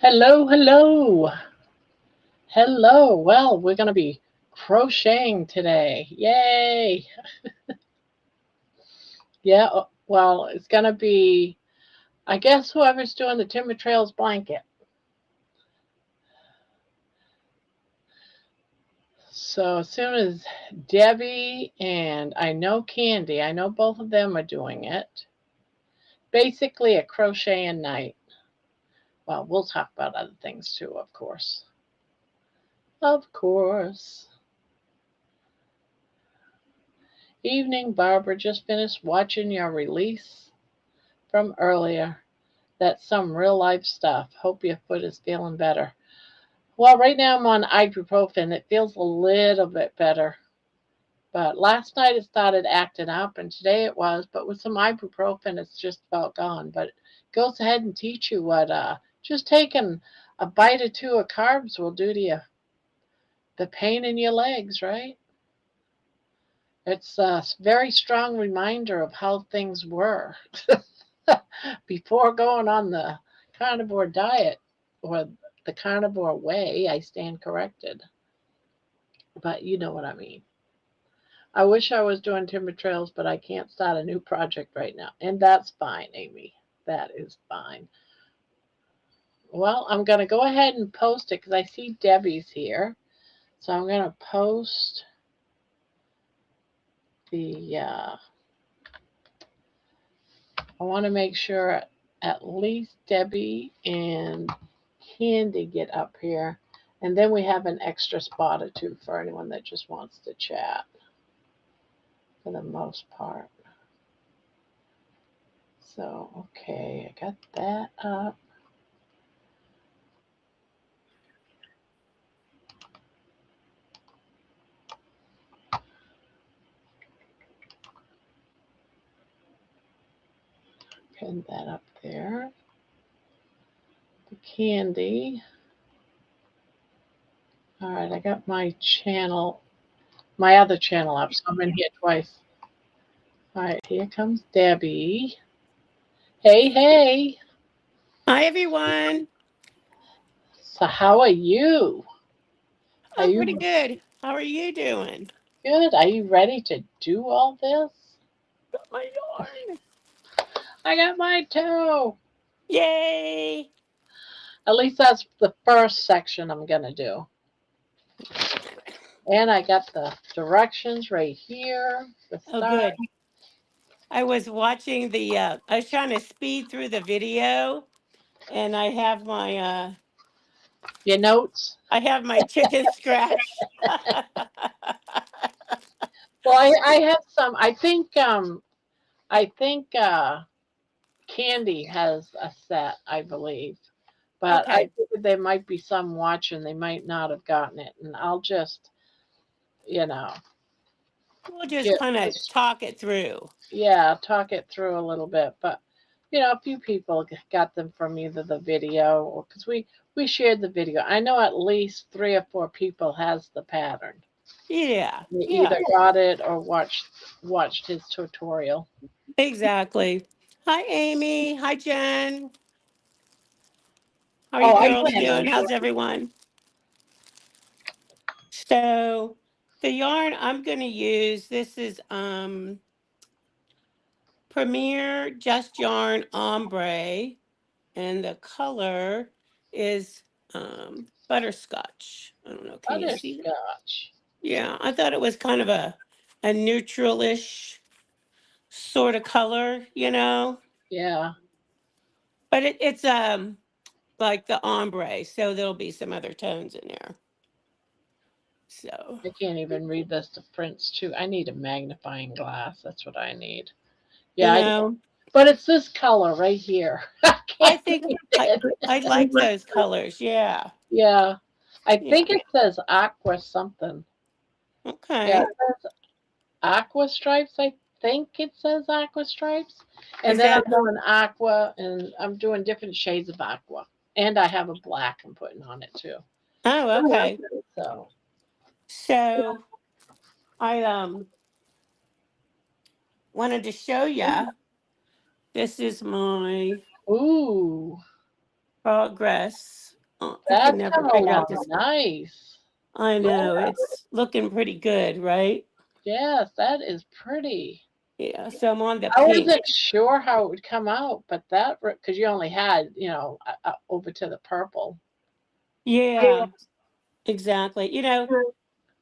Hello, hello, hello. Well, we're going to be crocheting today. Yay. Yeah, well, it's going to be, I guess, whoever's doing the Timber Trails blanket. So as soon as Debbie and I know Candy, I know both of them are doing it. Basically, a crocheting night. Well, we'll talk about other things too, of course. Of course. Evening, Barbara. Just finished watching your release from earlier. That's some real life stuff. Hope your foot is feeling better. Well, right now I'm on ibuprofen. It feels a little bit better. But last night it started acting up, and today it was. But with some ibuprofen, it's just about gone. But it goes ahead and teach you what just taking a bite or two of carbs will do to you. The pain in your legs, right? It's a very strong reminder of how things were before going on the carnivore diet or the carnivore way. I stand corrected, but you know what I mean. I wish I was doing timber trails, but I can't start a new project right now, and that's fine, Amy. That is fine. Well, I'm going to go ahead and post it because I see Debbie's here. So I'm going to post the, I want to make sure at least Debbie and Candy get up here. And then we have an extra spot or two for anyone that just wants to chat for the most part. So, okay, I got that up. Pin that up there. The Candy. All right, I got my other channel up, so I'm in here twice. All right, here comes Debbie. Hey, hey. Hi, everyone. So, how are you? Are I'm you pretty good. How are you doing? good? Are you ready to do all this? Got my yarn. I got mine too. Yay. At least that's the first section I'm going to do. And I got the directions right here. The Oh, start. good. I was watching I was trying to speed through the video, and Your notes. I have my chicken scratch. Well, I have some. I think Candy has a set, I believe. But I Okay. figured there might be some watching. They might not have gotten it. And I'll just, you know, We'll just get, kind of talk it through. yeah, talk it through a little bit. But, a few people got them from either the video or because we shared the video. I know at least three or four people has the pattern. Yeah. They Yeah. either got it or watched his tutorial. Exactly. Hi, Amy. Hi, Jen. How are you Oh, I girls plan on doing? doing. How's everyone? So the yarn I'm going to use, this is Premier Just Yarn Ombre, and the color is butterscotch. I don't know. Can you see that? Butterscotch. Yeah, I thought it was kind of a neutralish sort of color, Yeah, but it's like the ombre, so there'll be some other tones in there. So I can't even read this to prints too. I need a magnifying glass. That's what I need. I Yeah, know. but it's this color right here. I I can't think read I it. I like those colors. Yeah, Yeah, I yeah. think it says aqua something. Yeah, it Okay. says aqua stripes. I think it says aqua stripes. And Is then that I'm doing aqua, and I'm doing different shades of aqua. And I have a black I'm putting on it too. Oh, okay. So, So I wanted to show you. This is my ooh, progress. I can That's never coming figure out along this. nice. I know it's looking pretty good, right? Yes, that is pretty. Yeah. So I'm on the I pink. wasn't sure how it would come out, but that because you only had, over to the purple. Yeah, exactly.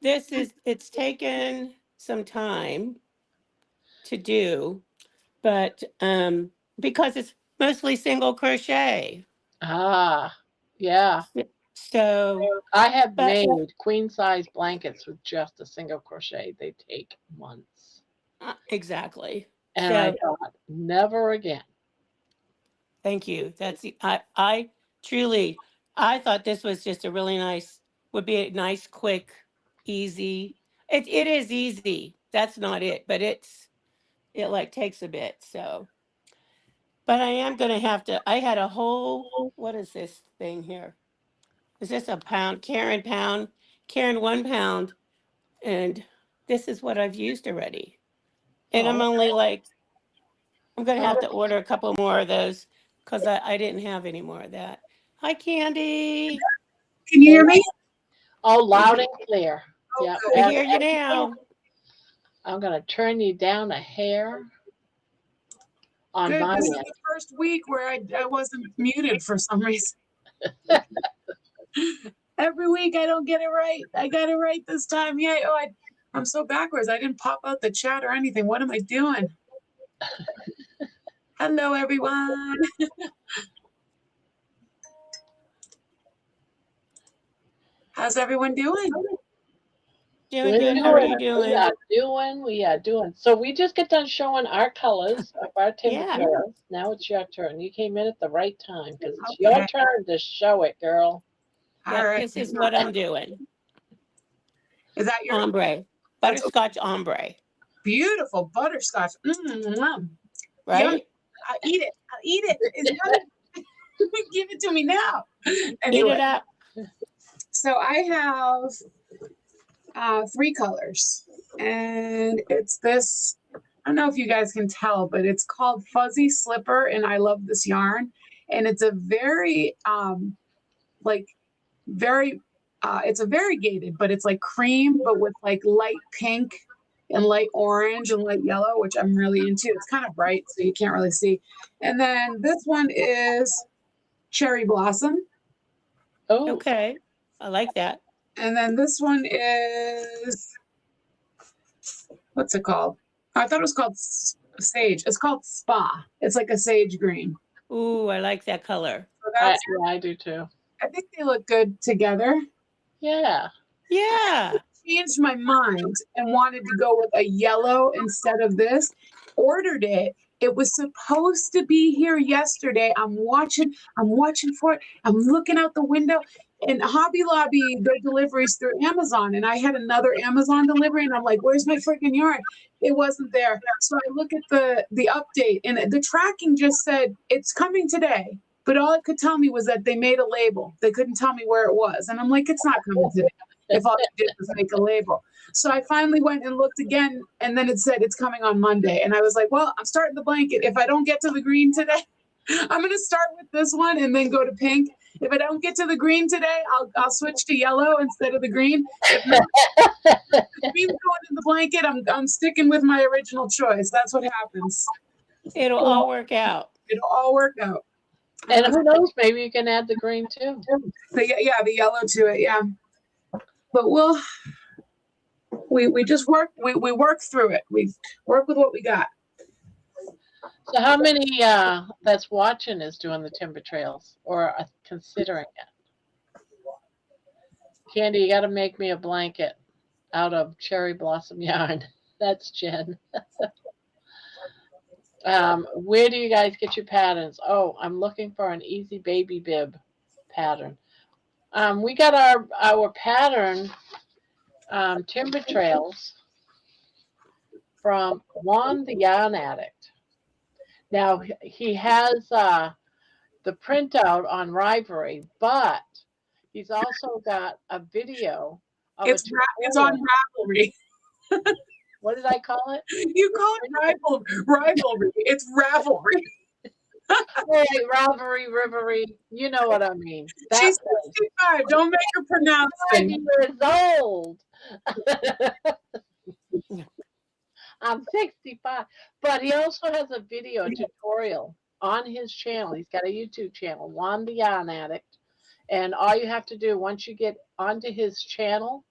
It's taken some time to do, but because it's mostly single crochet. Ah, yeah. So, I have but made queen size blankets with just a single crochet. They take months. exactly. And I So, thought, never again. thank you. I truly I thought this was just a really nice would be a nice, quick, easy. It is easy. That's not it, but it like takes a bit. So, but I am gonna have to. I had a whole what is this thing here? Is this a pound? Karen 1 pound, and this is what I've used already. And I'm Oh, only like I'm gonna oh, have to order a couple more of those because I didn't have any more of that. Hi, Candy. Can you hey, hear me? oh, We loud and clear. Oh, Yep. we good. hear you now. I'm going to turn you down a hair on Good. my This is end. the first week where I wasn't muted for some reason. Every week I don't get it right. I got it right this time. Yay. Oh, I'm so backwards. I didn't pop out the chat or anything. What am I doing? Hello, everyone. How's everyone doing? Doing We're good. How are you doing, we doing? are doing, we are doing. So we just get done showing our colors of our timber Yeah. trails. Now it's your turn. You came in at the right time because it's your Okay. turn to show it, girl. All Yep. right. This is what I'm doing. Is that your Ombre, that's butterscotch ombre, beautiful butterscotch? Yummy. right? I'll eat it. I'll eat it. It's yummy. Give it to me now. Eat Anyway, it up. so I have 3 colors, and it's this. I don't know if you guys can tell, but it's called Fuzzy Slipper, and I love this yarn. And it's a very like very it's a variegated, but it's like cream, but with like light pink and light orange and light yellow, which I'm really into. It's kind of bright, so you can't really see. And then this one is cherry blossom, Oh, Okay. I like that. and then this one is what's it called? I thought it was called sage. It's called spa. It's like a sage green. Ooh, I like that color. So I, that's, yeah, I do too. I think they look good together. Yeah. Yeah. Changed my mind and wanted to go with a yellow instead of this. Ordered it. It was supposed to be here yesterday. I'm watching for it. I'm looking out the window. And Hobby Lobby, their deliveries through Amazon. And I had another Amazon delivery, and I'm like, where's my freaking yarn? It wasn't there. So I look at the update, and the tracking just said it's coming today. But all it could tell me was that they made a label. They couldn't tell me where it was. And I'm like, it's not coming today if all you did was make a label. So I finally went and looked again, and then it said it's coming on Monday. And I was like, well, I'm starting the blanket. If I don't get to the green today, I'm going to start with this one and then go to pink. If I don't get to the green today, I'll switch to yellow instead of the green. If not, the green's going in the blanket. I'm sticking with my original choice. That's what happens. It'll all work out. It'll all work out. And who knows, maybe you can add the green too. The yellow to it, yeah. But we just work we work through it. We work with what we got. So how many that's watching is doing the timber trails or are considering it? Candy, you got to make me a blanket out of cherry blossom yarn. That's Jen. Where do you guys get your patterns? Oh, I'm looking for an easy baby bib pattern. We got our pattern timber trails from Juan the Yarn Addict. Now he has the printout on Rivalry, but he's also got a video of It's it's on Ravelry. What did I call it? You call it rivalry. It's Ravelry. All right, Rivalry. You know what I mean. That She's place. 65. Don't make her pronounce 5 things. years old. I'm 65. But he also has a video tutorial on his channel. He's got a YouTube channel, Juan the Yarn Addict. And all you have to do once you get onto his channel,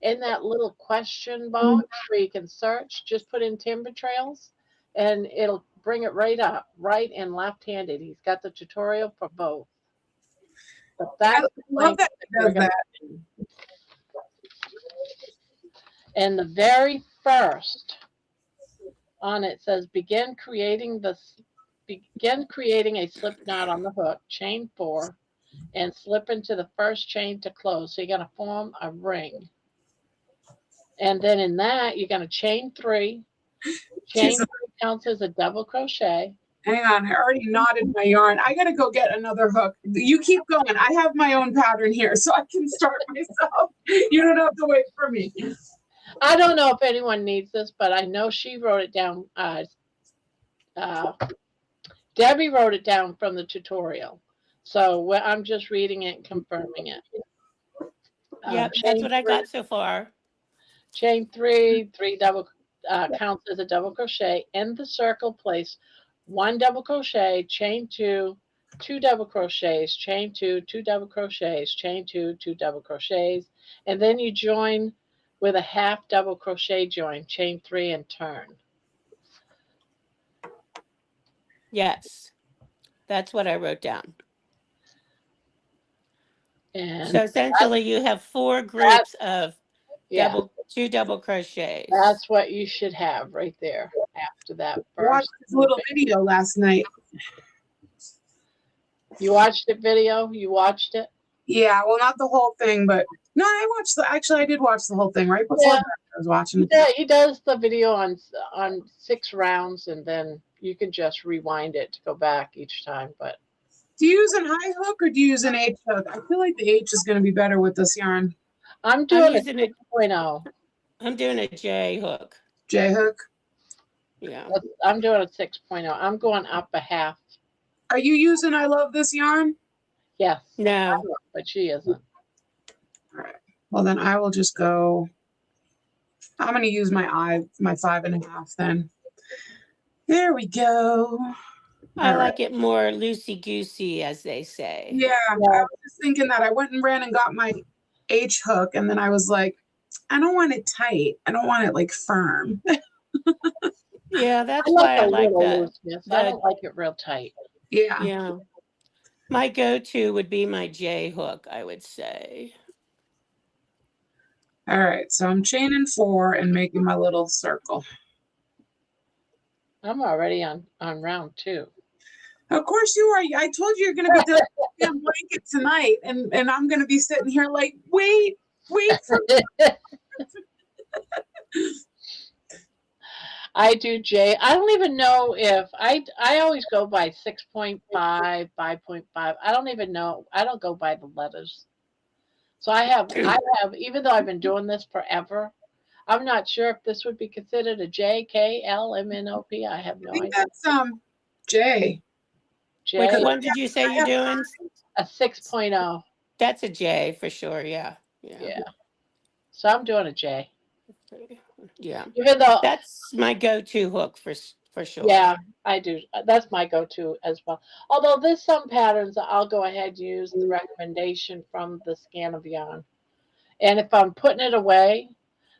in that little question box where you can search, just put in timber trails and it'll bring it right up, right and left handed. He's got the tutorial for both. But I that's the love link that that he we're does going that. to. And the very first on it says begin creating a slip knot on the hook, chain 4, and slip into the first chain to close. So you're going to form a ring. And then in that, you're going to chain 3. Chain 3 counts as a double crochet. Hang on, I already knotted my yarn. I gotta go get another hook. You keep going. I have my own pattern here, so I can start myself. You don't have to wait for me. I don't know if anyone needs this, but I know she wrote it down. Debbie wrote it down from the tutorial. So I'm just reading it and confirming it. Yep, that's what I got so far. Chain 3 double counts as a double crochet. In the circle, place 1 double crochet, chain 2, 2 double crochets, chain 2, 2 double crochets, chain 2, 2 double crochets, and then you join with a half double crochet join, chain 3, and turn. Yes, that's what I wrote down. And so essentially, you have 4 groups of yeah, 2 double crochets. That's what you should have right there after that I watched this little video last night. You watched the video? You watched it? Yeah, well, not the whole thing, but no, I did watch the whole thing right before Yeah. I was watching it. Yeah, he does the video on 6 rounds, and then you can just rewind it to go back each time. But do you use an high hook or do you use an H hook? I feel like the H is going to be better with this yarn. I'm doing a 6.0. I'm doing a J hook. J hook? Yeah. I'm doing a 6.0. I'm going up a half. Are you using I Love This yarn? Yes. No. But she isn't. All right. Well, then I will just go. I'm going to use my 5.5 then. There we go. I like it more loosey-goosey, as they say. Yeah, I was just thinking that. I went and ran and got my H hook, and then I was like, I don't want it tight. I don't want it like firm. Yeah, that's why I like that. I don't like it real tight. Yeah. Yeah. My go-to would be my J hook, I would say. All right, so I'm chaining 4 and making my little circle. I'm already on round 2. Of course you are. I told you you're going to be doing a blanket tonight, and I'm going to be sitting here like, wait for I do J. I don't even know if I always go by 6.5, 5.5. I don't even know. I don't go by the letters. So I have, even though I've been doing this forever, I'm not sure if this would be considered a J, K, L, M, N, O, P. I have no idea. That's J. J. Which one did you say you're doing? A 6.0. That's a J for sure. Yeah. So I'm doing a J. Yeah. Even though that's my go-to hook for sure. Yeah, I do. That's my go-to as well. Although there's some patterns that I'll go ahead and use the recommendation from the Scan of Yarn. And if I'm putting it away,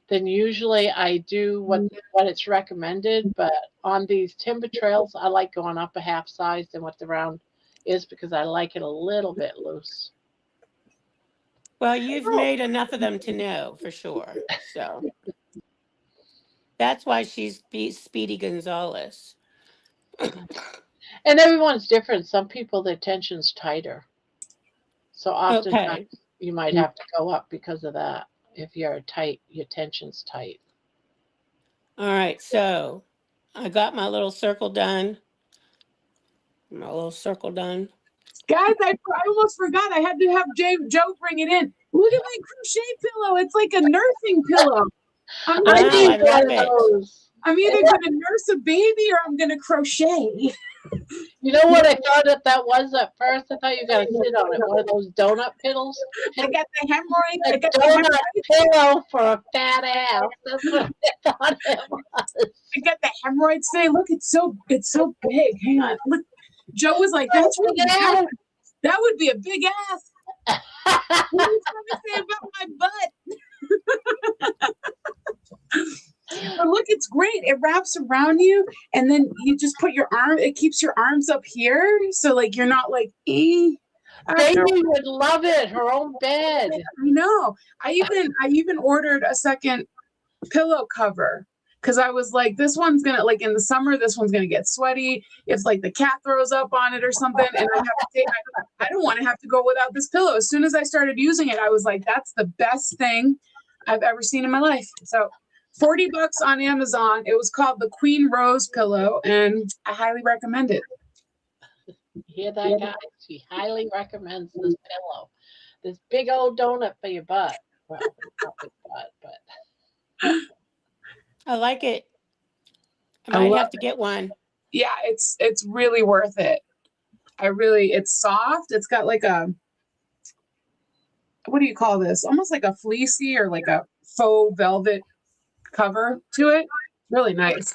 then usually I do what it's recommended. But on these timber trails, I like going up a half size than what the round is because I like it a little bit loose. Well, you've made enough of them to know for sure. So that's why she's Speedy Gonzalez. And everyone's different. Some people, their tension's tighter. So oftentimes you might have to go up because of that. If you're tight, your tension's tight. All right, so I got my little circle done. Guys, I almost forgot. I had to have Joe bring it in. Look at my crochet pillow. It's like a nursing pillow. I love it. I'm either going to nurse a baby or I'm going to crochet. You know what I thought that was at first? I thought you got to sit on it. One of those donut pillows. I got the hemorrhoid. A I got the donut hemorrhoid. pillow for a fat ass. That's what I thought it was. I got the hemorrhoids today. Look, it's so big. Hang on. Look, Joe was like, "That's really Yeah. that would be a big ass." What are you trying to say about my butt? But look, it's great. It wraps around you, and then you just put your arm. It keeps your arms up here, so like you're not like Baby would love it. Her own bed. I know. I even ordered a second pillow cover because I was like, this one's gonna like in the summer, this one's gonna get sweaty if like the cat throws up on it or something, and I have to take. I don't want to have to go without this pillow. As soon as I started using it, I was like, that's the best thing I've ever seen in my life. So. $40 on Amazon. It was called the Queen Rose pillow, and I highly recommend it. You hear that, guys? She highly recommends this pillow. This big old donut for your butt. Well, it's not big butt, but I like it. I I might love have to get one. Yeah, it's really worth it. It's soft. It's got like a, what do you call this? Almost like a fleecy or like a faux velvet cover to it. Really nice.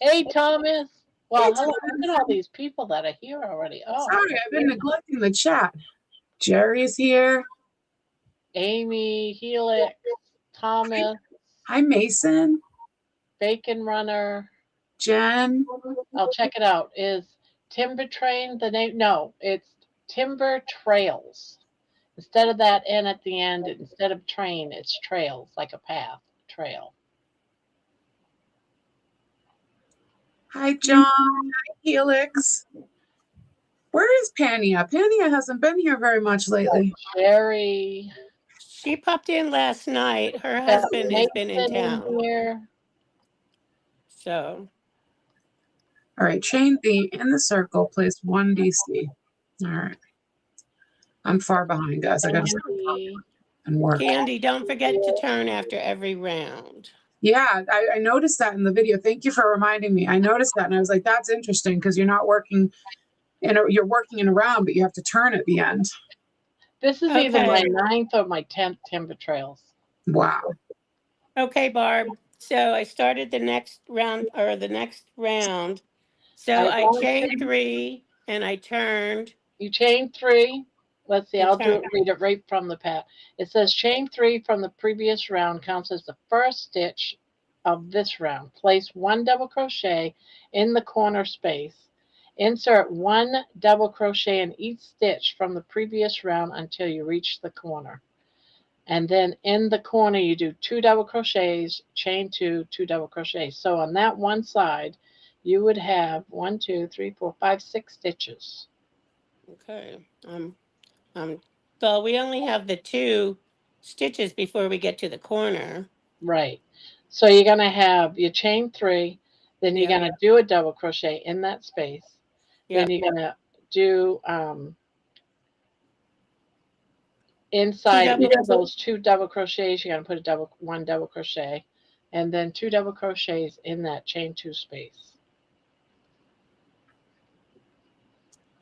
hey, Thomas. Well, Hey, hello. Thomas. Look at all these people that are here already. Oh, Sorry, I've been neglecting the chat. Jerry's here. Amy, Helix, Thomas, Hi, Mason. Bacon Runner. Jen. I'll check it out. Is Timber Train the name? No, it's Timber Trails. Instead of that N at the end, instead of train, it's trails, like a path, trail. Hi, John. Hi, Helix. Where is Pania? Pania hasn't been here very much lately. Jerry. She popped in last night. Her husband has been in town. Here. So. All right, chain D in the circle, place 1 DC. All right. I'm far behind, guys. I got to start and work. Candy, don't forget to turn after every round. Yeah, I noticed that in the video. Thank you for reminding me. I noticed that, and I was like, that's interesting because you're not working, you're working in a round, but you have to turn at the end. This is either my 9th or my 10th Timber Trails. Wow. Okay, Barb. So I started the next round. So I chained 3 and I turned. You chain 3. Let's see, I'll read it right from the pad. It says chain 3 from the previous round counts as the first stitch of this round. Place 1 double crochet in the corner space. Insert 1 double crochet in each stitch from the previous round until you reach the corner. And then in the corner, you do 2 double crochets, chain 2, 2 double crochets. So on that one side, you would have 1, 2, 3, 4, 5, 6 stitches. Okay. Well, we only have the 2 stitches before we get to the corner. Right. So you're going to have your chain 3, then you're going to do a double crochet in that space. Then you're going to do inside each of those 2 double crochets, you're going to put 1 double crochet, and then 2 double crochets in that chain 2 space.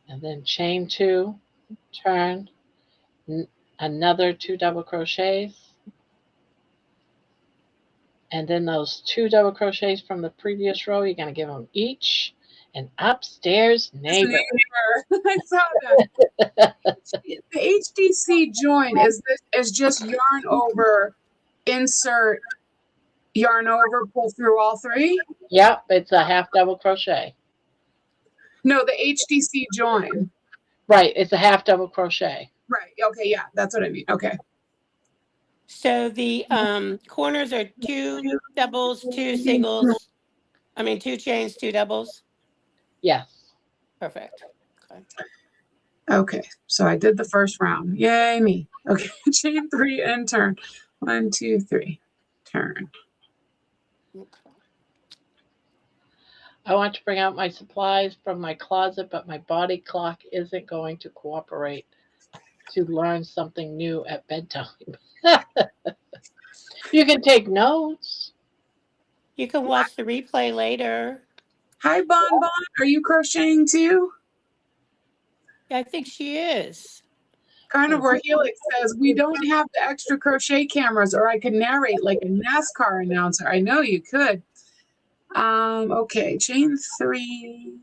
And then chain 2, turn, another 2 double crochets, and then those 2 double crochets from the previous row, you're going to give them each an upstairs neighbor. I saw that. The HDC join is just yarn over, insert, yarn over, pull through all 3? Yep, it's a half double crochet. No, the HDC join. Right, it's a half double crochet. Right. Okay, yeah, that's what I mean. Okay. So the corners are 2 doubles, 2 singles. 2 chains, 2 doubles. Yes. Perfect. Okay, so I did the first round. Yay, me. Okay, chain 3 and turn. 1, 2, 3. Turn. Okay. I want to bring out my supplies from my closet, but my body clock isn't going to cooperate to learn something new at bedtime. You can take notes. You can watch the replay later. Hi, Bon Bon. Are you crocheting too? I think she is. Carnivore Helix says, we don't have the extra crochet cameras, or I could narrate like a NASCAR announcer. I know you could. Okay, chain 3.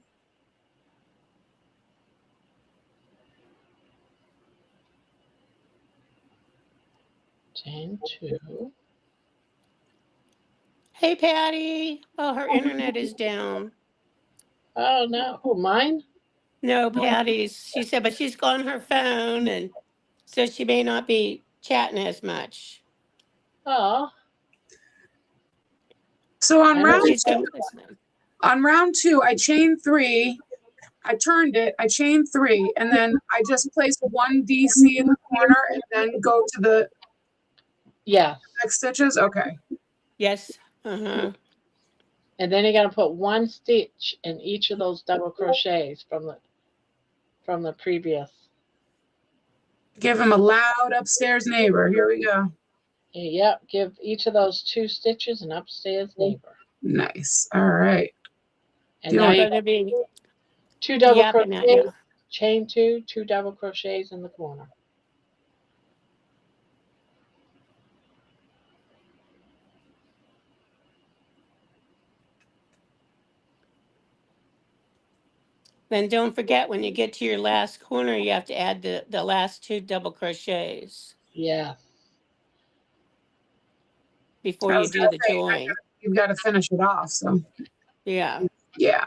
Chain 2. Hey, Patty. Oh, her internet is down. Oh no, who, mine? No, Patty's. She said, but she's on her phone, and so she may not be chatting as much. Oh, So I know She's been listening. on round 2, I chained 3. I turned it, I chained 3, and then I just placed 1 DC in the corner and then go to the yes. next stitches. Okay. Yes. Uh-huh. And then you're gonna put 1 stitch in each of those double crochets from the previous. Give him a loud upstairs neighbor. Here we go. Yep, give each of those 2 stitches an upstairs neighbor. Nice. All right. And Doing now I'm you going to be 2 double yapping at crochets, you. chain 2, 2 double crochets in the corner. Then don't forget, when you get to your last corner, you have to add the last 2 double crochets Yes. before I you was do gonna the say, join. you've got to finish it off. So Yeah. yeah.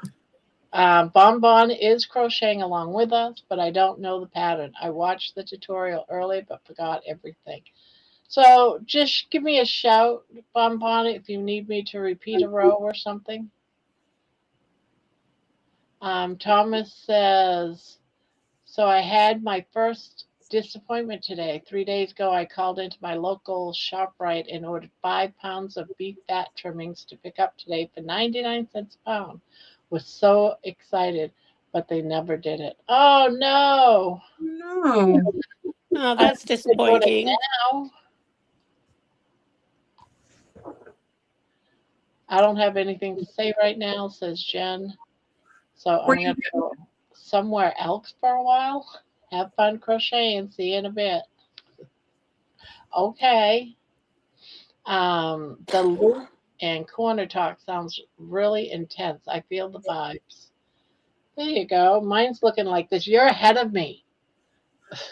Bon Bon is crocheting along with us, but I don't know the pattern. I watched the tutorial early, but forgot everything. So just give me a shout, Bon Bon, if you need me to repeat a row or something. Thomas says, so I had my first disappointment today. 3 days ago, I called into my local ShopRite and ordered 5 pounds of beef fat trimmings to pick up today for 99 cents a pound. Was so excited, but they never did it. Oh no! No. Oh, I that's think they're doing it disappointing. now. I don't have anything to say right now, says Jen. So Were I'm you going to go somewhere else for a while. Have fun crocheting. See you in a bit. Okay. The loop and corner talk sounds really intense. I feel the vibes. There you go. Mine's looking like this. You're ahead of me.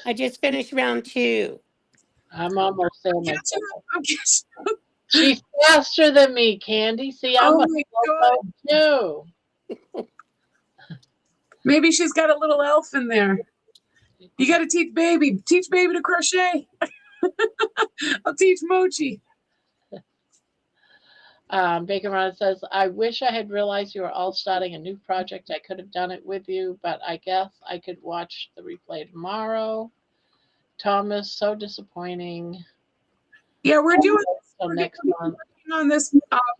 I just finished round 2. I'm almost there catching myself. up? I'm catching up. She's faster than me, Candy. See, I'm Oh a my God. slow too. Maybe she's got a little elf in there. You got to teach baby to crochet. I'll teach Mochi. Bacon Rod says, I wish I had realized you were all starting a new project. I could have done it with you, but I guess I could watch the replay tomorrow. Thomas, so disappointing. Yeah, we're doing So we're next month. working on this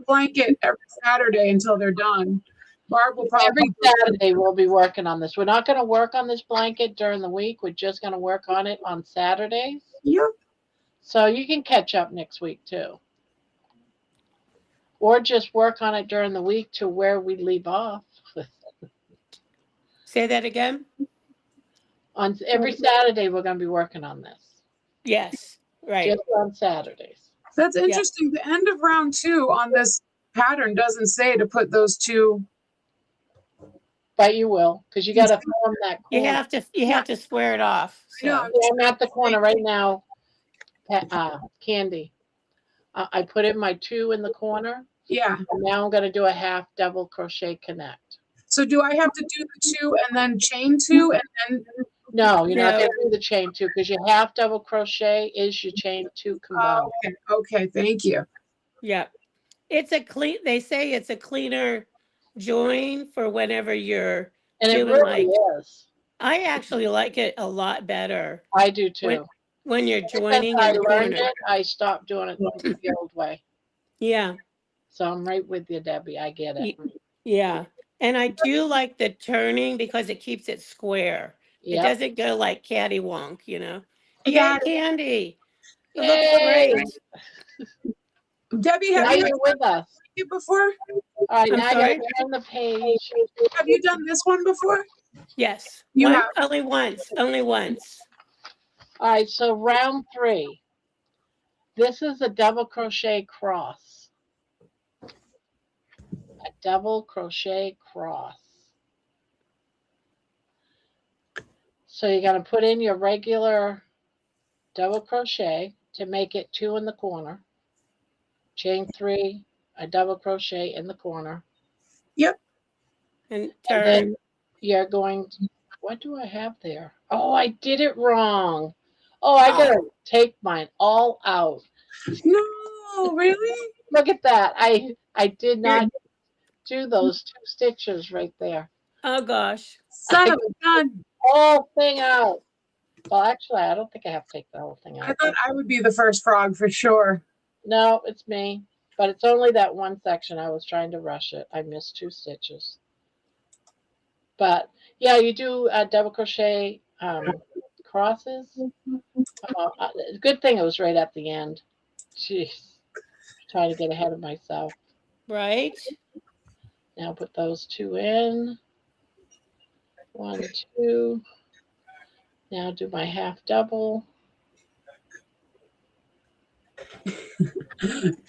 blanket every Saturday until they're done. Barb will probably Every Saturday we'll be working on this. We're not going to work on this blanket during the week. We're just going to work on it on Saturdays. Yep. So you can catch up next week too. Or just work on it during the week to where we leave off. Say that again? On every Saturday we're going to be working on this. Yes. Right. Just on Saturdays. That's Yep. interesting. The end of round 2 on this pattern doesn't say to put those 2. But you will, because you got to form that You corner. have to square it off. Yeah. So I'm at the corner right now, Candy. I put in my 2 in the corner. Yeah. And now I'm going to do a half double crochet connect. So do I have to do the 2 and then chain 2 and then? No, you're not No. going to do the chain 2 because your half double crochet is your chain 2 combined. Okay. Thank you. Yeah. It's a clean, they say it's a cleaner join for whenever you're And it doing really like, is. I actually like it a lot better I do too. when you're Since joining I in the learned corner. it, I stopped doing it the old way. Yeah. So I'm right with you, Debbie. I get it. Yeah. And I do like the turning because it keeps it square. It Yep. doesn't go like cattywonk, you know. I Yay, got it. Candy. It Yay. looks great. Debbie, Now have you you're with us. used it before? All right, I'm now I gotta sorry. turn the page. Have you done this one before? Yes. You One, have. only once. Only once. All right, so round 3. This is a double crochet cross. A double crochet cross. So you're going to put in your regular double crochet to make it 2 in the corner. Chain 3, a double crochet in the corner. Yep. And And turn. then you're going to, what do I have there? Oh, I did it wrong. Oh, I got to take mine all out. No, really? Look at that. I did not do those 2 stitches right there. Oh gosh. Son I of a gun. whole thing out. Well, actually, I don't think I have to take the whole thing I out. thought I would be the first frog for sure. No, it's me. But it's only that one section. I was trying to rush it. I missed 2 stitches. But yeah, you do double crochet crosses. Good thing it was right at the end. Jeez, trying to get ahead of myself. Right. Now put those 2 in. 1, 2. Now do my half double.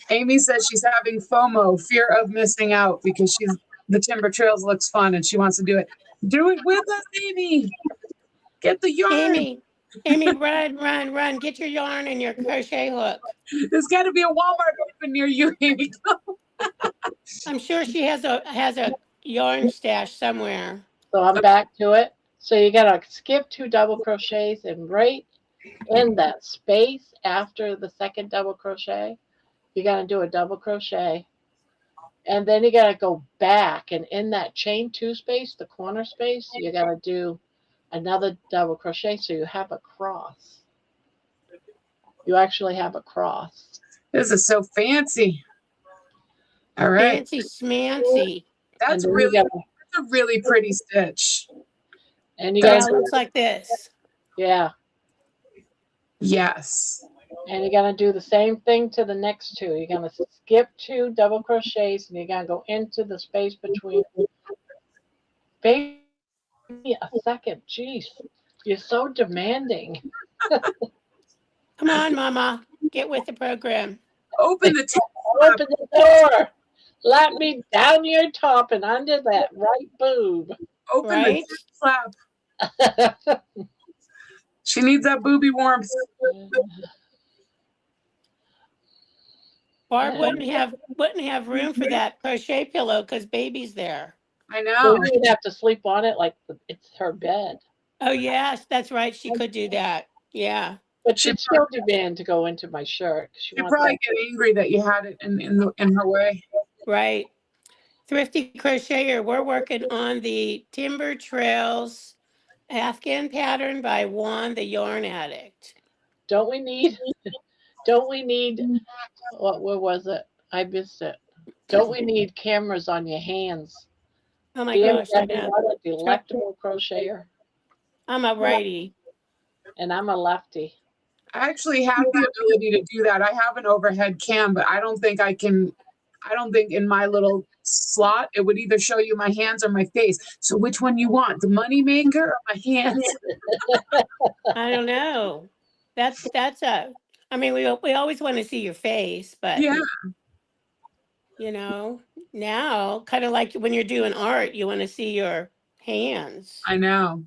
Amy says she's having FOMO, fear of missing out, because the Timber Trails looks fun and she wants to do it. Do it with us, Amy. Get the yarn. Amy, run, run, run. Get your yarn and your crochet hook. There's got to be a Walmart open near you, Amy. I'm sure she has a yarn stash somewhere. So I'm back to it. So you gotta skip 2 double crochets and right in that space after the second double crochet, you're gonna do a double crochet. And then you gotta go back and in that chain 2 space, the corner space, you gotta do another double crochet so you have a cross. You actually have a cross. This is so fancy. All right. Fancy schmancy. That's And then really you gotta, that's a really pretty stitch. and you Yeah, gotta it looks like this. yeah. Yes. And you're gonna do the same thing to the next 2. You're gonna skip 2 double crochets and you're gonna go into the space between. Baby, a second. Jeez, you're so demanding. Come on, Mama. Get with the program. Open the tab. Open the door. Let me down your top and under that right boob. Open Right? the flap. She needs that booby warmth. Barb wouldn't have room for that crochet pillow because baby's there. I So know. you'd have to sleep on it like it's her bed. Oh yes, that's right. She could do that. Yeah. But she'd still demand to go into my shirt. She She'd wants probably that. get angry that you had it in her way. Right. Thrifty Crocheter, we're working on the Timber Trails Afghan pattern by Juan the Yarn Addict. Don't we need what was it? I missed it. Don't we need cameras on your hands? Oh my Being gosh, I that know. you're a delectable crocheter I'm a righty. and I'm a lefty. I actually have the ability to do that. I have an overhead cam, but I don't think in my little slot it would either show you my hands or my face. So which one you want? The money maker or my hands? I don't know. That's a. I mean, we always want to see your face, but Yeah, you know, now kind of like when you're doing art, you want to see your hands. I know.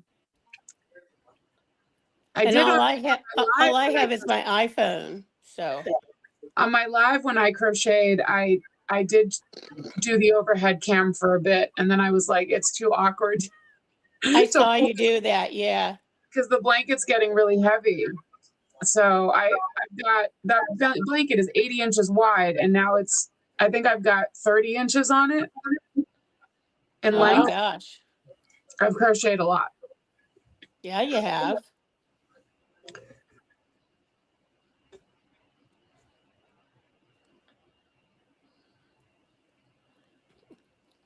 I And did all on I have, my all I live have is my iPhone. So on my live when I crocheted, I did do the overhead cam for a bit, and then I was like, it's too awkward. I So saw you do that. Yeah. because the blanket's getting really heavy. So I've got that blanket is 80 inches wide, and now I think I've got 30 inches on it in Oh my length. gosh. I've crocheted a lot. Yeah, you have.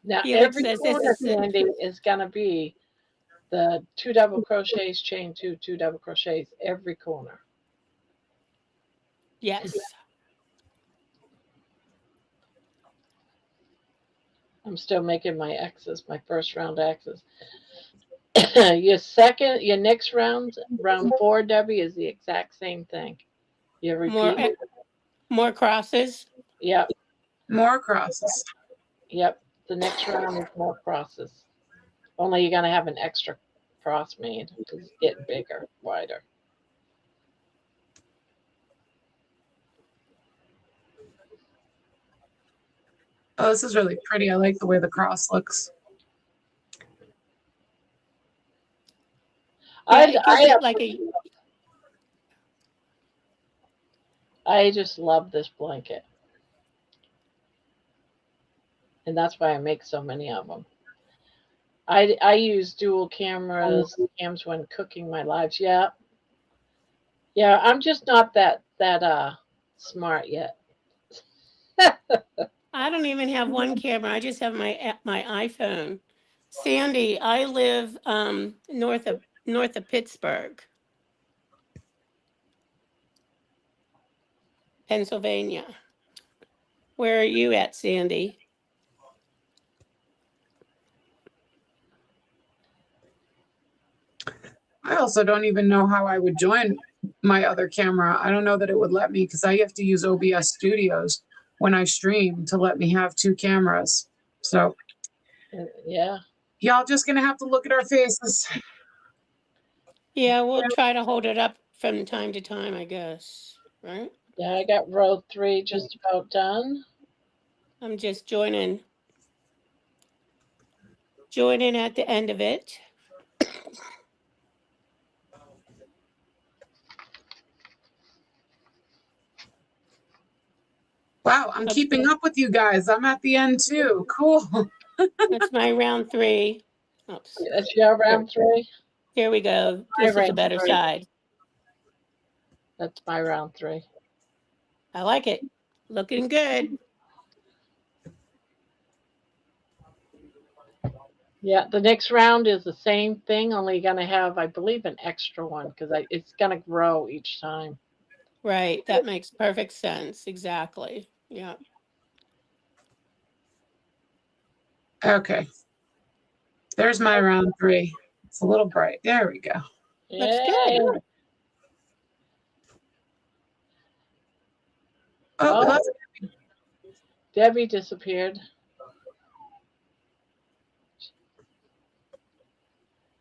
Now Felix every says this corner, is Sandy, is gonna be the 2 double crochets, chain 2, 2 double crochets every corner. yes. I'm still making my X's, my first round X's. Your next round 4, Debbie, is the exact same thing. You More repeat. more crosses. Yep, More crosses. yep. The next round is more crosses. Only you're gonna have an extra cross made because it's getting bigger, wider. Oh, this is really pretty. I like the way the cross looks. Yeah, I it gives I it like a. I just love this blanket, and that's why I make so many of them. I use dual cams when cooking my lives. Yeah, yeah. I'm just not that smart yet. I don't even have one camera. I just have my iPhone. Sandy, I live north of Pittsburgh, Pennsylvania. Where are you at, Sandy? I also don't even know how I would join my other camera. I don't know that it would let me because I have to use OBS Studios when I stream to let me have two cameras. So Yeah, y'all just gonna have to look at our faces. Yeah, we'll try to hold it up from time to time, I guess. Right? yeah. I got row 3 just about done. I'm just joining at the end of it. Wow, I'm keeping up with you guys. I'm at the end too. Cool. That's my round 3. Oops. That's your Here, round 3. here we go. My This is the round better 3. side. That's my round 3. I like it. Looking good. Yeah, the next round is the same thing, only you're gonna have, I believe, an extra one because it's gonna grow each time. Right. That makes perfect sense. Exactly. Yeah. Okay. There's my round 3. It's a little bright. There we go. Looks Yay! good. Oh, we Oh, lost. Debbie disappeared.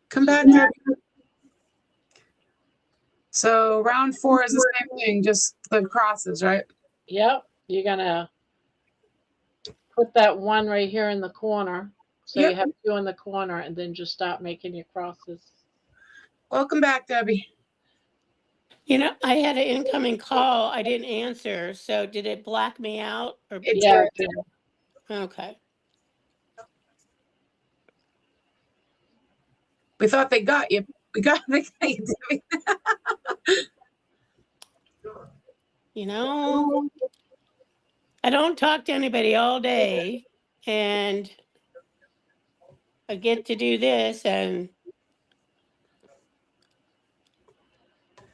Come back, Debbie. So round 4 is the same thing, just the crosses, right? Yep, you're gonna put that one right here in the corner. So you Yep. have 2 in the corner, and then just start making your crosses. Welcome back, Debbie. I had an incoming call. I didn't answer. So did it black me out or It Yeah, did. okay. We thought they got you. They got you, Debbie. You know, I don't talk to anybody all day and I get to do this and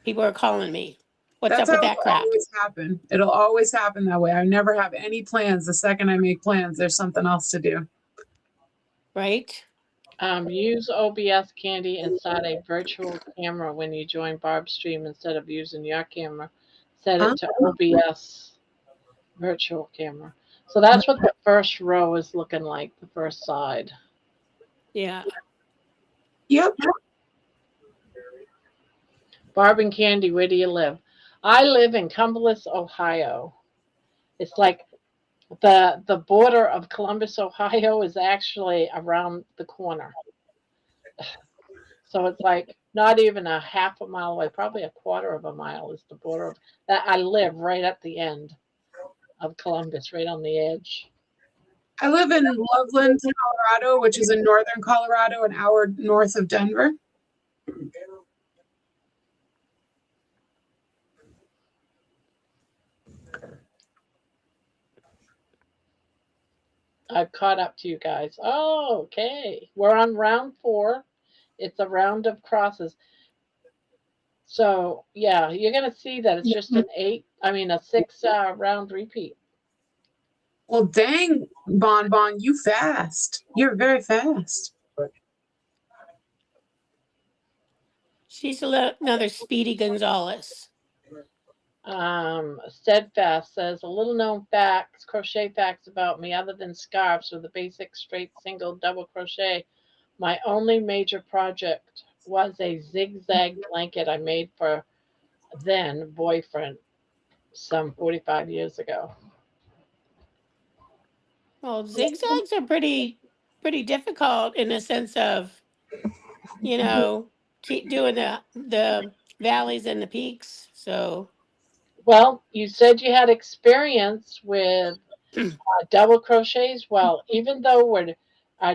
people are calling me. What's That's up how with that it'll crap? always happen. It'll always happen that way. I never have any plans. The second I make plans, there's something else to do. Right? use OBS Candy inside a virtual camera when you join Barb's stream instead of using your camera. Set Huh? it to OBS virtual camera. So that's what the first row is looking like, the first side. Yeah. Yep. Barb and Candy, where do you live? I live in Cumberland, Ohio. It's like the border of Columbus, Ohio is actually around the corner. So it's like not even a half a mile away, probably a quarter of a mile is the border of that. I live right at the end of Columbus, right on the edge. I live in Loveland, Colorado, which is in northern Colorado, an hour north of Denver. I've caught up to you guys. Oh, okay. We're on round 4. It's a round of crosses. So yeah, you're gonna see that it's just a 6 round repeat. Well, dang, Bon Bon, you fast. You're very fast. She's another Speedy Gonzales. Steadfast says a little known facts, crochet facts about me other than scarves with a basic straight single double crochet. My only major project was a zigzag blanket I made for then boyfriend some 45 years ago. Well, zigzags are pretty difficult in the sense of, you know, keep doing the valleys and the peaks. So Well, you said you had experience with double crochets. Well, even though we're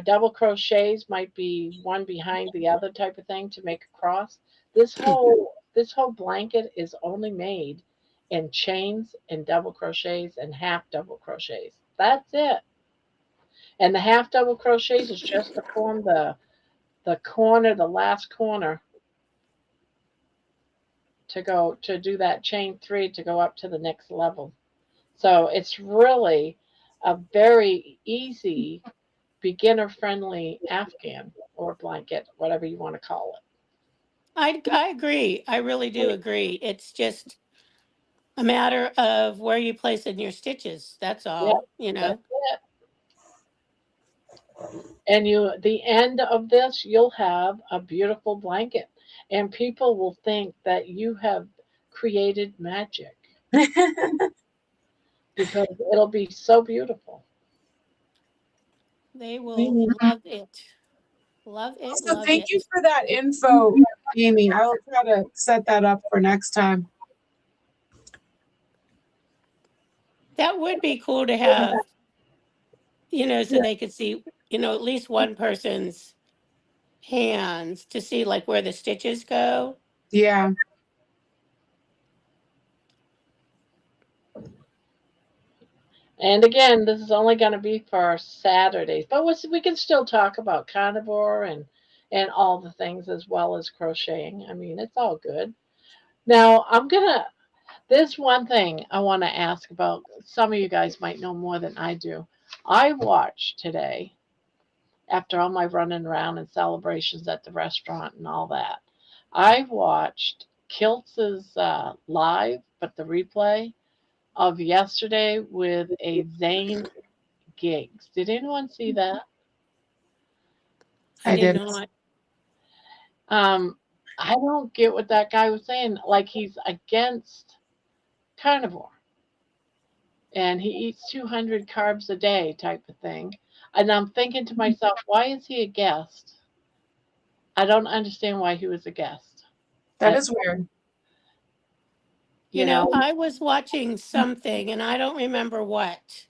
double crochets might be one behind the other type of thing to make a cross, this whole blanket is only made in chains and double crochets and half double crochets. That's it. And the half double crochets is just to form the corner, the last corner to go to do that chain three to go up to the next level. So it's really a very easy beginner friendly Afghan or blanket, whatever you want to call it. I agree. I really do agree. It's just a matter of where you place in your stitches. That's Yeah, all, you that's know. it. And the end of this, you'll have a beautiful blanket. And people will think that you have created magic because it'll be so beautiful. They will love it. Love it, Also, love thank you it. for that info, Amy. I will try to set that up for next time. That would be cool to have, so they could see, at least one person's hands to see like where the stitches go. Yeah. And again, this is only going to be for Saturdays, but we can still talk about carnivore and all the things as well as crocheting. I mean, it's all good. Now, there's one thing I want to ask about. Some of you guys might know more than I do. I watched today, after all my running around and celebrations at the restaurant and all that, I watched Kiltz's live, but the replay of yesterday with a Zane gigs. Did anyone see that? I I did did. not. Um, I don't get what that guy was saying. Like he's against carnivore and he eats 200 carbs a day type of thing. And I'm thinking to myself, why is he a guest? I don't understand why he was a guest. That is weird. You know, I was watching something and I don't remember what,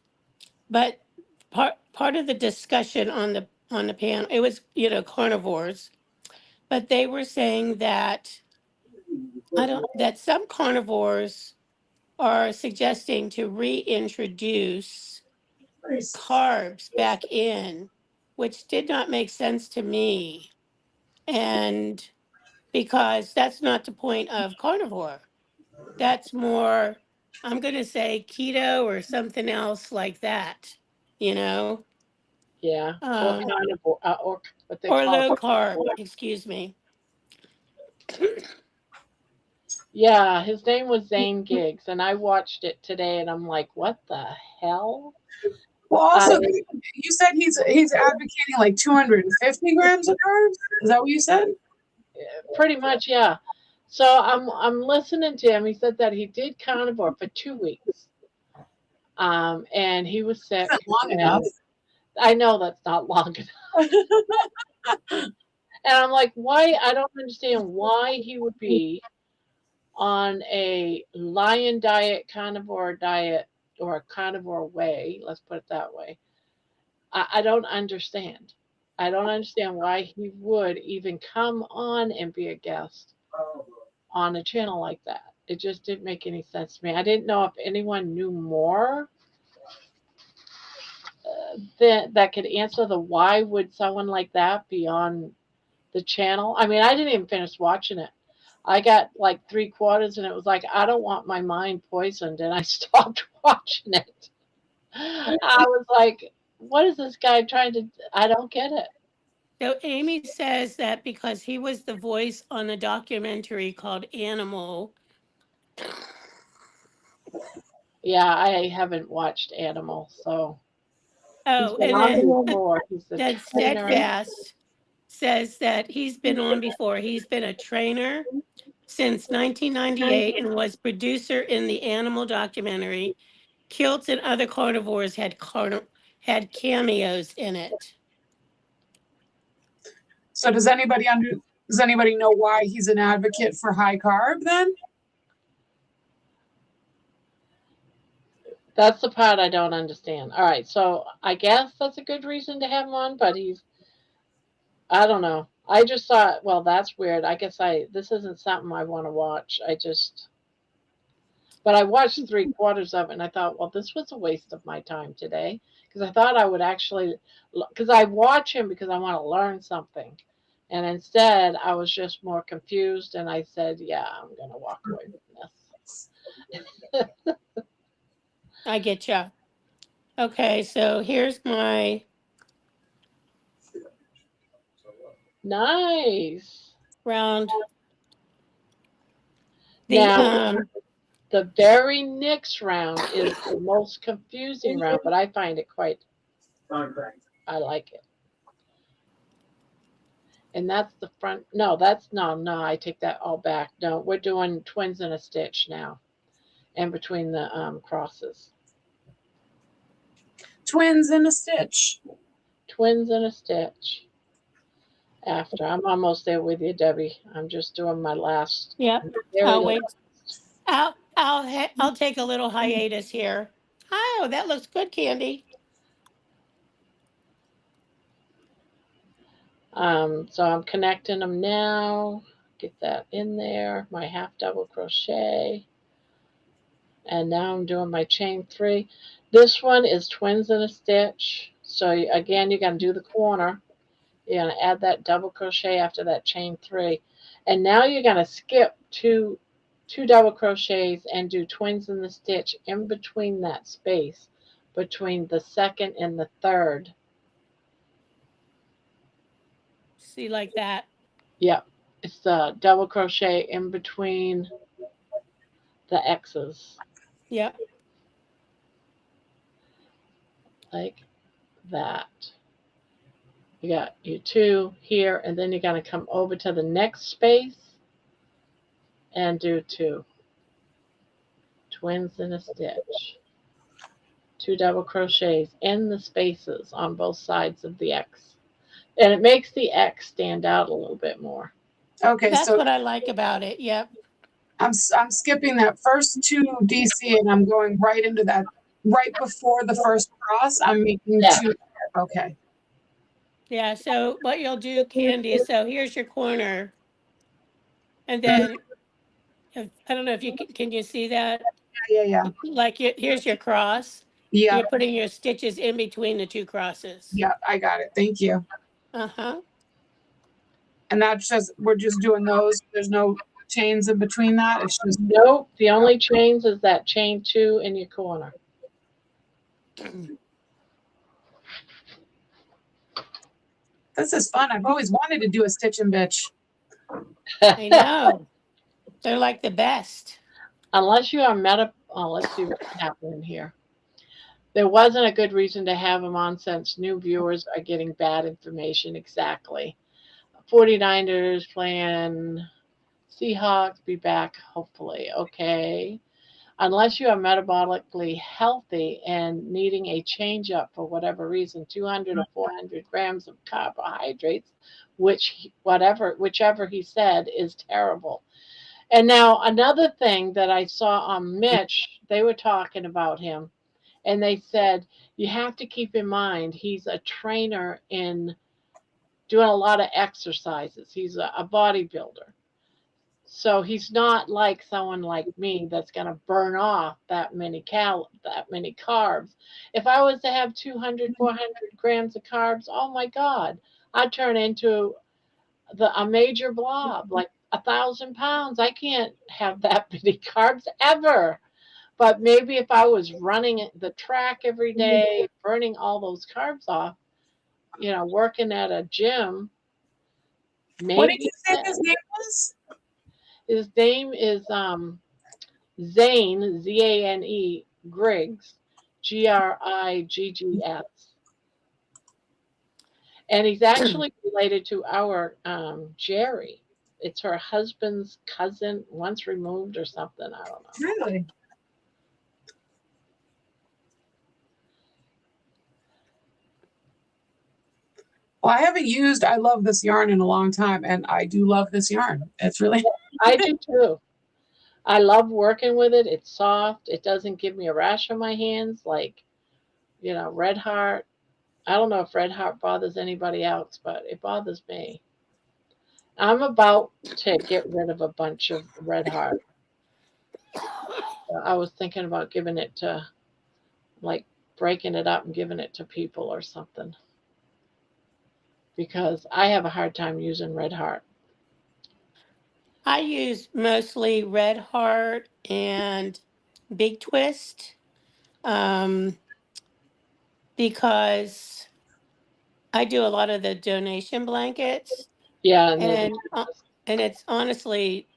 but part of the discussion on the panel, it was, carnivores, but they were saying that I don't that some carnivores are suggesting to reintroduce carbs back in, which did not make sense to me. And because that's not the point of carnivore. That's more, I'm going to say keto or something else like that, you know, yeah, or um, carnivore, or what they or call low it. carb, excuse me. Yeah, his name was Zane Giggs, and I watched it today, and I'm like, what the hell? Well, I also, you said he's advocating like 250 grams of carbs. Is that what you said? pretty much, yeah. So I'm listening to him. He said that he did carnivore for 2 weeks, and he was sick. Isn't long enough. And I know that's not long enough. And I'm like, why? I don't understand why he would be on a lion diet, carnivore diet, or a carnivore way. Let's put it that way. I don't understand. I don't understand why he would even come on and be a guest on a channel like that. It just didn't make any sense to me. I didn't know if anyone knew more that could answer the why would someone like that be on the channel. I mean, I didn't even finish watching it. I got like three quarters and it was like, I don't want my mind poisoned. And I stopped watching it. I was like, what is this guy trying to? I don't get it. So Amy says that because he was the voice on a documentary called Animal. Yeah, I haven't watched Animal, so he's Oh, been and on then here more. He's the then trainer. Steadfast says that he's been on before. He's been a trainer since 1998 and was producer in the Animal documentary. Kilts and other carnivores had cameos in it. So does anybody know why he's an advocate for high carb then? That's the part I don't understand. All right, so I guess that's a good reason to have him on, but I don't know. I just thought, well, that's weird. I guess this isn't something I want to watch. But I watched 3/4 of it and I thought, well, this was a waste of my time today because I thought I would actually, because I watch him because I want to learn something. And instead, I was just more confused and I said, yeah, I'm going to walk away from this. I get you. Okay, so here's my Nice. round. The Now, the very next round is the most confusing round, but I find it I like it. And that's the front. No, no, I take that all back. No, we're doing twins in a stitch now in between the crosses. Twins in a stitch. Twins in a stitch. After I'm almost there with you, Debbie. I'm just doing my last. yep. Very I'll wait. last. I'll take a little hiatus here. Oh, that looks good, Candy. So I'm connecting them now. Get that in there. My half double crochet. And now I'm doing my chain 3. This one is twins in a stitch. So again, you're going to do the corner. You're going to add that double crochet after that chain 3. And now you're going to skip two double crochets and do twins in the stitch in between that space between the second and the third. See, like that. Yep. It's the double crochet in between the X's. Yep. Like that. You got your 2 here, and then you're going to come over to the next space and do 2 twins in a stitch, 2 double crochets in the spaces on both sides of the X, and it makes the X stand out a little bit more. Okay, That's so what I like about it. Yep. I'm skipping that first 2 DC and I'm going right into that right before the first cross. I'm making Yeah. 2. Okay. Yeah. So what you'll do, Candy, is so here's your corner, and then I don't know if you can you see that? Yeah. Like here's your cross. Yeah. You're putting your stitches in between the 2 crosses. Yeah, I got it. Thank you. Uh-huh. And that's just we're just doing those. There's no chains in between that. It's just Nope. The only chains is that chain 2 in your corner. this is fun. I've always wanted to do a stitch and bitch. I know. They're like the best. Unless you are let's see what's happening here. There wasn't a good reason to have them on since new viewers are getting bad information. Exactly. 49ers playing Seahawks, be back hopefully. Okay. Unless you are metabolically healthy and needing a change up for whatever reason, 200 or 400 grams of carbohydrates, whichever he said is terrible. And now another thing that I saw on Mitch, they were talking about him, and they said you have to keep in mind he's a trainer in doing a lot of exercises. He's a bodybuilder. So he's not like someone like me that's going to burn off that many carbs. If I was to have 200, 400 grams of carbs, oh my God, I'd turn into a major blob, like 1,000 pounds. I can't have that many carbs ever. But maybe if I was running the track every day, burning all those carbs off, working at a gym, What did maybe you say his name was? his name is Zane, Zane Griggs, Griggs. And he's actually related to our Jerry. It's her husband's cousin, once removed or something. I don't know. Really? Well, I haven't used I love this yarn in a long time, and I do love this yarn. It's really I do too. I love working with it. It's soft. It doesn't give me a rash on my hands like, Red Heart. I don't know if Red Heart bothers anybody else, but it bothers me. I'm about to get rid of a bunch of Red Heart. I was thinking about giving it to, like, breaking it up and giving it to people or something because I have a hard time using Red Heart. I use mostly Red Heart and Big Twist, um, because I do a lot of the donation blankets, Yeah, and then and it's honestly,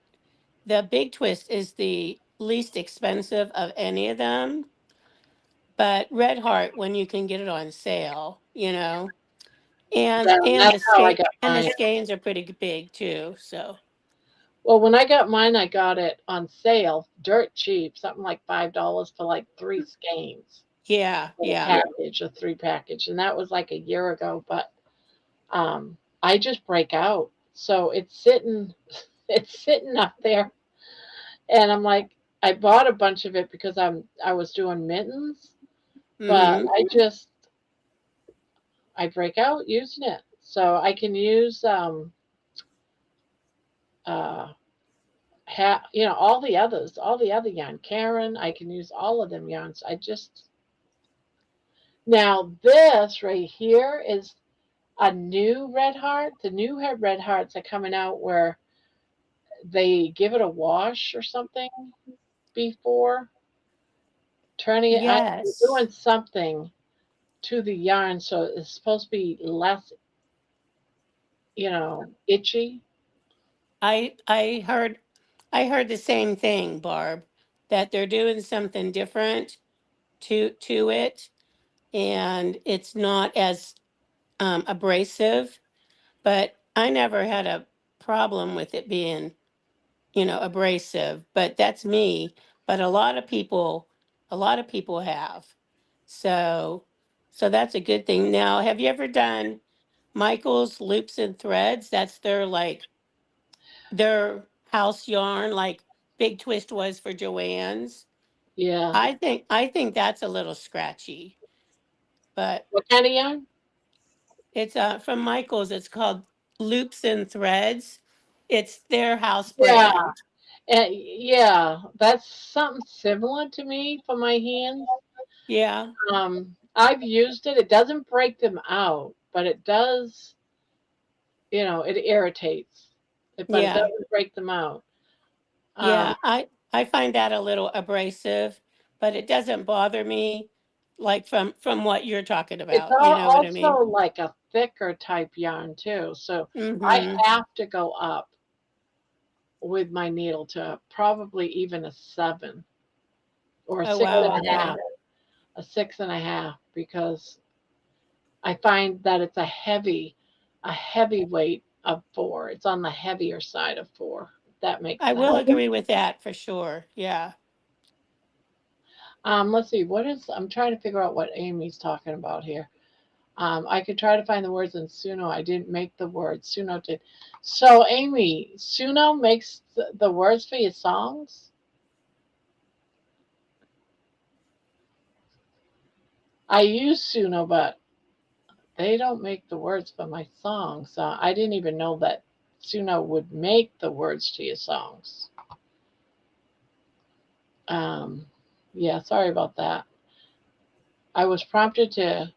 the Big Twist is the least expensive of any of them. But Red Heart, when you can get it on sale, yeah, and that's how I got the mine. skeins are pretty big too. So Well, when I got mine, I got it on sale, dirt cheap, something like $5 for like three skeins yeah, for a yeah. package, a three package, and that was like a year ago. But I just break out, so it's sitting, it's sitting up there, and I'm like, I bought a bunch of it because I was doing mittens, but Mm-hmm. I break out using it, so I can use uh all the other yarn. Karen, I can use all of them yarns. Now this right here is a new red heart. The new red hearts are coming out where they give it a wash or something before turning it. I'm Yes. doing something to the yarn so it's supposed to be less, itchy. I heard the same thing, Barb, that they're doing something different to it, and it's not as abrasive. But I never had a problem with it being, abrasive. But that's me. But a lot of people have. So, so that's a good thing. Now, have you ever done Michael's Loops and Threads? That's their house yarn, like Big Twist was for Joanne's. Yeah. I think that's a little scratchy, but What kind of yarn? it's from Michael's. It's called Loops and Threads. It's their house Yeah. brand. Yeah, that's something similar to me for my hands. Yeah, I've used it. It doesn't break them out, but it does, it irritates. But it yeah, doesn't break them out. Um, yeah. I find that a little abrasive, but it doesn't bother me, like from what you're talking it's about. You know what I mean? also like a thicker type yarn too. So I Mm-hmm. have to go up with my needle to probably even a 7 or a Oh six wow. and a half, Okay. a 6.5, because I find that it's a heavy weight of 4. It's on the heavier side of 4. If that makes I will sense. agree with that for sure. Yeah. Let's see. I'm trying to figure out what Amy's talking about here. I could try to find the words in Suno. I didn't make the words. Suno did. So, Amy, Suno makes the words for your songs? I use Suno, but they don't make the words for my songs. I didn't even know that Suno would make the words to your songs. Um, yeah, sorry about that. I was prompted to.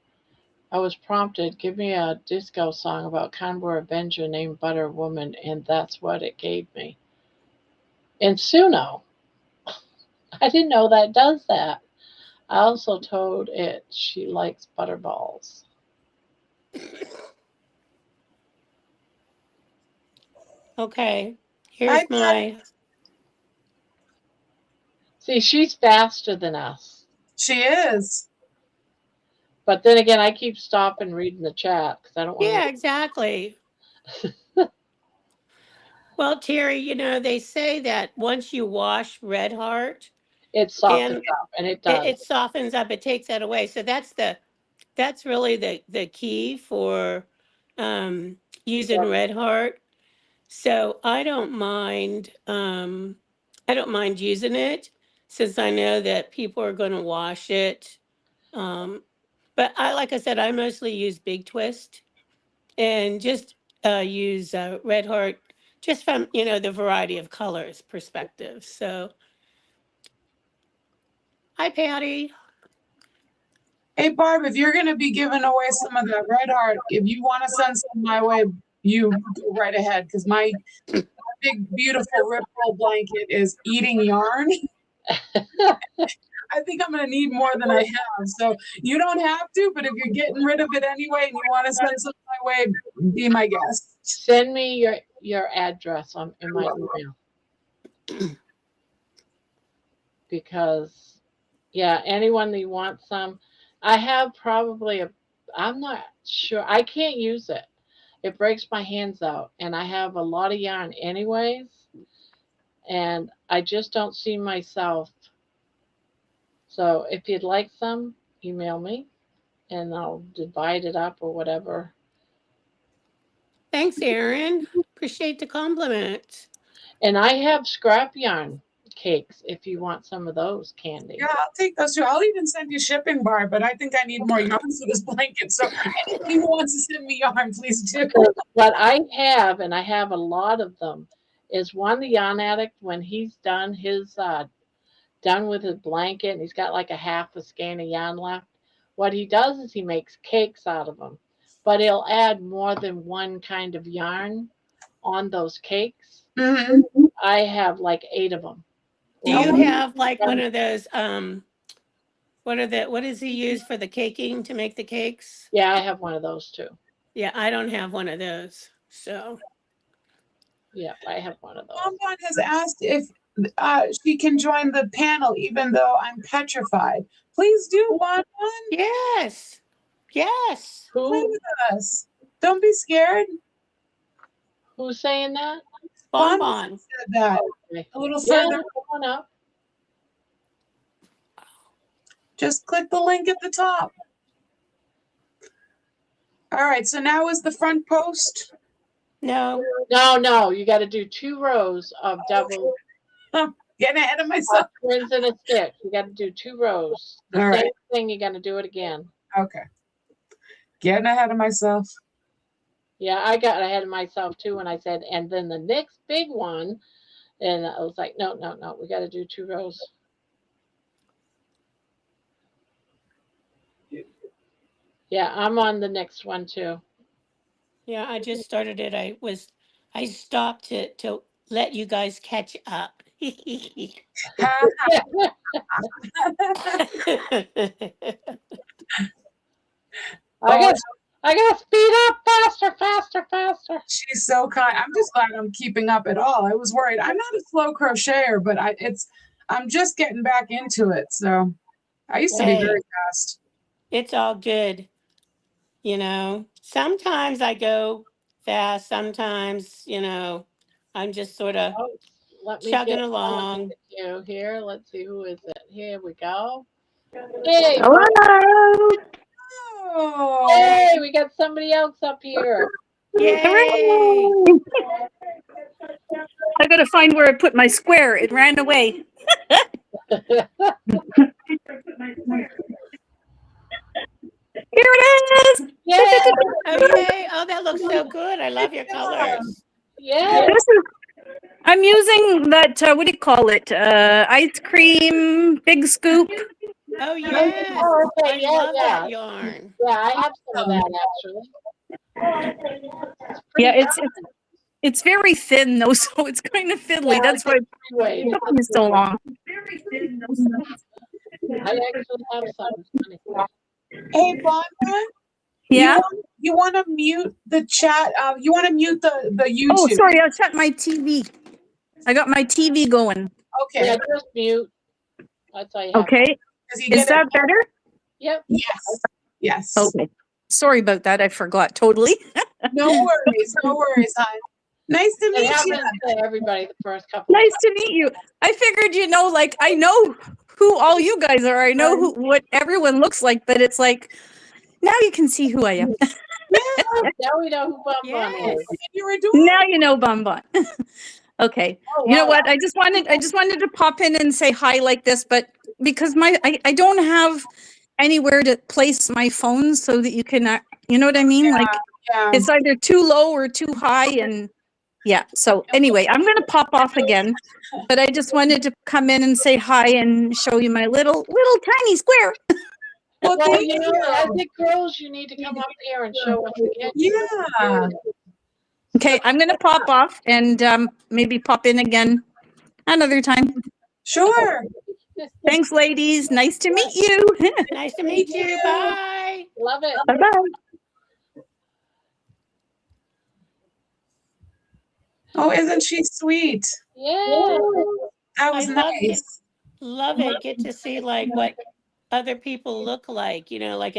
I was prompted. Give me a disco song about Carnivore Avenger named Butter Woman, and that's what it gave me. And Suno. I didn't know that does that. I also told it she likes butterballs. Okay, Hi, here's Pat. my. See, she's faster than us. She is. But then again, I keep stopping reading the chat because I don't want to Yeah, miss. exactly. Well, Terry, they say that once you wash red heart, It softens and up, and it it, does. it softens up, it takes that away. So that's really the key for using red heart. So I don't mind using it since I know that people are going to wash it. Um, but like I said, I mostly use Big Twist and just use Red Heart just from the variety of colors perspective. So hi, Patty. Hey, Barb, if you're going to be giving away some of that red heart, if you want to send some my way, you go right ahead because my big, beautiful ripple blanket is eating yarn. I think I'm going to need more than I have. So you don't have to, but if you're getting rid of it anyway and you want to send some my way, be my guest. Send me your address in my email because yeah, anyone that wants some, I have probably a. I'm not sure. I can't use it. It breaks my hands out, and I have a lot of yarn anyways, and I just don't see myself. So if you'd like some, email me, and I'll divide it up or whatever. Thanks, Erin. Appreciate the compliment. And I have scrap yarn cakes if you want some of those, Candy. Yeah, I'll take those too. I'll even send you shipping, Barb, but I think I need more yarn for this blanket. So anybody who wants to send me yarn, please do. What I have, and I have a lot of them, is one the yarn addict when he's done with his blanket and he's got like a half a skein of yarn left. What he does is he makes cakes out of them, but he'll add more than one kind of yarn on those cakes. Mm-hmm. I have like 8 of them. Do you have like one of those what does he use for the caking to make the cakes? Yeah, I have one of those too. Yeah, I don't have one of those. So Yeah, I have one of those. Bonbon has asked if she can join the panel, even though I'm petrified. Please do, Bonbon. yes. Yes. Play Who with us. Don't be scared. who's saying that? Bonbon. Said that Okay. a little Yeah, further. come on up. Just click the link at the top. All right, so now is the front post. No. No, you got to do 2 rows of double Getting ahead of myself. twins in a stick. You got to do 2 rows. The All same right. thing. You got to do it again. Okay. Getting ahead of myself. Yeah, I got ahead of myself too when I said, and then the next big one, and I was like, no, we got to do 2 rows. Yeah, I'm on the next one too. Yeah, I just started it. I stopped to let you guys catch up. I got to speed up faster. She's so kind. I'm just glad I'm keeping up at all. I was worried. I'm not a slow crocheter, but I'm just getting back into it. So I used to be very Hey, fast. it's all good. Sometimes I go fast, sometimes, I'm just sort of Oh, let me get chugging along. you here. Let's see who is it. Here we go. Hey, Hello. Oh, hey, we got somebody else up here. Yay! Hooray. I gotta find where I put my square. It ran away. Here it is. Yay! Okay. Oh, that looks so good. I love your yeah. colors. Yay! I'm using that. What do you call it? Ice cream big scoop. Oh, yes. Oh, okay, I yeah, love yeah. that yarn. Yeah, I have some of that actually. It's Yeah, pretty it's very thin though, so it's kind of fiddly. Yeah, That's why it anyway. took me so long. I actually have something funny. Hey, Bonbon, Yeah. you want to mute the chat? You want to mute the Oh, YouTube? sorry. I'll shut my TV. I got my TV going. Okay. Yeah, just mute. That's all you have. Okay. Does he Is get it? that better? Yep. Yes. Yes. Okay. Sorry about that. I forgot totally. No worries. No worries, hon. Nice to It meet you. happens to everybody the first couple of Nice to meet you. I figured, like I know who all you guys are. I know what everyone looks like, but it's like now you can see who I am. Yeah. times. Now we know who Bonbon Yes. is. You were doing. Now you know Bonbon. Okay. Oh, You know wow. what? I just wanted to pop in and say hi like this, but because I don't have anywhere to place my phone so that you can you know what I mean? Like Yeah. it's either too low or too high and yeah. So anyway, I'm going to pop off again, but I just wanted to come in and say hi and show you my little tiny square. Well, Well, thank you know, you. as it grows, you need to come up here and show us again. Yeah. Okay, I'm going to pop off and maybe pop in again another time. Sure. Thanks, ladies. Nice to meet you. Nice to meet you. Bye. Love it. Bye-bye. Oh, isn't she sweet? Yeah. That was I love it. nice. Love it. Get to see like what other people look like, like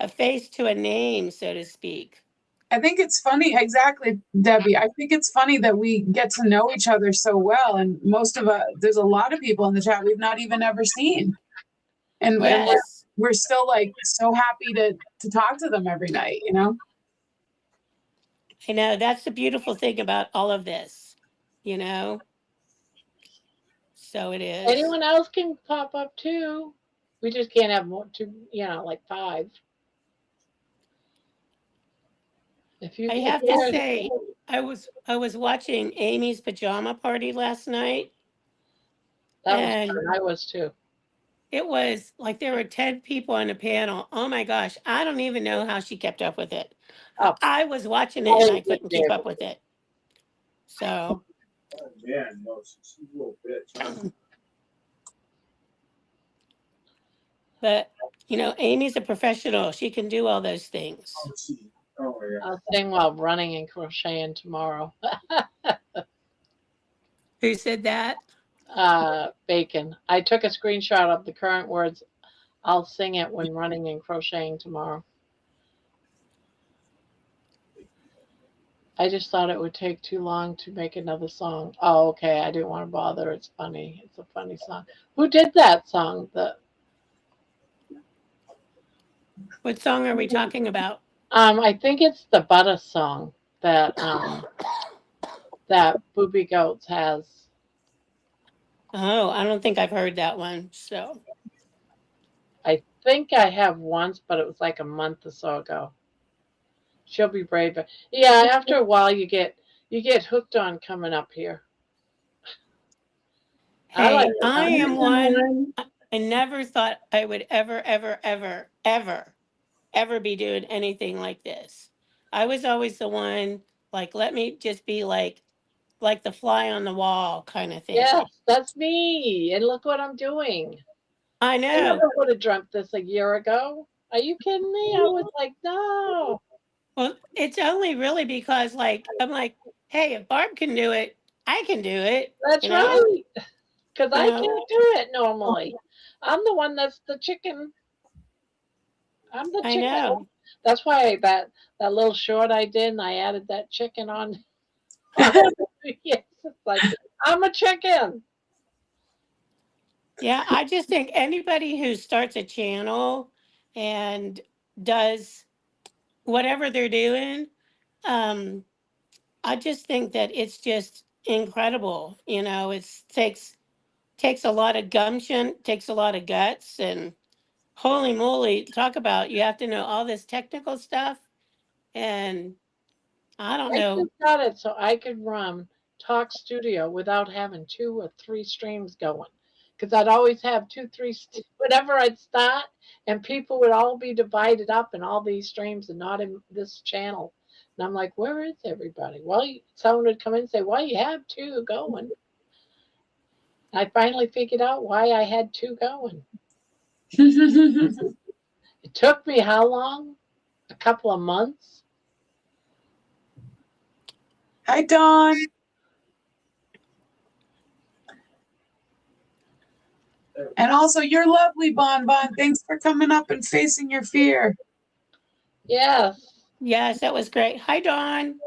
a face to a name, so to speak. I think it's funny, exactly, Debbie. I think it's funny that we get to know each other so well, and most of us, there's a lot of people in the chat we've not even ever seen, and Yes. we're still like so happy to talk to them every night. I know that's the beautiful thing about all of this, So it is. Anyone else can pop up too. We just can't have more, like 5. If you, I if have to you're- say, I was watching Amy's pajama party last night, that was and fun. I was too. it was like there were 10 people on the panel. Oh my gosh, I don't even know how she kept up with it. Oh. I was watching it and I couldn't keep up with it. So, Oh man, no, she's a little bitch. but Amy's a professional. She can do all those things. Oh yeah. I'll sing while running and crocheting tomorrow. Who said that? Bacon. I took a screenshot of the current words. I'll sing it when running and crocheting tomorrow. I just thought it would take too long to make another song. Oh, okay. I didn't want to bother. It's funny. It's a funny song. Who did that song? What song are we talking about? I think it's the Butter song that that Booby Goats has. Oh, I don't think I've heard that one. So I think I have once, but it was like a month or so ago. She'll be brave. Yeah, after a while you get hooked on coming up here. hey, I am one. I never thought I would ever, ever, ever, ever, ever be doing anything like this. I was always the one like, let me just be like the fly on the wall kind of thing. Yes, that's me. And look what I'm doing. I I know. never would have dreamt this a year ago. Are you kidding me? I was like, no. Well, it's only really because I'm like, hey, if Barb can do it, I can do it. That's right. Because I know? can't do it normally. I'm the one that's the chicken. I'm the I chicken. know. That's why that little short I did, and I added that chicken on. Yes, it's like I'm a chicken. Yeah, I just think anybody who starts a channel and does whatever they're doing, I just think that it's just incredible. It takes a lot of gumption, takes a lot of guts, and holy moly, talk about you have to know all this technical stuff. And I don't I know. just got it so I could run Talk Studio without having 2 or 3 streams going. Because I'd always have 2, 3, whatever I'd start, and people would all be divided up in all these streams and not in this channel. And I'm like, where is everybody? Well, someone would come in and say, well, you have 2 going. I finally figured out why I had 2 going. It took me how long? A couple of months. Hi, Dawn. And also, you're lovely, Bon Bon. Thanks for coming up and facing your fear. Yes. Yes, that was great. Hi, Dawn.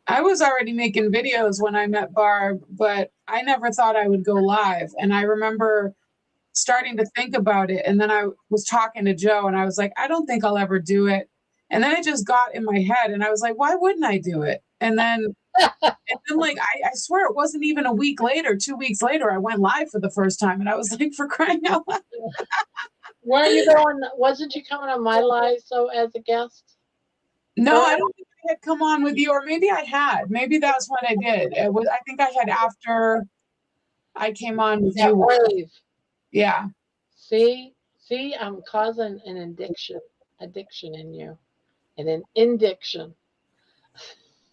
I was already making videos when I met Barb, but I never thought I would go live. And I remember starting to think about it. And then I was talking to Joe and I was like, I don't think I'll ever do it. And then it just got in my head and I was like, why wouldn't I do it? And then like, I swear it wasn't even a week later, 2 weeks later, I went live for the first time. And I was like, for crying out loud. Weren't you going? Wasn't you coming on my live so as a guest? No, I don't think I had come on with you, or maybe I had. Maybe that's when I did. It was. I think I had after I came on with That you. wave. Yeah. See, I'm causing an addiction in you, and an indiction.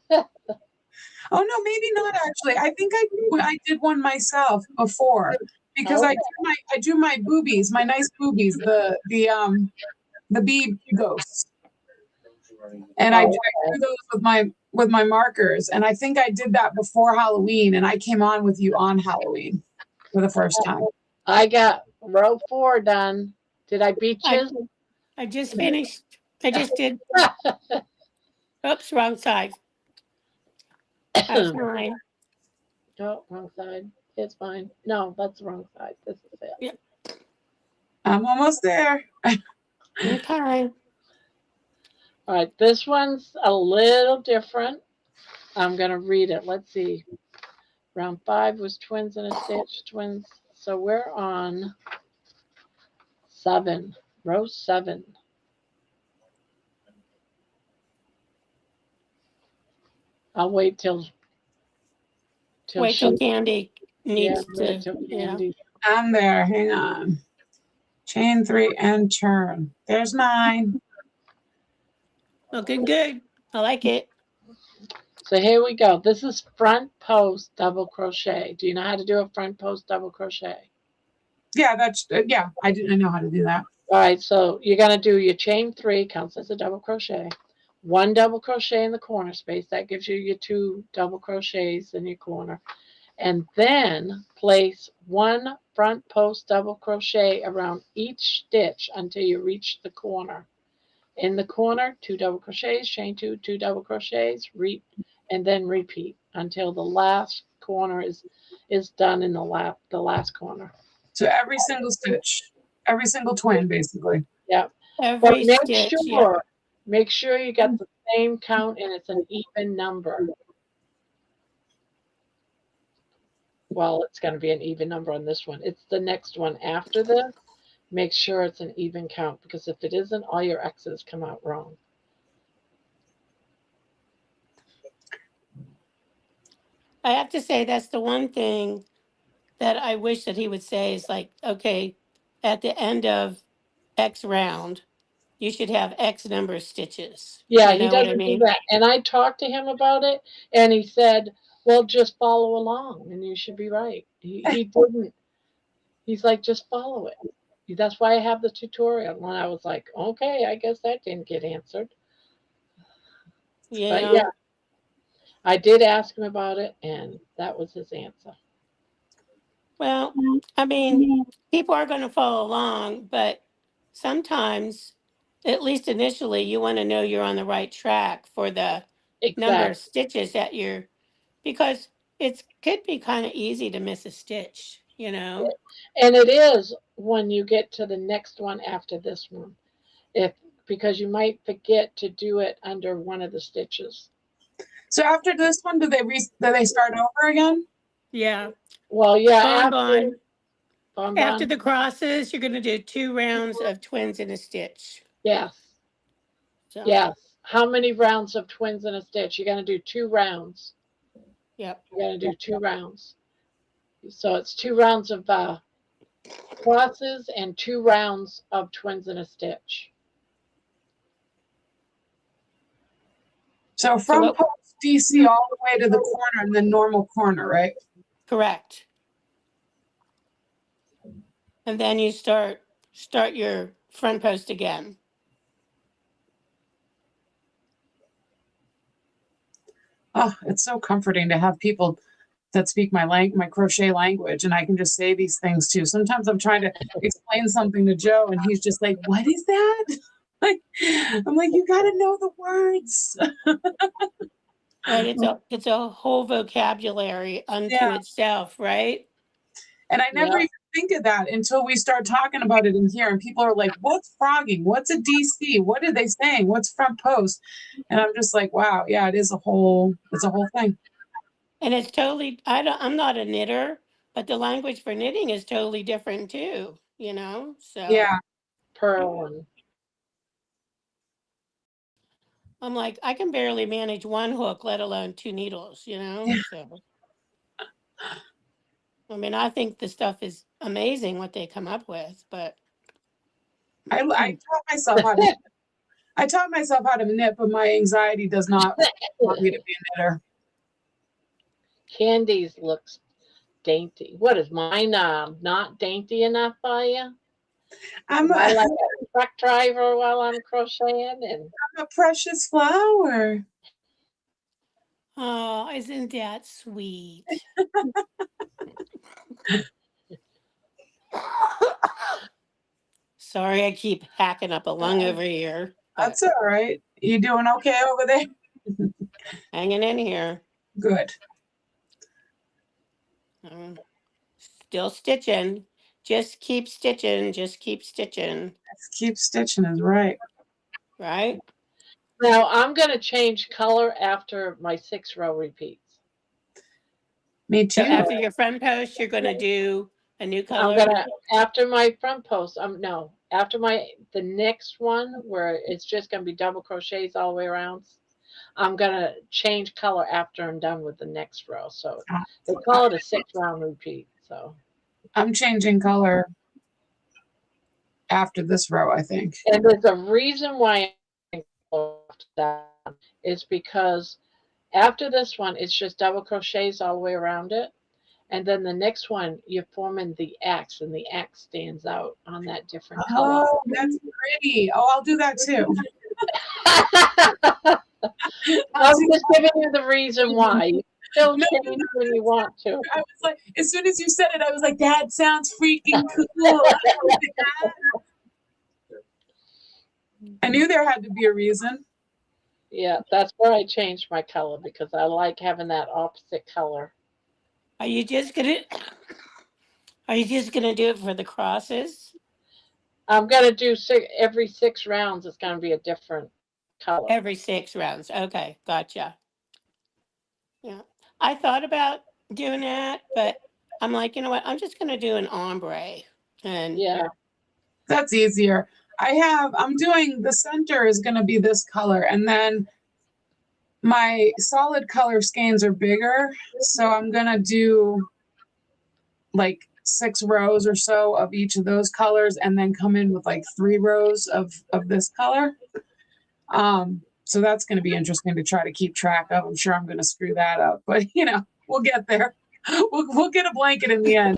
Oh no, maybe not actually. I think I did one myself before because Okay. I do my boobies, my nice boobies, the bee ghosts, and I Oh, do those with my markers. And I think I did that before Halloween, and I came on with you on Halloween for the first time. I got row 4 done. Did I beat I, you? I just finished. I just did. Oops, wrong side. That's 9. Oh, wrong side. It's fine. No, that's the wrong side. This is it. Yep. I'm almost there. Okay. All right, this one's a little different. I'm going to read it. Let's see. Round 5 was twins in a stitch, twins. So we're on 7, row 7. I'll wait till Wait till she, Candy yeah, needs wait to. till Yeah. Candy. I'm there. Hang on. Chain 3 and turn. There's 9. Looking good. I like it. So here we go. This is front post double crochet. Do you know how to do a front post double crochet? Yeah, that's yeah. I know how to do that. All right, so you're going to do your chain 3, counts as a double crochet. 1 double crochet in the corner space. That gives you your 2 double crochets in your corner. And then place 1 front post double crochet around each stitch until you reach the corner. In the corner, 2 double crochets, chain 2, 2 double crochets, and then repeat until the last corner is done in the last corner. So every single stitch, every single twin, basically. Yep. But Every stitch. Yeah. make sure you got the same count and it's an even number. Well, it's going to be an even number on this one. It's the next one after this. Make sure it's an even count because if it isn't, all your X's come out wrong. I have to say that's the one thing that I wish that he would say is like, okay, at the end of X round, you should have X number of stitches. Yeah, You he know what I doesn't do mean? that. And I talked to him about it, and he said, well, just follow along, and you should be right. He didn't. He's like, just follow it. That's why I have the tutorial. And I was like, okay, I guess that didn't get answered. But Yeah. yeah, I did ask him about it, and that was his answer. Well, I mean, people are going to follow along, but sometimes, at least initially, you want to know you're on the right track for the number of Exactly. stitches that you're, because it could be kind of easy to miss a stitch, you know? And it is when you get to the next one after this one. If because you might forget to do it under one of the stitches. So after this one, do they start over again? Yeah. Well, yeah, Bonbon. Bon After Bon. the crosses, you're going to do 2 rounds of twins in a stitch. Yes. So, Yes. How many rounds of twins in a stitch? You're going to do 2 rounds. yep. You're going to do 2 rounds. So it's 2 rounds of crosses and 2 rounds of twins in a stitch. So So from what? post DC all the way to the corner and then normal corner, right? Correct. And then you start your front post again. Oh, it's so comforting to have people that speak my crochet language, and I can just say these things too. Sometimes I'm trying to explain something to Joe, and he's just like, "What is that?" Like, I'm like, "You got to know the words." Right? It's a whole vocabulary unto Yeah, itself, right? and I never Yeah. even think of that until we start talking about it in here, and people are like, "What's frogging? What's a DC? What are they saying? What's front post?" And I'm just like, "Wow, yeah, it's a whole thing." And it's totally I'm not a knitter, but the language for knitting is totally different too, you know? So Yeah, Purl. I'm like, I can barely manage one hook, let alone two needles, you know? So I mean, I think the stuff is amazing what they come up with, but I taught myself how to knit, but my anxiety does not want me to be a knitter. Candy's looks dainty. What is mine? Not dainty enough for you? I'm Am I a, like a truck driver while I'm crocheting? And I'm a precious flower. oh, isn't that sweet? Sorry, I keep hacking up a lung over here, but That's all right. You doing okay over there? hanging in here. Good. Um, Still stitching. Just keep stitching. Just keep stitching. Let's keep stitching is right. Right? now I'm going to change color after my 6 row repeats. Me So too. after your front post, you're going to do a new I'm color. gonna after my front post. No, after the next one where it's just gonna be double crochets all the way around. I'm gonna change color after I'm done with the next row. So they call it a 6 round repeat. So I'm changing color after this row, I think. and there's a reason why I'm after that is because after this one it's just double crochets all the way around it. And then the next one, you're forming the X, and the X stands out on that different color. Oh, that's pretty. Oh, I'll do that too. I'm just giving you the reason why. You still No, change when you want to. I was like, as soon as you said it, I was like, that sounds freaking cool. I knew there had to be a reason. Yeah, that's where I changed my color because I like having that opposite color. Are you just gonna do it for the crosses? I'm gonna do every 6 rounds. It's gonna be a different color. Every 6 rounds. Okay, gotcha. Yeah. I thought about doing that, but I'm like, you know what? I'm just gonna do an ombre. And Yeah, That's easier. I'm doing the center is going to be this color, and then my solid color skeins are bigger. So I'm going to do like 6 rows or so of each of those colors, and then come in with like 3 rows of this color. So that's going to be interesting to try to keep track of. I'm sure I'm going to screw that up, but we'll get there. We'll get a blanket in the end.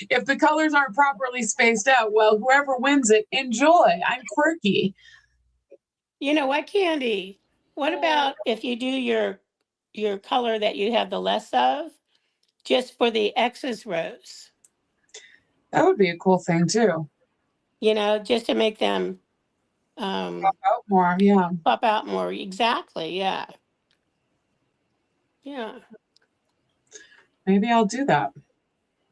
If the colors aren't properly spaced out, well, whoever wins it, enjoy. I'm quirky. you know what, Candy? What about if you do your color that you have the less of, just for the X's rows? That would be a cool thing too. Just to make them Pop out more, yeah. pop out more. Exactly. Yeah. Yeah. Maybe I'll do that.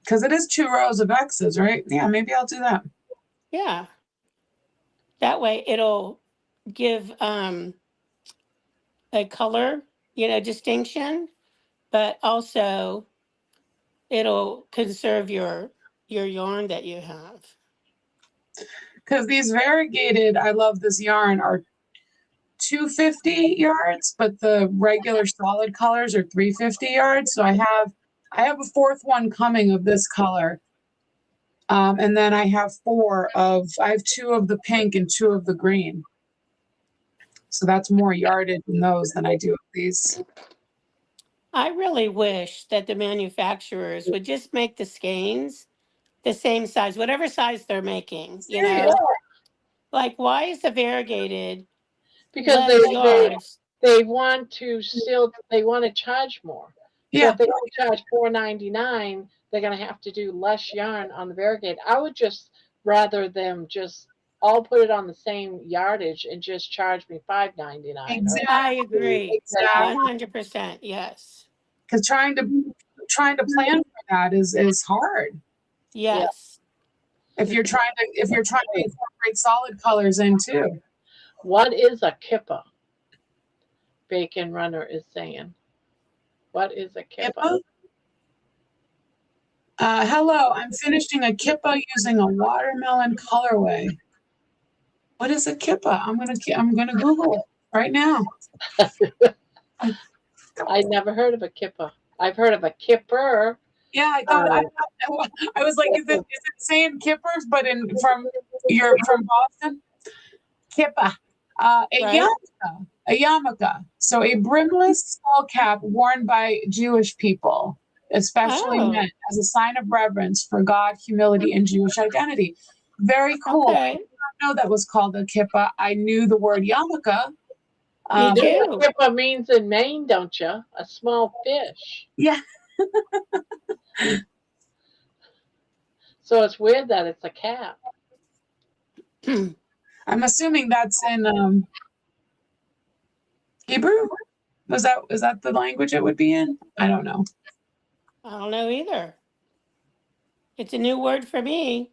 Because it is 2 rows of X's, right? Yeah, maybe I'll do that. Yeah. That way it'll give a color, distinction, but also it'll conserve your yarn that you have. Because these variegated, I love this yarn, are 250 yards, but the regular solid colors are 350 yards. So I have a fourth one coming of this color. And then I have I have 2 of the pink and 2 of the green. So that's more yarded in those than I do of these. I really wish that the manufacturers would just make the skeins the same size, whatever size they're making, you Serious. know? Like, why is the variegated Because less yards? they want to still they want to charge more. So Yeah. if they want to charge $4.99, they're going to have to do less yarn on the variegated. I would just rather them just all put it on the same yardage and just charge me $5.99. Exactly. I agree. Exactly. 100%. Yes. Because trying to plan for that is hard. Yes. If you're trying to incorporate solid colors in too. What is a kippa? Bacon Runner is saying. What is a kippa? Hello, I'm finishing a kippa using a watermelon colorway. What is a kippa? I'm gonna Google it right now. I never heard of a kippa. I've heard of a kipper. Yeah, I thought I was like, is it saying kippers, but from Boston? Kippa. A Right. yarmulke. So a brimless skull cap worn by Jewish people, especially Oh, men, as a sign of reverence for God, humility, and Jewish identity. Very cool. I okay. did not know that was called a kippa. I knew the word yarmulke. Me You know too. what kippa means in Maine, don't you? A small fish. Yeah. So it's weird that it's a cap. I'm assuming that's in Hebrew. Is that the language it would be in? I don't know. I don't know either. It's a new word for me.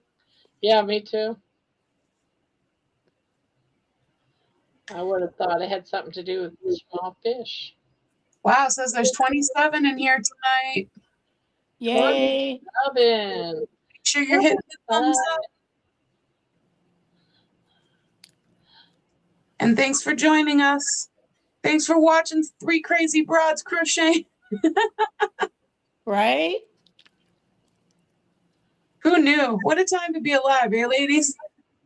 Yeah, me too. I would have thought it had something to do with small fish. Wow, it says there's 27 in here tonight. Yay. Oven. Make sure you're hitting the thumbs up. And thanks for joining us. Thanks for watching Three Crazy Broads Crochet. Right? Who knew? What a time to be alive, eh, ladies?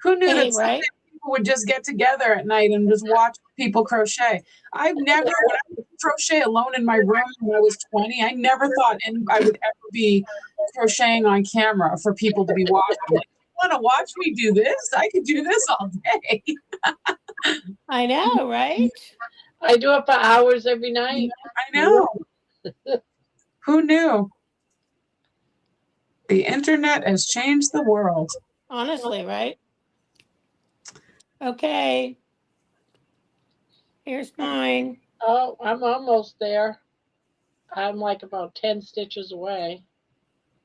Who knew Hey, that right? people would just get together at night and just watch people crochet? When I would crochet alone in my room when I was 20, I never thought I would ever be crocheting on camera for people to be watching. Like, you want to watch me do this? I could do this all day. I know, right? I do it for hours every night. I know. Who knew? The internet has changed the world. Honestly, right? Okay. Here's mine. Oh, I'm almost there. I'm like about 10 stitches away.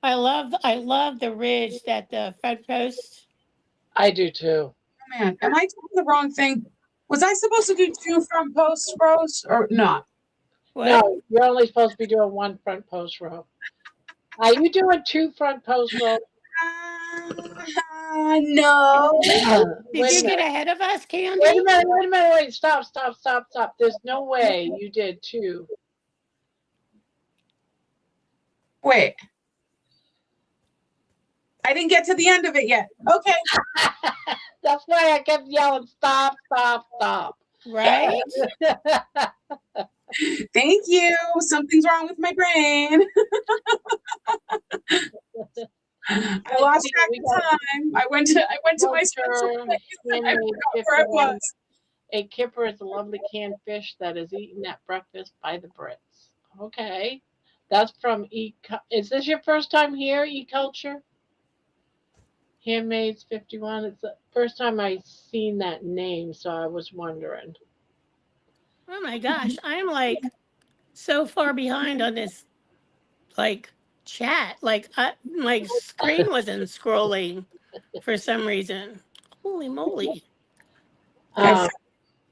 I love the ridge that the front post. I do too. Oh, man, am I doing the wrong thing? Was I supposed to do 2 front post rows or not? What? No, you're only supposed to be doing 1 front post row. Are you doing 2 front post rows? No. Did you get ahead of us, Candy? Wait a minute, wait. Stop. There's no way you did 2. Wait. I didn't get to the end of it yet. Okay. That's why I kept yelling, stop. Right? Thank you. Something's wrong with my brain. I lost track of time. I went to my special place and I forgot where I was. A kipper is a lovely canned fish that is eaten at breakfast by the Brits. Okay. That's from Is this your first time here, E-Culture? Handmaids 51. It's the first time I've seen that name, so I was wondering. Oh my gosh, I'm like so far behind on this like chat. Like my screen wasn't scrolling for some reason. Holy moly.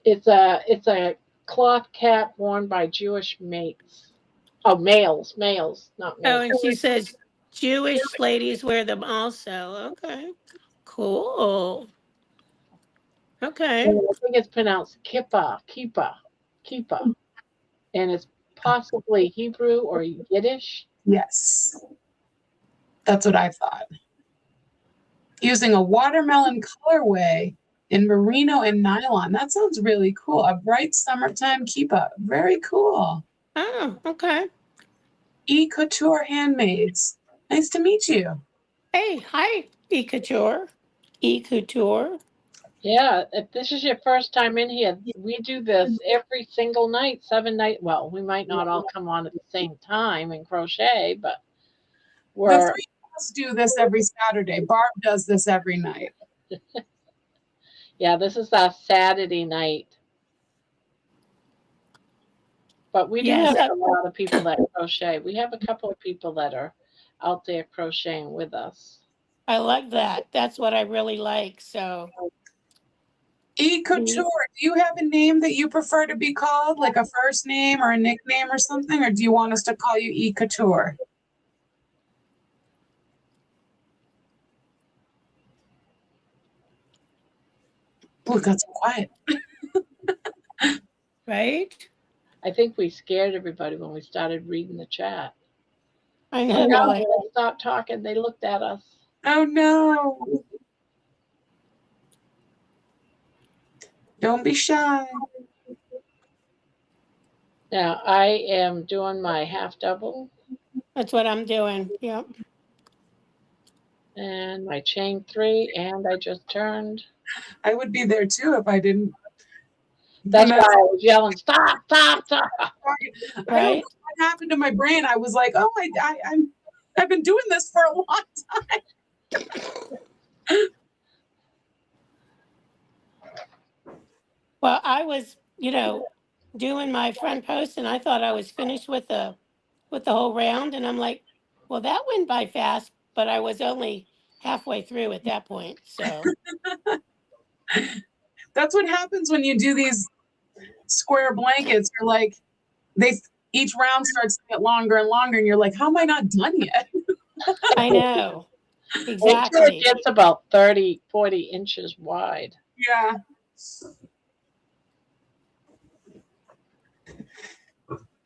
It's a cloth cap worn by Jewish mates. Oh, males, not Oh, mates. and she says Jewish ladies wear them also. Okay. Cool. Okay. And I think it's pronounced kippah, and it's possibly Hebrew or Yiddish. Yes. That's what I thought. Using a watermelon colorway in merino and nylon. That sounds really cool. A bright summertime kippah. Very cool. Oh, okay. E-Couture Handmaids. Nice to meet you. Hey, hi, E-Couture. E-Couture. Yeah, if this is your first time in here, we do this every single night, 7 nights. Well, we might not all come on at the same time and crochet, but The we're, three of us do this every Saturday. Barb does this every night. yeah, this is our Saturday night. But we do Yes, have a lot of people that crochet. We have a couple of people that are out there crocheting with us. I like that. That's what I really like. So, E-Couture, do you have a name that you prefer to be called, like a first name or a nickname or something, or do you want us to call you E-Couture? Oh, it got so quiet. right? I think we scared everybody when we started reading the chat. I Oh know. no, Like, they stopped talking. They looked at us. Oh no. Don't be shy. Now I am doing my half double that's what I'm doing. Yep. and my chain 3, and I just turned. I would be there too if I didn't. That's And why I was yelling, stop, stop, stop. I don't know Right? what happened to my brain. I was like, oh, I've been doing this for a long time. Well, I was, doing my front post and I thought I was finished with the whole round. And I'm like, well, that went by fast, but I was only halfway through at that point. So, That's what happens when you do these square blankets. You're like, each round starts to get longer and longer, and you're like, how am I not done yet? I know. Wait till it Exactly. gets about 30, 40 inches wide. Yeah.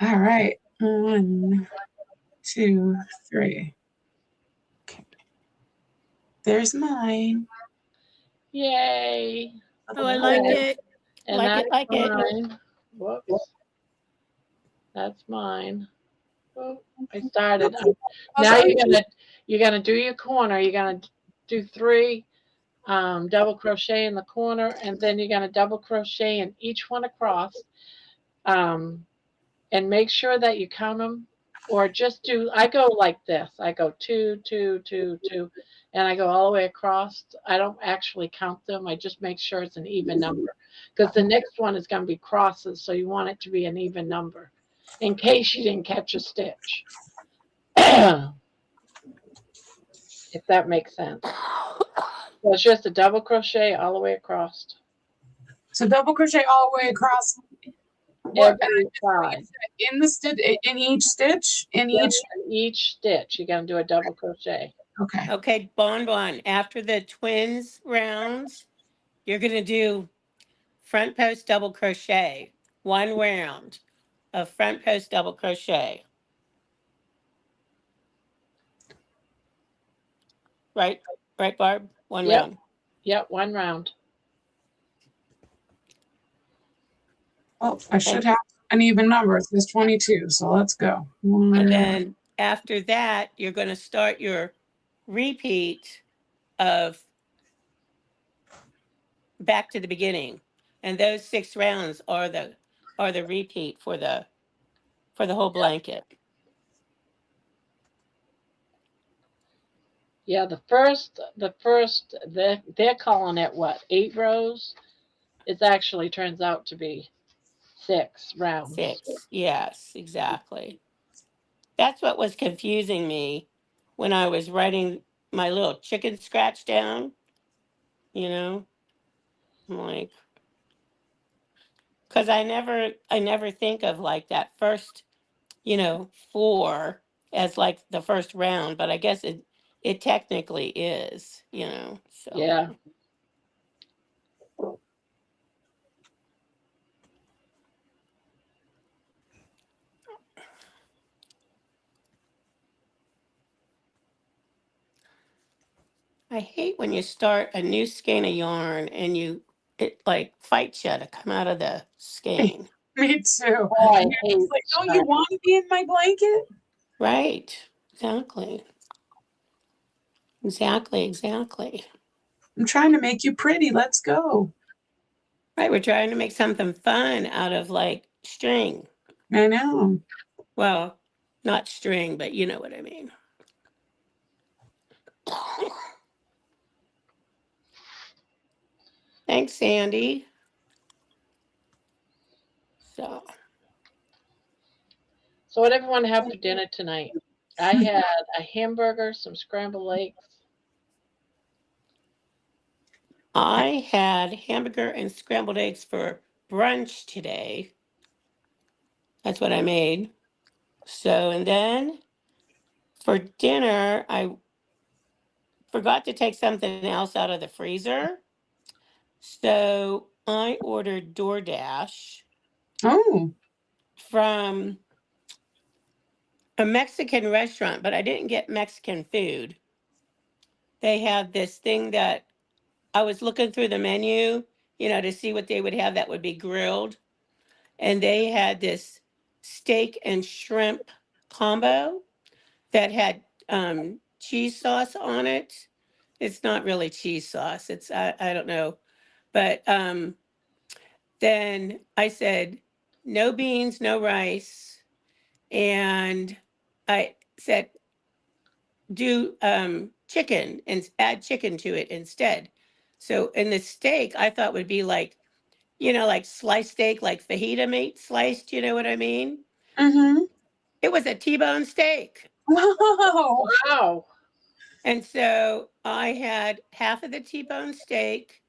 All right. 1, 2, 3. Okay. There's mine. Yay. Oh, I like it. And Like that's it, like it. mine. Whoops. That's mine. Oh, I started. Now you're gonna do your corner. You're gonna do 3 double crochet in the corner, and then you're gonna double crochet in each one across. Um, and make sure that you count them, or just do. I go like this. I go 2, 2, 2, 2, and I go all the way across. I don't actually count them. I just make sure it's an even number, because the next one is going to be crosses, so you want it to be an even number, in case you didn't catch a stitch. If that makes sense. So it's just a double crochet all the way across. So double crochet all the way across. Every side. In the stitch, in each stitch, in Yep, each. in each stitch, you're gonna do a double crochet. Okay. Okay, Bon. After the twins rounds, you're going to do front post double crochet, 1 round of front post double crochet. Right? Right, Barb? 1 Yep. round. Yep, 1 round. Well, I should have an even number. It says 22. So let's go. And then after that, you're going to start your repeat of back to the beginning. And those 6 rounds are the repeat for the whole blanket. Yeah, they're calling it what, 8 rows? It actually turns out to be 6 rounds. 6. Yes, exactly. That's what was confusing me when I was writing my little chicken scratch down, you know? I'm like, because I never think of like that first, 4 as like the first round, but I guess it technically is. So Yeah. I hate when you start a new skein of yarn and it like fights you to come out of the skein. Me too. Oh, I You're hate just like, don't you want to be in my blanket? Right. Exactly. Exactly, exactly. I'm trying to make you pretty. Let's go. Right, we're trying to make something fun out of like string. I know. Well, not string, but you know what I mean. Thanks, Sandy. So, So what everyone have for dinner tonight? I had a hamburger, some scrambled eggs. I had hamburger and scrambled eggs for brunch today. That's what I made. So, and then for dinner, I forgot to take something else out of the freezer. So I ordered DoorDash Oh. from a Mexican restaurant, but I didn't get Mexican food. They had this thing that I was looking through the menu, to see what they would have that would be grilled. And they had this steak and shrimp combo that had cheese sauce on it. It's not really cheese sauce. It's I don't know, but then I said no beans, no rice, and I said do chicken and add chicken to it instead. So in the steak, I thought would be like like sliced steak, like fajita meat sliced. You know what I mean? Mm-hmm. It was a T-bone steak. Wow. Wow. And so I had half of the T-bone steak.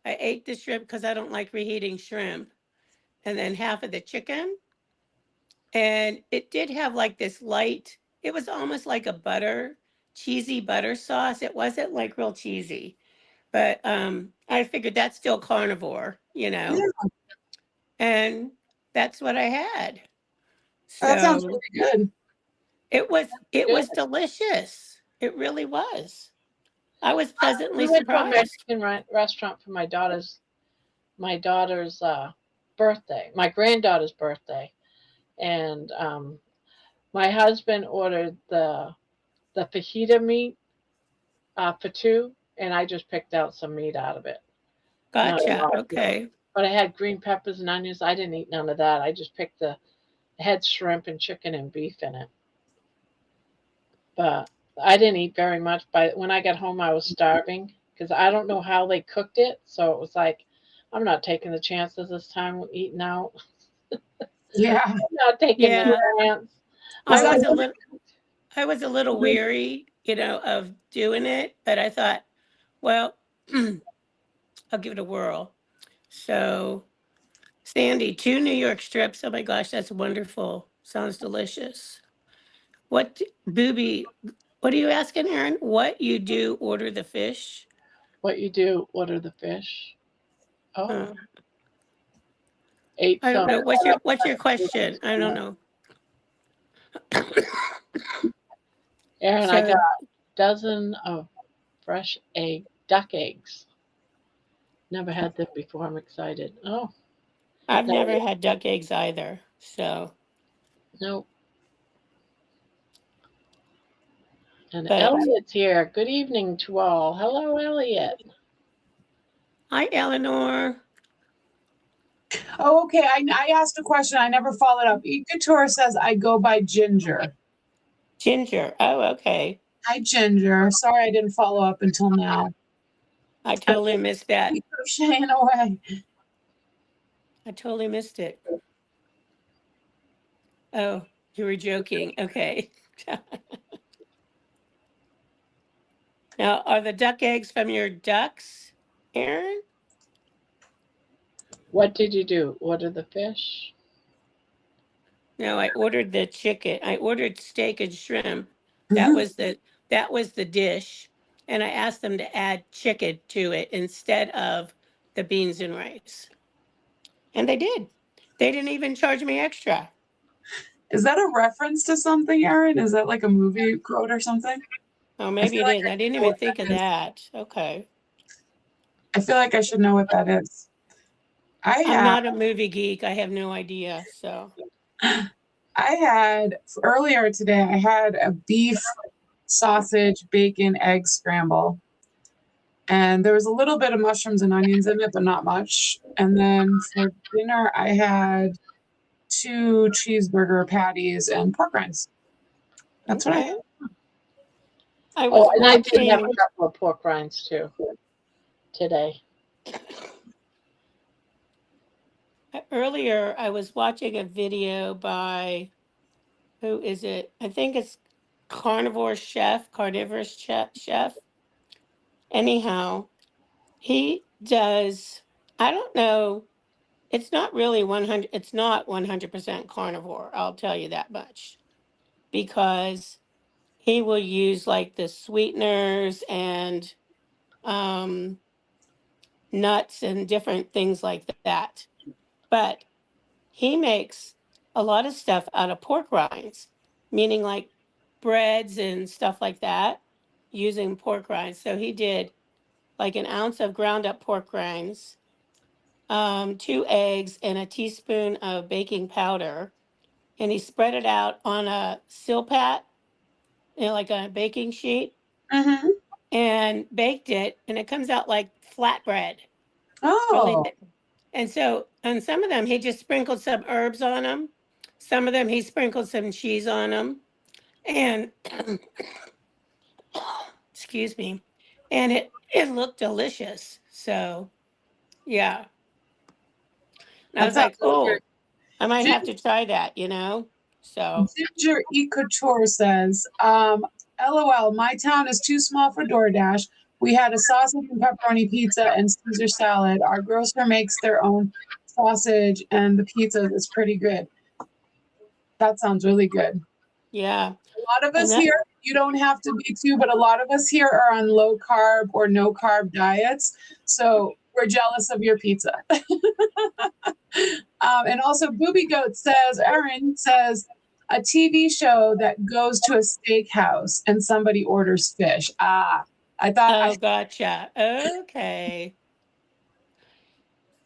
I ate the shrimp because I don't like reheating shrimp. And then half of the chicken. And it did have like this light, it was almost like a cheesy butter sauce. It wasn't like real cheesy. But I figured that's still carnivore. Yeah, And that's what I had. that sounds So really good. it was delicious. It really was. I was pleasantly We went to a surprised. Mexican restaurant for my daughter's birthday, my granddaughter's birthday, and my husband ordered the fajita meat for two, and I just picked out some meat out of it. Not a Gotcha. lot, Okay. but I had green peppers and onions. I didn't eat none of that. I just picked it had shrimp and chicken and beef in it. But I didn't eat very much. But when I got home, I was starving because I don't know how they cooked it. So it was like, I'm not taking the chances this time with eating out. Yeah. I'm not taking the Yeah. chance. Was My I that was a husband, little I was a little weary, of doing it, but I thought, well, I'll give it a whirl. So, Sandy, 2 New York strips. Oh my gosh, that's wonderful. Sounds delicious. Booby, what are you asking, Aaron? What you do order the fish? what you do? Order the fish. Oh, Uh, ate I don't some. know. What's your question? I don't know. Aaron, I got So a dozen of fresh duck eggs. Never had them before. I'm excited. Oh, I've that, never had duck eggs either. So, no. And but Elliot's here. Good evening to all. Hello, Elliot. hi, Eleanor. Oh, okay. I asked a question. I never followed up. Couture says I go by Ginger. Ginger. Oh, okay. Hi, Ginger. Sorry I didn't follow up until now. I I'm totally missed that. crocheting away. I totally missed it. Oh, you were joking. Okay. Now, are the duck eggs from your ducks, Aaron? What did you do? Order the fish? No, I ordered the chicken. I ordered steak and shrimp. That Mhm. was the that was the dish, and I asked them to add chicken to it instead of the beans and rice. And they did. They didn't even charge me extra. Is that a reference to something, Erin? Is that like a movie quote or something? Oh, I maybe feel it like is. I I didn't know even what think of that is. that. Okay. I feel like I should know what that is. I I'm have not a movie geek. I have no idea. So, I had earlier today I had a beef sausage, bacon, egg scramble. And there was a little bit of mushrooms and onions in it, but not much. And then for dinner, I had 2 cheeseburger patties and pork rinds. That's what I Okay. had. I was Oh, and I did have a watching couple of pork rinds too today. earlier. I was watching a video by, who is it? I think it's Carnivorous chef. Anyhow, he does. I don't know. It's not really 100. It's not 100% carnivore. I'll tell you that much, because he will use like the sweeteners and um, nuts and different things like that. But he makes a lot of stuff out of pork rinds, meaning like breads and stuff like that using pork rinds. So he did like an ounce of ground up pork rinds, 2 eggs, and a teaspoon of baking powder. And he spread it out on a silpat, like a baking sheet, Mm-hmm. and baked it. And it comes out like flatbread, really Oh, thick. And so, on some of them, he just sprinkled some herbs on them. Some of them, he sprinkled some cheese on them. And, excuse me, and it looked delicious. So, yeah. And I that was sounds like, really good. oh, I might have Gin- to try that, you know? So, Ginger E. Couture says, LOL, my town is too small for DoorDash. We had a sausage and pepperoni pizza and Caesar salad. Our grocer makes their own sausage and the pizza is pretty good. That sounds really good. yeah. A lot of And us that, here, you don't have to be too, but a lot of us here are on low carb or no carb diets. So we're jealous of your pizza. And also, Booby Goat says, Erin says, a TV show that goes to a steakhouse and somebody orders fish. Ah, I thought I. oh, gotcha. Okay.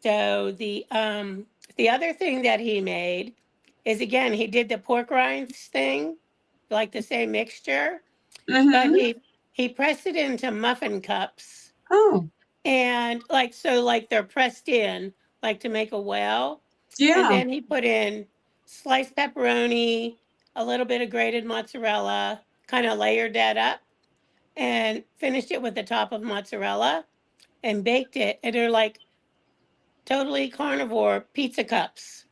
So the other thing that he made is, again, he did the pork rinds thing, like the same mixture, but Mm-hmm. he pressed it into muffin cups, Oh, and like, so like they're pressed in like to make a well, and yeah, then he put in sliced pepperoni, a little bit of grated mozzarella, kind of layered that up, and finished it with the top of mozzarella and baked it, and they're like totally carnivore pizza cups.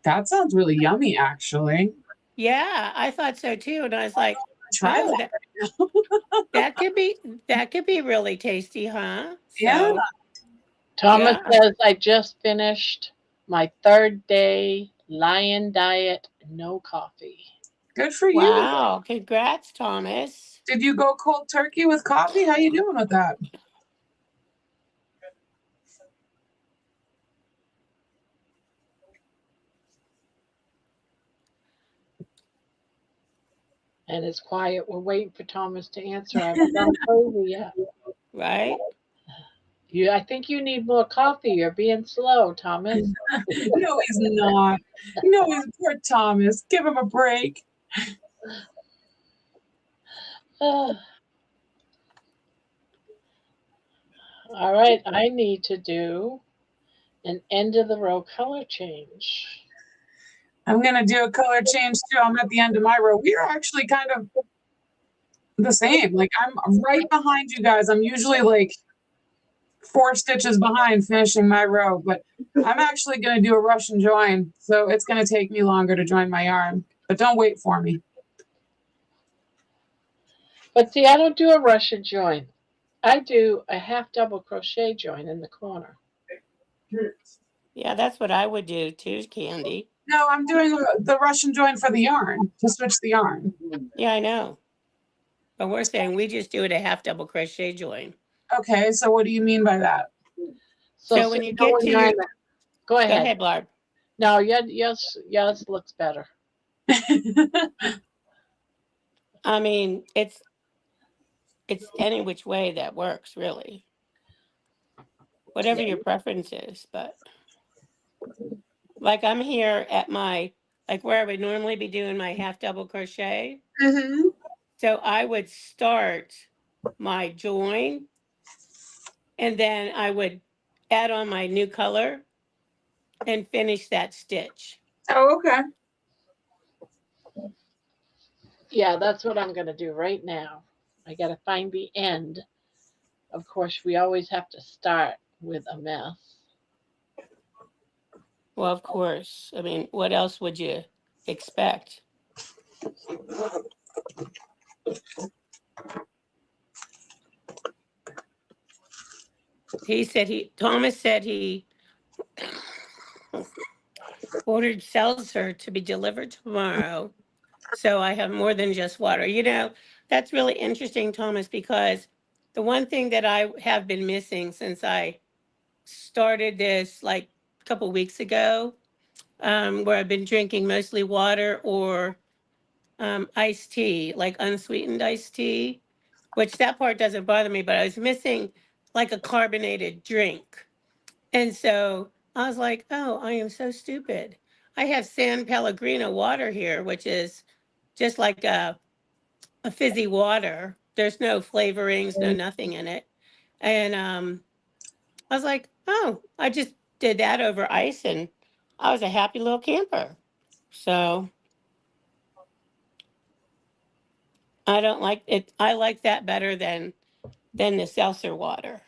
that sounds really yummy, actually. Yeah, I thought so too, and I was like, Try oh, that. that could be, that could be really tasty, huh? Yeah, So Thomas yeah. says, I just finished my third day lion diet, no coffee. good for you. Wow, congrats, Thomas. Did you go cold turkey with coffee? How you doing with that? And it's quiet. We're waiting for Thomas to answer. I haven't gone crazy yet. Right? I think you need more coffee. You're being slow, Thomas. No, he's not. No, he's poor Thomas. Give him a break. All right, I need to do an end of the row color change. I'm gonna do a color change too. I'm at the end of my row. We are actually kind of the same. Like I'm right behind you guys. I'm usually like 4 stitches behind finishing my row, but I'm actually gonna do a rush and join. So it's gonna take me longer to join my yarn. But don't wait for me. But see, I don't do a Russian join. I do a half double crochet join in the corner. Yeah, that's what I would do too, Candy. No, I'm doing the rush and join for the yarn to switch the yarn. Yeah, I know. But we're saying we just do it a half double crochet join. Okay, so what do you mean by that? So when you get to your, go go ahead. ahead, Barb. No, yes, looks better. I mean, it's any which way that works, really. Whatever your preference is, but like I'm here at my, like where I would normally be doing my half double crochet. Mm-hmm. So I would start my join, and then I would add on my new color and finish that stitch. Oh, okay. Yeah, that's what I'm going to do right now. I got to find the end. Of course, we always have to start with a mess. Well, of course. I mean, what else would you expect? Thomas said he ordered seltzer to be delivered tomorrow. So I have more than just water. That's really interesting, Thomas, because the one thing that I have been missing since I started this like a couple weeks ago, where I've been drinking mostly water or iced tea, like unsweetened iced tea, which that part doesn't bother me, but I was missing like a carbonated drink. And so I was like, oh, I am so stupid. I have San Pellegrino water here, which is just like a fizzy water. There's no flavorings, no nothing in it. And I was like, oh, I just did that over ice and I was a happy little camper. So I don't like it. I like that better than the seltzer water.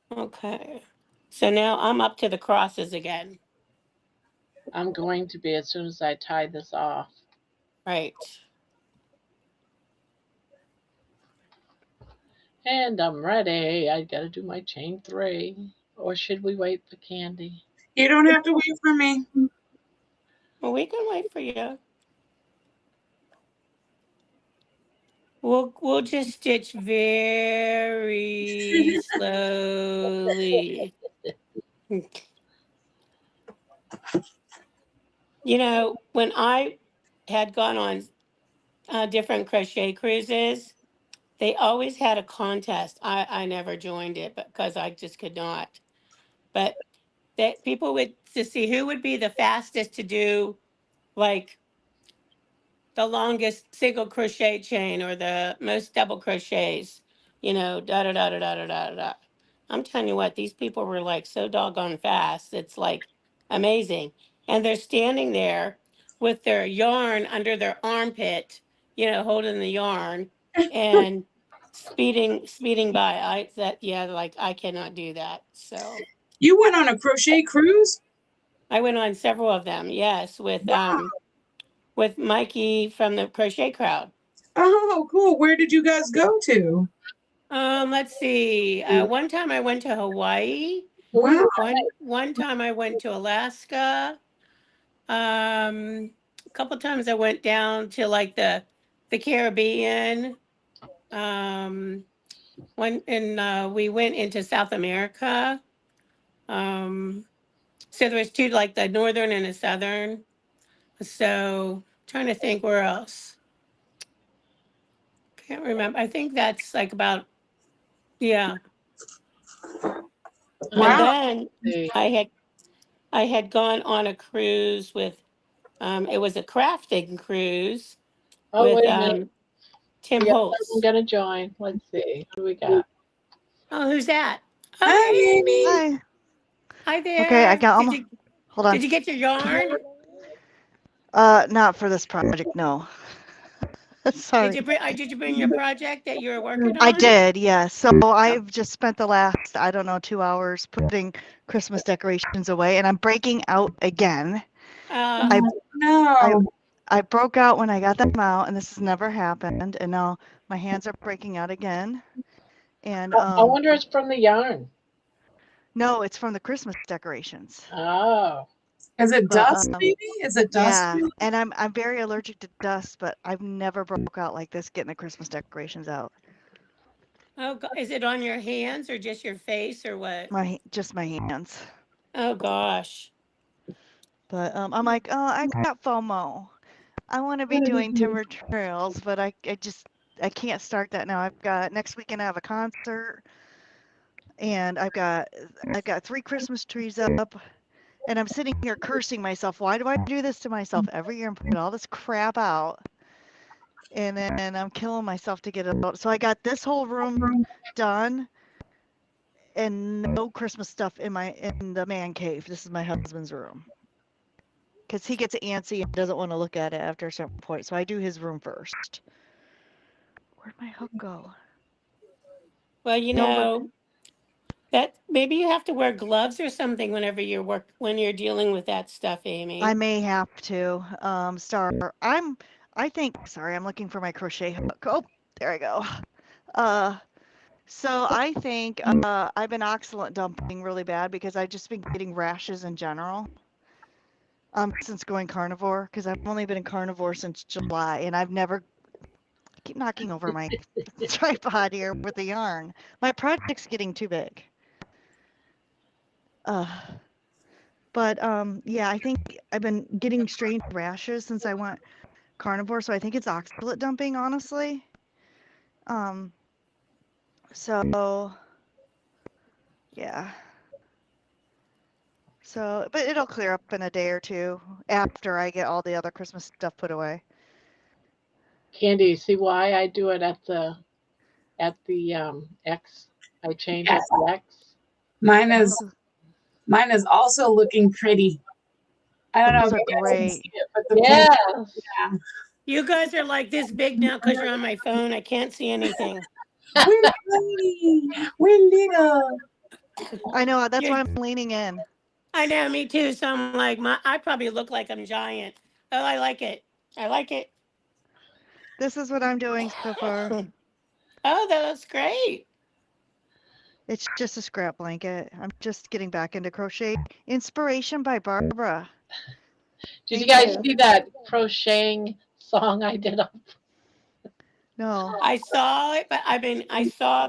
Okay. So now I'm up to the crosses again. I'm going to be as soon as I tie this off. Right. And I'm ready. I got to do my chain 3. Or should we wait for Candy? You don't have to wait for me. Well, we can wait for you. We'll just stitch very slowly. When I had gone on different crochet cruises, they always had a contest. I never joined it because I just could not. But that people would to see who would be the fastest to do like the longest single crochet chain or the most double crochets, da da da da da da da da. I'm telling you what, these people were like so doggone fast. It's like amazing. And they're standing there with their yarn under their armpit, holding the yarn and speeding by. Like I cannot do that. So You went on a crochet cruise? I went on several of them, yes, with Mikey from the crochet crowd. Oh, cool. Where did you guys go to? Let's see. One time I went to Hawaii. Wow. One time I went to Alaska. A couple times I went down to like the Caribbean. Um, we went into South America. So there was two, like the northern and the southern. So trying to think where else. Can't remember. I think that's like about, yeah. And Wow. then I had gone on a cruise with it was a crafting cruise Oh, with wait a minute. Tim We got someone Holtz. going to join. Let's see. What do we got? Oh, who's that? Oh, Hi, hey, Amy. Amy. Hi. Hi Okay, I there. got Did them. you Hold on. get your yarn? Not for this project, no. Sorry. Did you bring your project that you were working I on? did, yes. So Oh, I've just spent the last, I don't know, 2 hours putting Christmas decorations away, and I'm breaking out again. I Oh, no. I broke out when I got them out, and this has never happened, and now my hands are breaking out again. And I wonder if it's from the yarn. no, it's from the Christmas decorations. Oh. Is it But dust, maybe? Is it dust? yeah, and I'm very allergic to dust, but I've never broke out like this getting the Christmas decorations out. oh, is it on your hands or just your face or what? Just my hands. Oh gosh. But I'm like, oh, I got FOMO. I want to be doing timber trails, but I can't start that now. I've got next weekend I have a concert, and I've got 3 Christmas trees up, And I'm sitting here cursing myself. Why do I do this to myself every year and put all this crap out? And then I'm killing myself to get it out. So I got this whole room done and no Christmas stuff in the man cave. This is my husband's room. Because he gets antsy and doesn't want to look at it after a certain point. So I do his room first. Where'd my hook go? Well, you No, but know, that maybe you have to wear gloves or something whenever when you're dealing with that stuff, Amy. I may have to. Star, I think, sorry, I'm looking for my crochet hook. Oh, there I go. So I think I've been oxalate dumping really bad because I've just been getting rashes in general. Since going carnivore, because I've only been in carnivore since July, and I've never keep knocking over my tripod here with the yarn. My project's getting too big. But yeah, I think I've been getting strange rashes since I went carnivore, so I think it's oxalate dumping, honestly. So yeah. So, but it'll clear up in a day or two after I get all the other Christmas stuff put away. Candy, you see why I do it at the X? I change it Yes. to X. Mine is also looking pretty. I don't know Those if are you guys can great. see it, but the pink, Yes. yeah. You guys are like this big now because you're on my phone. I can't see anything. We're tiny. We're little. I know, that's why You're, I'm leaning in. I know, me too. So I'm like, I probably look like I'm giant. Oh, I like it. I like it. This is what I'm doing so far. Oh, that looks great. It's just a scrap blanket. I'm just getting back into crochet. Inspiration by Barbara. Did you Thank guys you. see that crocheting song I did up? No. I saw it, but I saw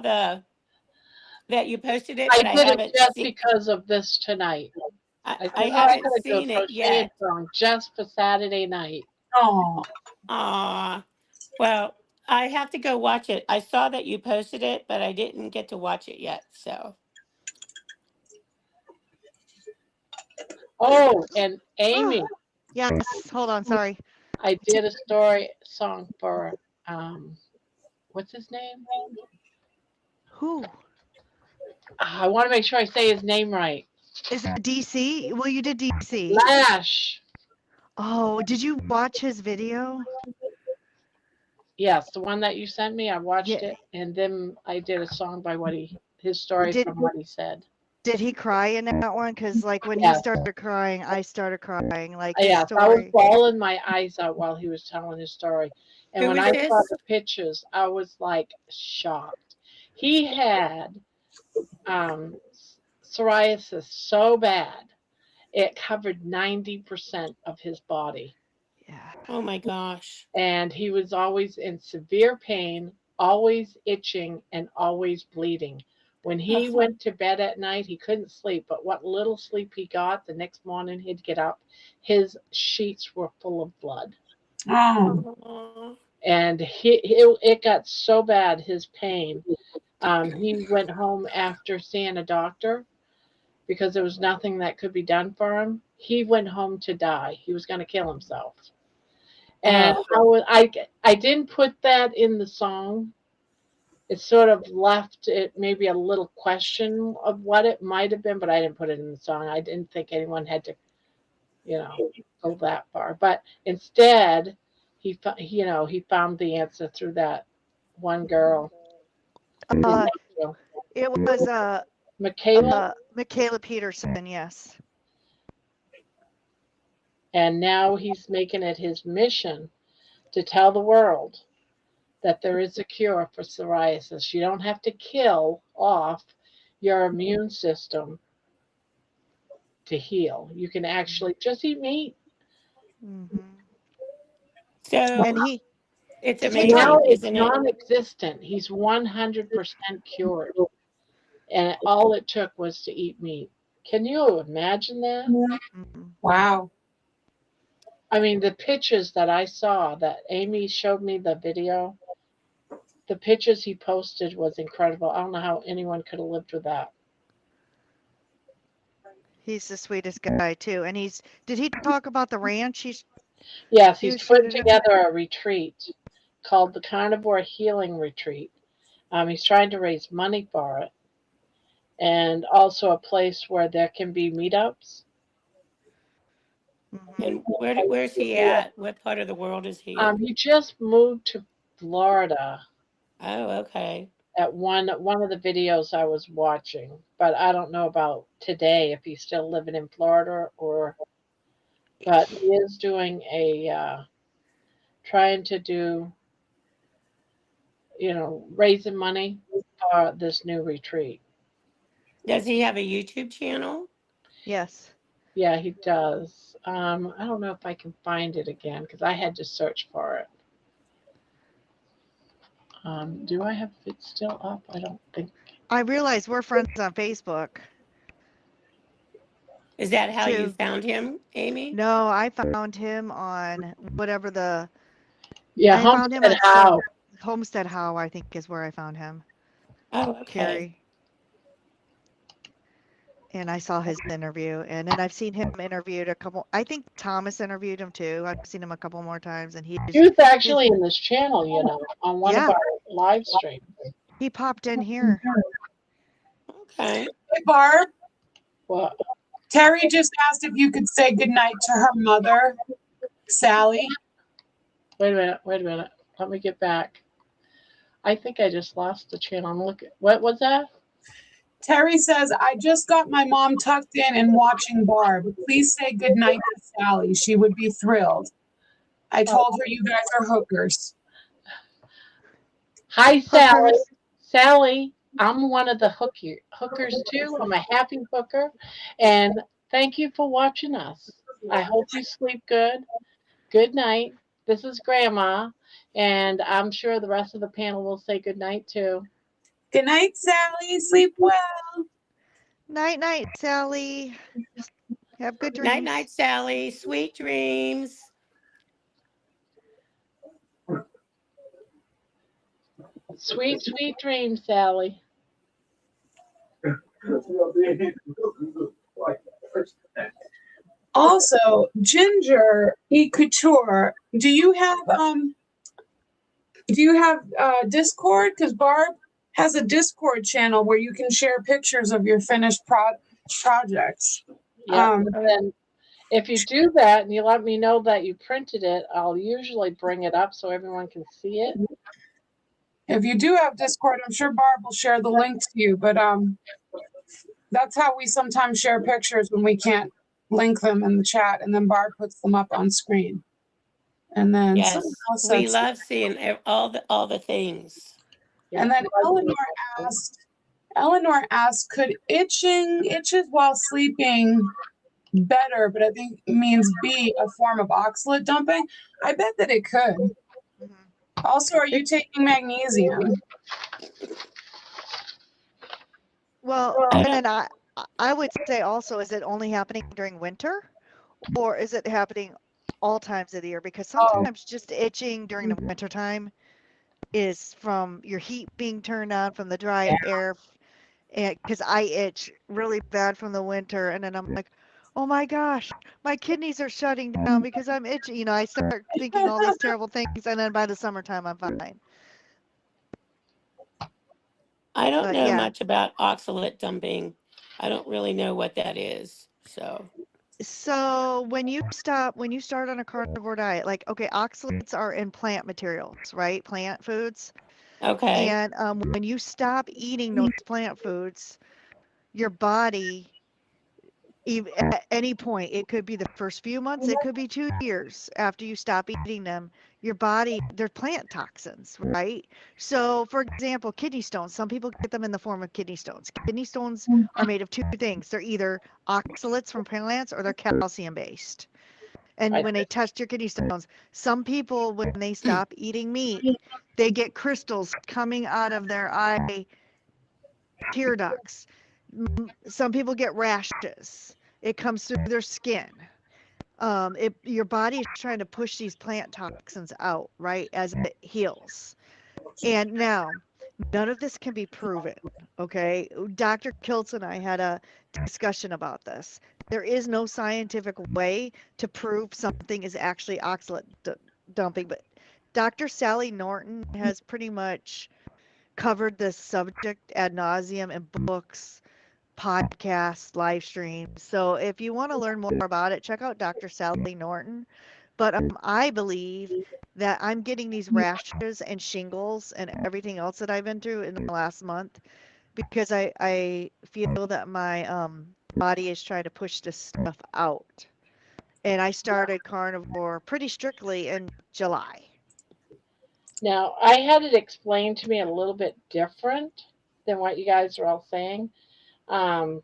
that you posted it, I but I did it haven't just seen. because of this tonight. I said, I oh, I haven't gotta do a seen it crocheting yet. song just for Saturday night. Oh, Ah, well, I have to go watch it. I saw that you posted it, but I didn't get to watch it yet. So Oh, and Amy, Yes, hold on, sorry. I did a story song for what's his name? Who? I want to make sure I say his name right. Is it DC? Well, you did DC. Lash. Oh, did you watch his video? Yes, the one that you sent me. I watched Yeah. it, and then I did a song by his story Did from what he said. did he cry in that one? Because like when he Yes. started crying, I started crying. Like his Yes, I was story. bawling my eyes out while he was telling his story. And who when is I saw this? the pictures, I was like shocked. He had psoriasis so bad, it covered 90% of his body. Yeah. Oh my gosh. And he was always in severe pain, always itching, and always bleeding. When he Ugh. went to bed at night, he couldn't sleep, but what little sleep he got, the next morning he'd get up, his sheets were full of blood. oh, Aw. And it got so bad, his pain. He went home after seeing a doctor because there was nothing that could be done for him. He went home to die. He was going to kill himself. And Ugh. I didn't put that in the song. It sort of left it maybe a little question of what it might have been, but I didn't put it in the song. I didn't think anyone had to, go that far. But instead, he found the answer through that one girl. Uh, it was Michaela, Michaela Peterson. Yes. and now he's making it his mission to tell the world that there is a cure for psoriasis. You don't have to kill off your immune system to heal. You can actually just eat meat. Mm-hmm. So And it's to And take off. now amazing, it's isn't it? non existent. He's 100% cured. And all it took was to eat meat. Can you imagine that? Mm-hmm. wow. I mean, the pictures that I saw that Amy showed me the video, the pictures he posted was incredible. I don't know how anyone could have lived with that. He's the sweetest guy too. And did he talk about the ranch? Yes, He he's was putting shooting at. together a retreat called the Carnivore Healing Retreat. He's trying to raise money for it, and also a place where there can be meetups. And where's he at? What part of the world is he in? He just moved to Florida Oh, okay. at one of the videos I was watching, but I don't know about today if he's still living in Florida or. But he is doing trying to do raising money for this new retreat. Does he have a YouTube channel? Yes. Yeah, he does. I don't know if I can find it again because I had to search for it. Do I have it still up? I don't think. I realize we're friends on Facebook Is that how you too. found him, Amy? No, I found him on whatever Yeah, I found him Homestead on some How. Homestead How, I think is where I found him. Oh, okay. Carrie. And I saw his interview, and then I've seen him interviewed a couple. I think Thomas interviewed him too. I've seen him a couple more times, and He was actually in this channel, on one of yeah, our live streams. he popped in here. Okay. Hey, Barb. Well, Terry just asked if you could say goodnight to her mother, Sally. wait a minute. Let me get back. I think I just lost the channel. I'm looking. What was that? Terry says, I just got my mom tucked in and watching Barb. Please say goodnight to Sally. She would be thrilled. I told her you guys are hookers. Hi, Sally. Hookers. Sally, I'm one of the hookers too. I'm a happy hooker, and thank you for watching us. I hope you sleep good. Good night. This is Grandma, and I'm sure the rest of the panel will say good night too. Good night, Sally. Sleep well. Night, night, Sally. Have good dreams. Night, night, Sally. Sweet dreams. Sweet, sweet dreams, Sally. Also, Ginger E Couture, do you have Discord? Because Barb has a Discord channel where you can share pictures of your finished projects. Yeah. And if you do that and you let me know that you printed it, I'll usually bring it up so everyone can see it. If you do have Discord, I'm sure Barb will share the link to you. But that's how we sometimes share pictures when we can't link them in the chat, and then Barb puts them up on screen. And then Yes, we love seeing all the things. And then Eleanor asked, could itches while sleeping better, but I think means be a form of oxalate dumping? I bet that it could. Mm-hmm. Also, are you taking magnesium? Well, and then I would say also, is it only happening during winter, or is it happening all times of the year? Because sometimes just itching during the winter time is from your heat being turned on from the dry air. And because I itch really bad from the winter, and then I'm like, oh my gosh, my kidneys are shutting down because I'm itchy. I start thinking all these terrible things, and then by the summertime, I'm fine. I don't know much about oxalate dumping. I don't really know what that is. So when you start on a carnivore diet, like, okay, oxalates are in plant materials, right? Plant foods. Okay. And when you stop eating those plant foods, your body, at any point, it could be the first few months, it could be 2 years after you stop eating them, your body, they're plant toxins, right? So for example, kidney stones, some people get them in the form of kidney stones. Kidney stones are made of two things. They're either oxalates from plants or they're calcium based. And when they test your kidney stones, some people, when they stop eating meat, they get crystals coming out of their eye tear ducts. Some people get rashes. It comes through their skin. Your body is trying to push these plant toxins out, right, as it heals. And now, none of this can be proven, okay? Dr. Kiltz and I had a discussion about this. there is no scientific way to prove something is actually oxalate dumping, but Dr. Sally Norton has pretty much covered this subject ad nauseum in books, podcasts, live streams. So if you want to learn more about it, check out Dr. Sally Norton. But I believe that I'm getting these rashes and shingles and everything else that I've been through in the last month because I feel that my body is trying to push this stuff out. And I started carnivore pretty strictly in July. Now, I had it explained to me a little bit different than what you guys are all saying. Um,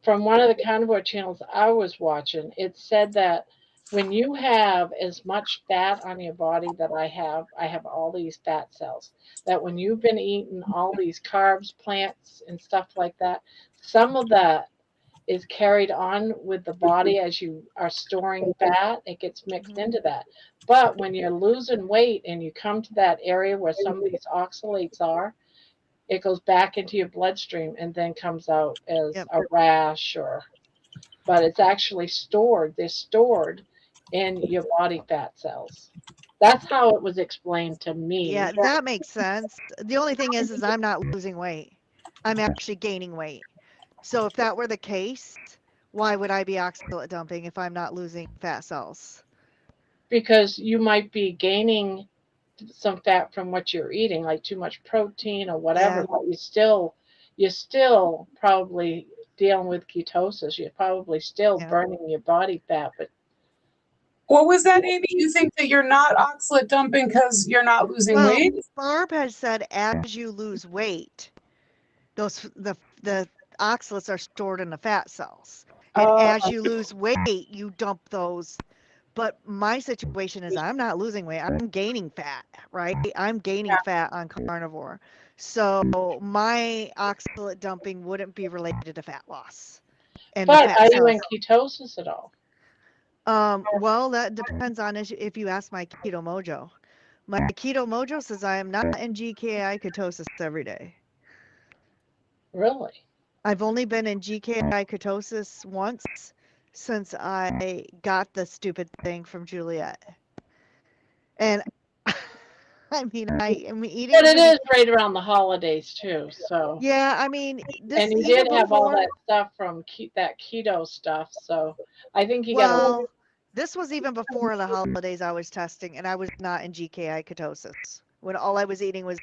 from one of the carnivore channels I was watching, it said that when you have as much fat on your body that I have all these fat cells, that when you've been eating all these carbs, plants, and stuff like that, some of that is carried on with the body as you are storing fat. It gets mixed into that. But when you're losing weight and you come to that area where some of these oxalates are, it goes back into your bloodstream and then comes out as Yep. a rash or, but it's actually stored. They're stored in your body fat cells. That's how it was explained to me. Yeah, that makes sense. The only thing is I'm not losing weight. I'm actually gaining weight. So if that were the case, why would I be oxalate dumping if I'm not losing fat cells? Because you might be gaining some fat from what you're eating, like too much protein or whatever, Yeah. but you're still probably dealing with ketosis. You're probably still Yeah. burning your body fat, but What was that, Amy? You think that you're not oxalate dumping because you're not losing Well, weight? Barb has said as you lose weight, the oxalates are stored in the fat cells. And Oh, as you lose weight, you dump those. But my situation is I'm not losing weight. I'm gaining fat, right? I'm gaining fat on carnivore. So my oxalate dumping wouldn't be related to fat loss and the but fat are you in cells. ketosis at all? Well, that depends on if you ask my Keto Mojo. My Keto Mojo says I am not in GKI ketosis every day. Really? I've only been in GKI ketosis once since I got the stupid thing from Juliet. And I mean, I am eating But as it many. is right around the holidays too, so. Yeah, I mean, this And you even did have all before. that stuff from that keto stuff, so I think you got to. Well, this was even before the holidays I was testing, and I was not in GKI ketosis when all I was eating was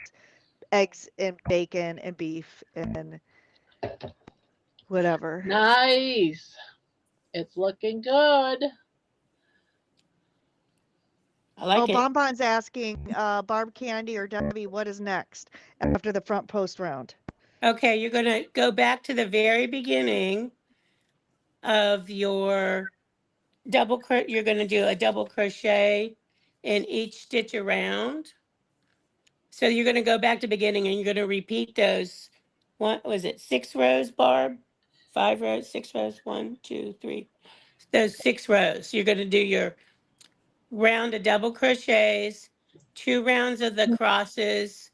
eggs and bacon and beef and whatever. Nice. It's looking good. I like Oh, it. Bonbon's asking, Barb Candy or Debbie, what is next after the front post round? Okay, you're going to go back to the very beginning of your you're going to do a double crochet in each stitch around. So you're going to go back to beginning and you're going to repeat those. What was it? 6 rows, Barb? 5 rows, 6 rows, 1, 2, 3. Those 6 rows. You're going to do your round of double crochets, 2 rounds of the crosses,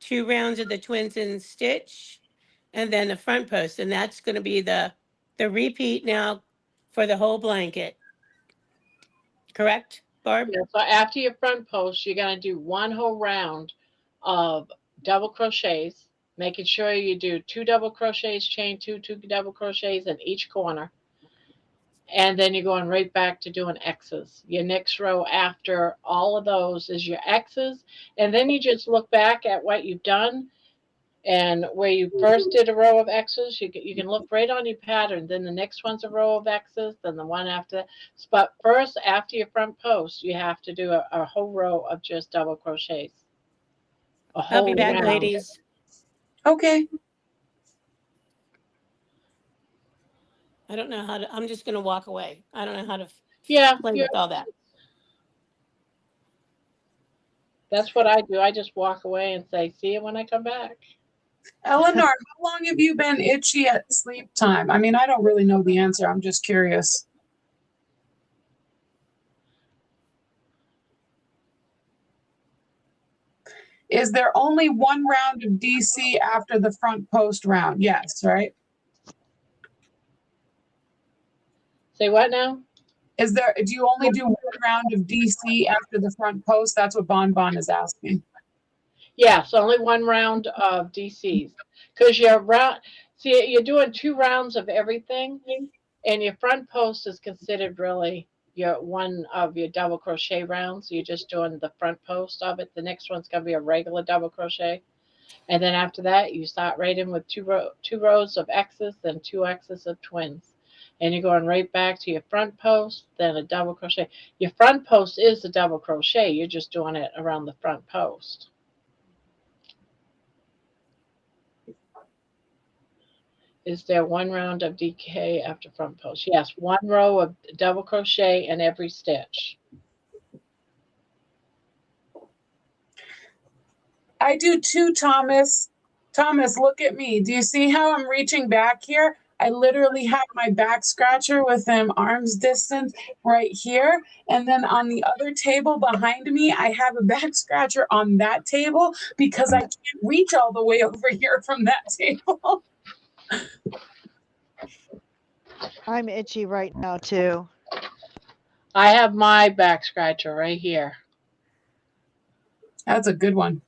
2 rounds of the twins in stitch, and then the front post. And that's going to be the repeat now for the whole blanket. Correct, Barb? Yeah, so after your front post, you're going to do one whole round of double crochets, making sure you do 2 double crochets, chain 2, 2 double crochets in each corner. And then you're going right back to doing X's. Your next row after all of those is your X's. And then you just look back at what you've done and where you first did a row of X's, you can look right on your pattern. Then the next one's a row of X's, then the one after that. But first, after your front post, you have to do a whole row of just double crochets. A I'll be whole back, round. ladies. okay. I don't know how to, I'm just going to walk away. I don't know how to Yeah, play with all that. that's what I do. I just walk away and say, see you when I come back. Eleanor, how long have you been itchy at sleep time? I mean, I don't really know the answer. I'm just curious. Is there only one round of DC after the front post round? Yes, right? Say what now? Do you only do one round of DC after the front post? That's what Bon Bon is asking. Yes, only one round of DCs. Because you're doing 2 rounds of everything, and your front post is considered really your one of your double crochet rounds. You're just doing the front post of it. The next one's gonna be a regular double crochet. And then after that, you start right in with two rows of X's, then 2 X's of twins. And you're going right back to your front post, then a double crochet. Your front post is a double crochet. You're just doing it around the front post. Is there one round of DK after front post? Yes, one row of double crochet in every stitch. I do too, Thomas. Thomas, look at me. Do you see how I'm reaching back here? I literally have my back scratcher within arm's distance right here. And then on the other table behind me, I have a back scratcher on that table because I can't reach all the way over here from that table. I'm itchy right now too. I have my back scratcher right here. That's a good one.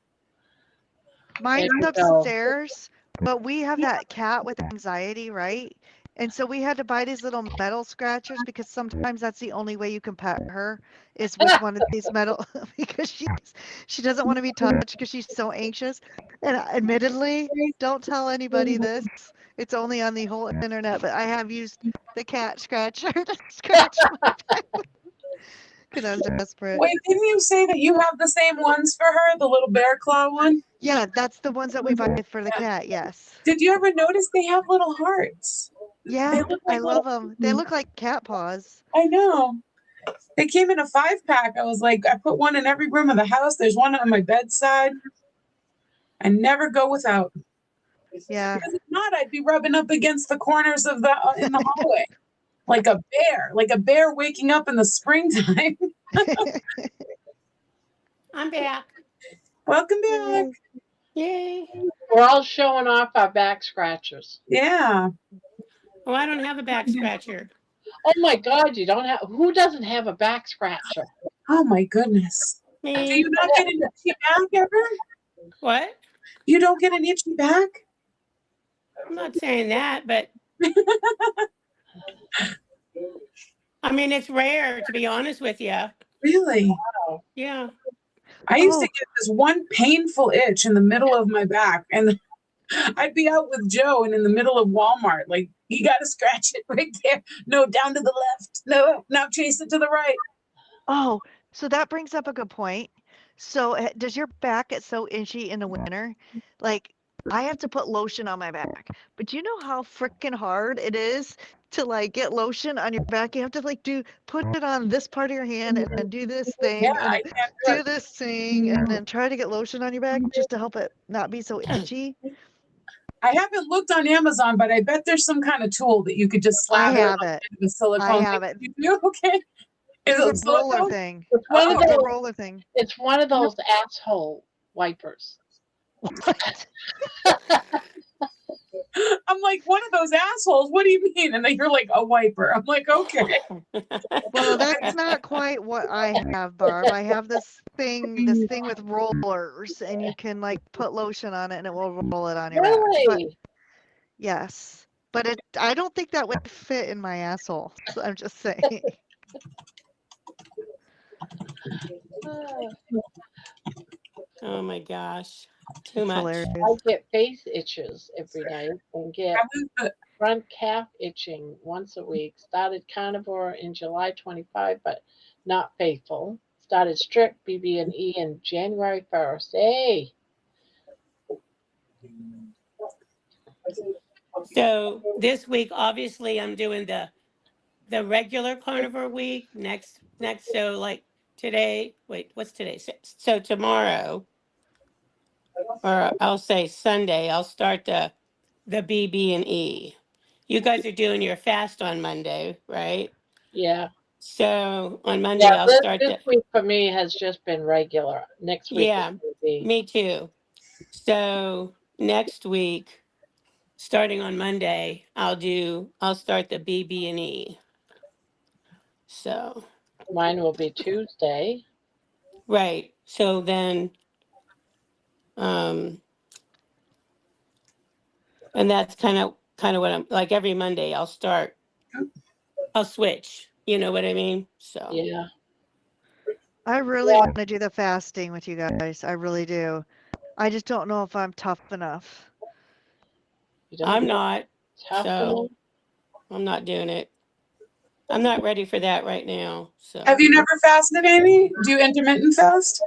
Mine's There you go. upstairs, but we have that cat with anxiety, right? And so we had to buy these little metal scratchers because sometimes that's the only way you can pet her is with one of these metal because she doesn't want to be touched because she's so anxious. And admittedly, don't tell anybody this. It's only on the whole internet, but I have used the cat scratcher to scratch my back because I was desperate. Wait, didn't you say that you have the same ones for her, the little bear claw one? Yeah, that's the ones that we buy for the cat. Yes. Did you ever notice they have little hearts? Yeah, look I like love little- them. They look like cat paws. I know. They came in a 5-pack. I was like, I put one in every room of the house. There's one on my bedside. I never go without. Yeah. Because if not, I'd be rubbing up against the corners of the in the hallway, like a bear waking up in the springtime. I'm back. Welcome back. Yay. We're all showing off our back scratchers. Yeah. Oh, I don't have a back scratcher. Oh my God, you don't have, who doesn't have a back scratcher? Oh my goodness. Do Me. you not get an itchy back ever? What? You don't get an itchy back? I'm not saying that, but I mean, it's rare to be honest with you. Really? Yeah. I used to get this one painful itch in the middle of my back, and I'd be out with Joe and in the middle of Walmart, like, you got to scratch it right there. No, down to the left. No, now chase it to the right. Oh, so that brings up a good point. So does your back get so itchy in the winter? Like I have to put lotion on my back, but do you know how freaking hard it is to like get lotion on your back? You have to like put it on this part of your hand and then do this thing Yeah, and I then can't do this thing and then try to get lotion on your back just to help it not be so itchy. I haven't looked on Amazon, but I bet there's some kind of tool that you could just I slap have on it. the silicone. I have it. You do? Okay. Is There's it a roller silicone? thing. It's one of It's a those, roller thing. it's one of those asshole wipers. What? I'm like, one of those assholes. What do you mean? And then you're like, a wiper. I'm like, okay. Well, that's not quite what I have, Barb. I have this thing with rollers, and you can like put lotion on it, and it will roll it on your back. But Really? yes, but I don't think that would fit in my asshole. So I'm just saying. Oh my gosh. Too It's much. hilarious. I get face itches every night and get I was the- front calf itching once a week. Started Carnivore in July 25, but not faithful. Started strict BB&E in January 1st. Hey, So this week, obviously, I'm doing the regular carnivore week. Next, so like today. Wait, what's today? So tomorrow, or I'll say Sunday, I'll start the BB&E. You guys are doing your fast on Monday, right? yeah. So on Yeah, Monday, I'll start this the. week for me has just been regular. Next week Yeah, is going to be. me too. So next week, starting on Monday, I'll start the BB&E. So, Mine will be Tuesday. right. So then, um, and that's kind of what I'm like every Monday I'll switch. You know what I mean? So Yeah. I really Yeah. want to do the fasting with you guys. I really do. I just don't know if I'm tough enough. You don't I'm know not. tough So enough. I'm not doing it. I'm not ready for that right now. Have So you never fasted, Amy? Do you intermittent fast?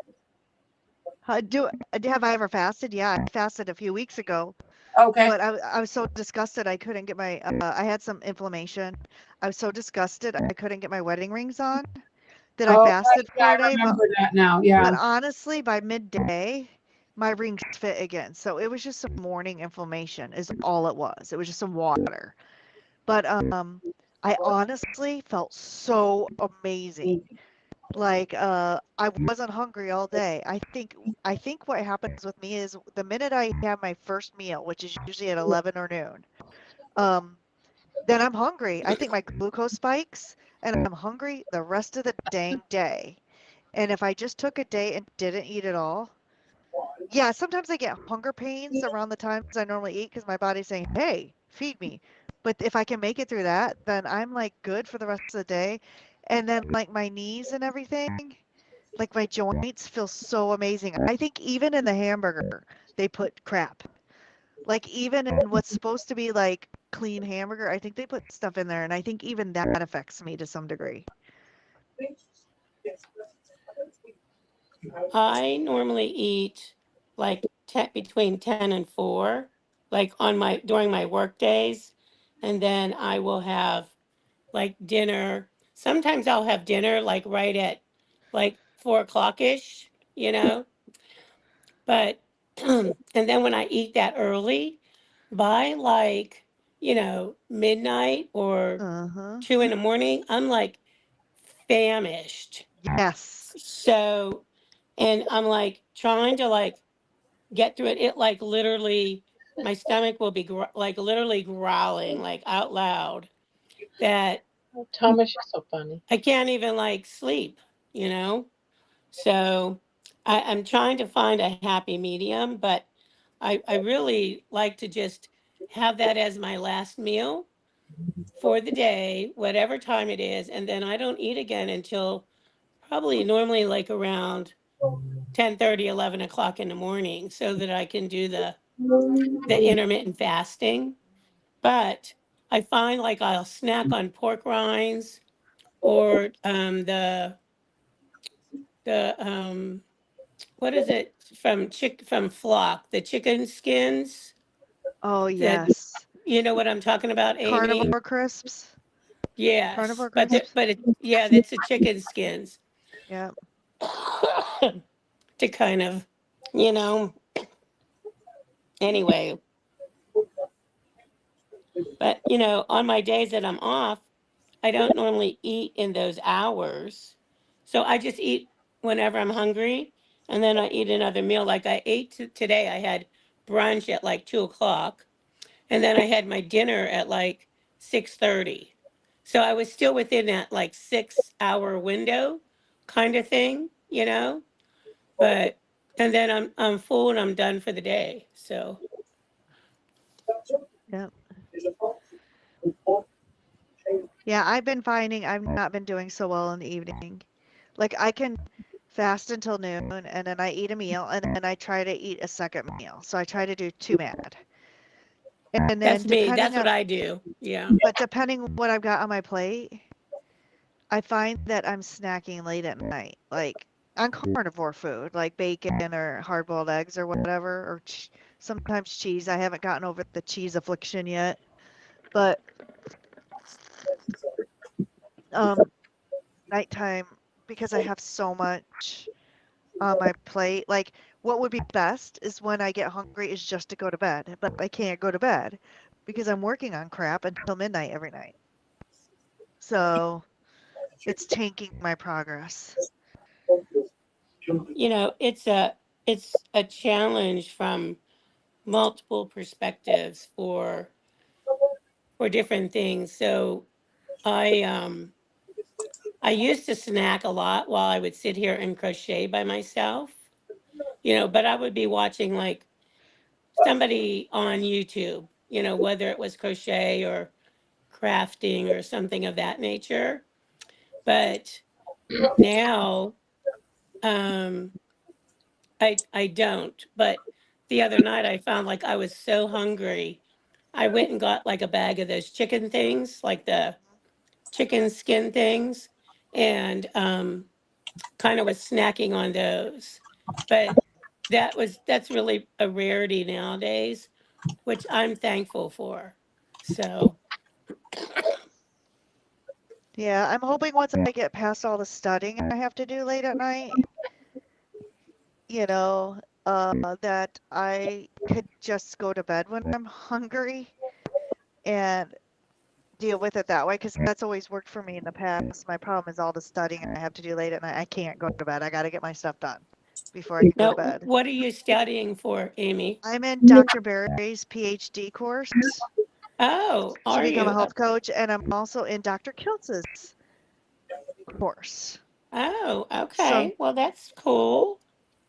Have I ever fasted? Yeah, I fasted a few weeks ago, Okay. but I was so disgusted I couldn't get my I had some inflammation. I was so disgusted I couldn't get my wedding rings on that I Oh, fasted yeah, for a I day. remember that now. Yeah. But honestly, by midday, my rings fit again. So it was just some morning inflammation is all it was. It was just some water. But I honestly felt so amazing. Like I wasn't hungry all day. I think what happens with me is the minute I have my first meal, which is usually at 11 or noon, um, then I'm hungry. I think my glucose spikes and I'm hungry the rest of the dang day. And if I just took a day and didn't eat at all, yeah, sometimes I get hunger pains around the times I normally eat because my body's saying, "Hey, feed me." But if I can make it through that, then I'm like good for the rest of the day. And then like my knees and everything, like my joints feel so amazing. I think even in the hamburger, they put crap. Like even in what's supposed to be like clean hamburger, I think they put stuff in there, and I think even that affects me to some degree. I normally eat like between 10 and 4, like on my during my work days. And then I will have like dinner. Sometimes I'll have dinner like right at like 4 o'clock ish, you know. But and then when I eat that early, by like, midnight or Uh-huh. 2 in the morning, I'm like famished. Yes. So, and I'm like trying to like get through it. It like literally, my stomach will be like literally growling like out loud that Oh, Thomas, you're so funny. I can't even like sleep, you know? So I'm trying to find a happy medium, but I really like to just have that as my last meal for the day, whatever time it is. And then I don't eat again until probably normally like around 10:30, 11 o'clock in the morning so that I can do the intermittent fasting. But I find like I'll snack on pork rinds or the what is it from flock, the chicken skins, Oh, that yes. you know what I'm talking about, Amy? Carnivore crisps. Yes, Carnivore crisps. yeah, that's the chicken skins Yeah. to kind of, you know, anyway. But on my days that I'm off, I don't normally eat in those hours. So I just eat whenever I'm hungry, and then I eat another meal. Like I ate today, I had brunch at like 2 o'clock, and then I had my dinner at like 6:30. So I was still within that like 6 hour window kind of thing, but and then I'm full and I'm done for the day. So Yeah. Yeah, I've been finding I've not been doing so well in the evening. Like I can fast until noon and then I eat a meal and then I try to eat a second meal. So I try to do two mad. And then that's me. depending That's what on I do. Yeah. but depending what I've got on my plate, I find that I'm snacking late at night, like on carnivore food, like bacon or hard-boiled eggs or whatever, or sometimes cheese. I haven't gotten over the cheese affliction yet, but um, nighttime because I have so much on my plate. Like, what would be best is when I get hungry is just to go to bed, but I can't go to bed because I'm working on crap until midnight every night. So it's tanking my progress. It's a challenge from multiple perspectives for different things. So I I used to snack a lot while I would sit here and crochet by myself, but I would be watching like somebody on YouTube, whether it was crochet or crafting or something of that nature. But now um I don't. But the other night I found like I was so hungry. I went and got like a bag of those chicken things, like the chicken skin things, and kind of was snacking on those. But that's really a rarity nowadays, which I'm thankful for. So, Yeah, I'm hoping once I get past all the studying I have to do late at night, you know, that I could just go to bed when I'm hungry and deal with it that way, because that's always worked for me in the past. My problem is all the studying I have to do late at night. I can't go to bed. I got to get my stuff done before I can go now to bed. what are you studying for, Amy? I'm in Dr. Barry's PhD course Oh, to are become a you? health coach, and I'm also in Dr. Kiltz's course. Oh, So okay. Well, that's cool.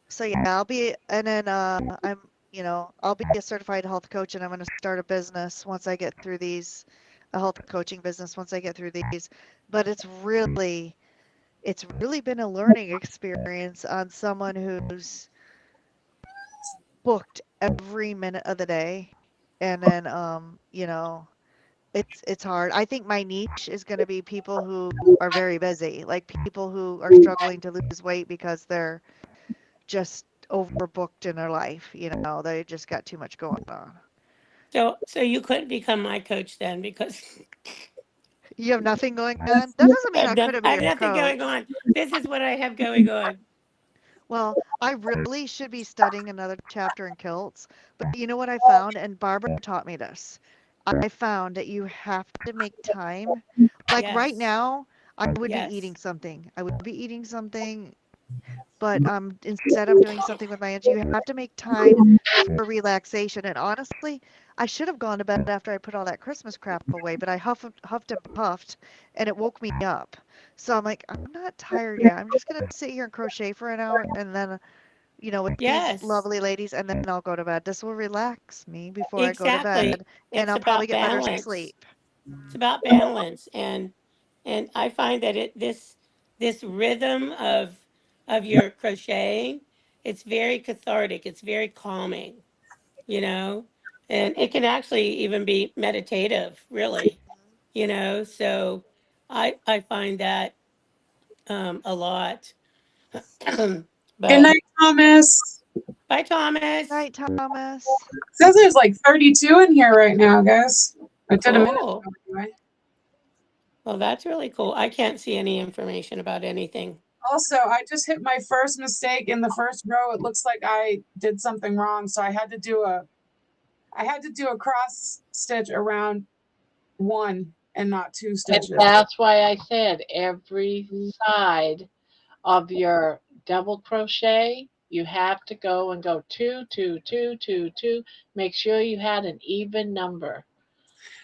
So yeah, I'll be, and then I'll be a certified health coach, and I'm going to start a business once I get through these, a health coaching business once I get through these. But it's really been a learning experience on someone who's booked every minute of the day, and then it's hard. I think my niche is going to be people who are very busy, like people who are struggling to lose weight because they're just overbooked in their life. They just got too much going on. So you couldn't become my coach then because You have nothing going on? That doesn't mean I couldn't I be have your nothing going coach. on. This is what I have going on. Well, I really should be studying another chapter in kilts, but you know what I found? And Barbara taught me this. I found that you have to make time. Like right Yes. now, I would be Yes. eating something. I would be eating something, but instead of doing something with my energy, you have to make time for relaxation. And honestly, I should have gone to bed after I put all that Christmas crap away, but I huffed and puffed, and it woke me up. So I'm like, I'm not tired yet. I'm just gonna sit here and crochet for an hour, and then with these Yes. lovely ladies, and then I'll go to bed. This will relax me before I go to Exactly. bed, and It's I'll probably about get better balance. sleep. It's about balance, and I find that this rhythm of your crocheting, it's very cathartic. It's very calming, you know, and it can actually even be meditative, really, So I find that a lot. Good But night, Thomas. bye, Thomas. Night, Thomas. Says there's like 32 in here right now, guys. I did a minute Cool. ago anyway. Well, that's really cool. I can't see any information about anything. Also, I just hit my first mistake in the first row. It looks like I did something wrong, so I had to do a cross stitch around one and not two And stitches. that's why I said every side of your double crochet, you have to go and go two, two, two, two, two. Make sure you had an even number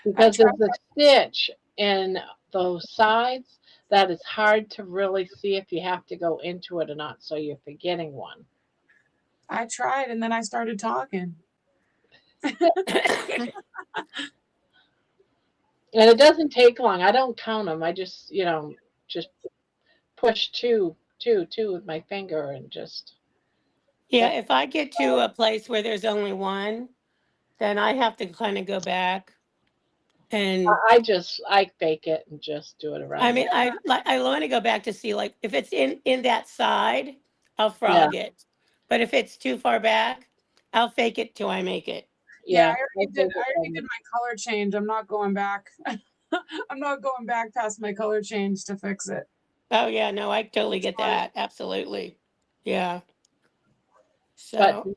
I because tried there's a stitch in those sides that is hard to really see if you have to go into it or not. So you're forgetting one. and then I started talking. And it doesn't take long. I don't count them. I just push two, two, two with my finger and just. Yeah, That, if I get to a place where there's only one, then I have to kind of go back and I fake it and just do it I around the. mean I want to go back to see like if it's in that side, I'll Yeah, frog it. But if it's too far back, I'll fake it till I make it. Yeah, yeah. I fake I it already from did my color change. I'm not going back. I'm not going back past my color change to fix it. Oh yeah, no, I totally get that. Absolutely. Yeah. But So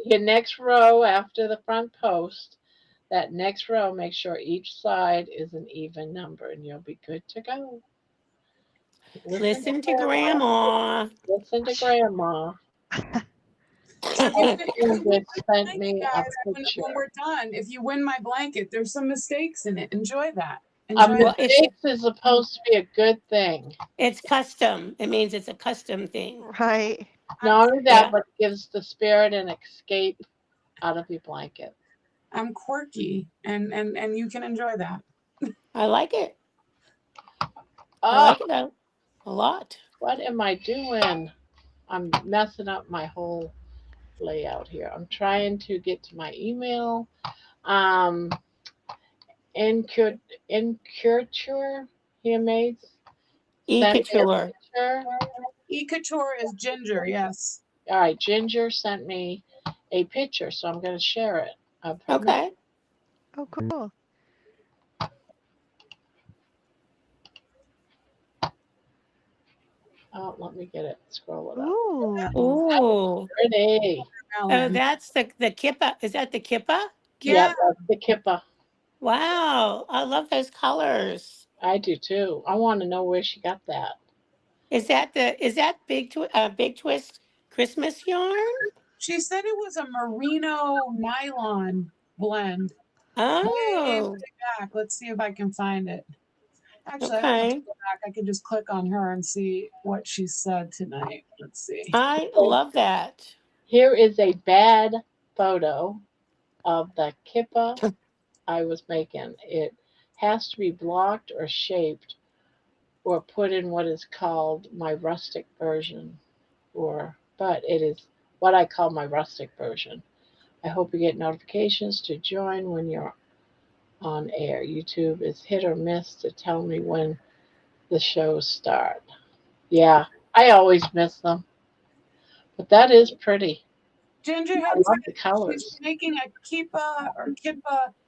your next row after the front post, that next row, make sure each side is an even number, and you'll be good to go. Listen to listen to grandma. grandma. Listen to grandma. So if you And win just my sent blanket, me a guys, when picture. we're done, if you win my blanket, there's some mistakes in it. Enjoy that. Enjoy Well, it's Mistakes is supposed to be a good thing. custom. It means it's a custom thing. Right. Not only that, Yeah, but it gives the spirit an escape out of your blanket. I'm quirky, and you can enjoy that. I like it. I Oh, like it a lot. what am I doing? I'm messing up my whole layout here. I'm trying to get to my email. Um, Incur- Incurture handmaids sent me a E-couture. picture. E-couture is ginger, yes. All right, Ginger sent me a picture, so I'm going to share it of her. Okay. Oh, cool. Oh, let me get it. Scroll it up. Ooh. Ooh. Pretty. Oh, Melon. that's the kippa. Is that the kippa? Yeah, Yeah, that's the kippa. Wow. I love those colors. I do too. I want to know where she got that. Is that big twist Christmas yarn? she said it was a merino nylon blend. Way, way Oh, back. Let's see if I can find it. Actually, I don't have to okay. go back. I can just click on her and see what she said tonight. Let's see. I love that. Here is a bad photo of the kippa I was making. It has to be blocked or shaped or put in what is called my rustic version, but it is what I call my rustic version. I hope you get notifications to join when you're on air. YouTube is hit or miss to tell me when the shows start. Yeah, I always miss them, but that is pretty. Ginger I had love said the she's colors. making a kippa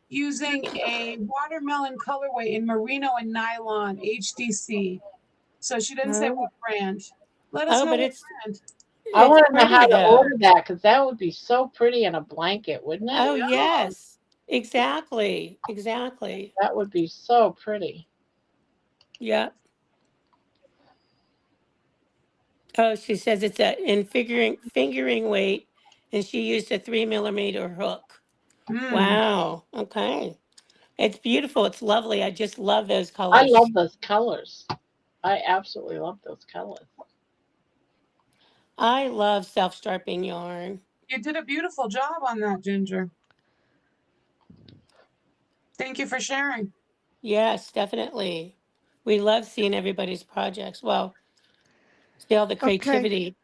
using a watermelon colorway in merino and nylon HDC. So she didn't say Oh, what brand. Let us oh, know but what brand. I it's want to know how pretty to though. order that because that would be so pretty in a blanket, wouldn't it? Oh, Yeah. yes. Exactly. Exactly. That would be so pretty. Yeah. Oh, she says it's in fingering weight, and she used a 3 millimeter hook. Mm. Wow. Okay. It's beautiful. It's lovely. I just love those I colors. love those colors. I absolutely love those colors. I love self-striping yarn. You did a beautiful job on that, Ginger. Thank you for sharing. Yes, definitely. We love seeing everybody's projects. Well, see all the Okay. creativity.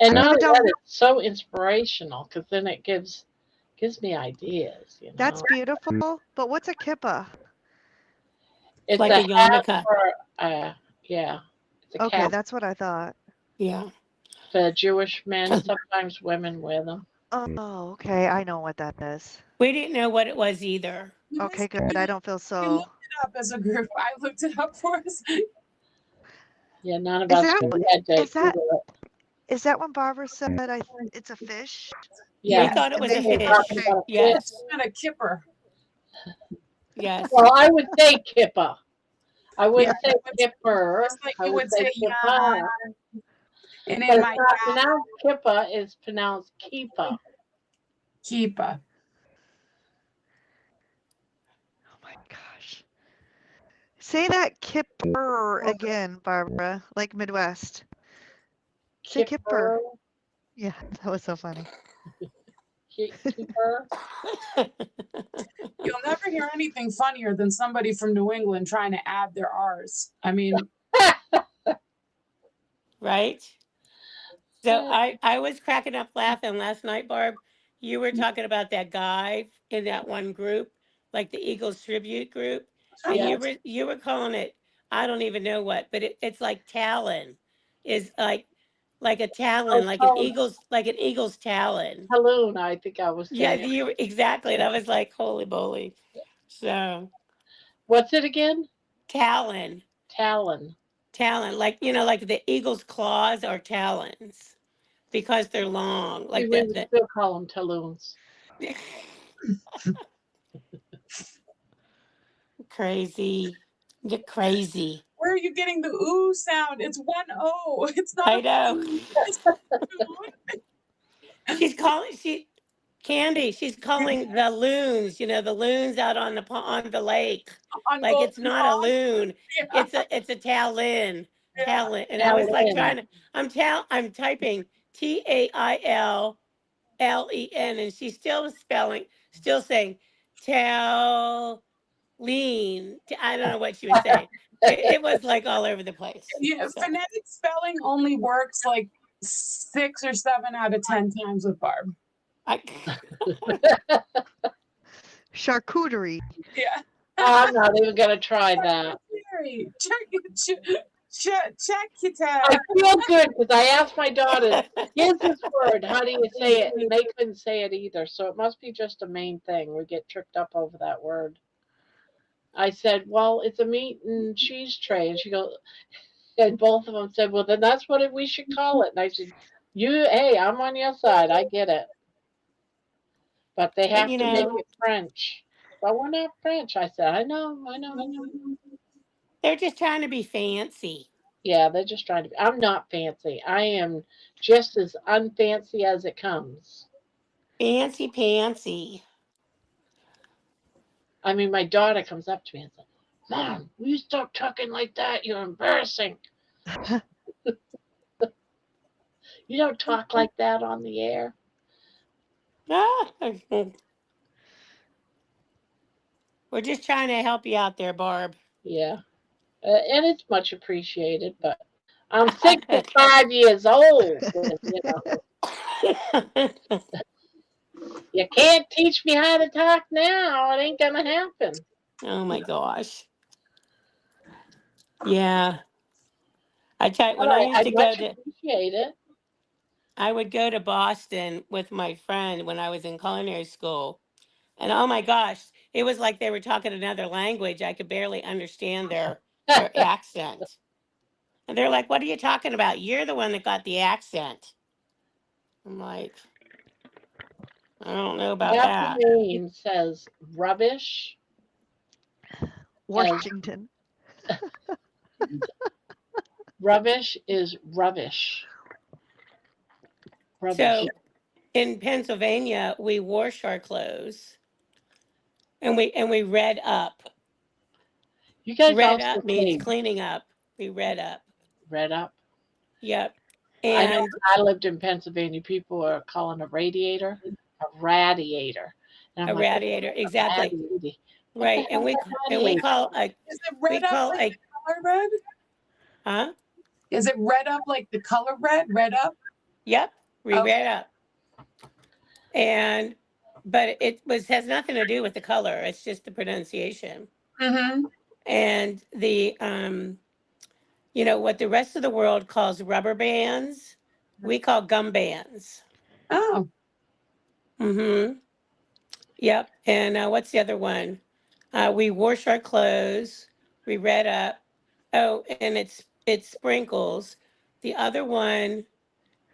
And I not put only down that, it's so inspirational because then it gives me ideas. You that's know, beautiful, but what's a kippa? It's it's like a a hat yarmulke. for yeah, it's a Okay, cap that's what I thought. Yeah. for Jewish men. Sometimes women wear them. Oh, okay. I know what that is. We didn't know what it was either. You guys Okay, good. I don't feel we so. looked it up as a group. I looked it up for us. Yeah, none of Is us that we had to is that Google it. is that when Barbara said it's a fish? We Yeah, Yes, thought it I was think a they were talking fish. Okay. about a fish. Yes. and a kipper. Yes. Well, I would say kippa. I Yeah, wouldn't say kipper. just like I you would would say say kippa. yan. And But in it's my not pronounced kippa. It's pronounced kipa. keepa. Oh my gosh. Say that kipper again, Barbara, like Midwest. Say kipper. Kipper. Yeah, that was so funny. Keeper. You'll never hear anything funnier than somebody from New England trying to add their R's. I mean, Right? So I was cracking up laughing last night, Barb. You were talking about that guy in that one group, like the Eagles tribute group, and Yeah. you were calling it, I don't even know what, but it's like talon, is like a talon, Oh, like an eagle's talon. Talon, I think I was Yeah, saying. you exactly. And I was like, holy moly. So What's it again? talon, Talon. talon, like like the eagle's claws are talons because they're long, We like would that. still call them Talons. Crazy. You're crazy. where are you getting the ooh sound? It's one O. It's not I a know. it's Candy, she's calling the loons, the loons out on the lake. On Like it's Golden not a Pond. loon. Yeah. It's a talon. Yeah. Talon. And I was like I'm typing TAILLEN, and she's still saying tal lean. I don't know what she was saying. It was like all over the place. Yeah, So phonetic spelling only works like 6 or 7 out of 10 times with Barb. I, Charcuterie. Yeah. I'm not even gonna try that. Jerry, check it I out. feel good because I asked my daughters, here's this word, how do you say it? And they couldn't say it either. So it must be just a main thing. We get tripped up over that word. I said, well, it's a meat and cheese tray. And she goes, and both of them said, well, then that's what we should call it. And I said, hey, I'm on your side. I get it. But they But, have to make it French. But we're not French. I said, I know. they're just trying to be fancy. Yeah, they're just trying to be. I'm not fancy. I am just as unfancy as it comes. Fancy pantsy. I mean, my daughter comes up to me and says, Mom, will you stop talking like that? You're embarrassing. You don't talk like that on the air. We're just trying to help you out there, Barb. Yeah. And it's much appreciated, but I'm 65 years old. You can't teach me how to talk now. It ain't going to happen. Oh my gosh. Yeah. I tell you, when I used to go to, appreciate it. I would go to Boston with my friend when I was in culinary school. And oh my gosh, it was like they were talking another language. I could barely understand their accent. And they're like, what are you talking about? You're the one that got the accent. I'm like, I don't know about that. Name says rubbish. Washington. Rubbish is rubbish. So in Pennsylvania, we wash our clothes and we read up. You guys read up means cleaning up. We read up. Read up. Yep. And And I lived in Pennsylvania. People are calling a radiator a radiator. And I'm a radiator, exactly. Radiator. Right. And we call a Is it red up like the color red? Huh? Is it red up like the color red? Red up? Yep. We read up. But it has nothing to do with the color. It's just the pronunciation. Mm-hmm. And the what the rest of the world calls rubber bands, we call gum bands. Oh. Mm-hmm. Yep. And what's the other one? We wash our clothes. We read up. Oh, and it's sprinkles. The other one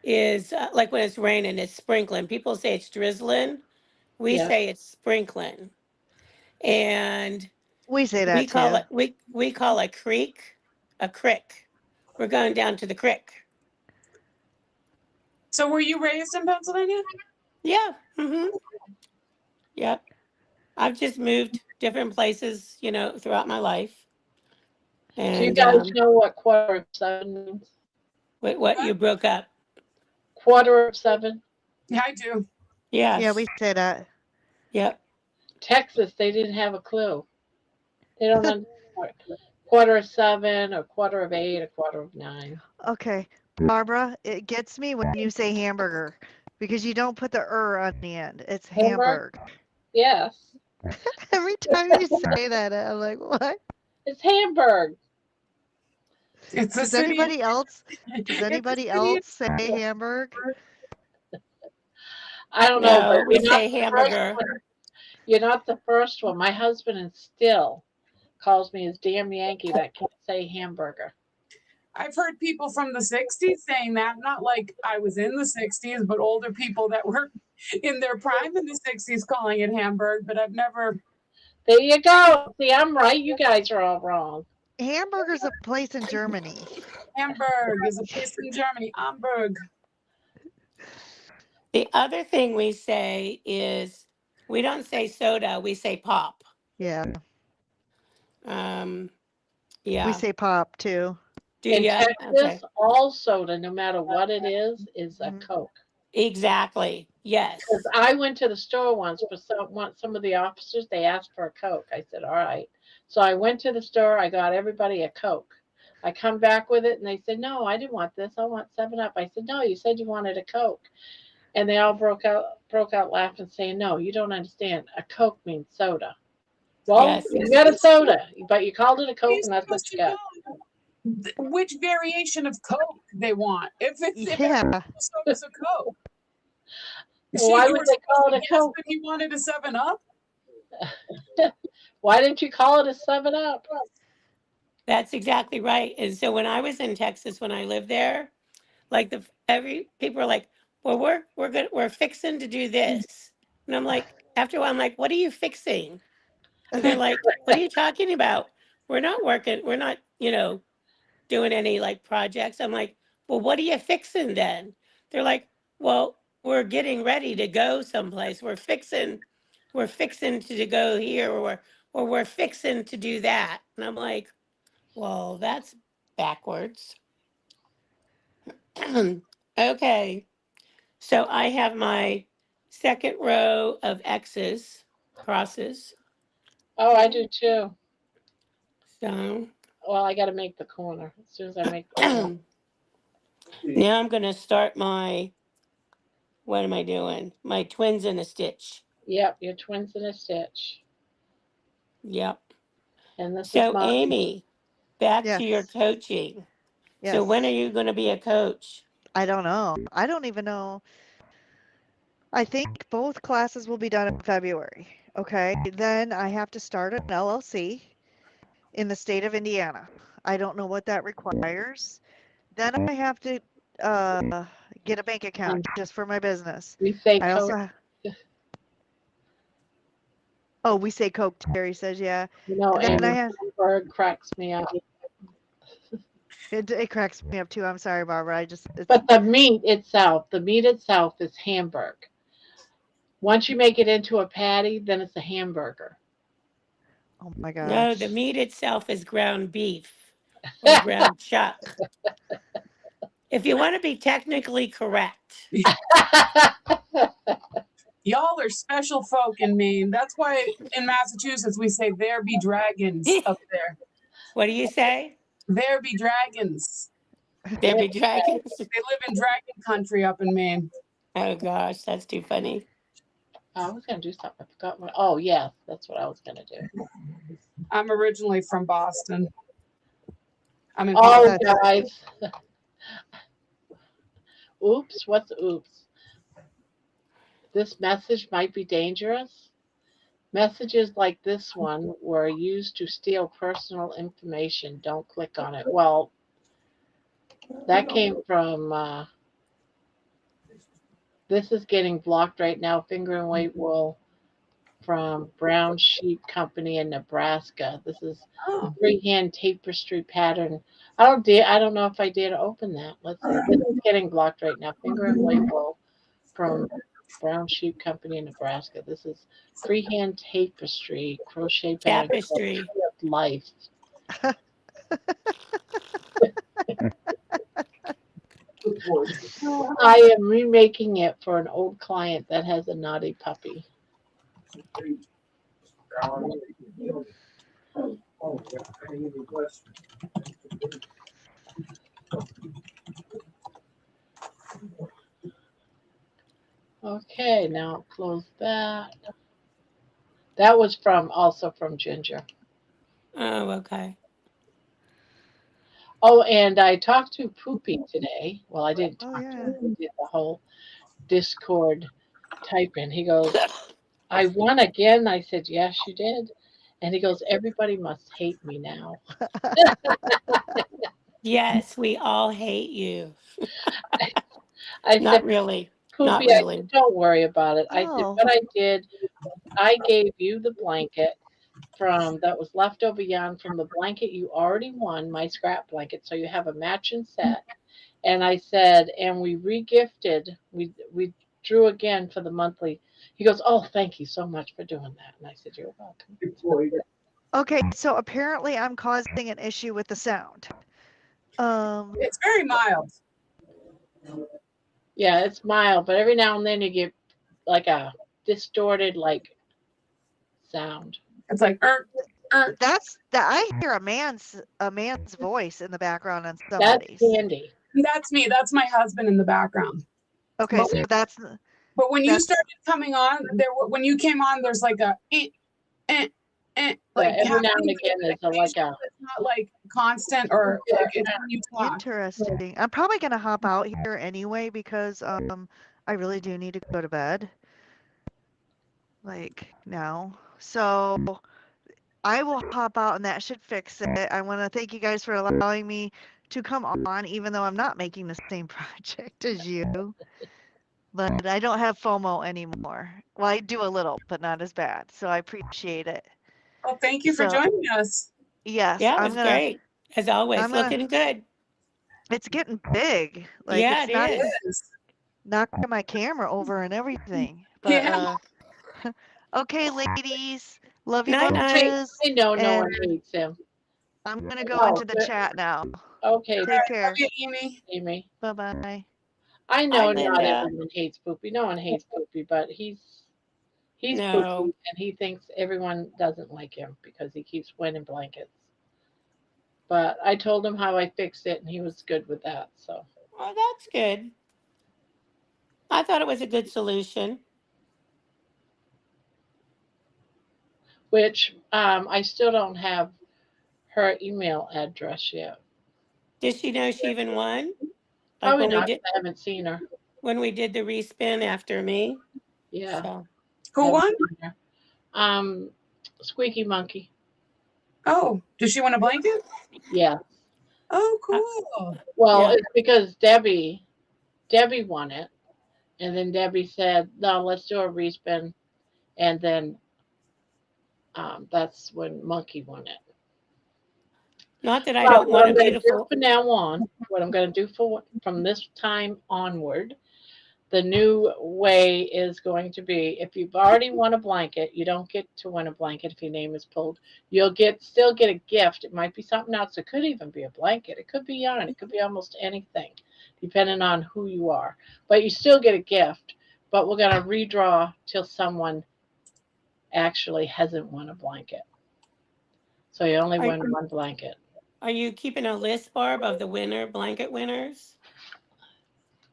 is like when it's raining, it's sprinkling. People say it's drizzling. We say it's sprinkling. And we say that we call too. it we call a creek a crick. We're going down to the crick. So were you raised in Pennsylvania? Yeah. Mm-hmm. Yep. I've just moved different places, throughout my life. And do you guys know what 7 means? What you broke up? 7. Yeah, I do. Yes. Yeah, we say that. Yep. Texas, they didn't have a clue. They don't understand 7, or 8, or 9. Okay, Barbara, it gets me when you say hamburger because you don't put the on the end. It's Hamburg. Yes. Every time you say that, I'm like, what? It's Hamburg. Does anybody else say Hamburg? I don't know, but we say hamburger. You're not the first one. My husband still calls me his damn Yankee that can't say hamburger. I've heard people from the 60s saying that, not like I was in the 60s, but older people that were in their prime in the 60s calling it Hamburg, but I've never. There you go. See, I'm right. You guys are all wrong. Hamburger's a place in Germany. Hamburg is a place in Germany. Hamburg. The other thing we say is we don't say soda, we say pop. Yeah. Um, We yeah. say pop too. Do In ya? Okay. Texas, all soda, no matter what it is a Mhm. Coke. Exactly. Because Yes. I went to the store once for some of the officers, they asked for a Coke. I said, all right. So I went to the store, I got everybody a Coke. I come back with it and they said, no, I didn't want this. I want 7 Up. I said, no, you said you wanted a Coke. And they all broke out laughing, saying, no, you don't understand. A Coke means soda. Well, Yes. you got a soda, but you called it a Coke You're and that's what supposed you to got. know which variation of Coke they want. If every Yeah. soda's a Coke. Why You would were they supposed call to it a guess Coke? that he wanted a 7-Up? Why didn't you call it a 7 Up? That's exactly right. And so when I was in Texas, when I lived there, like every people are like, well, we're fixing to do this. And I'm like, after a while, I'm like, what are you fixing? And they're like, what are you talking about? We're not working, we're not, doing any like projects. I'm like, well, what are you fixing then? They're like, well, we're getting ready to go someplace. We're fixing to go here, or we're fixing to do that. And I'm like, well, that's backwards. Okay. So I have my second row of X's, crosses. Oh, I do too. So Well, I got to make the corner. As soon as I make the corner. now I'm going to start what am I doing? My twins in a stitch. Yep, your twins in a stitch. Yep. And this is So mine. Amy, back to your Yes. coaching. So when are Yes. you going to be a coach? I don't know. I don't even know. I think both classes will be done in February. Okay. Then I have to start an LLC in the state of Indiana. I don't know what that requires. Then I have to uh, get a bank account just for my business. We say I also, coat. oh, we say Coke, Terry says, yeah. You know, And then I Amy have, Bird cracks me up. it cracks me up too. I'm sorry, Barbara. It's, But the meat itself is Hamburg. Once you make it into a patty, then it's a hamburger. oh my No, the gosh. meat itself is ground beef or ground chuck. If you want to be technically correct. Y'all are special folk in Maine. That's why in Massachusetts we say there be dragons up there. What do you say? There be dragons. There be dragons? They live in dragon country up in Maine. Oh gosh, that's too funny. I was going to do something. I forgot what. Oh, yeah, that's what I was going to do. I'm originally from Boston. I'm in Oh, Boston. That's, guys. Oops. What's oops? This message might be dangerous. Messages like this one were used to steal personal information. Don't click on it. Well, that came from, this is getting blocked right now. Finger and weight wool from Brown Sheep Company in Nebraska. This is Oh, freehand tapestry pattern. I don't know if I dare to open that. Let's see. This is getting blocked right now. Finger and weight wool from Brown Sheep Company in Nebraska. This is freehand tapestry crochet pattern called Tapestry. Tree of Life. I am remaking it for an old client that has a naughty puppy. Oh, yeah. Any questions? Okay, now close that. That was also from Ginger. Oh, okay. Oh, and I talked to Poopy today. Well, I didn't oh talk to yeah. him. We did the whole Discord type in. He goes, I won again. I said, yes, you did. And he goes, everybody must hate me now. Yes, we all hate you. I said, Not really. Not Poopy, I said, really. don't worry about it. I said, Oh, what I did, I gave you the blanket that was left over yarn from the blanket you already won, my scrap blanket. So you have a matching set. And I said, and we regifted, we Drew again for the monthly. He goes, oh, thank you so much for doing that. And I said, you're welcome. Okay, so apparently I'm causing an issue with the sound. It's very mild. Yeah, it's mild, but every now and then you get like a distorted like sound. It's like, That's that I hear a man's voice in the background on some That's days. Candy. That's me. That's my husband in the background. Okay, But, so that's but when you that's started coming on, when you came on, there's like a like Every now and happening again there's a like a it's not like constant or like it's when you talk. interesting. I'm probably gonna hop out here anyway because I really do need to go to bed. Like now. So I will hop out and that should fix it. I want to thank you guys for allowing me to come on, even though I'm not making the same project as you. But I don't have FOMO anymore. Well, I do a little, but not as bad. So I appreciate it. Well, thank you for So joining us. yes, Yeah, it was great. As always, looking good. it's getting big. Like Yeah, it's it not is. knocking my camera over and everything. But Yeah. okay, ladies, love you Night, night. bunches. I know no one And hates him. I'm gonna go Oh, into the good. chat now. Okay, Take Love care. you, Amy. Amy. Bye bye. I Hi, know not Linda. everyone hates Poopy. No one hates Poopy, but he's No. Poopy and he thinks everyone doesn't like him because he keeps winning blankets. But I told him how I fixed it and he was good with that. So Well, that's good. I thought it was a good solution. which I still don't have her email address yet. Did she know she even won? Like Probably not 'cause I haven't seen her. when we did the respin after me. Yeah. So Who haven't won? seen her. Squeaky Monkey. Oh, does she want a blanket? Yeah. Oh, uh, cool. Well, yeah. it's because Debbie won it, and then Debbie said, "No, let's do a respin," and then that's when Monkey won it. Not that I Well, don't what want I'm a going to do beautiful. from now on, what I'm going to do from this time onward, the new way is going to be if you've already won a blanket, you don't get to win a blanket if your name is pulled. You'll still get a gift. It might be something else. It could even be a blanket. It could be yarn. It could be almost anything, depending on who you are. But you still get a gift. But we're going to redraw till someone actually hasn't won a blanket. So you only Are, win one blanket. are you keeping a list, Barb, of the blanket winners?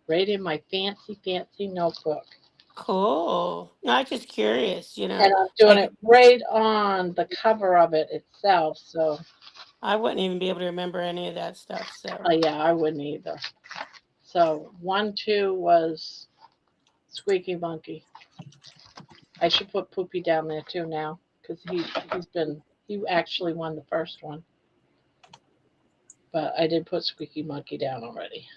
Right in my fancy notebook. Cool. No, I'm just curious, And I'm doing like it right on the cover of it itself. So, I wouldn't even be able to remember any of that stuff. So yeah, I wouldn't either. So 1, 2 was Squeaky Monkey. I should put Poopy down there too now because he actually won the first one. But I did put Squeaky Monkey down already.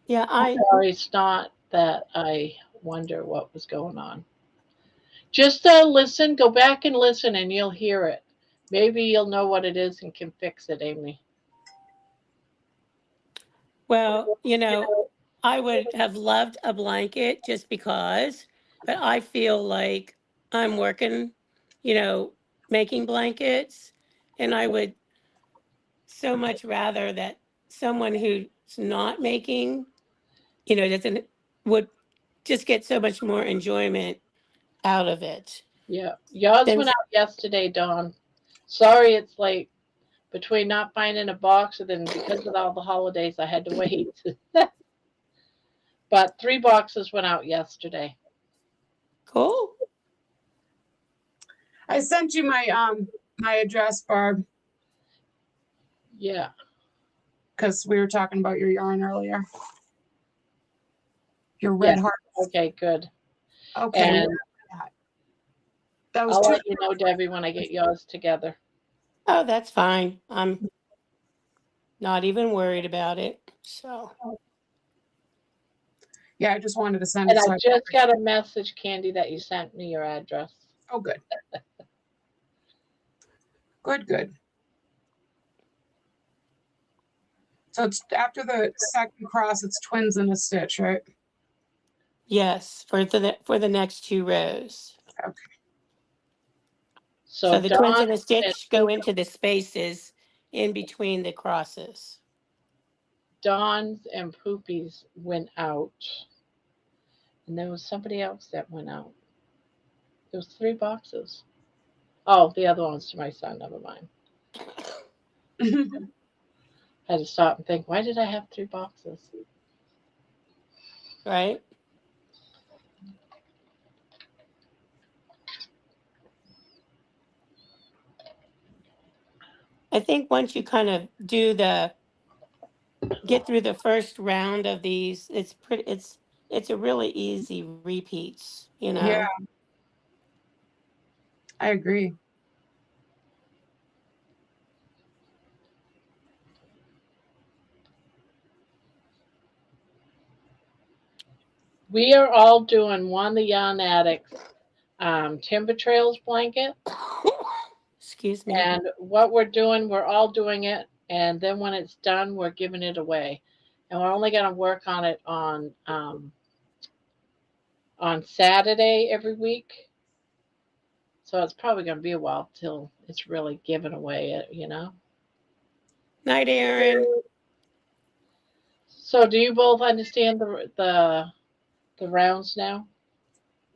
yeah, Sorry, it's not that I wonder what was going on. Just listen, go back and listen, and you'll hear it. Maybe you'll know what it is and can fix it, Amy. well, I would have loved a blanket just because, but I feel like I'm working, making blankets, and I would so much rather that someone who's not making, doesn't would just get so much more enjoyment out of it. Yeah, yours Then went out yesterday, Dawn. Sorry it's late. Between not finding a box and then because of all the holidays, I had to wait. But 3 boxes went out yesterday. cool. I sent you my address, Barb, Yeah. because we were talking about your yarn earlier. Your red Yeah. heart. Okay, good. Okay. And That was I'll 2. let you know, Debbie, when I get yours together. Oh, that's fine. I'm not even worried about it. So Yeah, I just wanted to send And it. I So just got a message, Candy, that you sent me your address. Oh, good. Good. So it's after the second cross, it's twins in a stitch, right? Yes, for the next 2 rows. Okay. So So the twins Dawn in a stitch go into the spaces in between the crosses. Dawn's and Poopy's went out. And there was somebody else that went out. There was 3 boxes. Oh, the other one's to my son, never mind. I had to stop and think, why did I have 3 boxes? Right? I think once you kind of get through the first round of these, it's a really easy repeats, you Yeah, know. I agree. We are all doing one of the Yarn Addicts Timber Trails blanket. Excuse me. And what we're doing, we're all doing it. And then when it's done, we're giving it away. And we're only going to work on it on Saturday every week. So it's probably going to be a while till it's really given away, you know. Night, Aaron. So do you both understand the rounds now?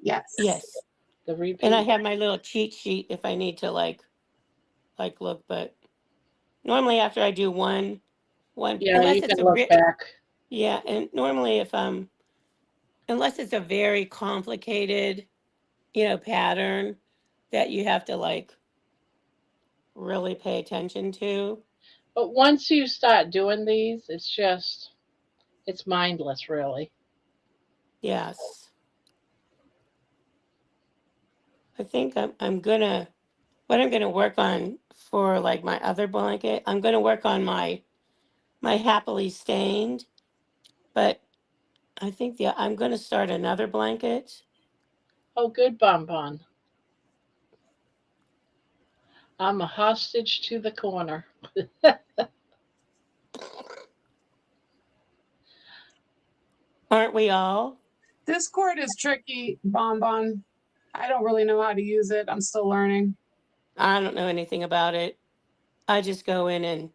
Yes. Yes. The And I repeat? have my little cheat sheet if I need to like look, but normally after I do one Yeah, unless you it's can a look back. yeah, and normally if unless it's a very complicated, pattern that you have to like really pay attention to. But once you start doing these, it's mindless, really. Yes. I think I'm gonna what I'm gonna work on for like my other blanket, I'm gonna work on my happily stained, but I think I'm gonna start another blanket. Oh, good, Bonbon. I'm a hostage to the corner. Aren't we all? Discord is tricky, Bonbon. I don't really know how to use it. I'm still learning. I don't know anything about it. I just go in and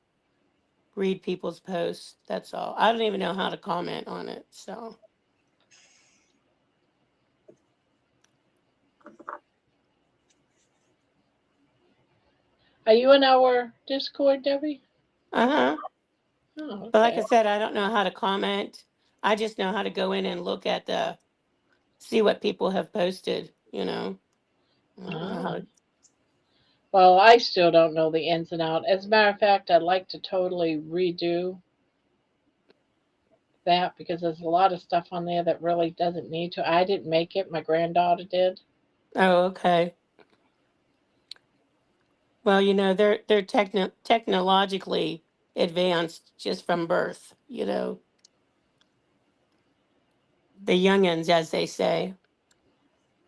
read people's posts. That's all. I don't even know how to comment on it. So Are you in our Discord, Debbie? uh-huh. Oh, But like okay. I said, I don't know how to comment. I just know how to go in and look at see what people have posted, you know. I don't know how Ah. to, Well, I still don't know the ins and out. As a matter of fact, I'd like to totally redo that because there's a lot of stuff on there that really doesn't need to. I didn't make it, my granddaughter did. oh, okay. Well, they're technologically advanced just from birth, the youngins, as they say.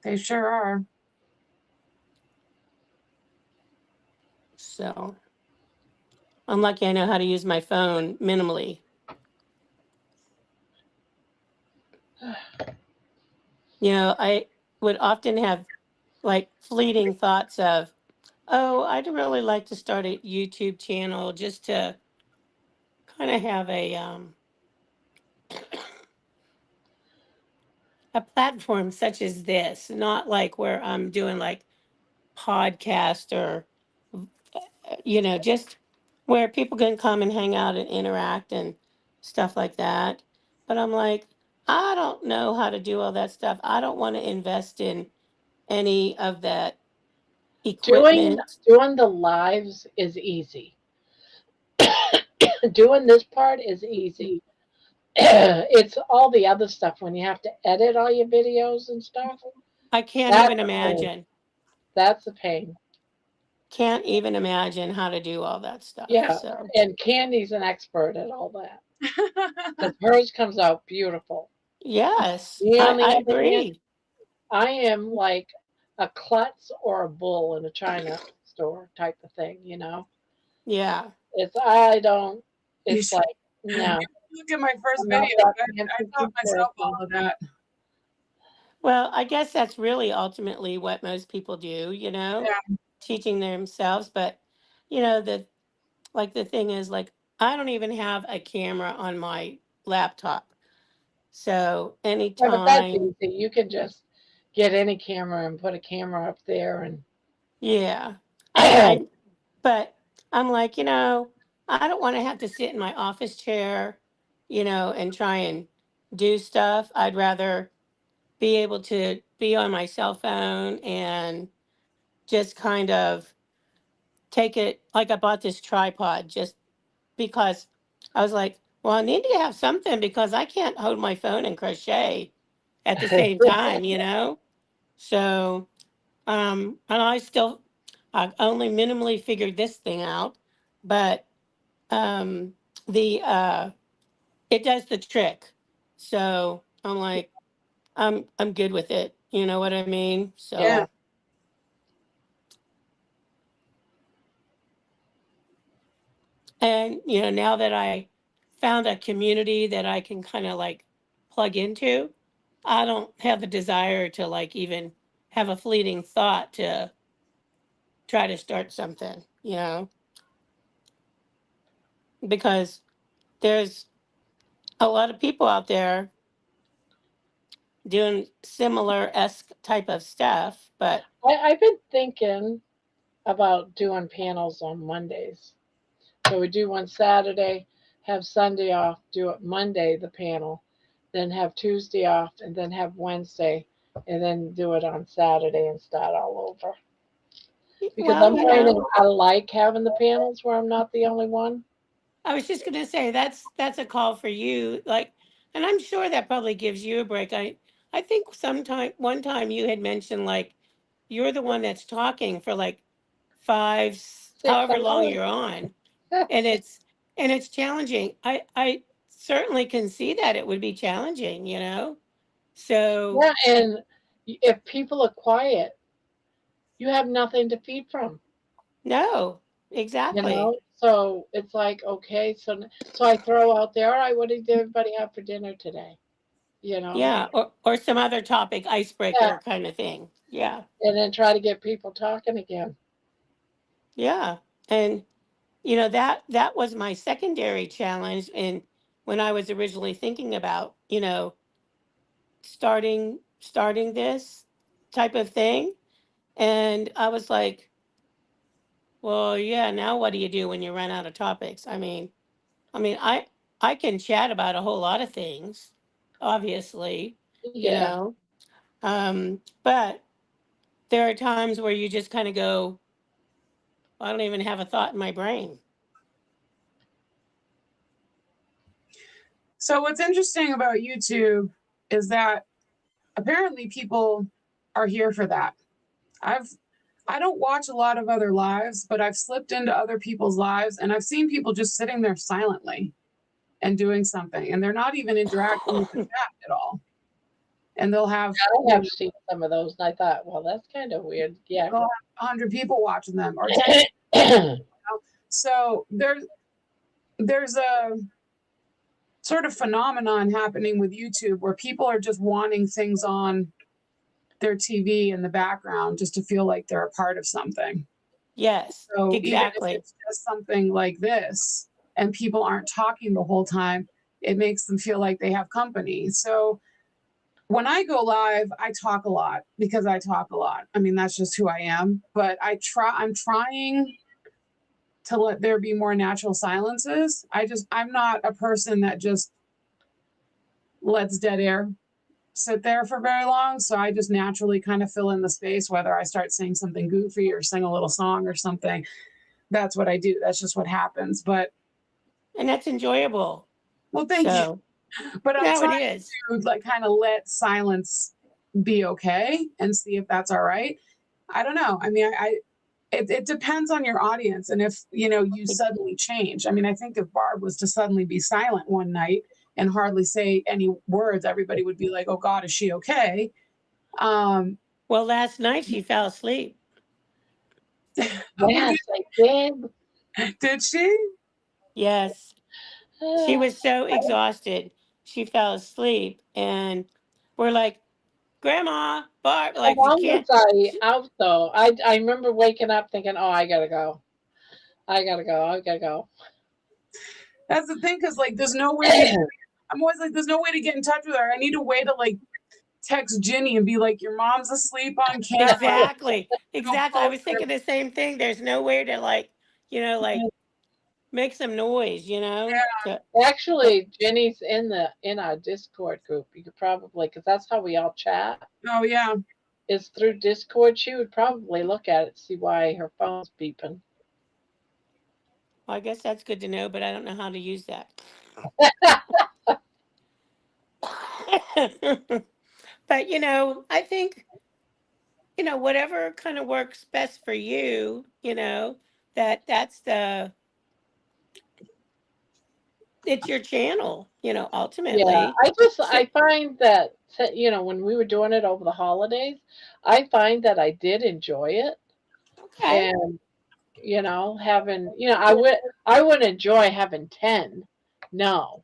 They sure are. So I'm lucky I know how to use my phone minimally. I would often have like fleeting thoughts of, oh, I'd really like to start a YouTube channel just to kind of have a platform such as this, not like where I'm doing like podcast or just where people can come and hang out and interact and stuff like that. But I'm like, I don't know how to do all that stuff. I don't want to invest in any of that Doing equipment. doing the lives is easy. Doing this part is easy. It's all the other stuff when you have to edit all your videos and stuff. I can't That's even a pain. imagine. That's a pain. Can't even imagine how to do all that stuff. Yeah, So, and Candy's an expert at all that because hers comes out beautiful. yes, Me, on the I other hand, agree. I am like a klutz or a bull in a china store type of thing. Yeah. It's I don't. You It's should, like No, Look at my first I'm not video. that I fancy taught myself all person. of that. Well, I guess that's really ultimately what most people do, Yeah. teaching themselves. But, you know, the like the thing is like I don't even have a camera on my laptop. So Yeah, but that's anytime, easy. You can just get any camera and put a camera up there and yeah. I but I'm like, I don't want to have to sit in my office chair, and try and do stuff. I'd rather be able to be on my cell phone and just kind of take it like I bought this tripod just because I was like, well, I need to have something because I can't hold my phone and crochet at the same time. So, and I've only minimally figured this thing out, but um, it does the trick. So I'm like, I'm good with it. You know what I mean? Yeah. So, and now that I found a community that I can kind of like plug into, I don't have the desire to like even have a fleeting thought to try to start something, because there's a lot of people out there doing similar esque type of stuff, but I've been thinking about doing panels on Mondays. So we do one Saturday, have Sunday off, do it Monday, the panel, then have Tuesday off, and then have Wednesday, and then do it on Saturday and start all over. Because well, I'm finding I like having the panels where I'm not the only one. I was just gonna say that's a call for you. Like, and I'm sure that probably gives you a break. I think one time you had mentioned like you're the one that's talking for like Six however long hours. you're on, and it's challenging. I certainly can see that it would be challenging. So Yeah, and if people are quiet, you have nothing to feed from. no, You exactly. know, so it's like okay, so I throw out there, all right, what did everybody have for dinner today? You know, Yeah, or some other topic, yeah, icebreaker kind of thing. Yeah, and then try to get people talking again. yeah, and that was my secondary challenge, and when I was originally thinking about starting this type of thing, and I was like, well, yeah, now what do you do when you run out of topics? I can chat about a whole lot of things, obviously, you Yeah, know, but there are times where you just kind of go, I don't even have a thought in my brain. So what's interesting about YouTube is that apparently people are here for that. I've I don't watch a lot of other lives, but I've slipped into other people's lives and I've seen people just sitting there silently and doing something and they're not even interacting with the chat at all. And they'll have, I have seen some of those, and I thought, well, that's kind of weird. Yeah. they'll have 100 people watching them or 10. So there's a sort of phenomenon happening with YouTube where people are just wanting things on their TV in the background just to feel like they're a part of something. Yes, So even if exactly. it's just something like this and people aren't talking the whole time, it makes them feel like they have company. So when I go live, I talk a lot because I talk a lot. I mean, that's just who I am. But I'm trying to let there be more natural silences. I'm not a person that just lets dead air sit there for very long. So I just naturally kind of fill in the space, whether I start saying something goofy or sing a little song or something. That's what I do. That's just what happens. But And that's enjoyable. well, thank you. So, But I'm no, it trying is. to like kind of let silence be okay and see if that's all right. I don't know. I mean, it depends on your audience and if you It- suddenly change. I mean, I think if Barb was to suddenly be silent one night and hardly say any words, everybody would be like, "Oh God, is she okay?" Um, Well, last night she fell asleep. oh, Yes, I did. did she? Yes. She was so exhausted, she fell asleep, and we're like, Grandma, Barb, like we Along can't. with I also, I remember waking up thinking, oh, I gotta go. I gotta go. I gotta go. That's the thing, because like there's no way to I'm always like, there's no way to get in touch with her. I need a way to like text Ginny and be like, your mom's asleep on camera. Exactly, Go exactly. I post was thinking the same thing. There's no way to like, like make some noise, So, but Actually, Jenny's in our Discord group. You could probably, because that's how we all chat, Oh yeah. is through Discord. She would probably look at it, see why her phone's beeping. well, I guess that's good to know, but I don't know how to use that. But I think whatever kind of works best for you, that's it's your channel, Yeah, ultimately. So, I find that when we were doing it over the holidays, I find that I did enjoy it, okay. and having I would enjoy having 10. No,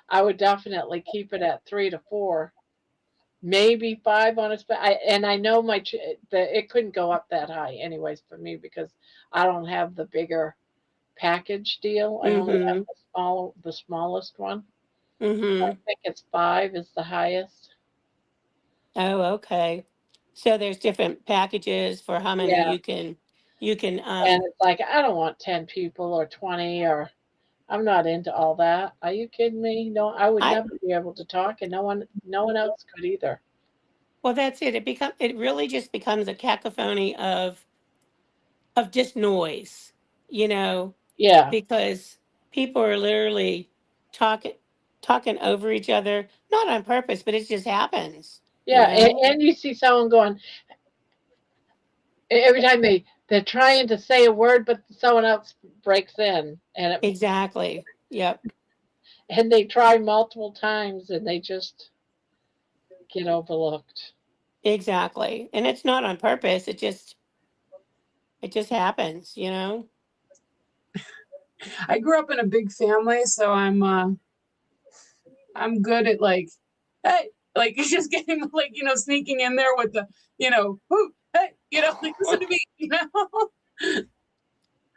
I would definitely keep it at 3 to 4, maybe 5 on a and I know it couldn't go up that high anyways for me because I don't have the bigger package deal. I only have Mm-hmm. the smallest one. I Mm-hmm. think it's 5 is the highest. Oh, okay. So there's different packages for how many Yeah, you can and it's like I don't want 10 people or 20 or I'm not into all that. Are you kidding me? No, I would I never be able to talk, and no one else could either. well, that's it. It really just becomes a cacophony of just noise, you know, Yeah, because people are literally talking talking over each other, not on purpose, but it just happens, you yeah, know? and you see someone going every time they're trying to say a word, but someone else breaks in, Exactly. Yep. and they try multiple times, and they just get overlooked. Exactly. And it's not on purpose. It just happens. I grew up in a big family, so I'm good at like, hey, like just getting like, sneaking in there with the, whoo, hey, like listen to me.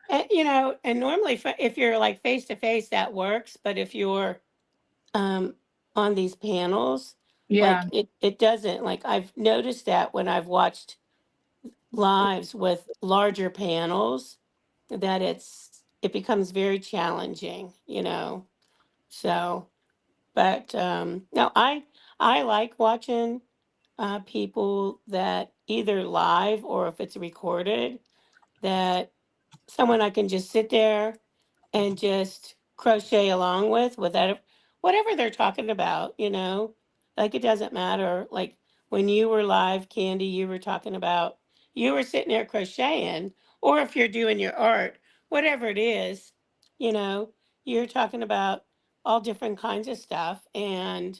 And normally if you're like face to face that works, but if you're um on these panels, Yeah. like it doesn't. Like I've noticed that when I've watched lives with larger panels that it becomes very challenging. So, but no, I like watching people that either live or if it's recorded that someone I can just sit there and just crochet along with whatever they're talking about. Like it doesn't matter. Like when you were live, Candy, you were sitting there crocheting, or if you're doing your art, whatever it is, you know, you're talking about all different kinds of stuff. And,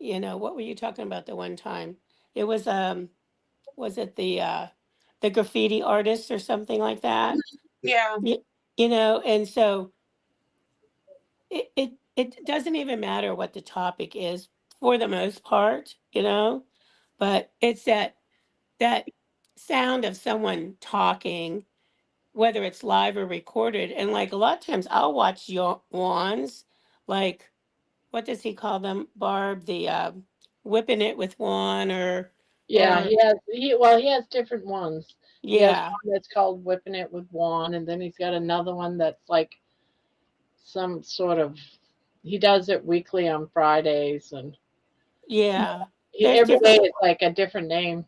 what were you talking about the one time? It was it the graffiti artist or something like that? Yeah. And so it doesn't even matter what the topic is for the most part. But it's that sound of someone talking, whether it's live or recorded. And like a lot of times I'll watch your wands, like what does he call them, Barb? The whipping it with one Yeah, or he has different ones. He has yeah, one that's called whipping it with wand, and then he's got another one that's like some sort of he does it weekly on Fridays, and yeah. There's every day different. it's like a different name.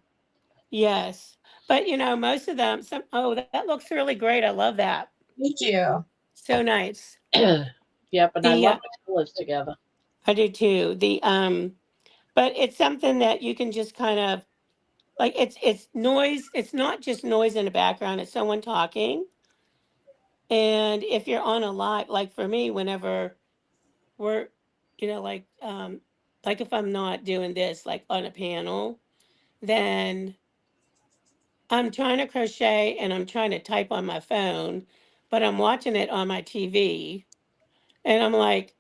Yes. But most of them, oh, that looks really great. I love that. Thank you. So nice. Yep, and I The love the colors together. I do too. But it's something that you can just kind of like it's noise. It's not just noise in the background, it's someone talking. And if you're on a live, like for me, whenever we're, like if I'm not doing this like on a panel, then I'm trying to crochet and I'm trying to type on my phone, but I'm watching it on my TV. And I'm like,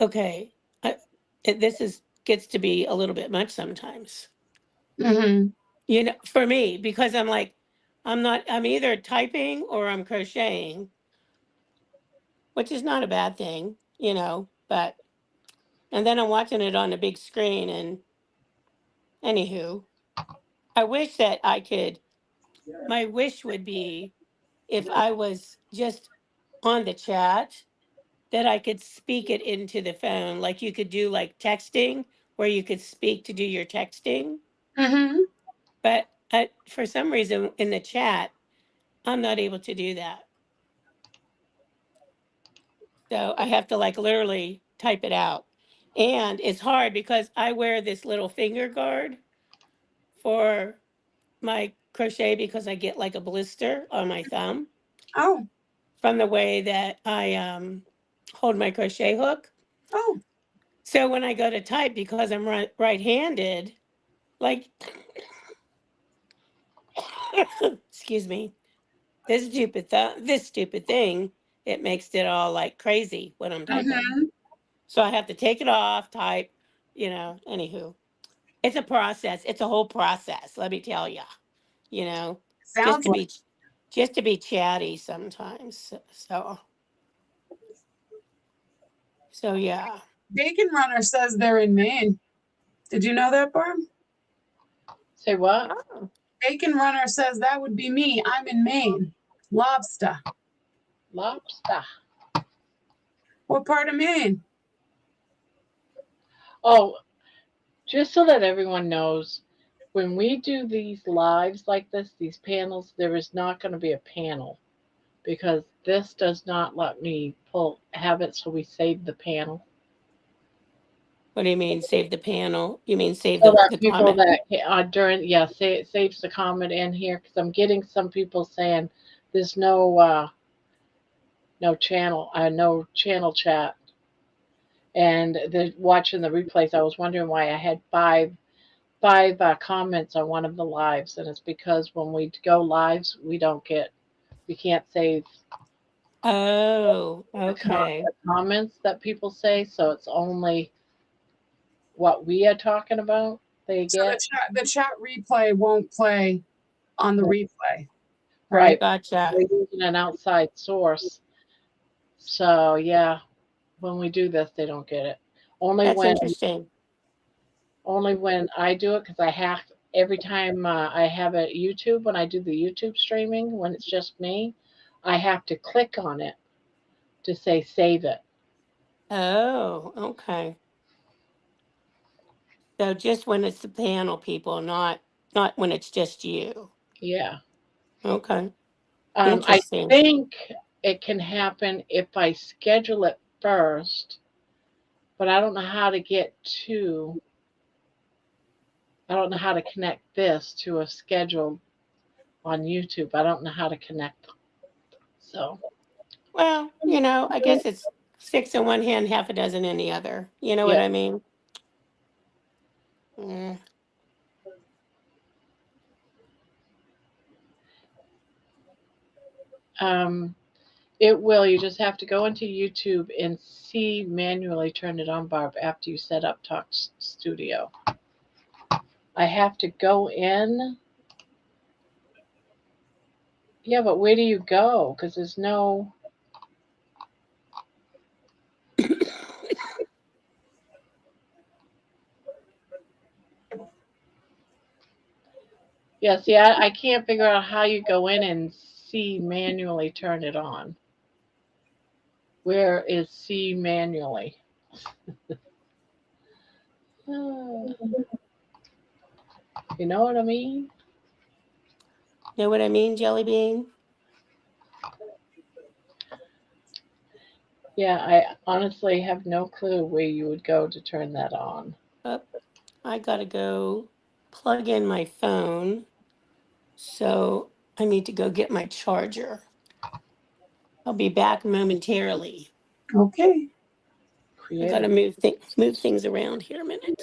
okay, this gets to be a little bit much sometimes. Mm-hmm. You know, for me, because I'm like, I'm either typing or I'm crocheting, which is not a bad thing, you know, but, and then I'm watching it on the big screen. And anywho, I wish that my wish would be if I was just on the chat that I could speak it into the phone, like you could do like texting, where you could speak to do your texting. Mm-hmm. But for some reason in the chat, I'm not able to do that. So I have to like literally type it out. And it's hard because I wear this little finger guard for my crochet because I get like a blister on my thumb Oh, from the way that I hold my crochet hook. oh. So when I go to type, because I'm right-handed, like, excuse me, this stupid thing, it makes it all like crazy when I'm typing. Mm-hmm. So I have to take it off, type, anywho. It's a process. It's a whole process, let me tell you, you know, just Sounds to like be just to be chatty sometimes. So yeah. Bacon Runner says they're in Maine. Did you know that, Barb? Say what? Oh, Bacon Runner says that would be me. I'm in Maine. Lobster. Lobster. What part of Maine? Oh, just so that everyone knows, when we do these lives like this, these panels, there is not going to be a panel because this does not let me have it so we save the panel. what do you mean save the panel? You mean save So the, that the people comment? that say it saves the comment in here because I'm getting some people saying there's no channel chat, and they're watching the replays. I was wondering why I had five comments on one of the lives, and it's because when we go lives, we can't save Oh, okay. the comments that people say, so it's only what we are talking about they So get. the chat replay won't play on the replay, right? Right. Gotcha. We're using an outside source. So yeah, when we do this, they don't get it. Only That's when interesting. only when I do it because I have every time I have a YouTube when I do the YouTube streaming when it's just me, I have to click on it to say save it. Oh, okay. So just when it's the panel people, not when it's just you. Yeah. Okay. I Interesting. think it can happen if I schedule it first, but I don't know how to connect this to a schedule on YouTube. I don't know how to connect them. So, Well, I guess it's six in one hand, half a dozen in the other. You know what yeah. I mean? Mm. Um, it will. You just have to go into YouTube and see manually turn it on, Barb, after you set up Talk Studio. I have to go in. Yeah, but where do you go? Because there's no. Yeah, see, I can't figure out how you go in and see manually turn it on. Where is see manually? You know what I mean? Know what I mean, Jelly Bean? Yeah, I honestly have no clue where you would go to turn that on. Oh, I gotta go plug in my phone. So I need to go get my charger. I'll be back momentarily. Okay. I gotta Creative. move things around here a minute.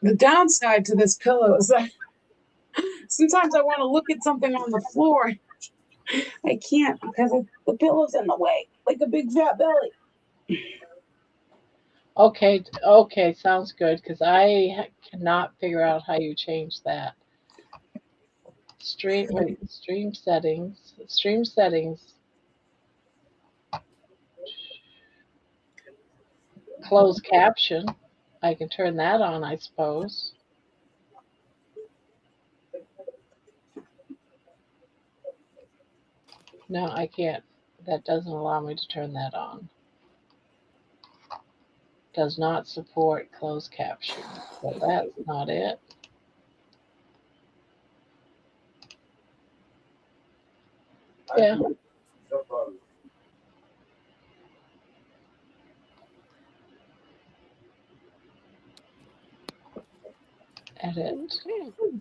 The downside to this pillow is that sometimes I want to look at something on the floor. I can't because the pillow's in the way, like a big fat belly. Okay, sounds good, because cannot figure out how you change that. Stream settings, closed caption. I can turn that on, I suppose. No, I can't. That doesn't allow me to turn that on. Does not support closed caption. So that's not it. Yeah. No problem. Edit. Okay.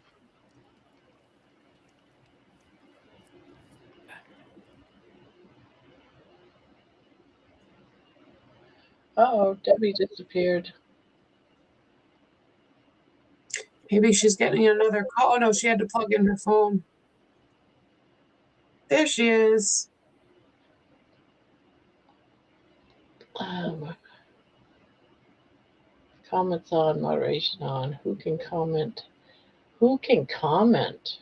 Uh-oh, Debbie disappeared. Maybe she's getting another call. Oh no, she had to plug in her phone. There she is. Comments on, moderation on. Who can comment? Who can comment?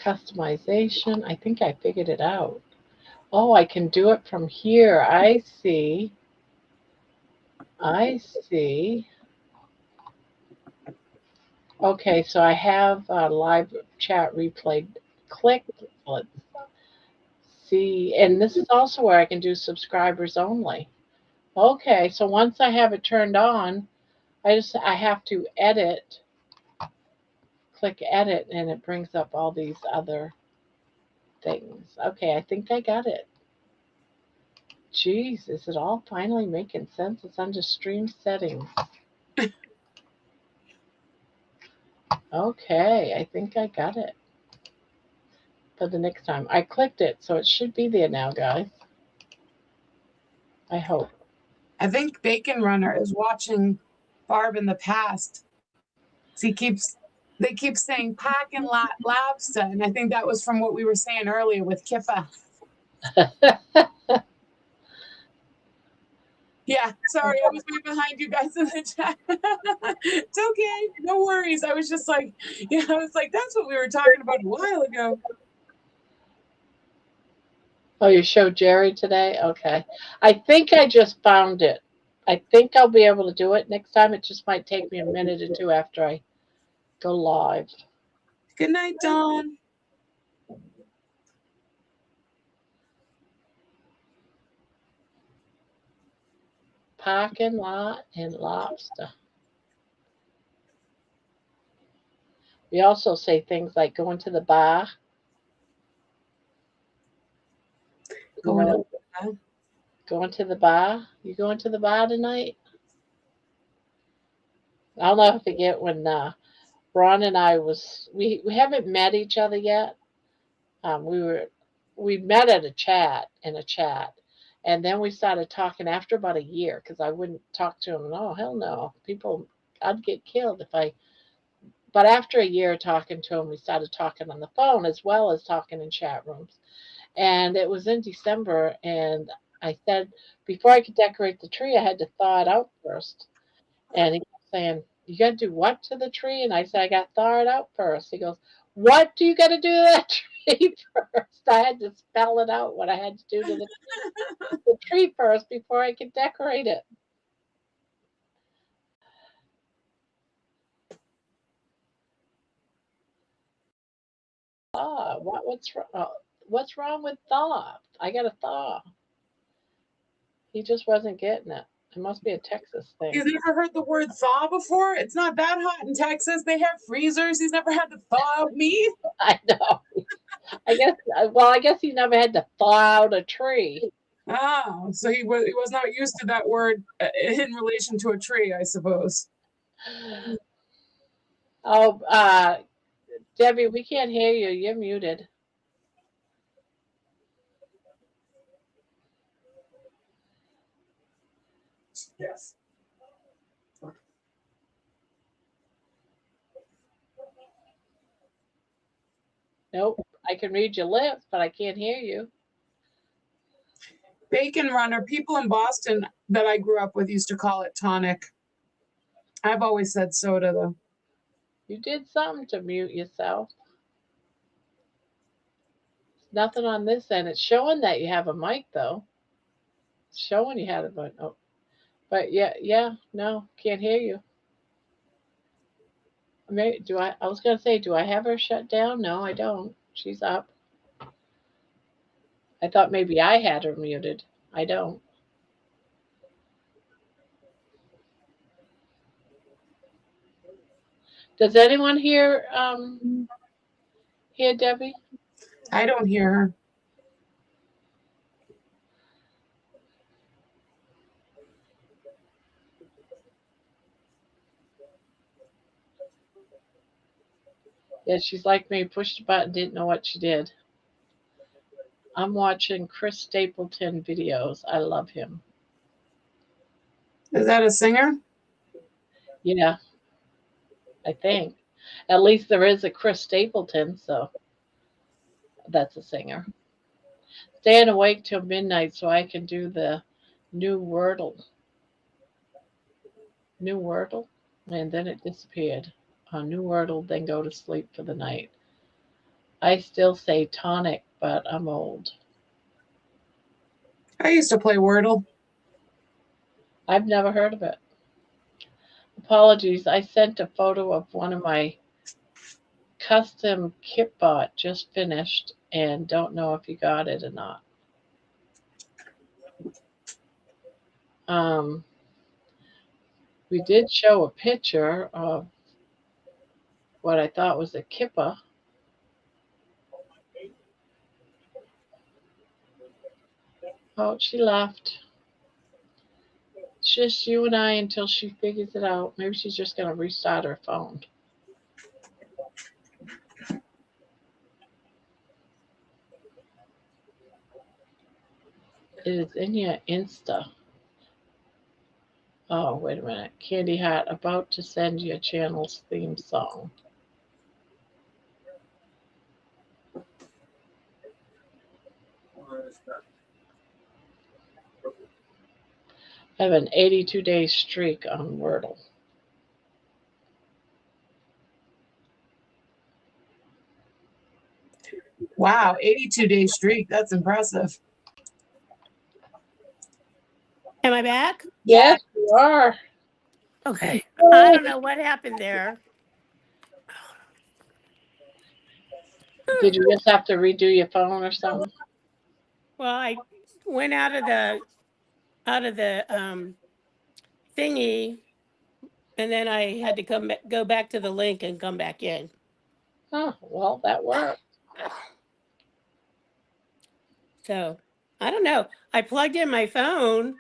Customization. I think I figured it out. Oh, I can do it from here. I see. I see. Okay, so I have live chat replay clicked. Let's see. And this is also where I can do subscribers only. Okay, so once I have it turned on, I have to edit, click edit, and it brings up all these other things. Okay, I think I got it. Jeez, is it all finally making sense? It's under stream settings. Okay, I think I got it. For the next time. I clicked it, so it should be there now, guys. I hope. I think Bacon Runner is watching Barb in the past. They keep saying pack and lobster, and I think that was from what we were saying earlier with Kippa. Yeah, sorry, I was way behind you guys in the chat. It's okay, no worries. I was just like, yeah, I was like, that's what we were talking about a while ago. Oh, you showed Jerry today? Okay. I think I just found it. I think I'll be able to do it next time. It just might take me a minute or two after I go live. Good night, Dawn. Parking lot and lobster. We also say things like going to the bar. Going know, going to the bar. You going to the bar tonight? I'll never forget when Ron and I we haven't met each other yet. We met at in a chat, and then we started talking after about a year because I wouldn't talk to him. No, hell no, I'd get killed if I. But after a year talking to him, we started talking on the phone as well as talking in chat rooms. And it was in December, and I said before I could decorate the tree, I had to thaw it out first. And he kept saying, "You got to do what to the tree?" And I said, "I got to thaw it out first." He goes, "What do you got to do to that tree first?" I had to spell it out what I had to do to the tree first before I could decorate it. Thaw. What's wrong with thaw? I got to thaw. He just wasn't getting it. It must be a Texas thing. You've never heard the word thaw before? It's not that hot in Texas. They have freezers. He's never had to thaw out meat. I know. I guess he never had to thaw out a tree. Oh, so he was not used to that word in relation to a tree, I suppose. Oh, Debbie, we can't hear you. You're muted. Yes. Nope. I can read your lips, but I can't hear you. Bacon Runner. People in Boston that I grew up with used to call it tonic. I've always said soda though. You did something to mute yourself. Nothing on this end. It's showing that you have a mic though. It's showing you had a mic. Oh, but yeah, no, can't hear you. Maybe, do I? I was gonna say, do I have her shut down? No, I don't. She's up. I thought maybe I had her muted. I don't. Does anyone hear Debbie? I don't hear her. Yeah, she's like me. Pushed the button, didn't know what she did. I'm watching Chris Stapleton videos. I love him. Is that a singer? Yeah, I think. At least there is a Chris Stapleton, so that's a singer. Staying awake till midnight so I can do the new Wordle. New Wordle? And then it disappeared. New Wordle, then go to sleep for the night. I still say tonic, but I'm old. I used to play Wordle. I've never heard of it. Apologies, I sent a photo of one of my custom kit bot just finished and don't know if you got it or not. We did show a picture of what I thought was a kippa. Oh, she left. It's just you and I until she figures it out. Maybe she's just going to restart her phone. It is in your Insta. Oh, wait a minute. Candy Hat about to send your channel's theme song. I have an 82-day streak on Wordle. Wow, 82-day streak. That's impressive. Am I back? Yes, you are. Okay. I don't know what happened there. Did you just have to redo your phone or something? Well, I went out of the thingy, and then I had to go back to the link and come back in. Oh, well, that worked. So I don't know. I plugged in my phone,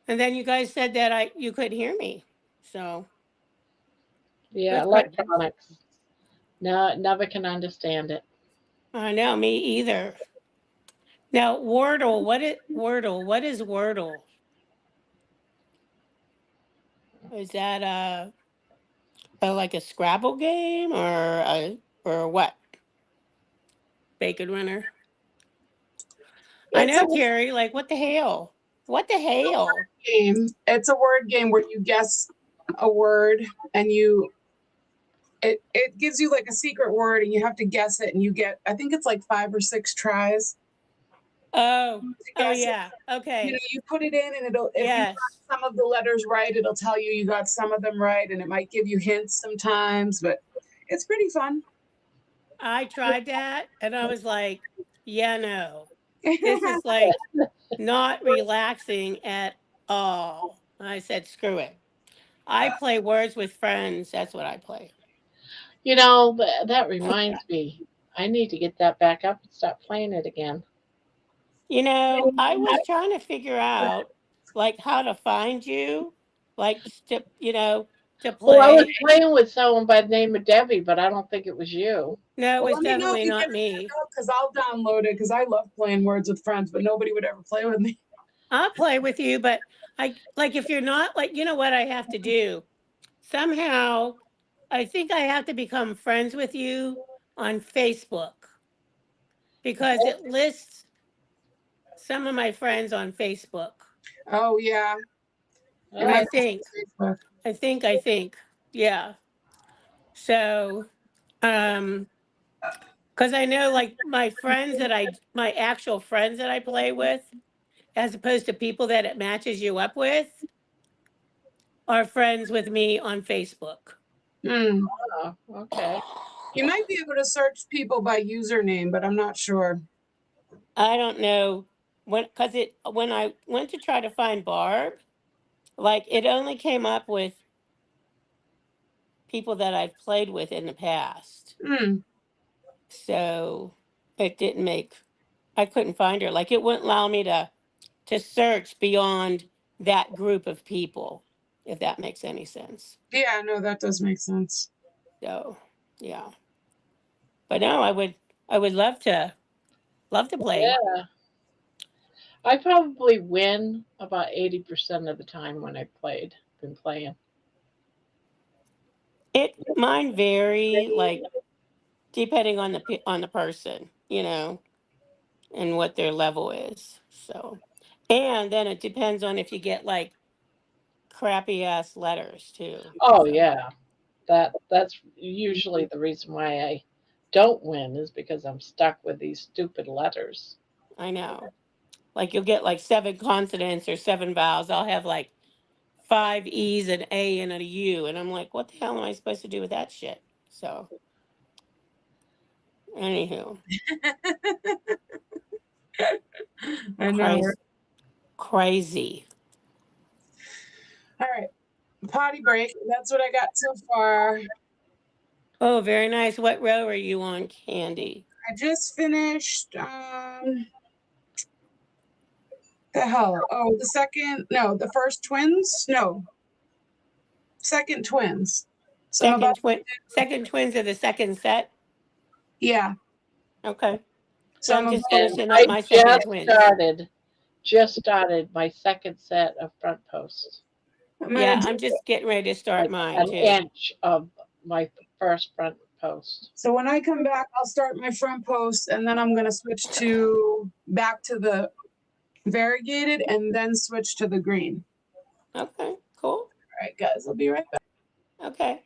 and then you guys said that you couldn't hear me. So Yeah, that's crazy. electronics. No, never can understand it. I know, me either. Now Wordle, what is Wordle? What is Wordle? Is that like a Scrabble game or what? Bacon Runner. I It's a know, Terry. Like, what the hell? What the hell? game. It's a word game where you guess a word and it gives you like a secret word and you have to guess it and you get, I think it's like 5 or 6 tries Oh, to oh guess it. yeah. Okay. You put it in and if you Yes. got some of the letters right, it'll tell you got some of them right, and it might give you hints sometimes, but it's pretty fun. I tried that and I was like, yeah, no. This is like not relaxing at all. I said, screw it. I play Words with Friends. That's what I play. You know, that reminds me. I need to get that back up and start playing it again. You know, I was trying to figure out like how to find you, like to Well, I was play. playing with someone by the name of Debbie, but I don't think it was you. No, it Well, was let me know if definitely you not get me. because I'll download it because I love playing Words with Friends, but nobody would ever play with me. I'll play with you, but I like if you're not like, you know what I have to do? Somehow, I think I have to become friends with you on Facebook because it lists some of my friends on Facebook. Oh yeah. It Oh, I might think, be Facebook. I think, yeah. So, because I know like my actual friends that I play with, as opposed to people that it matches you up with, are friends with me on Facebook. Hmm. okay. You might be able to search people by username, but I'm not sure. I don't know when I went to try to find Barb, like it only came up with people that I've played with in the past. Hmm. So it didn't make I couldn't find her. Like it wouldn't allow me to search beyond that group of people, if that makes any sense. Yeah, no, that does make sense. So yeah. But no, I would love to play. Yeah. I probably win about 80% of the time when I've been playing. It mine vary like depending on on the person, and what their level is. So, and then it depends on if you get like crappy ass letters too. Oh So, yeah. That's usually the reason why I don't win is because I'm stuck with these stupid letters. I know. Like you'll get like 7 consonants or 7 vowels. I'll have like 5 E's, an A, and a U. And I'm like, what the hell am I supposed to do with that shit? So, anywho, I know. crazy. Crazy. All right. Potty break. That's what I got so far. Oh, very nice. What row are you on, Candy? I just finished the hell. Oh, the first twins? No. Second twins. So I'm about Second twins of the second set. yeah. Okay. So Yeah, I'm I'm about just And finishing up I my second twins. just started my second set of front posts. I'm gonna Yeah, do I'm just getting ready to start Like mine an too. inch of my first front post. so when I come back, I'll start my front post and then I'm gonna switch to back to the variegated and then switch to the green. Okay, cool. All right, guys, I'll be right back. Okay.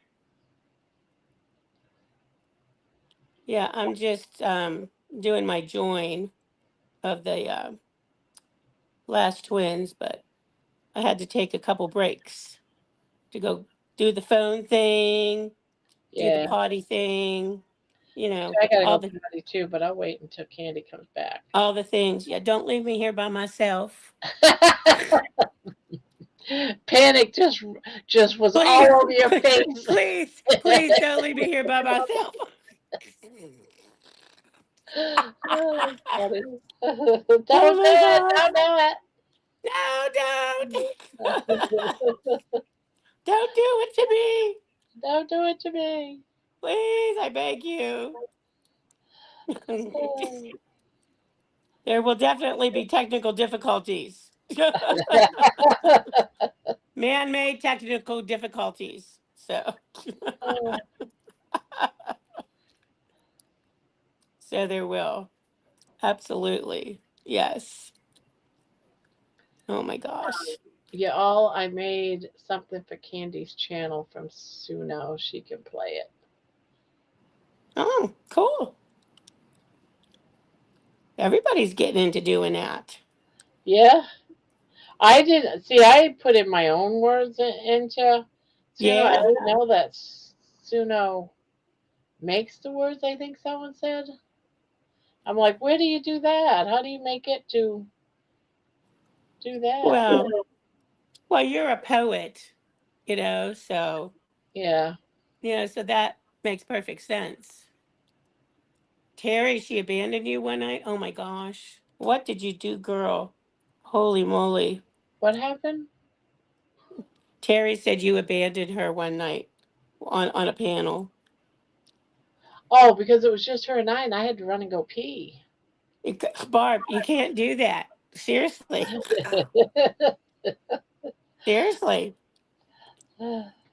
Yeah, I'm just doing my join of the last twins, but I had to take a couple breaks to go do the phone thing, do the Yeah. potty thing, I gotta all go the potty too, but I'll wait until Candy comes back. all the things. Yeah, don't leave me here by myself. Panic just was all Please, over your face. please don't leave me here by myself. Oh, funny. Don't do Oh my it! gosh. Don't do No, don't. it! Don't do it to me. Don't do it to me. Please, I beg you. There will definitely be technical difficulties. Man-made technical difficulties. So, so there will. Absolutely. Yes. Oh my gosh. Yeah, all I made something for Candy's channel from Suno. She can play it. Oh, cool. Everybody's getting into doing that. Yeah, I didn't see. I put in my own words into Suno. I Yeah. didn't know that Suno makes the words. I think someone said. I'm like, where do you do that? How do you make it to do that? Well, you're a poet, so Yeah. so that makes perfect sense. Terry, she abandoned you one night. Oh my gosh. What did you do, girl? Holy moly. What happened? Terry said you abandoned her one night on a panel. Oh, because it was just her and I had to run and go pee. Barb, you can't do that. Seriously. Seriously.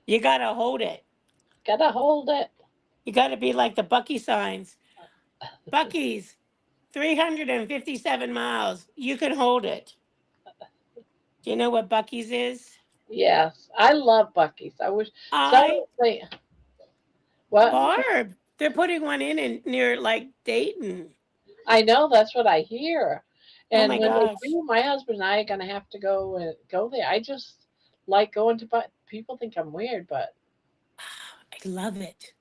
You got to hold it. Gotta hold it. You got to be like the Bucky signs. Bucky's 357 miles. You can hold it. Do you know what Bucky's is? Yes, I love Bucky's. I wish some I say what? Barb. They're putting one in near like Dayton. I know that's what I hear. Oh And my when they gosh. do, my husband and I are gonna have to go there. I just like going to, but people think I'm weird, but I love it.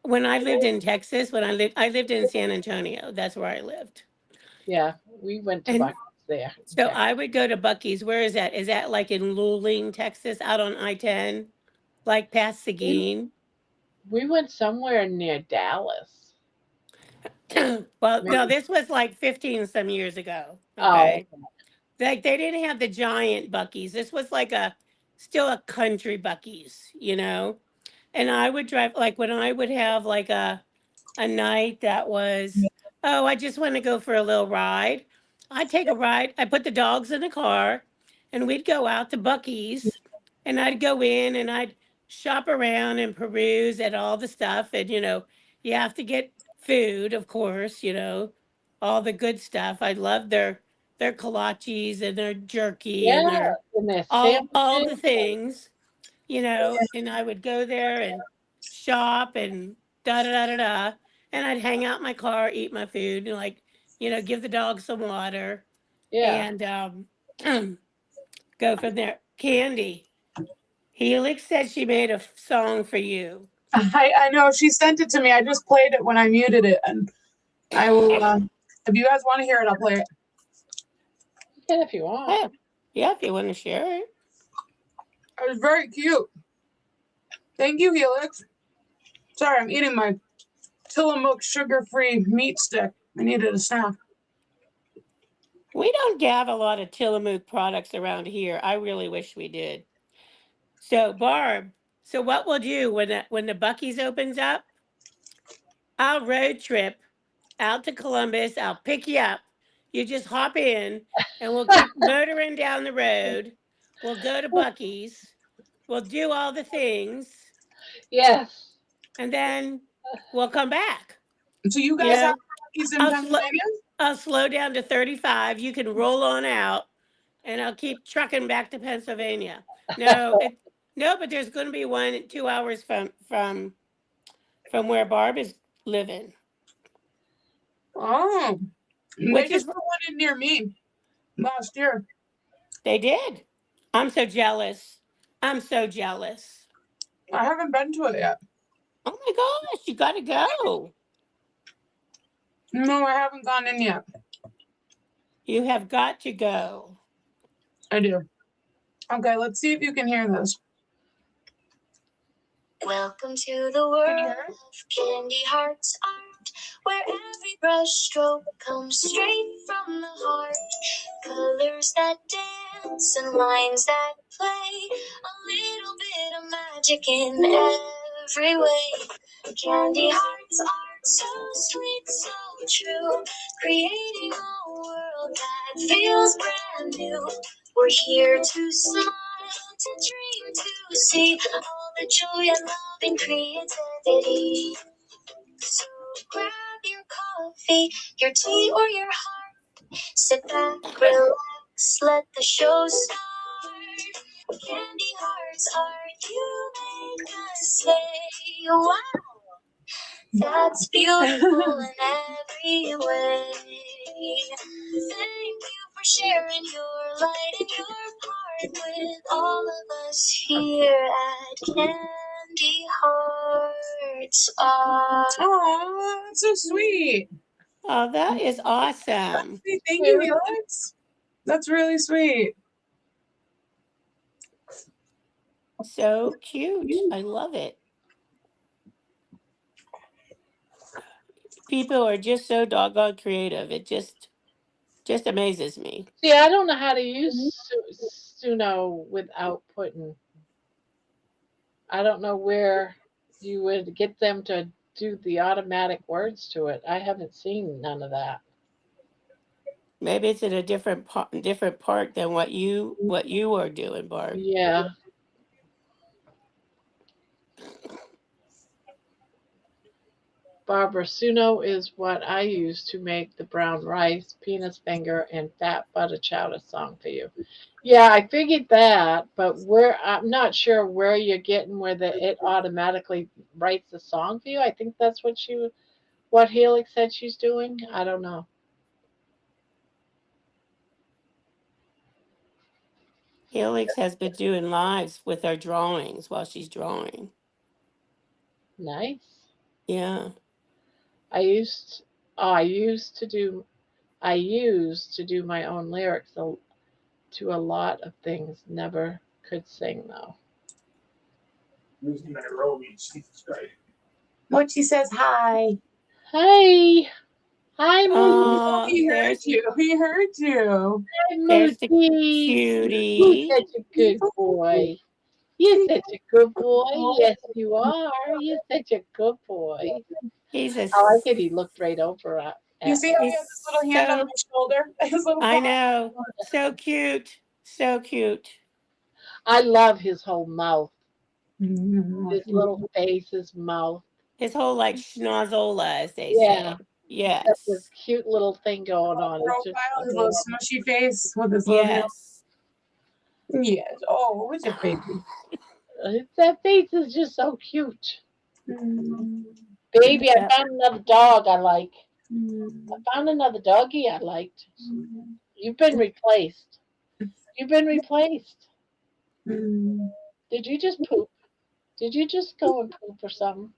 When I lived in Texas, when I lived in San Antonio. That's where I lived. yeah, we went to And Bucky's there in so Texas. I would go to Bucky's. Where is that? Is that like in Luling, Texas, out on I-10, like past We, Seguin? we went somewhere near Dallas. Well, no, Maybe. this was like 15 some years ago. Oh, Okay. Like they didn't have the giant Bucky's. This was like a still a country Bucky's, you know? And I would drive like when I would have like a night that was, oh, I just want to go for a little ride. I'd take a ride. I put the dogs in the car and we'd go out to Bucky's and I'd go in and I'd shop around and peruse at all the stuff. And, you have to get food, of course, all the good stuff. I love their kolaches and their jerky and yeah, their and their all the sandwiches. things, and I would go there and shop and da da da da da, and I'd hang out in my car, eat my food, and like, give the dog some water, Yeah, and go from there. Candy, Helix said she made a song for you. I know she sent it to me. I just played it when I muted it, and I will. If you guys want to hear it, I'll play it. you can if you want. Yeah, yeah, if you want to share it. It was very cute. Thank you, Helix. Sorry, I'm eating my Tillamook sugar-free meat stick. I needed a snack. We don't have a lot of Tillamook products around here. I really wish we did. So, Barb, so what we'll do when the Bucky's opens up, I'll road trip out to Columbus. I'll pick you up. You just hop in and we'll keep motoring down the road. We'll go to Bucky's. We'll do all the things Yes, and then we'll come back. So you You guys have know, cookies in I'll slow Pennsylvania? I'll slow down to 35. You can roll on out and I'll keep trucking back to Pennsylvania. No, but there's going to be one 2 hours from where Barb is living, Oh, they which just is put one in near me last year. they did. I'm so jealous. I'm so jealous. I haven't been to it yet. Oh my gosh, you got to go. No, I haven't gone in yet. You have got to go. I do. Okay, let's see if you can hear this. Welcome to the world of Candy Heart's art, where every brush stroke comes straight from the heart. Colors that dance and lines that play, a little bit of magic in every way. Candy Heart's art, so sweet, so true, creating a world that feels brand new. We're here to smile, to dream, to see all the joy and love and creativity. So grab your coffee, your tea, or your heart. Sit back, relax, let the show start. Candy Hearts Art, you make us say, wow, that's beautiful in every way. Thank you for sharing your light and your part with all of us here at Candy Hearts Art. Oh, that's so sweet. Oh, that is awesome. Hey, thank you, Helix. That's really sweet. So cute. I love it. People are just so doggone creative. It just amazes me. see, I don't know how to use Suno without putting. I don't know where you would get them to do the automatic words to it. I haven't seen none of that. Maybe it's in a different part than what you are doing, Barb. Yeah. Barbara, suno is what I use to make the brown rice, penis finger, and fat butter chowder song for you. Yeah, I figured that, but I'm not sure where you're getting where it automatically writes the song for you. I think that's what Helix said she's doing. I don't know. Helix has been doing lives with her drawings while she's drawing. Nice. Yeah. I used to do my own lyrics to a lot of things. Never could sing though. Losing Nairobi, Jesus Christ. Mochi says hi. Hey, hi Moochie. Oh, he heard There's you. He heard you. Hi there's the Moochie. You're cutie. such a good boy. You're such a good boy. Yes, you are. You're such a good boy. He's a I like it. He looked right over You at see me. how he he's has his little hand on so my shoulder? His little I paw. know. So cute. So cute. I love his whole mouth. His Mm-hmm. little face, his mouth. His whole like schnozzola, as they Yeah. say. He's got this Yes. cute little thing going on. It's just Profile, his little adorable. smushy face with his little hand. Yes. Yes. Oh, what's your baby? That face is just so cute. Mm-hmm. Baby, I Yeah. found another dog I like. I found another doggie I liked. You've been replaced. You've been replaced. Mm-hmm. Did you just poop? Did you just go and poop or something?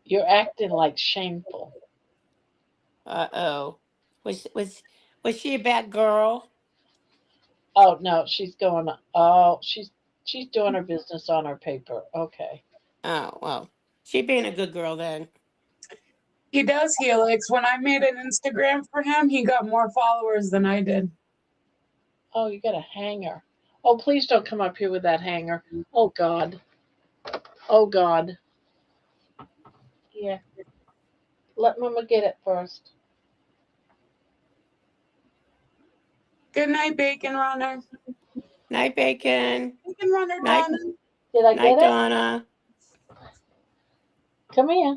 You're acting like shameful. Uh-oh. Was she a bad girl? Oh no, she's going. Oh, she's doing her business on her paper. Okay. Oh, well. She being a good girl then. He does, Helix. When I made an Instagram for him, he got more followers than I did. Oh, you got a hanger. Oh, please don't come up here with that hanger. Oh God. Oh God. Yeah. Let Mama get it first. Good night, Bacon Runner. Night, Bacon. Bacon Runner, Night, Donna. Did I night, get it? Donna. Come here.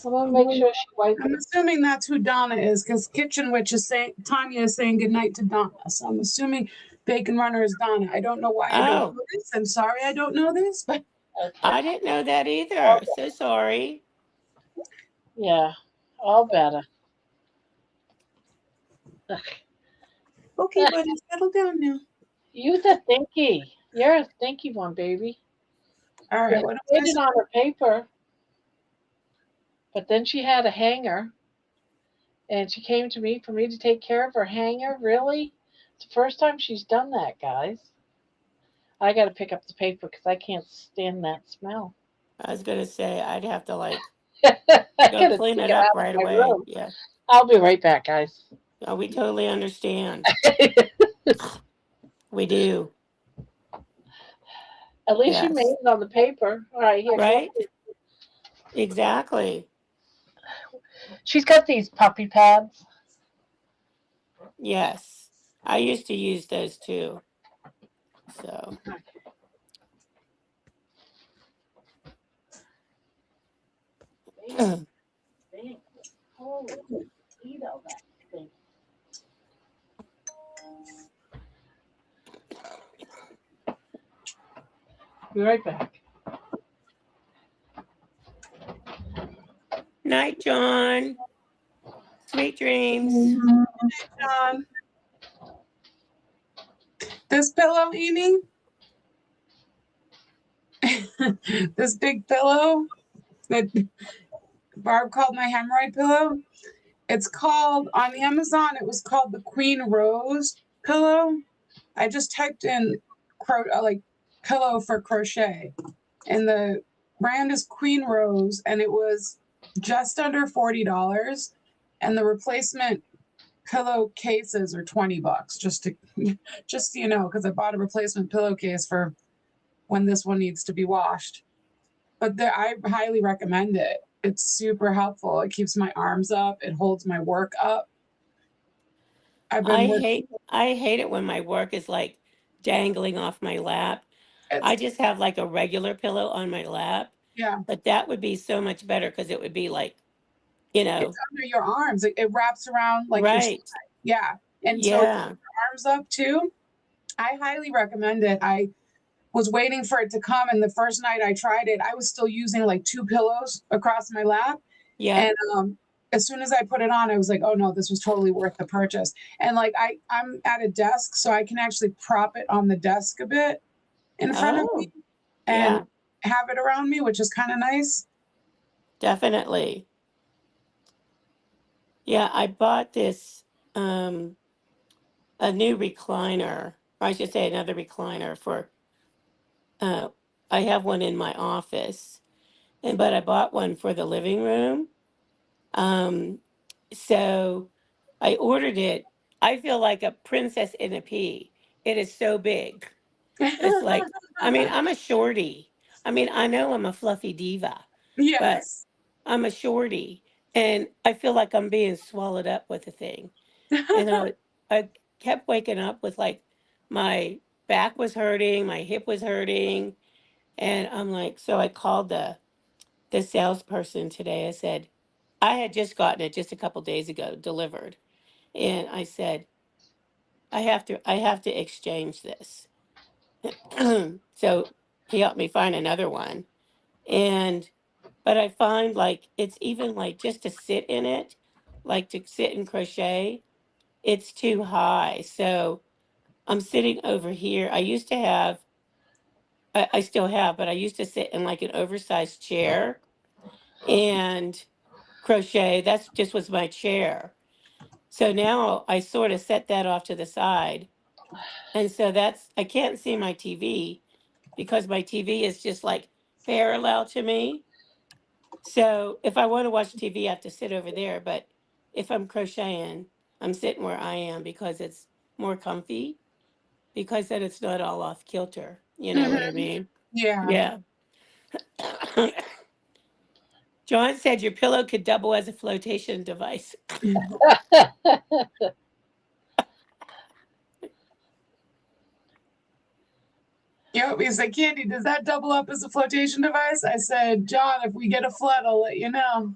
I'm gonna make sure she wipes I'm it. assuming that's who Donna is, because Kitchen Witch is saying Tanya is saying goodnight to Donna. So I'm assuming Bacon Runner is Donna. I don't know why I don't Oh, know this. I'm sorry I don't know this, but Okay. I didn't know that either. So sorry. Yeah. All better. okay, buddy, settle down now. You're the stinky. You're a stinky one, baby. All right, Yeah, what she else? did it on her paper, but then she had a hanger, and she came to me for me to take care of her hanger. Really? It's the first time she's done that, guys. I got to pick up the paper because I can't stand that smell. I was gonna say I'd have to like I got go to clean take it her up out of right my away. room. Yeah. I'll be right back, guys. Oh, we totally understand. We do. At least you made Yes. it on the paper. All right, here. Go. Right? Exactly. She's got these puppy pads. Yes. I used to use those too. So Holy, eat all that thing. Be right back. night, John. Sweet dreams. John, this pillow, Amy, this big pillow that Barb called my hemorrhoid pillow. It's called on Amazon. It was called the Queen Rose pillow. I just typed in like pillow for crochet, and the brand is Queen Rose, and it was just under $40, and the replacement pillowcases are $20 just to just so you know, because I bought a replacement pillowcase for when this one needs to be washed. But I highly recommend it. It's super helpful. It keeps my arms up. It holds my work up. I've been working. I hate it when my work is like dangling off my lap. I It's just have like a regular pillow on my lap, yeah. but that would be so much better because it would be like, you It's know, under your arms. It wraps around like your side. right. Yeah, and so it keeps Yeah. your arms up too. I highly recommend it. I was waiting for it to come, and the first night I tried it, I was still using like two pillows across my lap. Yeah. And as soon as I put it on, I was like, oh no, this was totally worth the purchase. And like I'm at a desk, so I can actually prop it on the desk a bit in front of me Oh, and yeah, have it around me, which is kind of nice. definitely. Yeah, I bought this um a new recliner, or I should say another recliner for uh I have one in my office, and but I bought one for the living room. Um so I ordered it. I feel like a princess in a pea. It is so big. It's like, I mean, I'm a shorty. I mean, I know I'm a fluffy diva, but Yes. I'm a shorty, and I feel like I'm being swallowed up with the thing. And I kept waking up with like my back was hurting, my hip was hurting, and I'm like, so I called the salesperson today. I said, I had just gotten it just a couple days ago delivered, and I said, I have to exchange this. So he helped me find another one. And but I find like it's even like just to sit in it, like to sit and crochet, it's too high. So I'm sitting over here. I used to have I still have, but I used to sit in like an oversized chair and crochet. That's just was my chair. So now I sort of set that off to the side. And so that's I can't see my TV because my TV is just like parallel to me. So if I want to watch TV, I have to sit over there. But if I'm crocheting, I'm sitting where I am because it's more comfy, because then it's not all off kilter. You know what I Mhm. mean? Yeah. Yeah. John said your pillow could double as a flotation device. Yep. He said, Candy, does that double up as a flotation device? I said, John, if we get a flood, I'll let you know.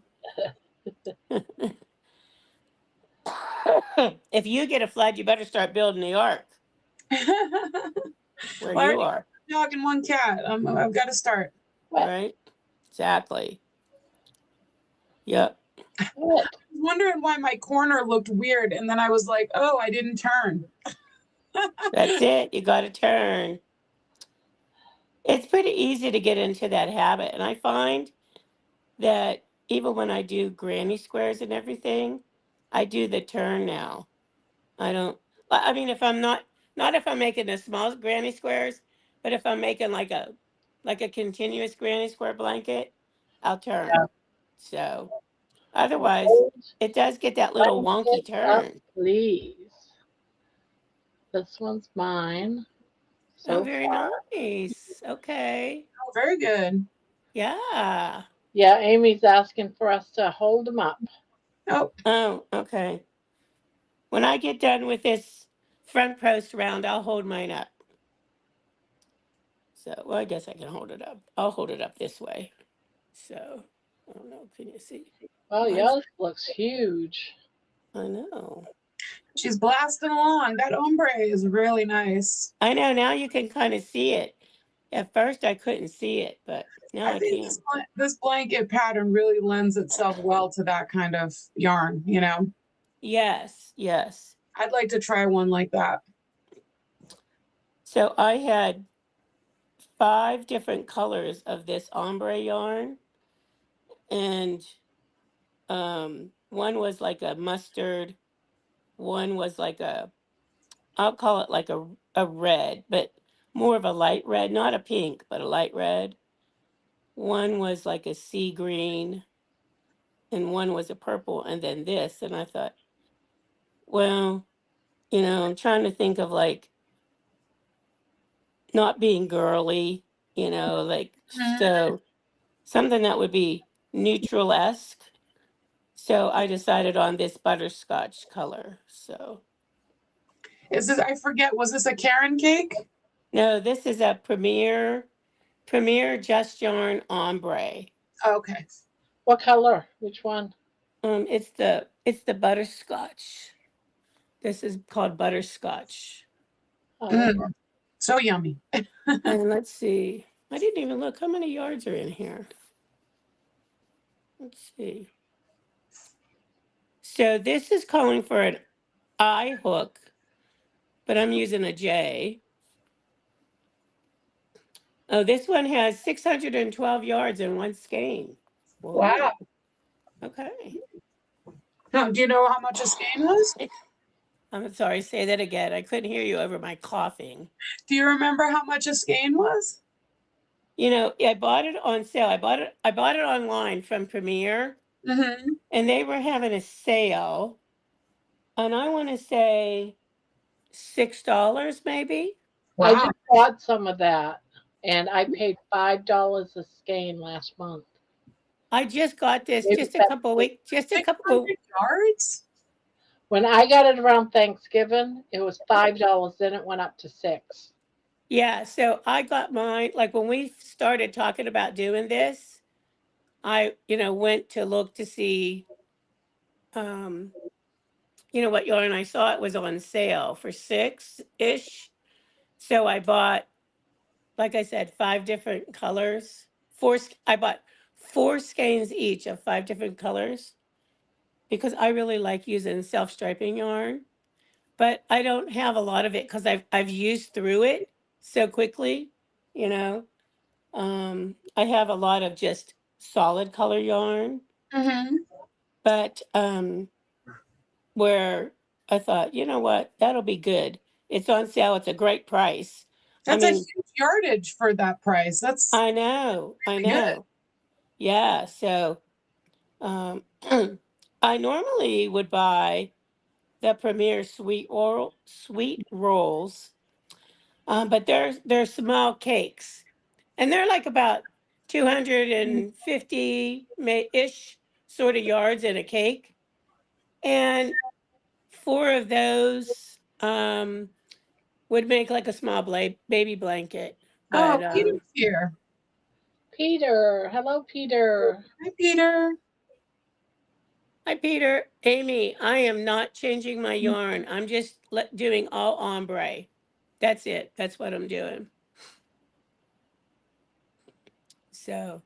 If you get a flood, you better start building the ark Well, where I you already are. have a dog and one cat. I've got to start. What? Right? Exactly. Yep. What? I was wondering why my corner looked weird, and then I was like, oh, I didn't turn. That's it. You got to turn. It's pretty easy to get into that habit. And I find that even when I do granny squares and everything, I do the turn now. I don't, I mean, if I'm not if I'm making the small granny squares, but if I'm making like a continuous granny square blanket, I'll Yeah. turn. So otherwise, Hold it does get that little wonky blanket up, turn. please. This one's mine Oh, so very far. nice. Okay. Oh, very good. Yeah. Yeah, Amy's asking for us to hold them up. Oh, Oh, okay. When I get done with this front post round, I'll hold mine up. So, well, I guess I can hold it up. I'll hold it up this way. So, I don't know. Can you see? Oh, Mine's, yours looks huge. I know. she's blasting along. That ombre is really nice. I know. Now you can kind of see it. At first, I couldn't see it, but now I I think can. this blanket pattern really lends itself well to that kind of yarn, you know? Yes, yes. I'd like to try one like that. So, I had 5 different colors of this ombre yarn, and one was like a mustard, one was like a I'll call it like a red, but more of a light red, not a pink, but a light red. One was like a sea green, and one was a purple, and then this. And I thought, Well, I'm trying to think of like not being girly, like so something that would be neutral-esque. So I decided on this butterscotch color. So Is this, I forget, was this a Karen cake? no, this is a Premier Just Yarn Ombre. Okay. What color? Which one? It's the butterscotch. This is called butterscotch. Oh, okay. Mm, so yummy. And let's see. I didn't even look how many yards are in here. Let's see. So this is calling for an I hook, but I'm using a J. Oh, this one has 612 yards in one skein. Wow. Whoa. Okay. Now, do you know how much a skein was? I'm sorry, say that again. I couldn't hear you over my coughing. Do you remember how much a skein was? I bought it on sale. I bought it online from Premier, Mm-hmm. and they were having a sale. And I want to say $6 maybe. I Wow. just bought some of that, and I paid $5 a skein last month. I just got this Maybe just a that's couple weeks, just a couple. 600 yards? when I got it around Thanksgiving. It was $5. Then it went up to 6. Yeah, so I got mine like when we started talking about doing this, I went to look to see um what yarn. I saw it was on sale for 6-ish. So I bought, like I said, 5 different colors. I bought 4 skeins each of 5 different colors because I really like using self-striping yarn, but I don't have a lot of it because I've used through it so quickly, you know. I have a lot of just solid color yarn, Mm-hmm. but where I thought, you know what, that'll be good. It's on sale. It's a great price. I That's a mean, huge yardage for that price. That's I know, I really good. know. Yeah, so I normally would buy the Premier sweet rolls, but they're small cakes, and they're like about 250 ish sort of yards in a cake, and 4 of those would make like a small baby blanket. Oh, But Peter's here. Peter, hello, Peter. Hi, Peter. hi, Peter. Amy, I am not changing my yarn. I'm just doing all ombre. That's it. That's what I'm doing. So,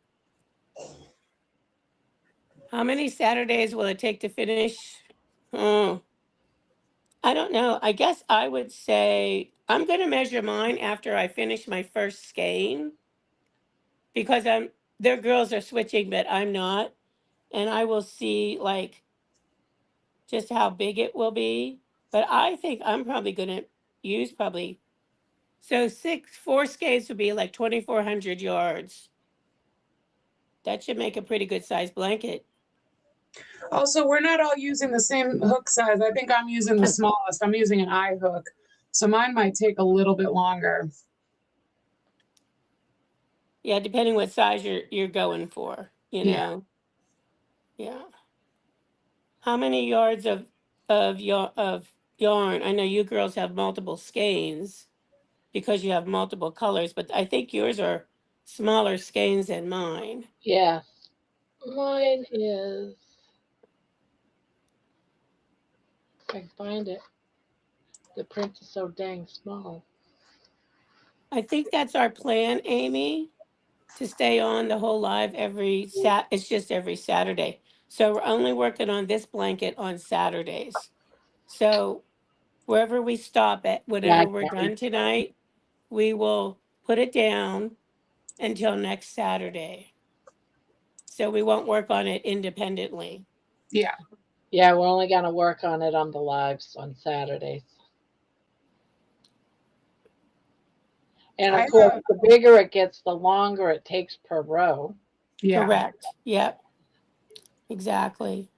how many Saturdays will it take to finish? Oh, I don't know. I guess I would say I'm going to measure mine after I finish my first skein because their girls are switching, but I'm not. And I will see like just how big it will be. But I think I'm probably going to use probably so 4 skeins would be like 2,400 yards. That should make a pretty good size blanket. Also, we're not all using the same hook size. I think I'm using the smallest. I'm using an eye hook. So mine might take a little bit longer. Yeah, depending what size you're going for, Yeah. Yeah. How many yards of yarn? I know you girls have multiple skeins because you have multiple colors, but I think yours are smaller skeins than mine. Yes, mine is. If I can find it. The print is so dang small. I think that's our plan, Amy, to stay on the whole live it's just every Saturday. So we're only working on this blanket on Saturdays. So wherever we stop at, Yeah, I whenever we're got it. done tonight, we will put it down until next Saturday. So we won't work on it independently. Yeah. Yeah, we're only gonna work on it on the lives on Saturdays. And I of course, the bigger it gets, the longer it takes per row. yeah. Correct. Yep, exactly.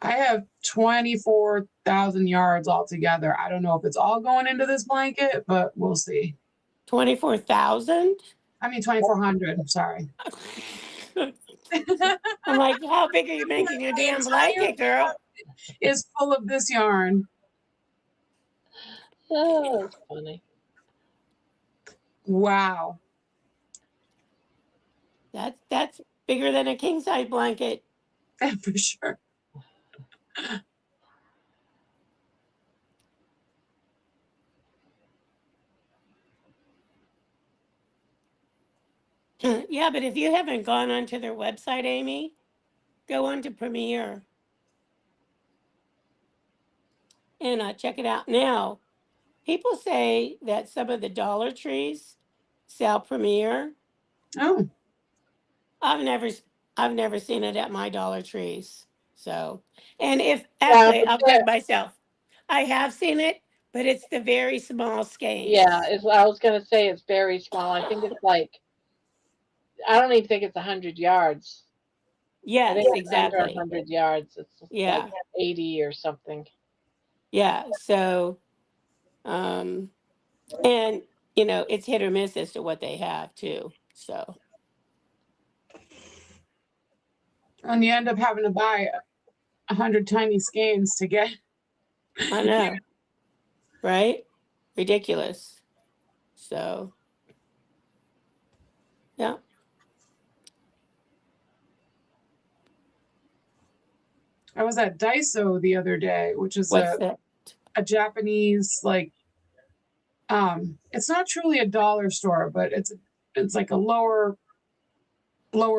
I have 24,000 yards altogether. I don't know if it's all going into this blanket, but we'll see. 24,000? I mean, 2,400. I'm sorry. I'm like, how big are you making your My damn entire blanket, girl? is full of this yarn. Oh, that's funny. Wow. That's bigger than a king size blanket. For sure. Yeah, but if you haven't gone onto their website, Amy, go onto Premiere and check it out. Now, people say that some of the Dollar Trees sell Premiere. Oh, I've never seen it at my Dollar Trees. So, and if Yeah, actually, but I'll correct myself. I have seen it, but it's the very small yeah, skeins. I was gonna say it's very small. I think it's like I don't even think it's 100 yards. I think Yes, it's under a exactly. 100 yards. It's like Yeah, 80 or something. yeah. So, um, and it's hit or miss as to what they have too. So and you end up having to buy 100 tiny skeins to get. I know, right? Ridiculous. So yeah. I was at Daiso the other day, which is What's that? a Japanese it's not truly a dollar store, but it's like a lower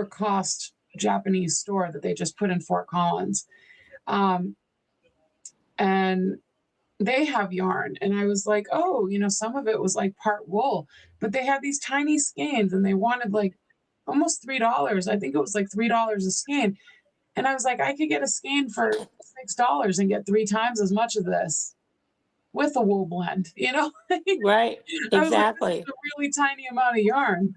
cost Japanese store that they just put in Fort Collins. And they have yarn, and I was like, oh, some of it was like part wool, but they had these tiny skeins and they wanted like almost $3. I think it was like $3 a skein. And I was like, I could get a skein for $6 and get 3 times as much of this with a wool blend, Right. I was like, this is Exactly. a really tiny amount of yarn.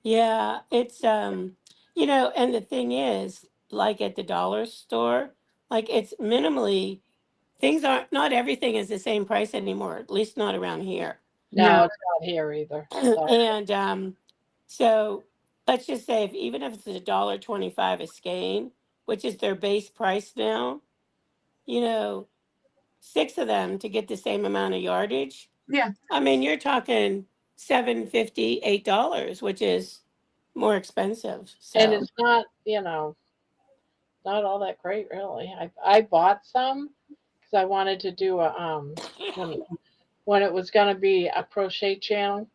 Yeah. It's and the thing is, like at the dollar store, like it's minimally things aren't not everything is the same price anymore, at least not around here. No. No, it's not here either. So And so let's just say even if it's $1.25 a skein, which is their base price now, you know, 6 of them to get the same amount of yardage. Yeah. I mean, you're talking $7.50, $8, which is more expensive. and So it's not, not all that great really. I bought some because I wanted to do a when when it was gonna be a crochet channel,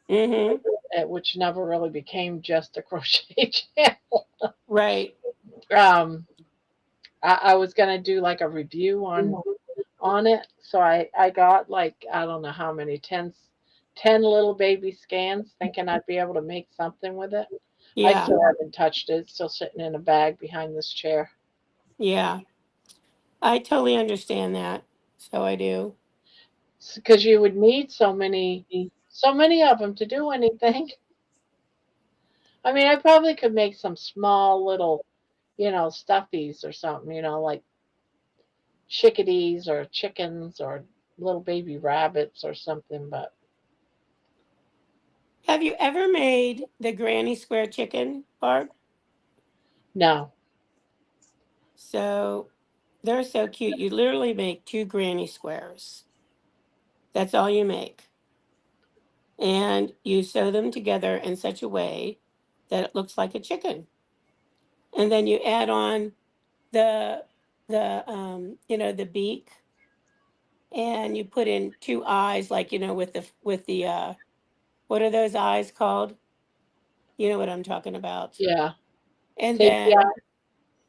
mm-hmm. which never really became just a crochet channel. Right. Um, I was gonna do like a review on it, so I got like I don't know how many 10 little baby scans, thinking I'd be able to make something with it. I Yeah. still haven't touched it. It's still sitting in a bag behind this chair. Yeah. I totally understand that. So I do. Because you would need so many of them to do anything. I mean, I probably could make some small little, stuffies or something, like chickadees or chickens or little baby rabbits or something, but Have you ever made the granny square chicken, Barb? no. So they're so cute. You literally make 2 granny squares. That's all you make. And you sew them together in such a way that it looks like a chicken. And then you add on the the beak, and you put in 2 eyes, like with the what are those eyes called? You know what I'm talking about. Yeah. And Safety then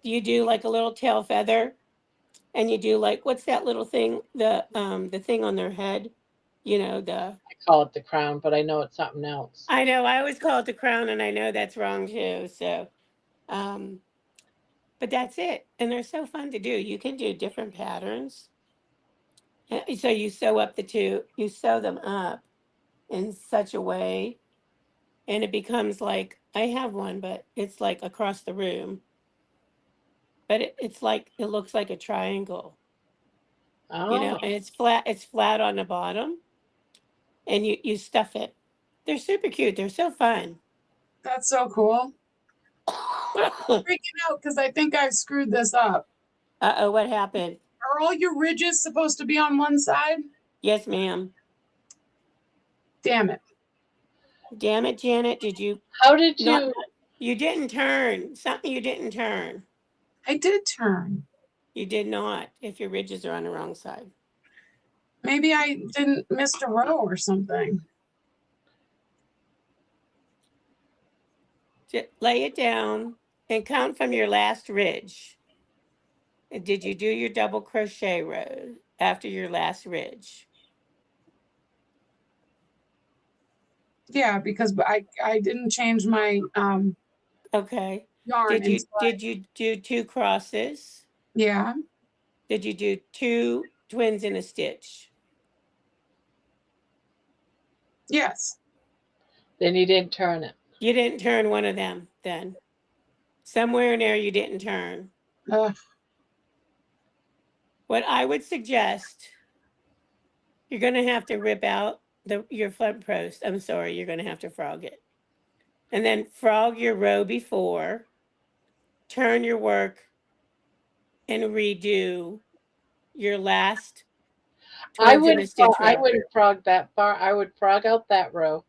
you do like a little tail feather, and you do like, what's that little thing, the thing on their head, the I call it the crown, but I know it's something else. I know I always call it the crown, and I know that's wrong too. So um but that's it, and they're so fun to do. You can do different patterns. So you sew them up in such a way, and it becomes like, I have one, but it's like across the room. but it's like, it looks like a triangle, Oh, and it's flat on the bottom, and you stuff it. They're super cute. They're so fun. That's so cool. Freaking out because I think I screwed this up. Uh-oh, what happened? Are all your ridges supposed to be on one side? Yes, ma'am. Damn it. Damn it, Janet. Did you how did not? you? You didn't turn. Something you didn't turn. I did turn. You did not, if your ridges are on the wrong side. Maybe I didn't miss a row or something. Just lay it down and count from your last ridge. And did you do your double crochet row after your last ridge? Yeah, because I didn't change my Okay. yarn. Did you do 2 crosses? Yeah. Did you do 2 twins in a stitch? Yes. Then you didn't turn it. You didn't turn one of them then. Somewhere in there you didn't turn. Ugh. What I would suggest, you're going to have to rip out your front post. I'm sorry, you're going to have to frog it. And then frog your row before, turn your work, and redo your last I twins in a wouldn't. stitch I row. wouldn't frog that far. I would frog out that row,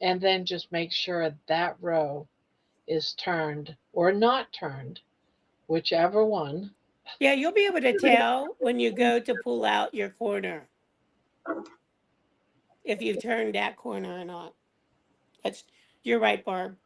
and then just make sure that row is turned or not turned, whichever one. Yeah, you'll be able to tell when you go to pull out your corner if you've turned that corner or not. You're right, Barb.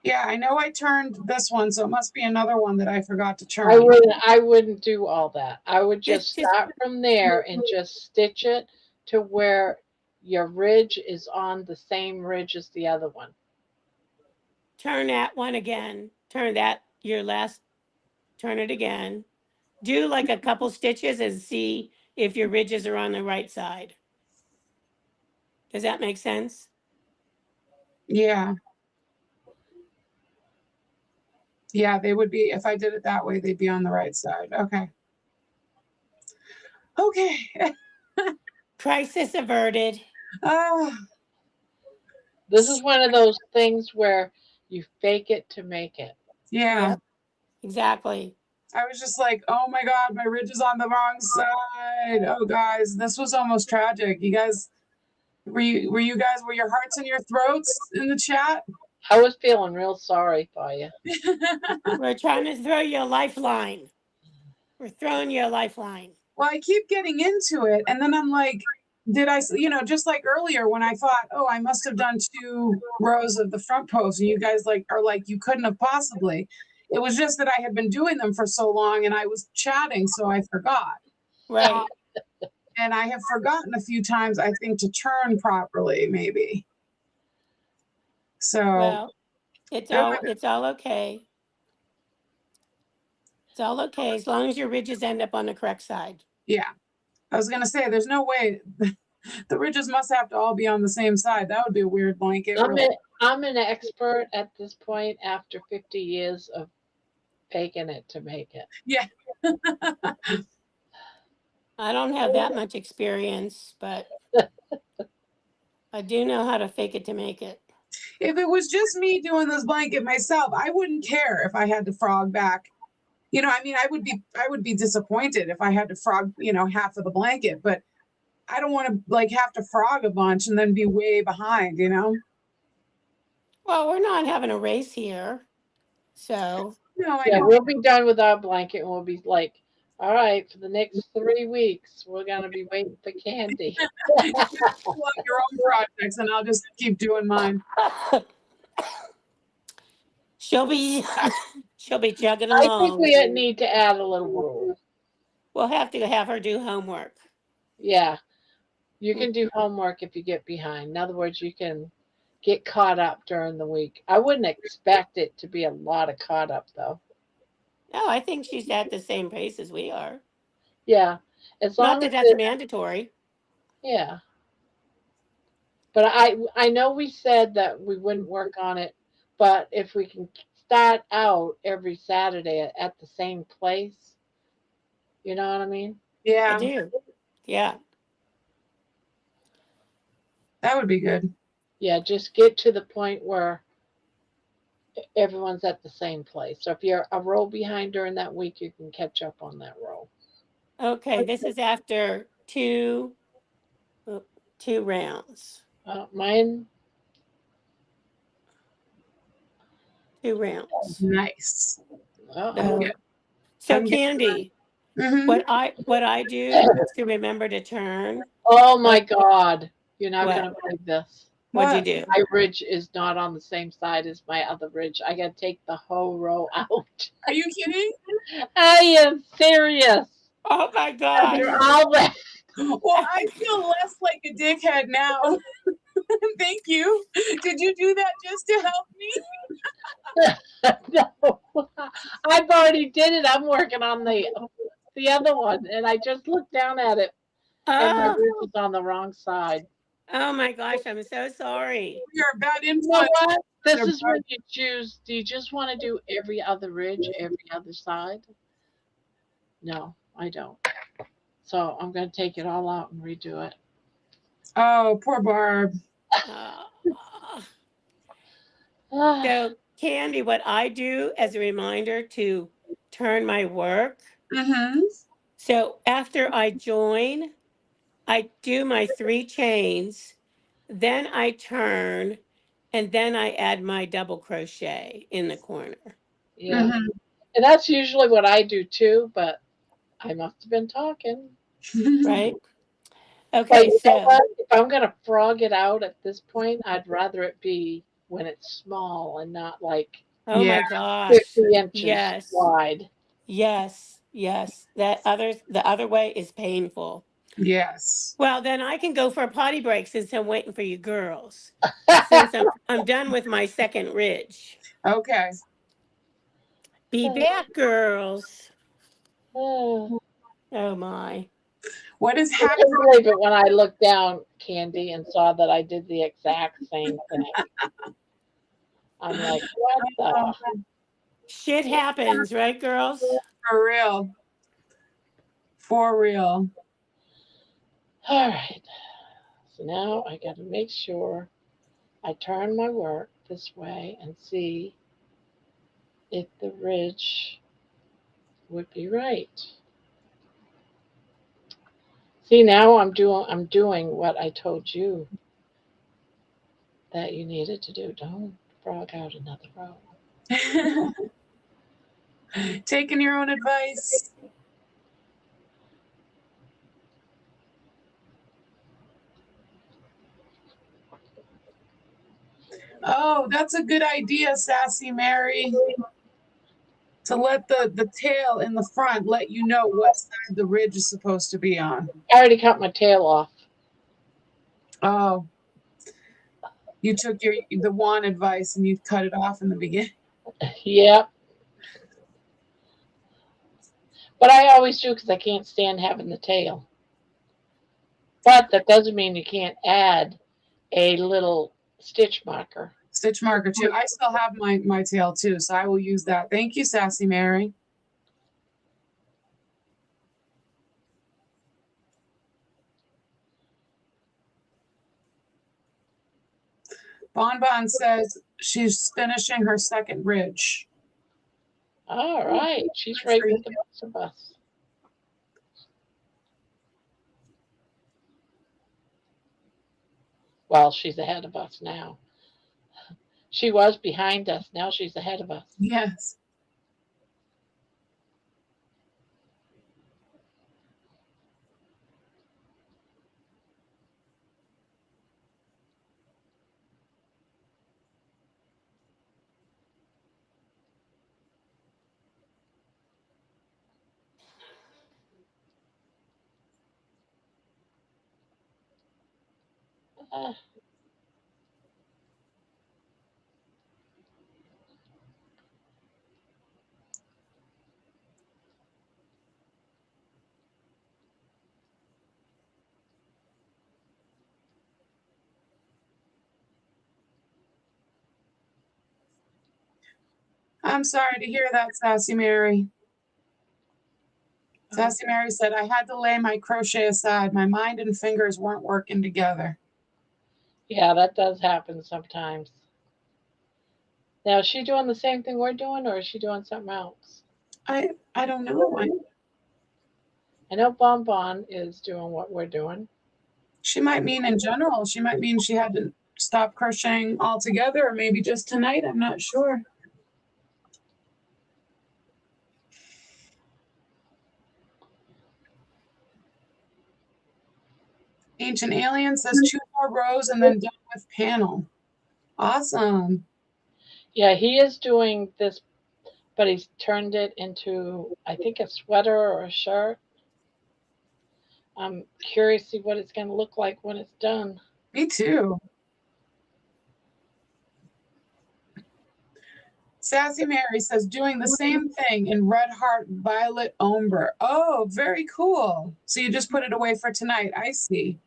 Yeah, I know I turned this one, so it must be another one that I forgot to turn. I wouldn't do all that. I would just Just start from there and just stitch it to where your ridge is on the same ridge as the other one. turn that one again. Turn that your last. Turn it again. Do like a couple stitches and see if your ridges are on the right side. Does that make sense? Yeah. Yeah, they would be, if I did it that way, they'd be on the right side. Okay. Okay. Crisis averted. Oh, This is one of those things where you fake it to make it. yeah. Yep, exactly. I was just like, oh my God, my ridge is on the wrong side. Oh, guys, this was almost tragic. You guys, were your hearts in your throats in the chat? I was feeling real sorry for you. We're trying to throw you a lifeline. We're throwing you a lifeline. Well, I keep getting into it, and then I'm like, did I, just like earlier when I thought, oh, I must have done 2 rows of the front post, and you guys are like, you couldn't have possibly. It was just that I had been doing them for so long, and I was chatting, so I forgot. Right. And I have forgotten a few times, I think, to turn properly, maybe. So Well, it's all okay. It's all okay as long as your ridges end up on the correct side. yeah, I was gonna say, there's no way the ridges must have to all be on the same side. That would be a weird blanket. I'm an expert at this point after 50 years of faking it to make it. Yeah. I don't have that much experience, but I do know how to fake it to make it. If it was just me doing this blanket myself, I wouldn't care if I had to frog back. I mean, I would be disappointed if I had to frog, half of the blanket, but I don't want to like have to frog a bunch and then be way behind, Well, we're not having a race here. So No, I Yeah, know. we'll be done with our blanket and we'll be like, all right, for the next 3 weeks, we're going to be waiting for candy. You pull out your own projects and I'll just keep doing mine. she'll be chugging I along. think we need to add a little rule. We'll have to have her do homework. Yeah, you can do homework if you get behind. In other words, you can get caught up during the week. I wouldn't expect it to be a lot of caught up, though. No, I think she's at the same pace as we are. Yeah, as Not long that as that's mandatory. yeah. But I know we said that we wouldn't work on it But if we can start out every Saturday at the same place, you know what I mean? I Yeah, do. Yeah. that would be good. Yeah, just get to the point where everyone's at the same place. So if you're a row behind during that week, you can catch up on that row. Okay, this is after uh, two rounds. Mine, Two rounds. Nice. uh-oh. Okay. So I'm getting. Candy, Hmm. what I do to remember to turn, Oh uh, my God. You're not going what? to believe this. What'd you What? do? My ridge is not on the same side as my other ridge. I got to take the whole row out. Are you kidding? I am serious. Oh my They're gosh. all there. Well, I feel less like a dickhead now. Thank you. Did you do that just to help me? No, I've already did it. I'm working on the other one, and I just looked down at it, and my Oh, ridge is on the wrong side. oh my gosh, I'm so sorry. You're a bad You know influence. what? This They're is bad. when you choose. Do you just want to do every other ridge, every other side? No, I don't. So I'm going to take it all out and redo it. Oh, poor Barb. Uh, Ah, so Candy, what I do as a reminder to turn my work. Mm-hmm. So after I join, I do my 3 chains, then I turn, and then I add my double crochet in the corner, yeah. Mm-hmm. And that's usually what I do too, but I must have been talking. right? But Okay, you know so what? If I'm going to frog it out at this point, I'd rather it be when it's small and not like oh Yeah. my gosh. 50 inches Yes. wide. Yes. Yes. The other way is painful. Yes. Well, then I can go for a potty break since I'm waiting for you girls. Since I'm done with my second ridge. Okay. Be back, girls. Oh, Oh my. What is I hack? couldn't believe it when I looked down, Candy, and saw that I did the exact same thing. I'm like, what the? Shit happens, right, girls? For real. For real. All right. So now I got to make sure I turn my work this way and see if the ridge would be right. See, now I'm doing what I told you that you needed to do. Don't frog out another row. Taking your own advice. Oh, that's a good idea, Sassy Mary. To let the tail in the front let you know what side the ridge is supposed to be on. I already cut my tail off. Oh, you took the wand advice and you cut it off in the beginning. Yep. But I always do because I can't stand having the tail. But that doesn't mean you can't add a little stitch marker. Stitch marker too. I still have my tail too, so I will use that. Thank you, Sassy Mary. Bonbon says she's finishing her second ridge. All right. She's right with the best of us. Well, she's ahead of us now. She was behind us. Now she's ahead of us. Yes. Uh, I'm sorry to hear that, Sassy Mary. Sassy Mary said, I had to lay my crochet aside. My mind and fingers weren't working together. Yeah, that does happen sometimes. Now, is she doing the same thing we're doing, or is she doing something else? I don't know. I know Bon Bon is doing what we're doing. She might mean in general. She might mean she had to stop crocheting altogether, or maybe just tonight. I'm not sure. Ancient Alien says 2 more rows and then done with panel. Awesome. Yeah, he is doing this, but he's turned it into, I think, a sweater or a shirt. I'm curious to see what it's going to look like when it's done. Me too. Sassy Mary says doing the same thing in Red Heart Violet Ombre. Oh, very cool. So you just put it away for tonight. I see.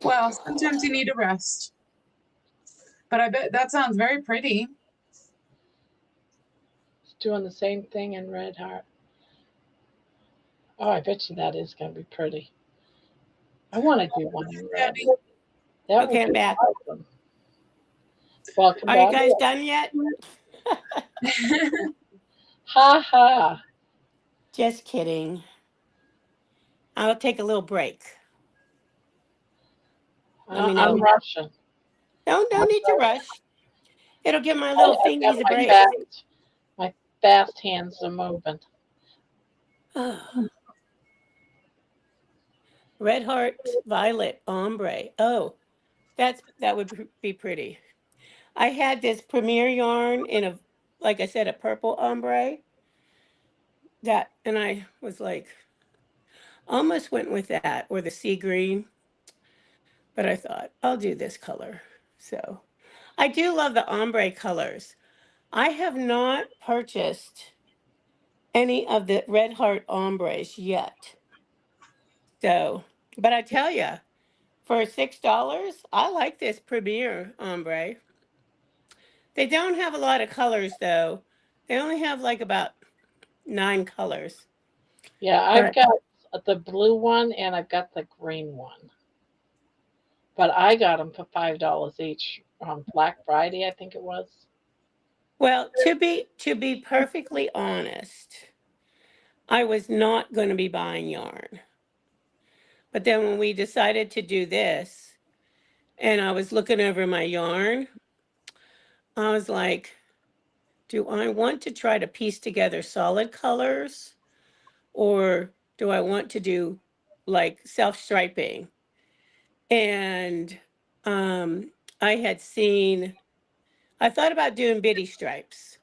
Well, sometimes you need a rest. But I bet that sounds very pretty. It's doing the same thing in Red Heart. Oh, I bet you that is going to be pretty. I want to do one in red. That Okay, would I'm be back. awesome. Welcome Are you back. guys done yet? Ha ha. Just kidding. I'll take a little break. Let me I'm know. rushing. No need to rush. It'll give my I, little I've got fingies a my break. fast hands are moving. Red Heart Violet Ombre. Oh, that would be pretty. I had this Premier yarn in a, like I said, a purple ombre. And I was like, almost went with that or the sea green, but I thought I'll do this color. So I do love the ombre colors. I have not purchased any of the Red Heart ombres yet. So, but I tell you, for $6, I like this Premier ombre. They don't have a lot of colors though. They only have like about 9 colors. Yeah, I've But got the blue one and I've got the green one. But I got them for $5 each on Black Friday, I think it was. well, to be perfectly honest, I was not going to be buying yarn. But then when we decided to do this and I was looking over my yarn, I was like, do I want to try to piece together solid colors or do I want to do like self-striping? And I had seen, I thought about doing bitty stripes,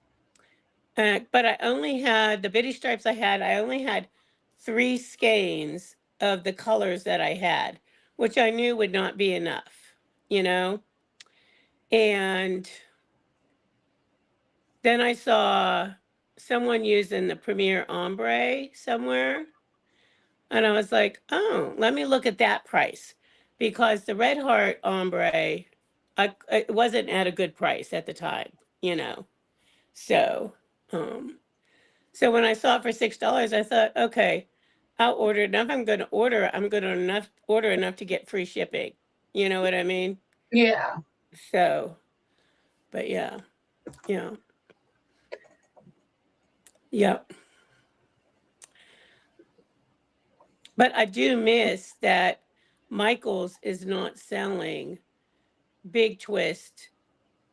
but I only had the bitty stripes I only had 3 skeins of the colors that I had, which I knew would not be enough, you know? And then I saw someone using the Premier Ombre somewhere. And I was like, oh, let me look at that price. Because the Red Heart Ombre, it wasn't at a good price at the time, you know. So, um, so when I saw it for $6, I thought, okay, I'll order it. Now if I'm going to order, I'm going to order enough to get free shipping. You know what I mean? Yeah. So, but yeah, yeah. Yep. But I do miss that Michaels is not selling Big Twist,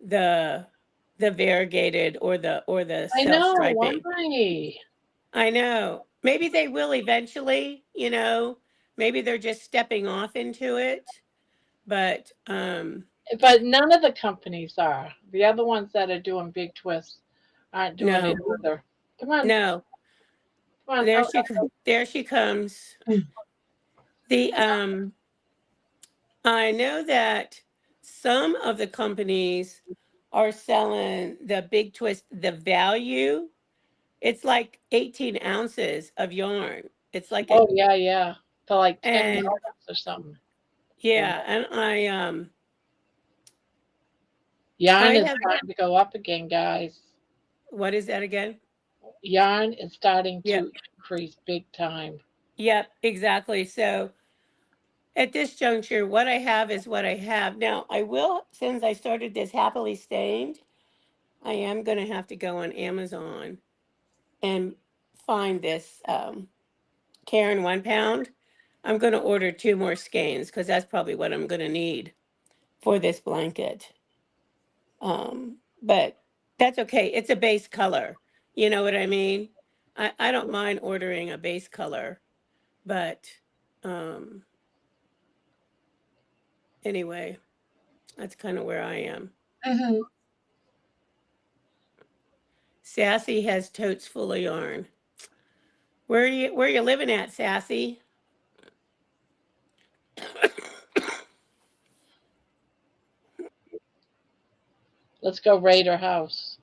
the variegated or the I self know, striping. why? I know. Maybe they will eventually, you know. Maybe they're just stepping off into it. But But none of the companies are. The other ones that are doing big twists aren't doing it no, either. Come on, no. come on. Oh, There she comes. The I know that some of the companies are selling the Big Twist, the value. It's like 18 ounces of yarn. It's like oh yeah, yeah. For like and $10 or something. Yeah. yeah, and Yarn I is have starting to go up again, guys. What is that again? Yarn is starting Yep. to increase big time. Yep, exactly. So at this juncture, what I have is what I have. Now, I will, since I started this happily stained, I am going to have to go on Amazon and find this Karen 1 pound. I'm going to order 2 more skeins because that's probably what I'm going to need for this blanket. But that's okay. It's a base color. You know what I mean? I don't mind ordering a base color, but um, anyway, that's kind of where I am. Mm-hmm. Sassy has totes full of yarn. Where you living at, Sassy? Let's go raid her house.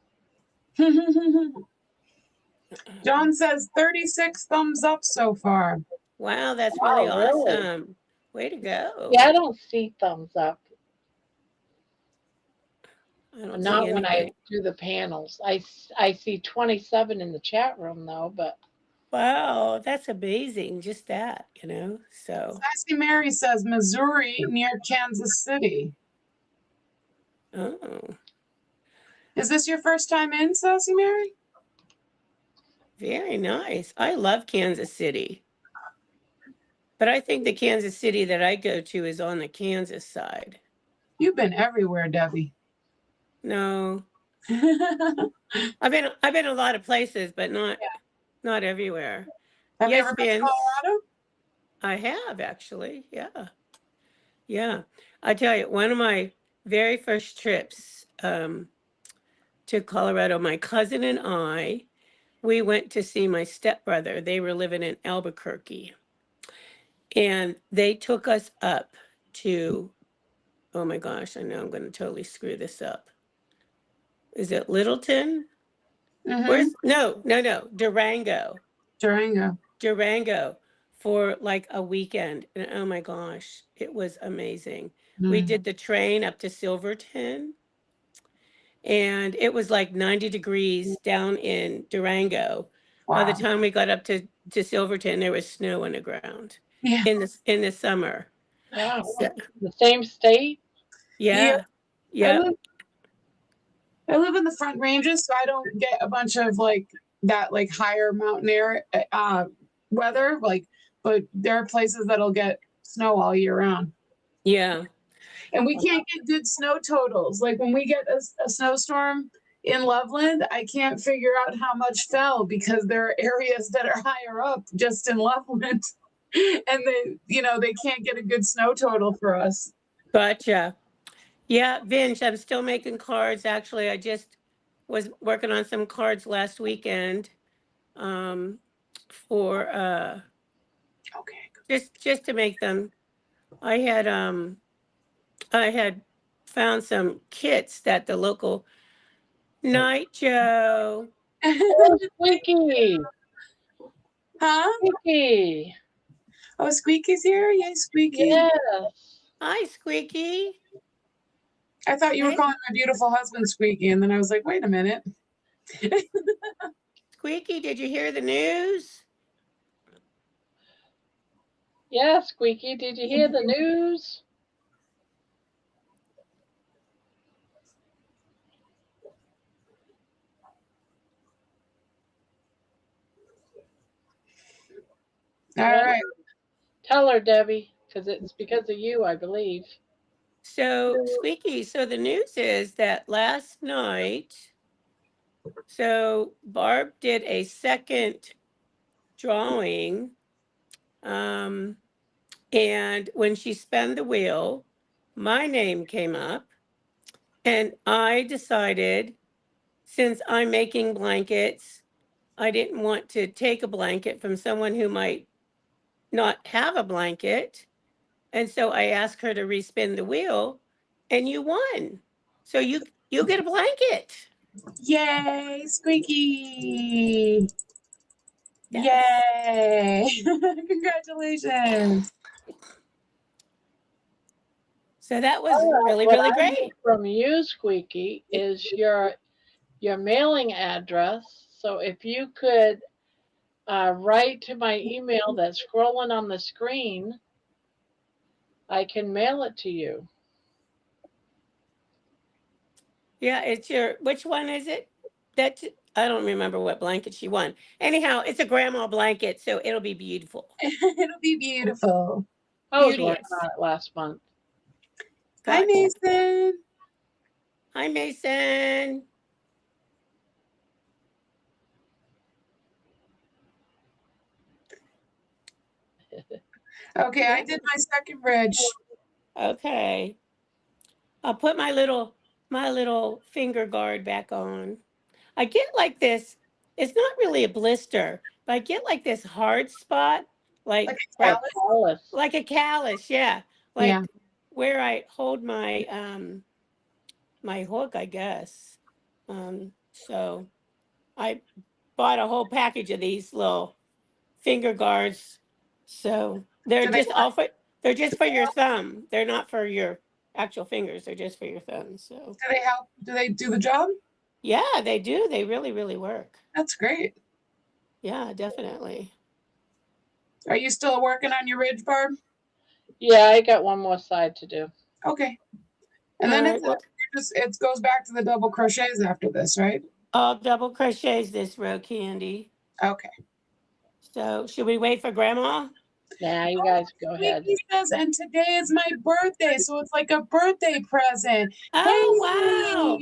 John says 36 thumbs up so far. Wow, that's really Wow, really? awesome. Way to go. Yeah, I don't see thumbs up. I don't see Not when I anything. do the panels. I see 27 in the chat room though, but Wow, that's amazing. Just that, So, Sassy Mary says Missouri near Kansas City. oh, Is this your first time in, Sassy Mary? very nice. I love Kansas City. But I think the Kansas City that I go to is on the Kansas side. You've been everywhere, Debbie. No. I've been a lot of places, but not everywhere. Have you Yes, ever been to Vince. Colorado? I have actually. Yeah. Yeah. I tell you, one of my very first trips to Colorado, my cousin and I, we went to see my stepbrother. They were living in Albuquerque. And they took us up to, oh my gosh, I know I'm going to totally screw this up. Is it Littleton? Mm-hmm. No, Durango. Durango for like a weekend. And oh my gosh, it was amazing. We Mm. did the train up to Silverton, and it was like 90 degrees down in Durango. By the Wow. time we got up to Silverton, there was snow on the ground Yeah. in the summer. wow. So, The same state? Yeah. yeah. I live in the Front Ranges, so I don't get a bunch of like that like higher mountain air weather. But there are places that'll get snow all year round. Yeah. And we can't get good snow totals. Like when we get a snowstorm in Loveland, I can't figure out how much fell because there are areas that are higher up just in Loveland. And they can't get a good snow total for us. Gotcha. Yeah, Vince, I'm still making cards. Actually, I just was working on some cards last weekend for Okay. just to make them. I had found some kits that the local Night Joe. Oh, Squeaky. Huh? Squeaky. Oh, Squeaky's here? Yay, Squeaky. Yes. Hi, Squeaky. I thought you were Hey. calling my beautiful husband Squeaky, and then I was like, wait a minute. Squeaky, did you hear the news? Yeah, Squeaky. Did you hear the news? All right. Tell her, Debbie, because it's because of you, I believe. So, Squeaky, so the news is that last night, so Barb did a second drawing, and when she spun the wheel, my name came up, and I decided, since I'm making blankets, I didn't want to take a blanket from someone who might not have a blanket. And so I asked her to respin the wheel, and you won. So you get a blanket. Yay, Squeaky. Yes. Yay. Congratulations. So that was really, What really I great. need from you, Squeaky, is your your mailing address. So if you could write to my email that's scrolling on the screen, I can mail it to you. Yeah, it's your, which one is it? That I don't remember what blanket she won. Anyhow, it's a grandma blanket, so it'll be beautiful. It'll be beautiful. I was working Beauteous. on it last month. Hi, Gotcha. Mason. Hi, Mason. Okay, I did my second bridge. Okay. I'll put my little finger guard back on. I get like this. It's not really a blister, but I get like this hard spot, Like like a right, callus? Alice. like a callus. Yeah, Yeah. like where I hold my my hook, I guess. So I bought a whole package of these little finger guards. So they're Do they just all for they're just for your thumb. They're not for your actual fingers. They're just for your thumb. So help? Do they do the job? yeah, they do. They really, really work. That's great. Yeah, definitely. Are you still working on your ridge, Barb? Yeah, I got one more side to do. Okay. And All then right. Well, it goes back to the double crochets after this, right? I'll double crochets this row, Candy. Okay. So should we wait for Grandma? Nah, you guys go ahead. Squeaky says, and today is my birthday, so it's like a birthday present. Oh wow!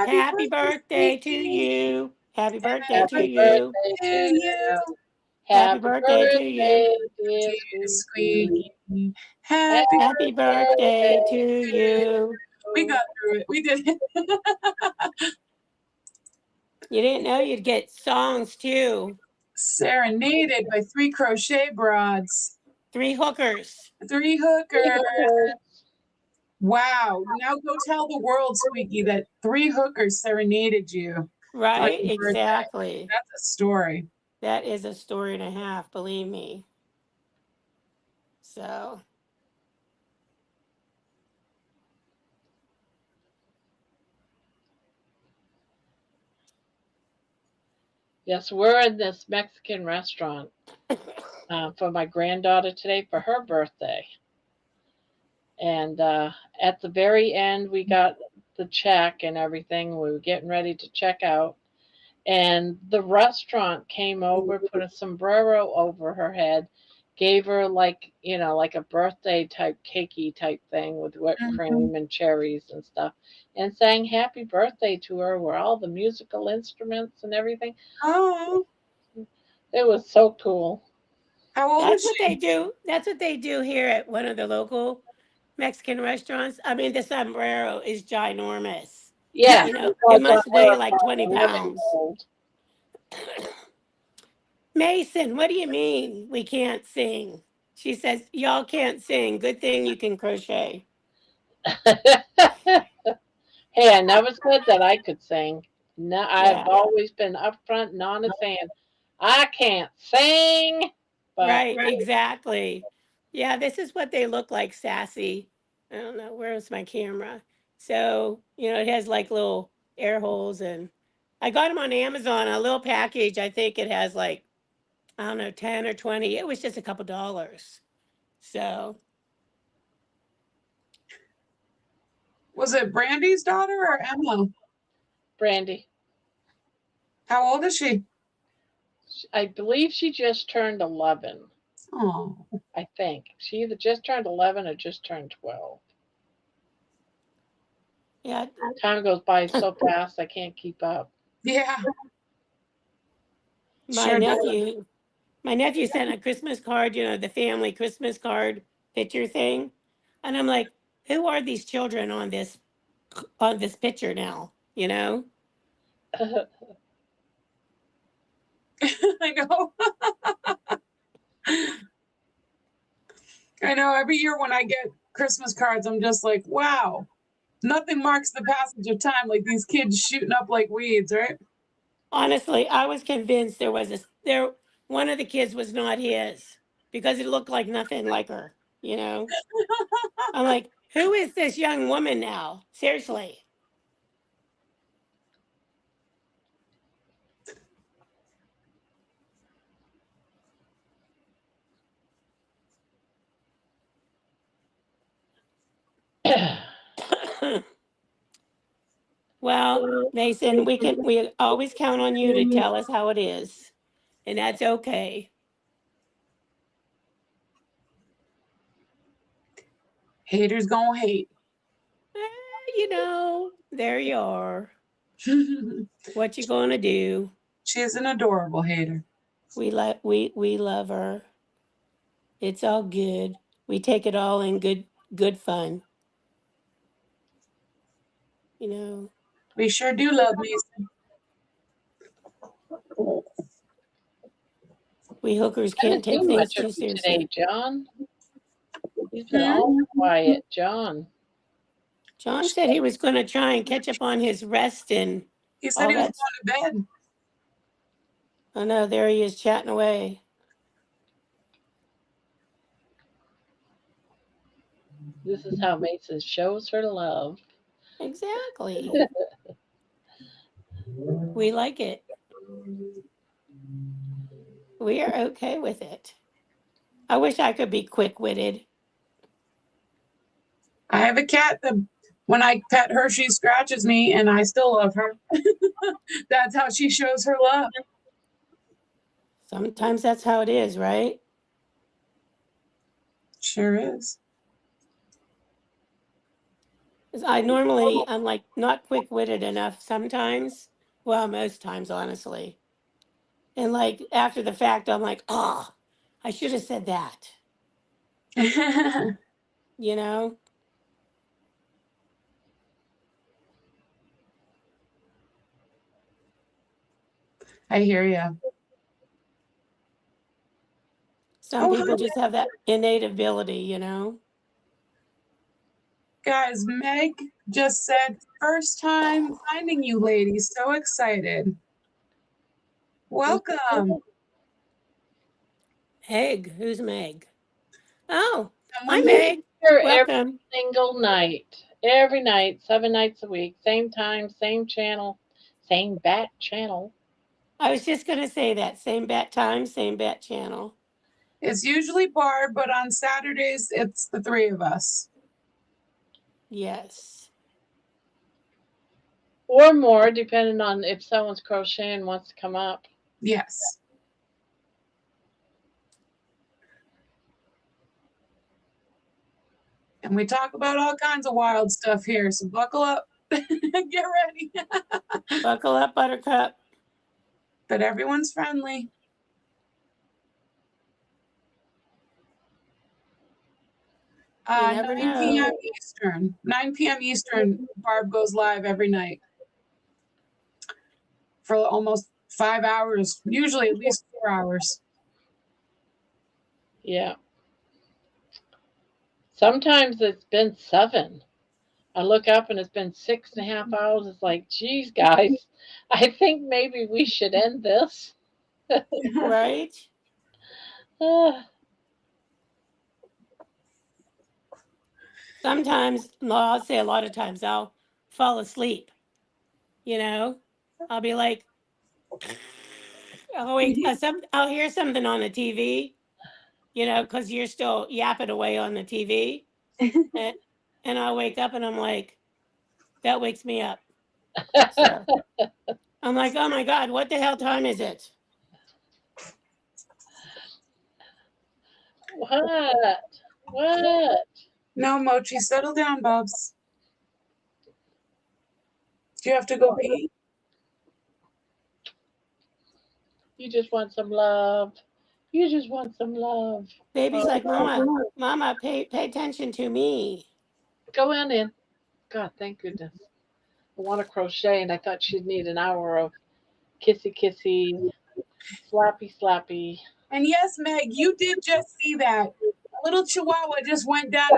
Hey, Happy birthday to Squeaky. you. Happy birthday to Happy you. birthday To to you, you. Happy Happy birthday to you. birthday, dear dear Squeaky. Squeaky. Happy Happy birthday. birthday to Birthday you. We got through it. We did it. You didn't know you'd get songs too. Serenaded by 3 crochet broads. 3 hookers. 3 hookers. Wow. Now go tell the world, Squeaky, that 3 hookers serenaded you. Right? your birthday. Exactly. That's a story. That is a story and a half, believe me. So Yes, we're in this Mexican restaurant for my granddaughter today for her birthday. And at the very end, we got the check and everything. We were getting ready to check out. And the restaurant came over, put a sombrero over her head, gave her like, like a birthday type cakey type thing with whipped cream and cherries and stuff, and sang happy birthday to her with all the musical instruments and everything. Oh, It was so cool. how old that's is what they she? do. That's what they do here at one of the local Mexican restaurants. I mean, the sombrero is ginormous. Yeah, You know, it it was on must weigh her like 20 living pounds. gold. Mason, what do you mean we can't sing? She says, y'all can't sing. Good thing you can crochet. Hey, I never said that I could sing. No, Yeah, I've always been upfront and honest saying I can't sing, but right, exactly. Yeah, this is what they look like, sassy. I don't know, where's my camera? So, you know, it has like little air holes, and I got them on Amazon, a little package. I think it has like, I don't know, 10 or 20. It was just a couple dollars. So, Was it Brandy's daughter or Emma? Brandy, How old is she? I believe she just turned 11. Oh, I think she either just turned 11 or just turned 12. yeah, Time goes by so fast I can't keep up. yeah. my Sure does. nephew, my nephew sent a Christmas card, you know, the family Christmas card picture thing. And I'm like, who are these children on this picture now? You know? I know. I know. Every year when I get Christmas cards, I'm just like, wow. Nothing marks the passage of time like these kids shooting up like weeds, right? Honestly, I was convinced one of the kids was not his because it looked like nothing like her, you know? I'm like, who is this young woman now? Seriously. Well, Mason, we always count on you to tell us how it is, and that's okay. Haters gonna hate. There you are. What you gonna do? She's an adorable hater. We love her. It's all good. We take it all in good fun. We sure do love Mason. We hookers I can't haven't take seen things much of too you today, seriously. John. He's been all quiet, John. John said he was going to try and catch up on his rest and He said all he was that. going to bed. Oh no, there he is chatting away. This is how Mason shows her love. Exactly. We like it. We are okay with it. I wish I could be quick-witted. I have a cat that when I pet her, she scratches me and I still love her. That's how she shows her love. Sometimes that's how it is, right? Sure is. 'Cause I'm like not quick-witted enough sometimes. Well, most times, honestly. And like after the fact, I'm like, oh, I should have said that. You know? I hear you. Some people just have that innate ability. Guys, Meg just said, first time finding you ladies. So excited. Welcome. Meg, who's Meg? Oh, Someone hi new. Meg. Here every Welcome. single night. Every night, 7 nights a week. Same time, same channel, same bat channel. I was just gonna say that. Same bat time, same bat channel. It's usually Barb, but on Saturdays, it's the three of us. Yes. Or more, depending on if someone's crocheting and wants to come up. Yes. And we talk about all kinds of wild stuff here, so buckle up. Get ready. Buckle up, Buttercup. But everyone's friendly. You 9 never p.m. know. Eastern. 9 p.m. Eastern, Barb goes live every night for almost 5 hours, usually at least 4 hours. Yeah. Sometimes it's been 7. I look up and it's been 6.5 hours. It's like, geez, guys, I think maybe we should end this. Right? Sometimes, well, I'll say a lot of times I'll fall asleep. I'll be like, I'll hear something on the TV, because you're still yapping away on the TV. And I'll wake up and I'm like, that wakes me up. So I'm like, oh my God, what the hell time is it? What? What? No, Mochi, settle down, Bubs. Do you have to go pee? You just want some love. You just want some love. Baby's Oh, like, Mama, pay attention to me. go on in. God, thank goodness. I want to crochet, and I thought she'd need an hour of kissy kissy, slappy slappy. And yes, Meg, you did just see that. A little chihuahua just went down.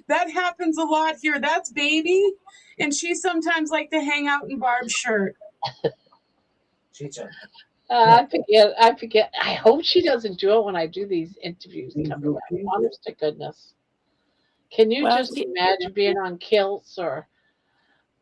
That happens a lot here. That's Baby, and she sometimes like to hang out in Barb's shirt. I forget. I forget. I hope she doesn't do it when I do these interviews coming up. Honest to goodness. Can you Well, just imagine being on Kilts or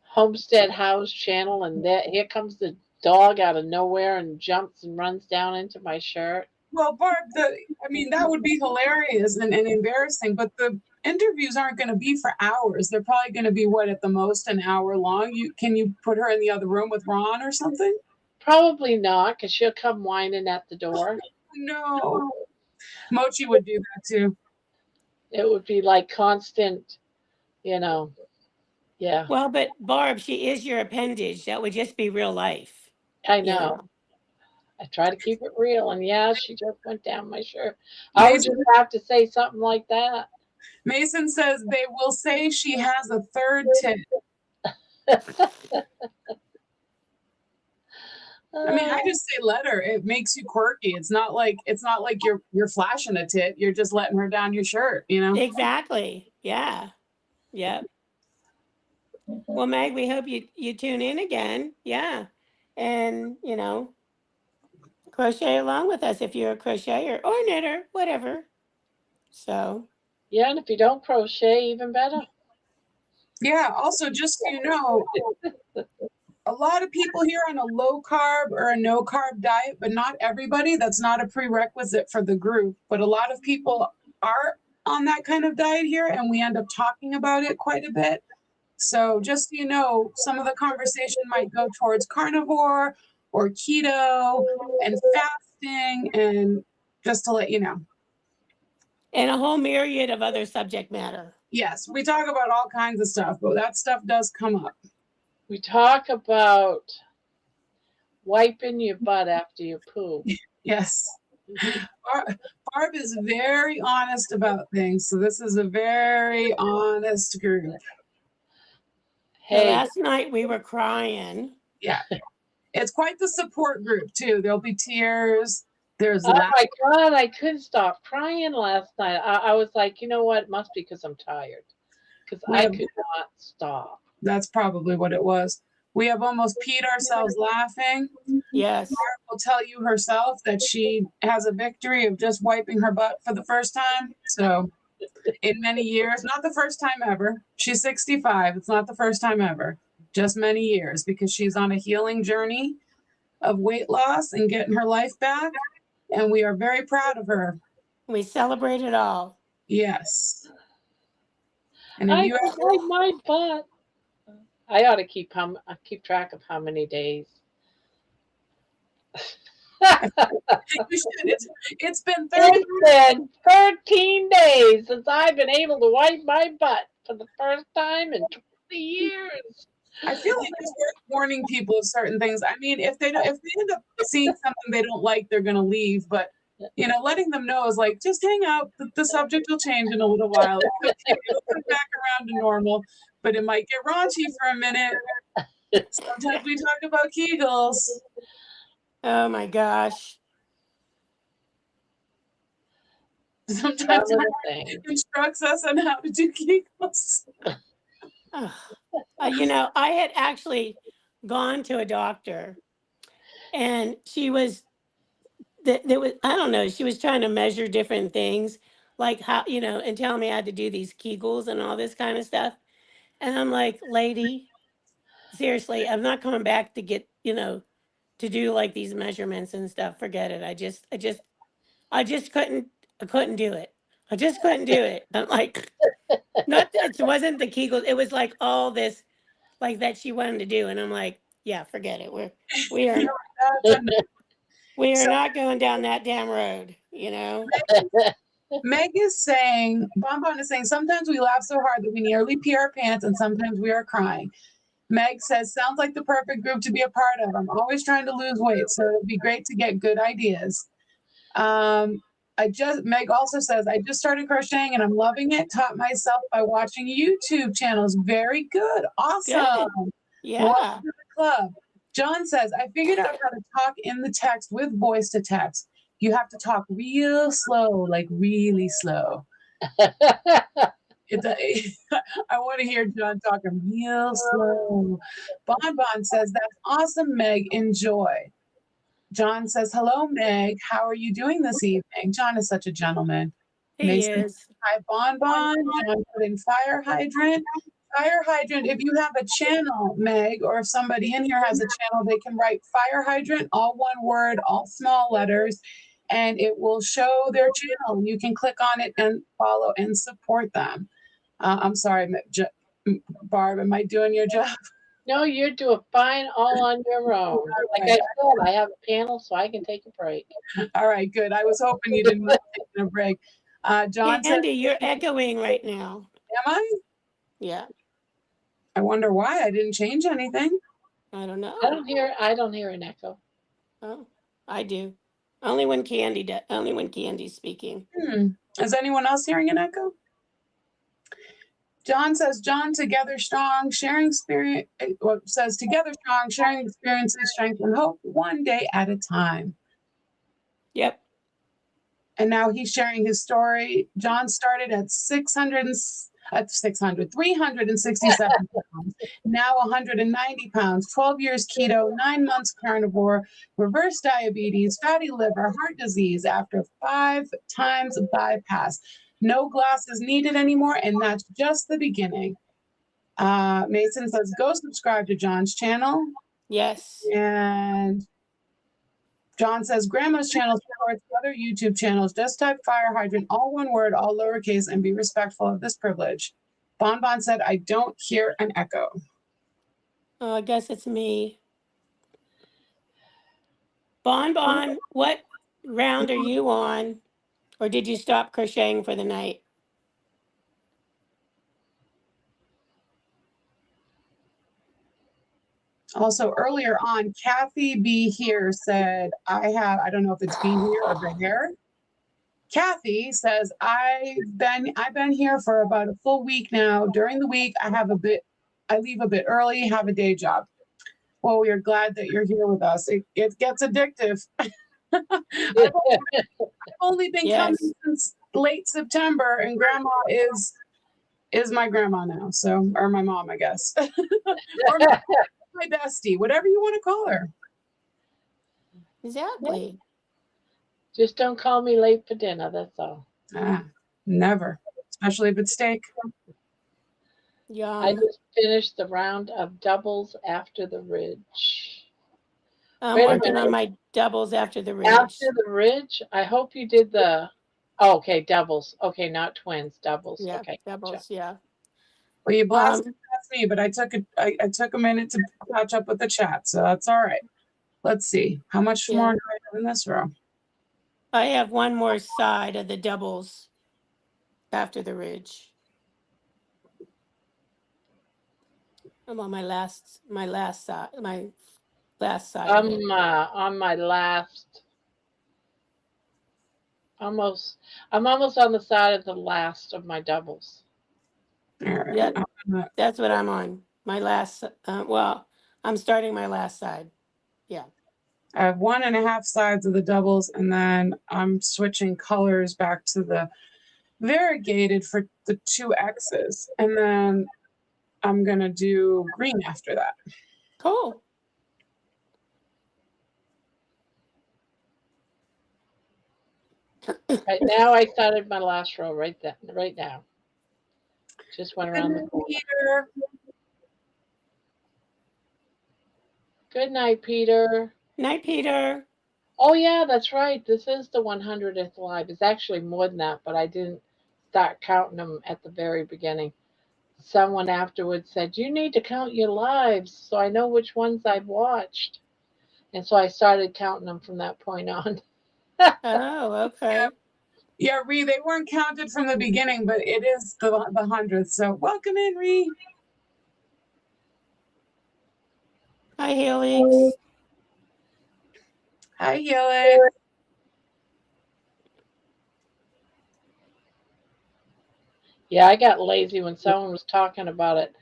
Homestead House channel and here comes the dog out of nowhere and jumps and runs down into my shirt? Well, Barb, that would be hilarious and embarrassing, but the interviews aren't going to be for hours. They're probably going to be at the most an hour long. Can you put her in the other room with Ron or something? Probably not, because she'll come whining at the door. No. Mochi would do that too. It would be like constant, yeah. Well, but Barb, she is your appendage. That would just be real life. I You know. know. I try to keep it real, and yeah, she just went down my shirt. I would just have to say something like that. Mason says they will say she has a third tit. I just say let her. It makes you quirky. It's not like you're flashing a tit. You're just letting her down your shirt, Exactly. Yeah. Yep. Well, Meg, we hope you tune in again. Yeah. And, crochet along with us if you're a crocheter or knitter, whatever. So. Yeah, and if you don't crochet, even better. Yeah. Also, just so you know, a lot of people here on a low carb or a no carb diet, but not everybody. That's not a prerequisite for the group. But a lot of people are on that kind of diet here, and we end up talking about it quite a bit. So just so you know, some of the conversation might go towards carnivore or keto and fasting, and just to let you know. And a whole myriad of other subject matter. Yes, we talk about all kinds of stuff, but that stuff does come up. We talk about wiping your butt after you poo. Yes. Barb is very honest about things, so this is a very honest group. Hey. So last night we were crying. Yeah. It's quite the support group, too. There'll be tears. There's oh my God, I couldn't stop crying last night. I was like, you know what? It must be because I'm tired. Because I could not stop. That's probably what it was. We have almost peed ourselves laughing. Yes. Barb will tell you herself that she has a victory of just wiping her butt for the first time. So in many years, not the first time ever. She's 65. It's not the first time ever. Just many years, because she's on a healing journey of weight loss and getting her life back. And we are very proud of her. We celebrate it all. Yes. And I wipe my butt. I ought to keep track of how many days. You should. It's been 13 days since I've been able to wipe my butt for the first time in 20 years. I feel like it's worth warning people of certain things. If they end up seeing something they don't like, they're going to leave. But letting them know is like, just hang out. The subject will change in a little while. It'll come back around to normal, but it might get raunchy for a minute. Sometimes we talk about Kegels. Oh my gosh. Sometimes it instructs us on how to do Kegels. I had actually gone to a doctor, and she was, I don't know, she was trying to measure different things, like how, and telling me I had to do these Kegels and all this kind of stuff. And I'm like, lady, seriously, I'm not coming back to get, to do like these measurements and stuff. Forget it. I couldn't do it. I just couldn't do it. I'm like, it wasn't the Kegels. It was like all this, like that she wanted to do. And I'm like, yeah, forget it. We are not going down that damn road, Meg is saying, Bonbon is saying, sometimes we laugh so hard that we nearly pee our pants, and sometimes we are crying. Meg says, sounds like the perfect group to be a part of. I'm always trying to lose weight, so it'd be great to get good ideas. Meg also says, I just started crocheting and I'm loving it. Taught myself by watching YouTube channels. Very good. Awesome. Good. Yeah. Welcome to the club. John says, I figured out how to talk in the text with voice to text. You have to talk real slow, like really slow. I want to hear John talking real slow. Bonbon says, that's awesome, Meg. Enjoy. John says, hello, Meg. How are you doing this evening? John is such a gentleman. He is. Hi, Bonbon. John put in fire hydrant. Fire hydrant, if you have a channel, Meg, or if somebody in here has a channel, they can write fire hydrant, all one word, all small letters, and it will show their channel. You can click on it and follow and support them. I'm sorry, Barb, am I doing your job? No, you're doing fine all on your own. Like I said, I have a panel, so I can take a break. All right, good. I was hoping you didn't mind taking a break. John said, Andy, you're echoing right now. am I? Yeah, I wonder why I didn't change anything. I don't know. I don't hear an echo. Oh, I do. Only when Candy's speaking. Is anyone else hearing an echo? John says, John, together strong, sharing spirit, says together strong, sharing experiences, strength, and hope, one day at a time. Yep. And now he's sharing his story. John started at 367 pounds, now 190 pounds, 12 years keto, 9 months carnivore, reverse diabetes, fatty liver, heart disease after 5 times bypass. No glasses needed anymore, and that's just the beginning. Mason says, go subscribe to John's channel. Yes. And John says, Grandma's channel supports other YouTube channels. Just type fire hydrant, all one word, all lowercase, and be respectful of this privilege. Bonbon said, I don't hear an echo. Oh, I guess it's me. Bon, what round are you on? Or did you stop crocheting for the night? Also, earlier on, Kathy B. here said, I don't know if it's B here or the hair. Kathy says, I've been here for about a full week now. During the week, I leave a bit early, have a day job. Well, we are glad that you're here with us. It gets addictive. I've only been coming since late September, and Grandma is my grandma now. So, or my mom, I guess, or my bestie, whatever you want to call her. Exactly. Just don't call me late for dinner, that's all. Never, especially if it's steak. I just finished the round of doubles after the ridge. I'm working on my doubles after the ridge. After the ridge? I hope you did the, oh, okay, doubles. Okay, not twins, doubles. Yeah, okay, doubles, gotcha. yeah. Well, you blasted past me, but I took a minute to catch up with the chat, so that's all right. Let's see. How much more do I have in this row? I have one more side of the doubles after the ridge. I'm on my last side, my last side. I'm on my last, I'm almost on the side of the last of my doubles. All right. Yeah, that's what I'm on. My last, well, I'm starting my last side. Yeah. I have 1.5 sides of the doubles, and then I'm switching colors back to the variegated for the 2 X's, and then I'm gonna do green after that. Cool. Right now, I started my last row right now. Just went around the corner. Peter. Good night, Peter. Night, Peter. Oh yeah, that's right. This is the 100th live. It's actually more than that, but I didn't start counting them at the very beginning. Someone afterwards said, you need to count your lives so I know which ones I've watched. And so I started counting them from that point on. Oh, okay. Yeah, Ree, they weren't counted from the beginning, but it is the 100th. So welcome in, Ree. Hi, Helix. Hi, Helix. Yeah, I got lazy when someone was talking about it.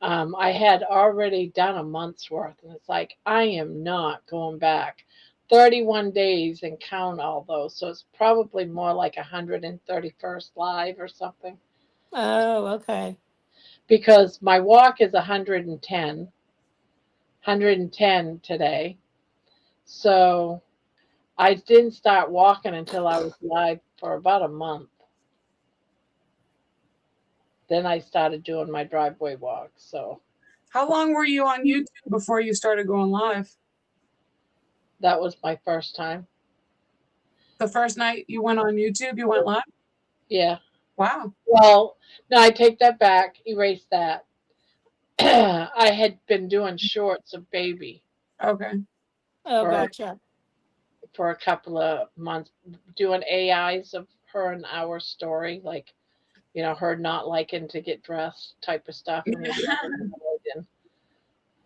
I had already done a month's worth, and it's like, I am not going back 31 days and count all those. So it's probably more like 131st live or something. Oh, okay. Because my walk is 110 today. So I didn't start walking until I was live for about a month. Then I started doing my driveway walk. So how long were you on YouTube before you started going live? That was my first time. The first night you went on YouTube, you went live? Yeah. Wow. Well, no, I take that back. Erase that. I had been doing shorts of Baby Okay. Oh, for gotcha. a couple of months, doing AIs of her and our story, like her not liking to get dressed type of stuff, and we did it, and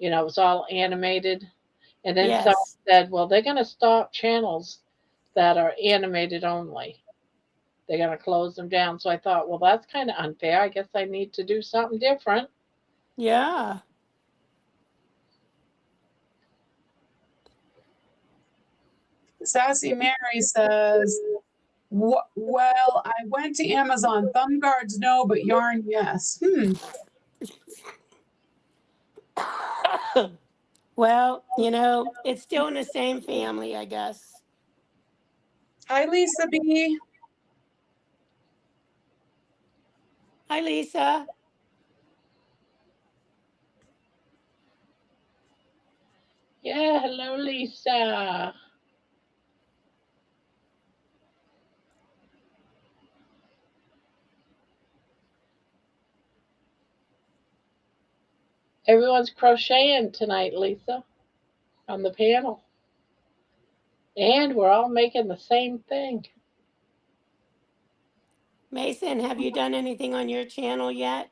it was all animated. And then someone Yes. said, well, they're going to stop channels that are animated only. They're going to close them down. So I thought, well, that's kind of unfair. I guess I need to do something different. Yeah. Sassy Mary says, well, I went to Amazon. Thumb guards, no, but yarn, yes. Well, it's still in the same family, I guess. Hi, Lisa B. Hi, Lisa. Yeah, hello, Lisa. Everyone's crocheting tonight, Lisa, on the panel. And we're all making the same thing. Mason, have you done anything on your channel yet?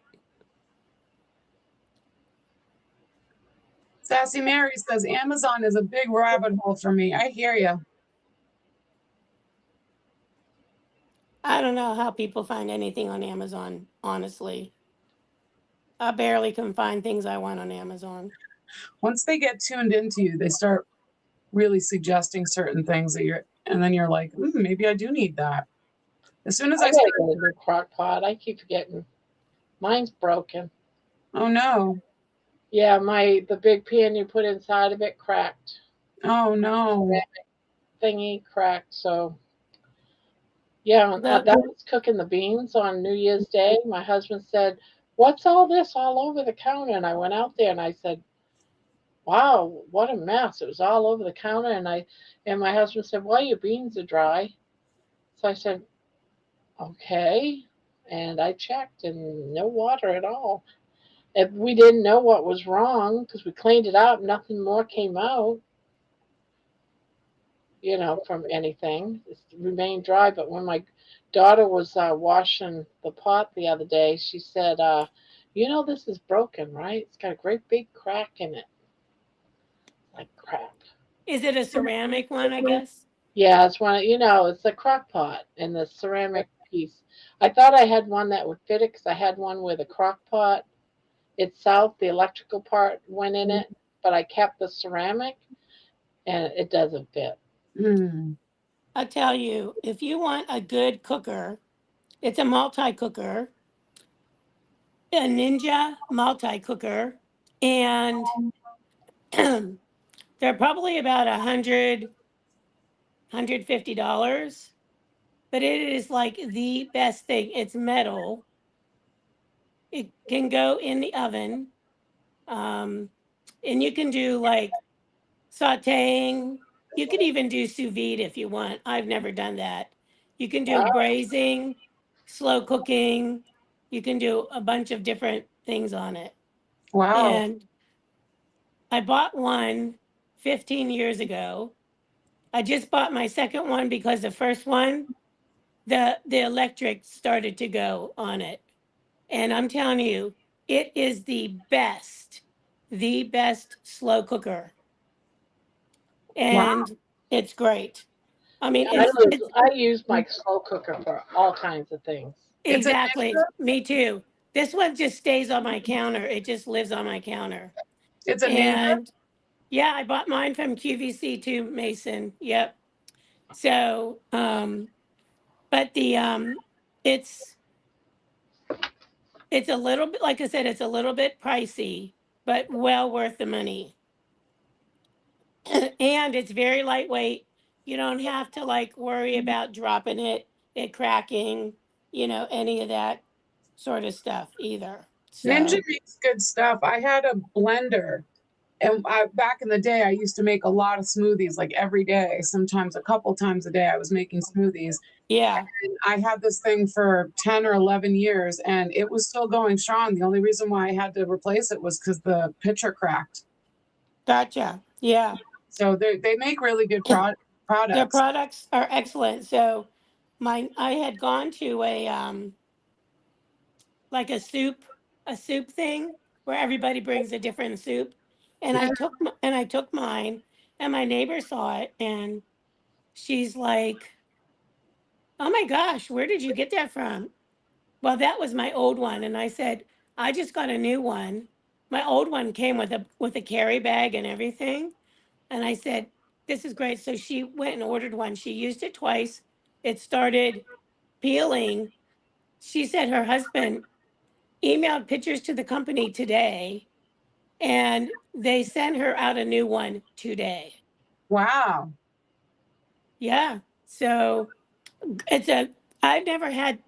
Sassy Mary says, Amazon is a big rabbit hole for me. I hear you. I don't know how people find anything on Amazon, honestly. I barely can find things I want on Amazon. Once they get tuned into you, they start really suggesting certain things and then you're like, maybe I do need that. As soon as I I gotta start, get a new crock pot. I keep forgetting. Mine's broken. oh no, Yeah, the big pan you put inside of it cracked. oh no. Thingy cracked. So yeah, The that was cooking the beans on New Year's Day. My husband said, "What's all this all over the counter?" And I went out there and I said, "Wow, what a mess! It was all over the counter." And my husband said, "Well, your beans are dry." So I said, "Okay." And I checked, and no water at all. If we didn't know what was wrong because we cleaned it up, nothing more came out, from anything. It remained dry. But when my daughter was washing the pot the other day, she said, this is broken, right? It's got a great big crack in it. Like crap. Is it a ceramic one, I guess? Yeah, it's it's a crock pot and the ceramic piece. I thought I had one that would fit it because I had one with a crock pot itself, the electrical part went in it, but I kept the ceramic and it doesn't fit. I tell you, if you want a good cooker, it's a multi-cooker, a Ninja multi-cooker, and they're probably about $150, but it is like the best thing. It's metal. It can go in the oven, and you can do like sauteing. You could even do sous vide if you want. I've never done that. You can do Wow. braising, slow cooking. You can do a bunch of different things on it. Wow. And I bought one 15 years ago. I just bought my second one because the first one, the electric started to go on it. And I'm telling you, it is the best slow cooker. Wow. And it's great. I mean, I, it's use, it's I use my slow cooker for all kinds of things. It's a exactly me too. This one just stays on my counter. It just lives on my counter. it's a ninja. And yeah, I bought mine from QVC too, Mason. Yep. So, but it's it's a little bit, like I said, it's a little bit pricey, but well worth the money. And it's very lightweight. You don't have to like worry about dropping it cracking, any of that sort of stuff either. Ninja So, makes good stuff. I had a blender And back in the day, I used to make a lot of smoothies, like every day, sometimes a couple times a day I was making smoothies. Yeah. And I had this thing for 10 or 11 years and it was still going strong. The only reason why I had to replace it was because the pitcher cracked. Gotcha. Yeah. So they make really good Their products. products are excellent. So I had gone to like a soup thing where everybody brings a different soup. And I took mine and my neighbor saw it and she's like, "Oh my gosh, where did you get that from?" Well, that was my old one. And I said, "I just got a new one." My old one came with a carry bag and everything. And I said, "This is great." So she went and ordered one. She used it twice. It started peeling. She said her husband emailed pictures to the company today and they sent her out a new one today. Wow. Yeah. So it's a I never had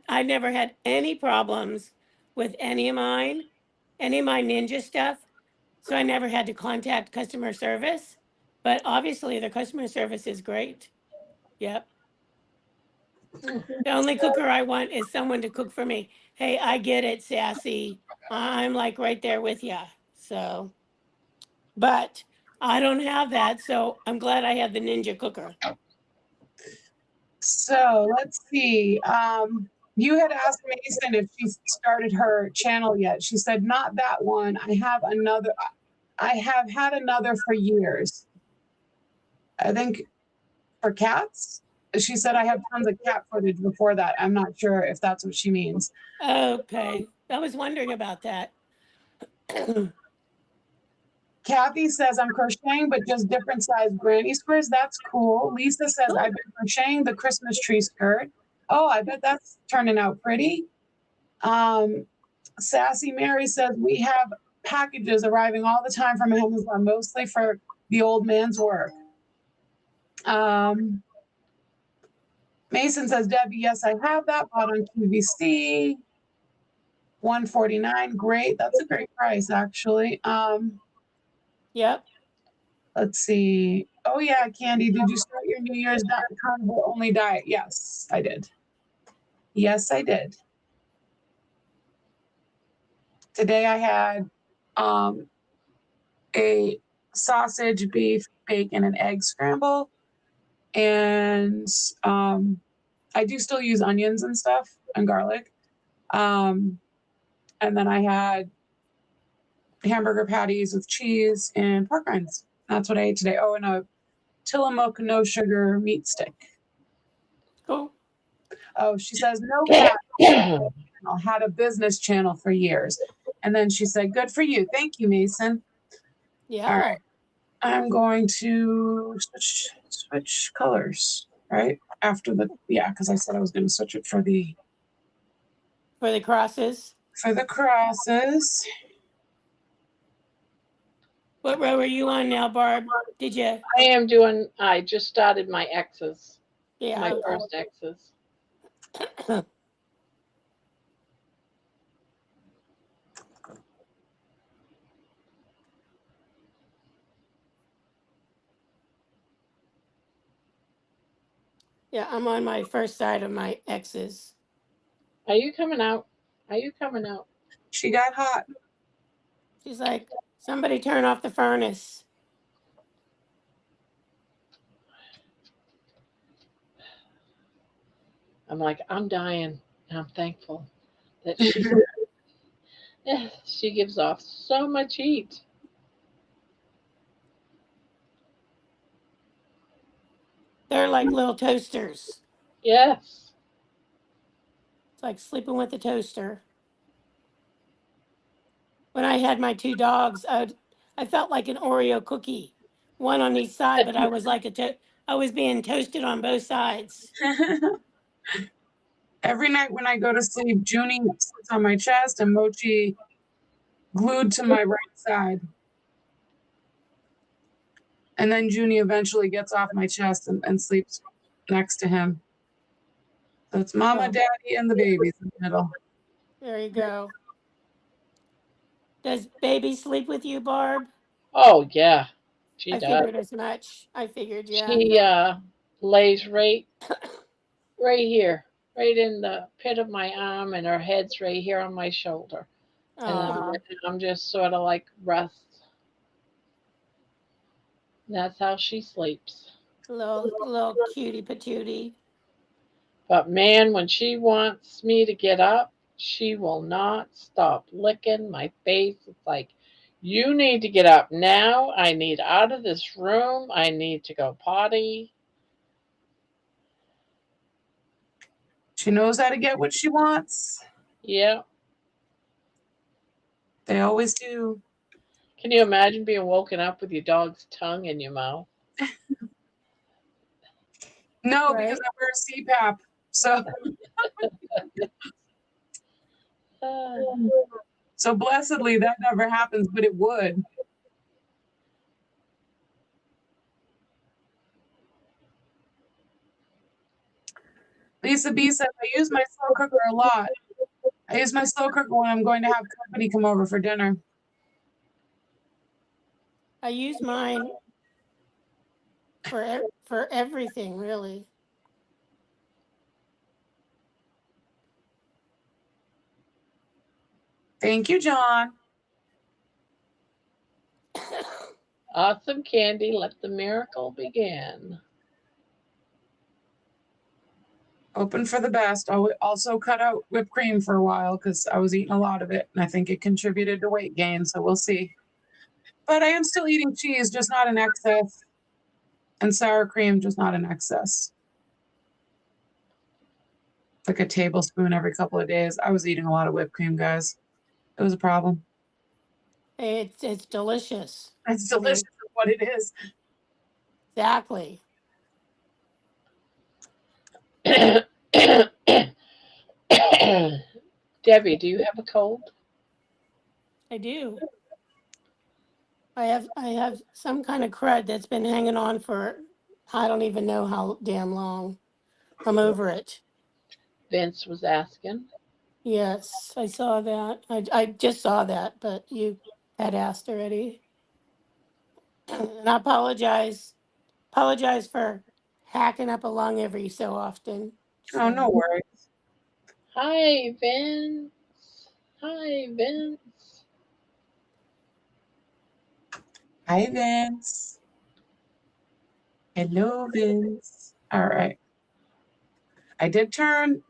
any problems with any of my Ninja stuff. So I never had to contact customer service. But obviously the customer service is great. Yep. The only cooker I want is someone to cook for me. Hey, I get it, Sassy. I'm like right there with you. So, but I don't have that. So I'm glad I have the Ninja cooker. So let's see. You had asked Mason if she started her channel yet. She said, not that one. I have had another for years. I think for cats. She said, I have tons of cat footage before that. I'm not sure if that's what she means. Okay. I was wondering about that. Kathy says, I'm crocheting, but just different size granny squares. That's cool. Lisa says, I've been crocheting the Christmas tree skirt. Oh, I bet that's turning out pretty. Sassy Mary says, we have packages arriving all the time from Amazon, mostly for the old man's work. Mason says, Debbie, yes, I have that. Bought on QVC. $149. Great. That's a great price, actually. Yep. Let's see. Oh, yeah, Candy, did you start your New Year's Carnivore only diet? Yes, I did. Yes, I did. Today I had a sausage, beef, bacon, and egg scramble. And I do still use onions and stuff and garlic. And then I had hamburger patties with cheese and pork rinds. That's what I ate today. Oh, and a Tillamook no sugar meat stick. Cool. Oh, she says, no cat. I had a business channel for years. And then she said, good for you. Thank you, Mason. Yeah. All right. I'm going to switch colors, right? After because I said I was going to switch it for the crosses. For the crosses. What row are you on now, Barb? Did you? I just started my X's. Yeah. My first X's. Yeah, I'm on my first side of my X's. Are you coming out? Are you coming out? She got hot. She's like, somebody turn off the furnace. I'm like, I'm dying. And I'm thankful that she gives off so much heat. They're like little toasters. Yes. It's like sleeping with a toaster. When I had my two dogs, I felt like an Oreo cookie, one on each side, but I was like I was being toasted on both sides. Every night when I go to sleep, Junie sits on my chest and Mochi glued to my right side. And then Junie eventually gets off my chest and sleeps next to him. So it's Mama, Daddy, and the babies in the middle. There you go. Does baby sleep with you, Barb? Oh yeah, she I does. figured as much. I figured, yeah. She lays right here, right in the pit of my arm, and her head's right here on my shoulder. And Aw, I'm just sort of like rest. That's how she sleeps. little cutie patootie. But man, when she wants me to get up, she will not stop licking my face. It's like, you need to get up now. I need out of this room. I need to go potty. She knows how to get what she wants. Yeah. They always do. Can you imagine being woken up with your dog's tongue in your mouth? No, because Right? I wear CPAP. So Uh, so blessedly that never happens, but it would. Lisa B says, I use my slow cooker a lot. I use my slow cooker when I'm going to have company come over for dinner. I use mine for everything, really. Thank you, John. awesome, Candy. Let the miracle begin. Open for the best. I also cut out whipped cream for a while because I was eating a lot of it, and I think it contributed to weight gain, so we'll see. But I am still eating cheese, just not in excess, and sour cream, just not in excess. Like a tablespoon every couple of days. I was eating a lot of whipped cream, guys. It was a problem. It's delicious. It's I mean, delicious for what it is. exactly. Debbie, do you have a cold? I do. I have some kind of crud that's been hanging on for I don't even know how damn long. I'm over it. Vince was asking. Yes, I saw that. I just saw that, but you had asked already. And I apologize for hacking up a lung every so often. Oh, no So worries. Hi, Vince. Hi, Vince. Hi, Vince. Hello, Vince. All right. I turned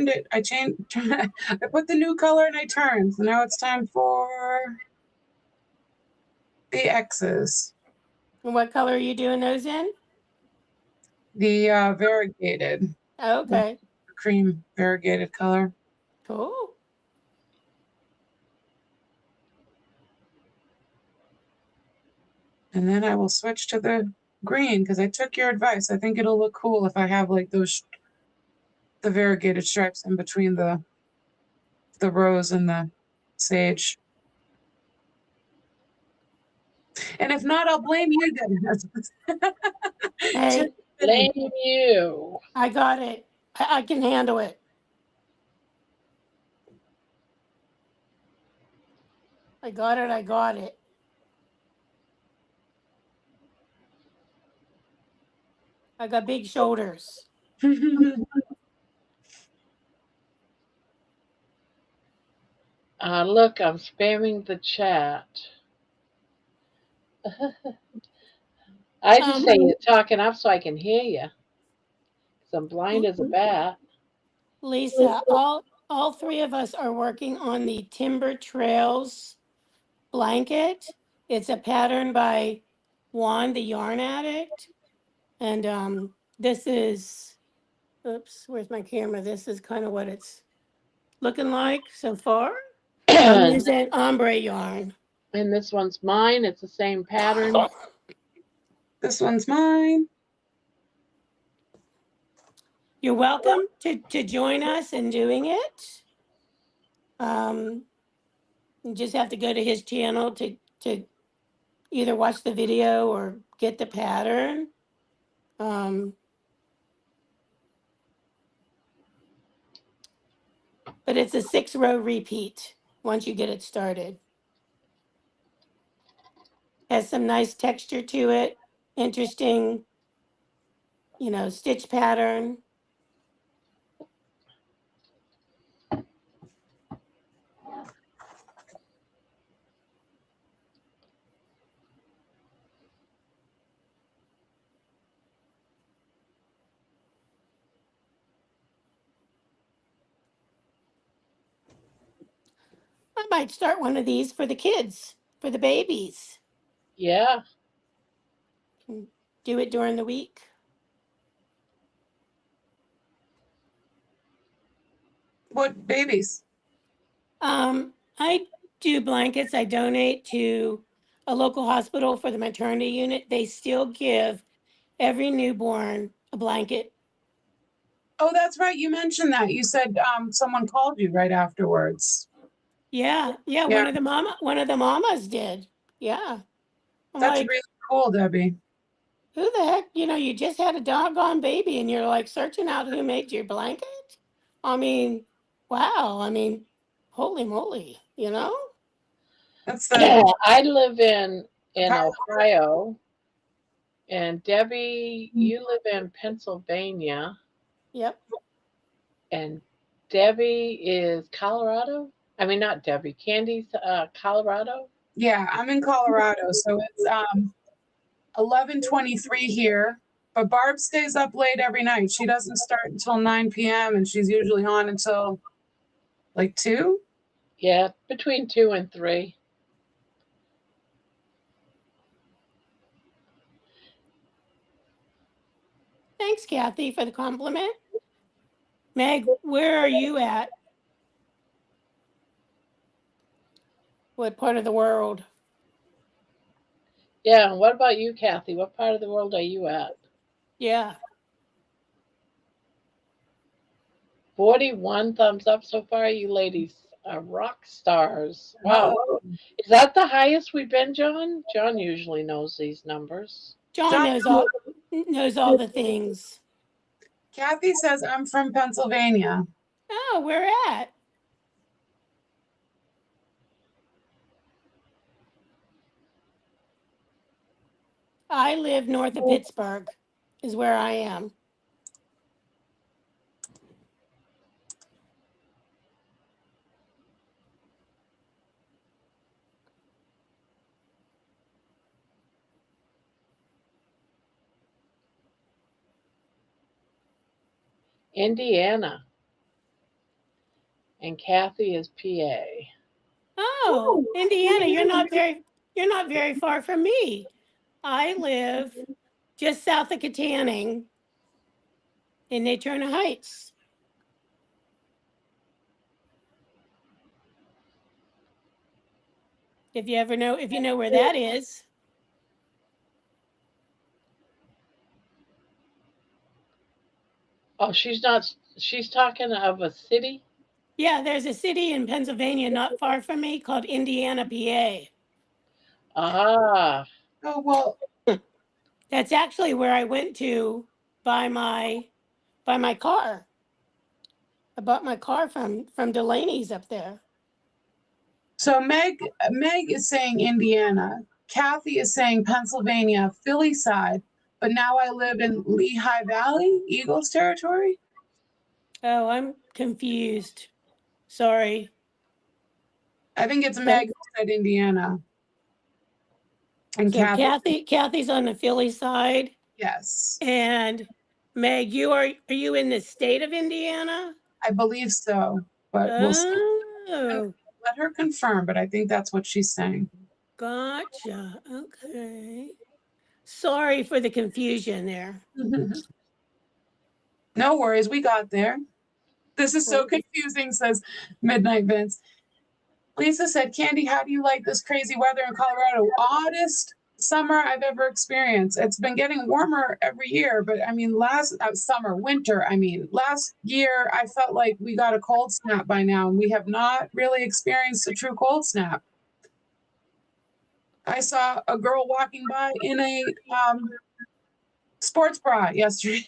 it. I changed, I put the new color and I turned. So now it's time for the X's. and what color are you doing those in? The variegated, the Okay, cream variegated color. cool. And then I will switch to the green because I took your advice. I think it'll look cool if I have like the variegated stripes in between the rose and the sage. And if not, I'll blame you, Debbie. Hey, Just kidding. Blame you. I got it. I can handle it. I got it. I got it. I got big shoulders. Look, I'm spamming the chat. I just say you're talking up so I can hear you. Because I'm blind as a bat. Lisa, all three of us are working on the Timber Trails blanket. It's a pattern by Juan, the yarn addict. And this is, oops, where's my camera? This is kind of what it's looking like so far. I'm and using ombre yarn. this one's mine. It's the same pattern. This one's mine. You're welcome to join us in doing it. You just have to go to his channel to either watch the video or get the pattern. But it's a 6-row repeat once you get it started. Has some nice texture to it. Interesting, stitch pattern. I might start one of these for the kids, for the babies. Yeah. Do it during the week. What babies? I do blankets. I donate to a local hospital for the maternity unit. They still give every newborn a blanket. Oh, that's right. You mentioned that. You said someone called you right afterwards. Yeah. Yeah. One of the mamas did. Yeah. I'm That's like, really cool, Debbie. who the heck? You just had a doggone baby, and you're like searching out who made your blanket. I mean, wow. I mean, holy moly. That's the I live in power. Ohio, and Debbie, you live in Pennsylvania, Yep. and Debbie is Colorado. I mean, not Debbie. Candy's Colorado. Yeah, I'm in Colorado, so it's 11:23 here. But Barb stays up late every night. She doesn't start until 9 p.m. and she's usually on until like 2. Yeah, between 2 and 3. Thanks, Kathy, for the compliment. Meg, where are you at? What part of the world? Yeah, and what about you, Kathy? What part of the world are you at? Yeah. 41 thumbs up so far. You ladies are rock stars. Wow. Oh, Is that the highest we've been, John? John usually knows these numbers. John John, knows all the things. Kathy says I'm from Pennsylvania. Oh, where at? I live north of Pittsburgh, is where I am. Indiana. And Kathy is PA. Oh, Indiana, you're not very far from me. I live just south of Katanning in Natrona Heights. If you know where that is. Oh, she's talking of a city? Yeah, there's a city in Pennsylvania not far from me called Indiana, PA. Ah. Oh, well, That's actually where I went to buy my car. I bought my car from Delaney's up there. so Meg is saying Indiana. Kathy is saying Pennsylvania, Philly side, but now I live in Lehigh Valley, Eagles territory. Oh, I'm confused. Sorry. I think it's So- Meg who said Indiana. And So Kathy, Kathy's on the Philly side, yes, and Meg, are you in the state of Indiana? I believe so, but we'll see. Oh, Let her confirm, but I think that's what she's saying. gotcha. Okay. Sorry for the confusion there. No worries, we got there. This is so Well- confusing, says Midnight Vince. Lisa said, Candy, how do you like this crazy weather in Colorado? Oddest summer I've ever experienced. It's been getting warmer every year, but I mean, last winter, last year, I felt like we got a cold snap by now, and we have not really experienced a true cold snap. I saw a girl walking by in a sports bra yesterday.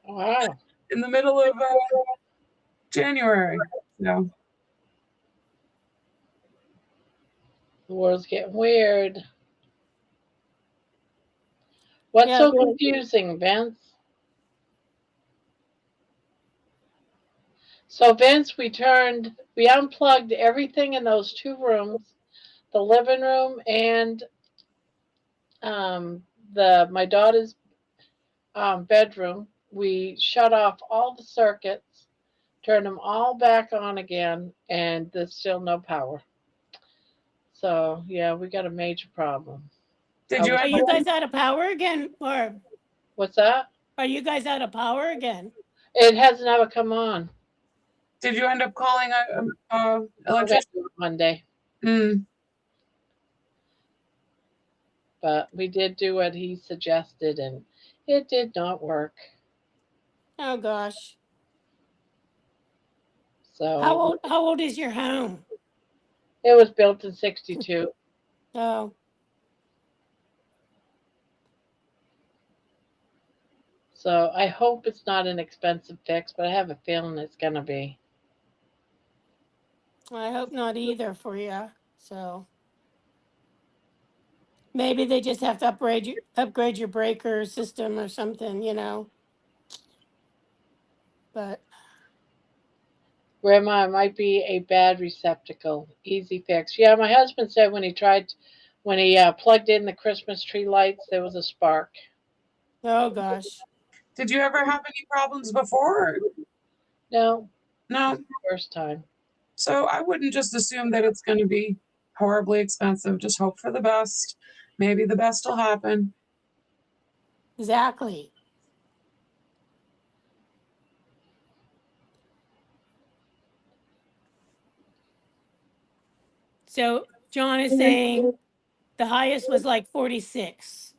Wow. In the middle of January. So The world's getting weird. What's Yeah. so confusing, Vince? So, Vince, we unplugged everything in those two rooms, the living room and um, my daughter's bedroom. We shut off all the circuits, turned them all back on again, and there's still no power. So, yeah, we got a major problem. Did you Are end you up, guys out of power again? Or What's that? are you guys out of power again? It has never come on. did you end up calling a We're gonna electrician? do it Monday, Mm. but we did do what he suggested, and it did not work. Oh gosh. So How old is your home? it was built in '62. Oh, So I hope it's not an expensive fix, but I have a feeling it's gonna be. I hope not either for you. So maybe they just have to upgrade your breaker system or something, you know. But Grandma, it might be a bad receptacle. Easy fix. Yeah, my husband said when he plugged in the Christmas tree lights, there was a spark. oh gosh. Did you ever have any problems before? No, No. first time. So I wouldn't just assume that it's going to be horribly expensive. Just hope for the best. Maybe the best will happen. Exactly. So John is saying the highest was like 46.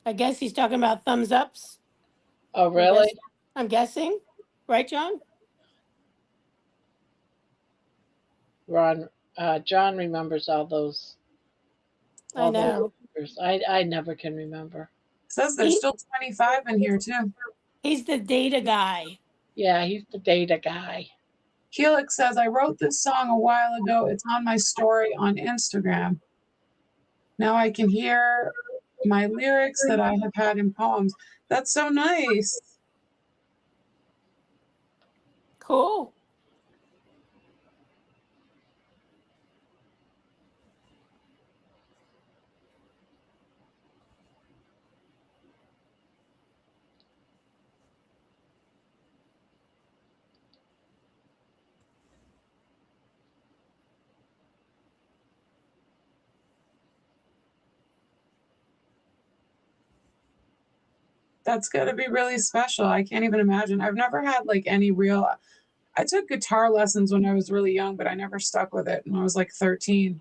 I guess he's talking about thumbs ups. Oh, I guess really? I'm guessing. Right, John? Ron, John remembers I all those know. numbers. I never can remember. It says there's He, still 25 in here too. he's the data guy. Yeah, he's the data guy. Helix says, I wrote this song a while ago. It's on my story on Instagram. Now I can hear my lyrics that I have had in poems. That's so nice. Cool. That's got to be really special. I can't even imagine. I've never had like any real. I took guitar lessons when I was really young, but I never stuck with it when I was like 13.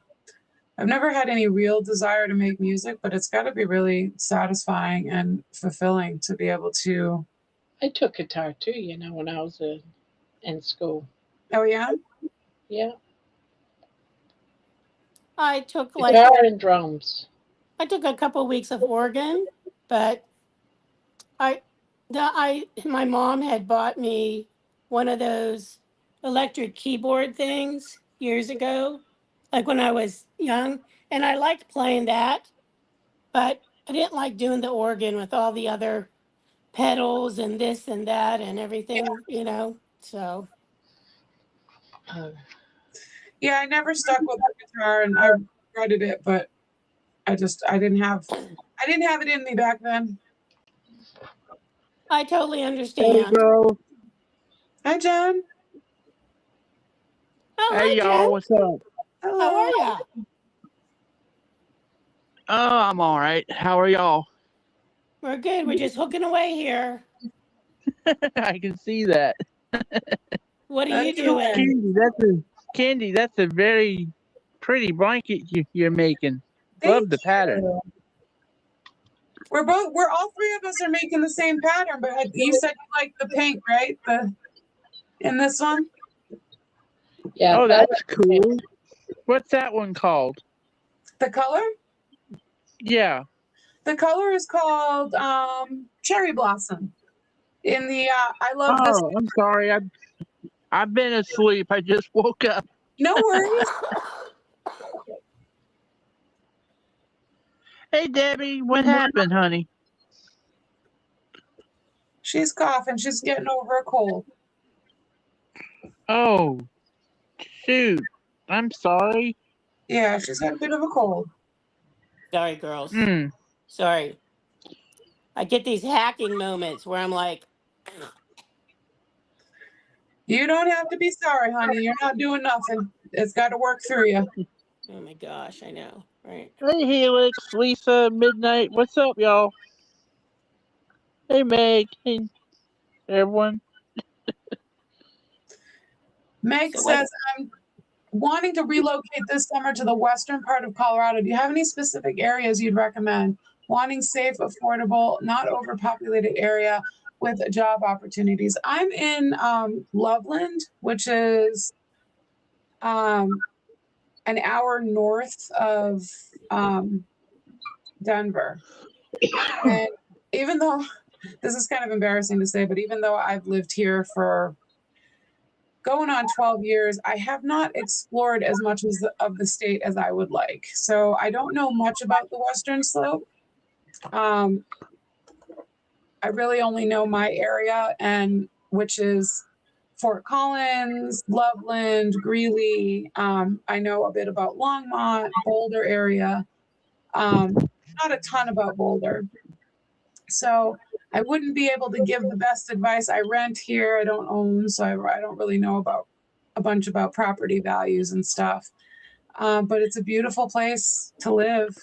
I've never had any real desire to make music, but it's got to be really satisfying and fulfilling to be able to. I took guitar too, when I was in school. Oh, yeah? I took Guitar and drums. I took a couple weeks of organ, but my mom had bought me one of those electric keyboard things years ago, like when I was young, and I liked playing that, but I didn't like doing the organ with all the other pedals and this and that and everything, So Uh, Yeah, I never stuck with the guitar and I regretted it, but I didn't have it in me back then. I totally Hey, understand. girl. Hi, John. Oh, Hey, hi, y'all. Jen. What's up? How Hello. are ya? Oh, I'm all right. How are y'all? We're good. We're just hooking away here. I can see that. What are you Excellent. doing? Candy. That's a very pretty blanket you're making. Thank Love the pattern. you. We're all three of us are making the same pattern, but you said you like the pink, right? In this one? yeah, Oh, that's cool. What's that one called? The color? Yeah. The color is called Cherry Blossom. I love this. Oh, I'm sorry. I've been asleep. I just woke up. No worries. Hey, Debbie, what happened, honey? She's coughing. She's getting over a cold. Oh, shoot. I'm sorry. Yeah, she's got a bit of a cold. Sorry, girls. Hmm. Sorry. I get these hacking moments where I'm like, You don't have to be sorry, honey. You're not doing nothing. It's got to work through you. oh my gosh, I know, right? Hey, Helix, Lisa, Midnight. What's up, y'all? Hey, Meg. Hey, everyone. Meg So what? says, I'm wanting to relocate this summer to the western part of Colorado. Do you have any specific areas you'd recommend? Wanting safe, affordable, not overpopulated area with job opportunities. I'm in Loveland, which is an hour north of Denver. And even though this is kind of embarrassing to say, but even though I've lived here for going on 12 years, I have not explored as much of the state as I would like. So I don't know much about the Western Slope. I really only know my area, and which is Fort Collins, Loveland, Greeley. I know a bit about Longmont, Boulder area. Not a ton about Boulder. So I wouldn't be able to give the best advice. I rent here, I don't own, so I don't really know about a bunch about property values and stuff. But it's a beautiful place to live.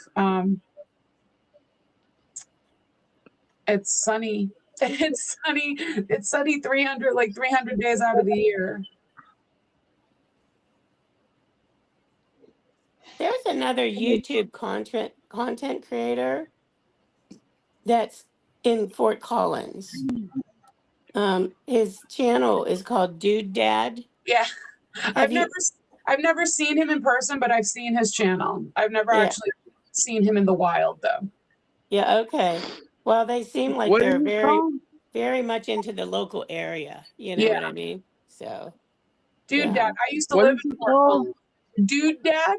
It's sunny. It's sunny. It's sunny 300 days out of the year. There's another YouTube content creator that's in Fort Collins. His channel is called Dude Dad. Yeah. Have you? I've never seen him in person, but I've seen his channel. I've never Yeah. actually seen him in the wild though. Yeah. Okay. Well, they seem like What is they're it very, called? very much into the local area. You know Yeah. what I mean? So. Dude yeah. Dad. I used to What live is in it Fort called? Collins. Dude Dad?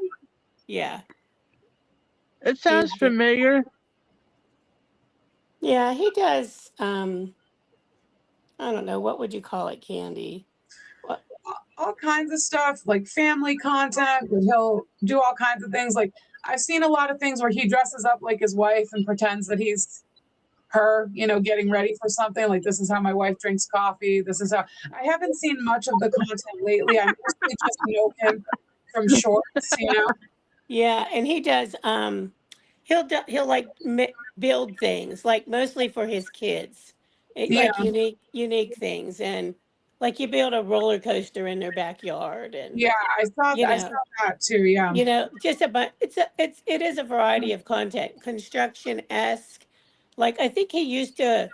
Yeah. It sounds Dude Dad. familiar. Yeah, he does. I don't know, what would you call it, Candy? What? All kinds of stuff, like family content, but he'll do all kinds of things. Like I've seen a lot of things where he dresses up like his wife and pretends that he's her, getting ready for something. Like, this is how my wife drinks coffee. This is how I haven't seen much of the content lately. I mostly just know him from shorts. Yeah, and he does. He'll like build things, like mostly for his kids, Yeah, like unique things, and like you build a roller coaster in their backyard, and yeah, you I saw know, that too. Yeah. just it is a variety of content, construction-esque. Like I think he used to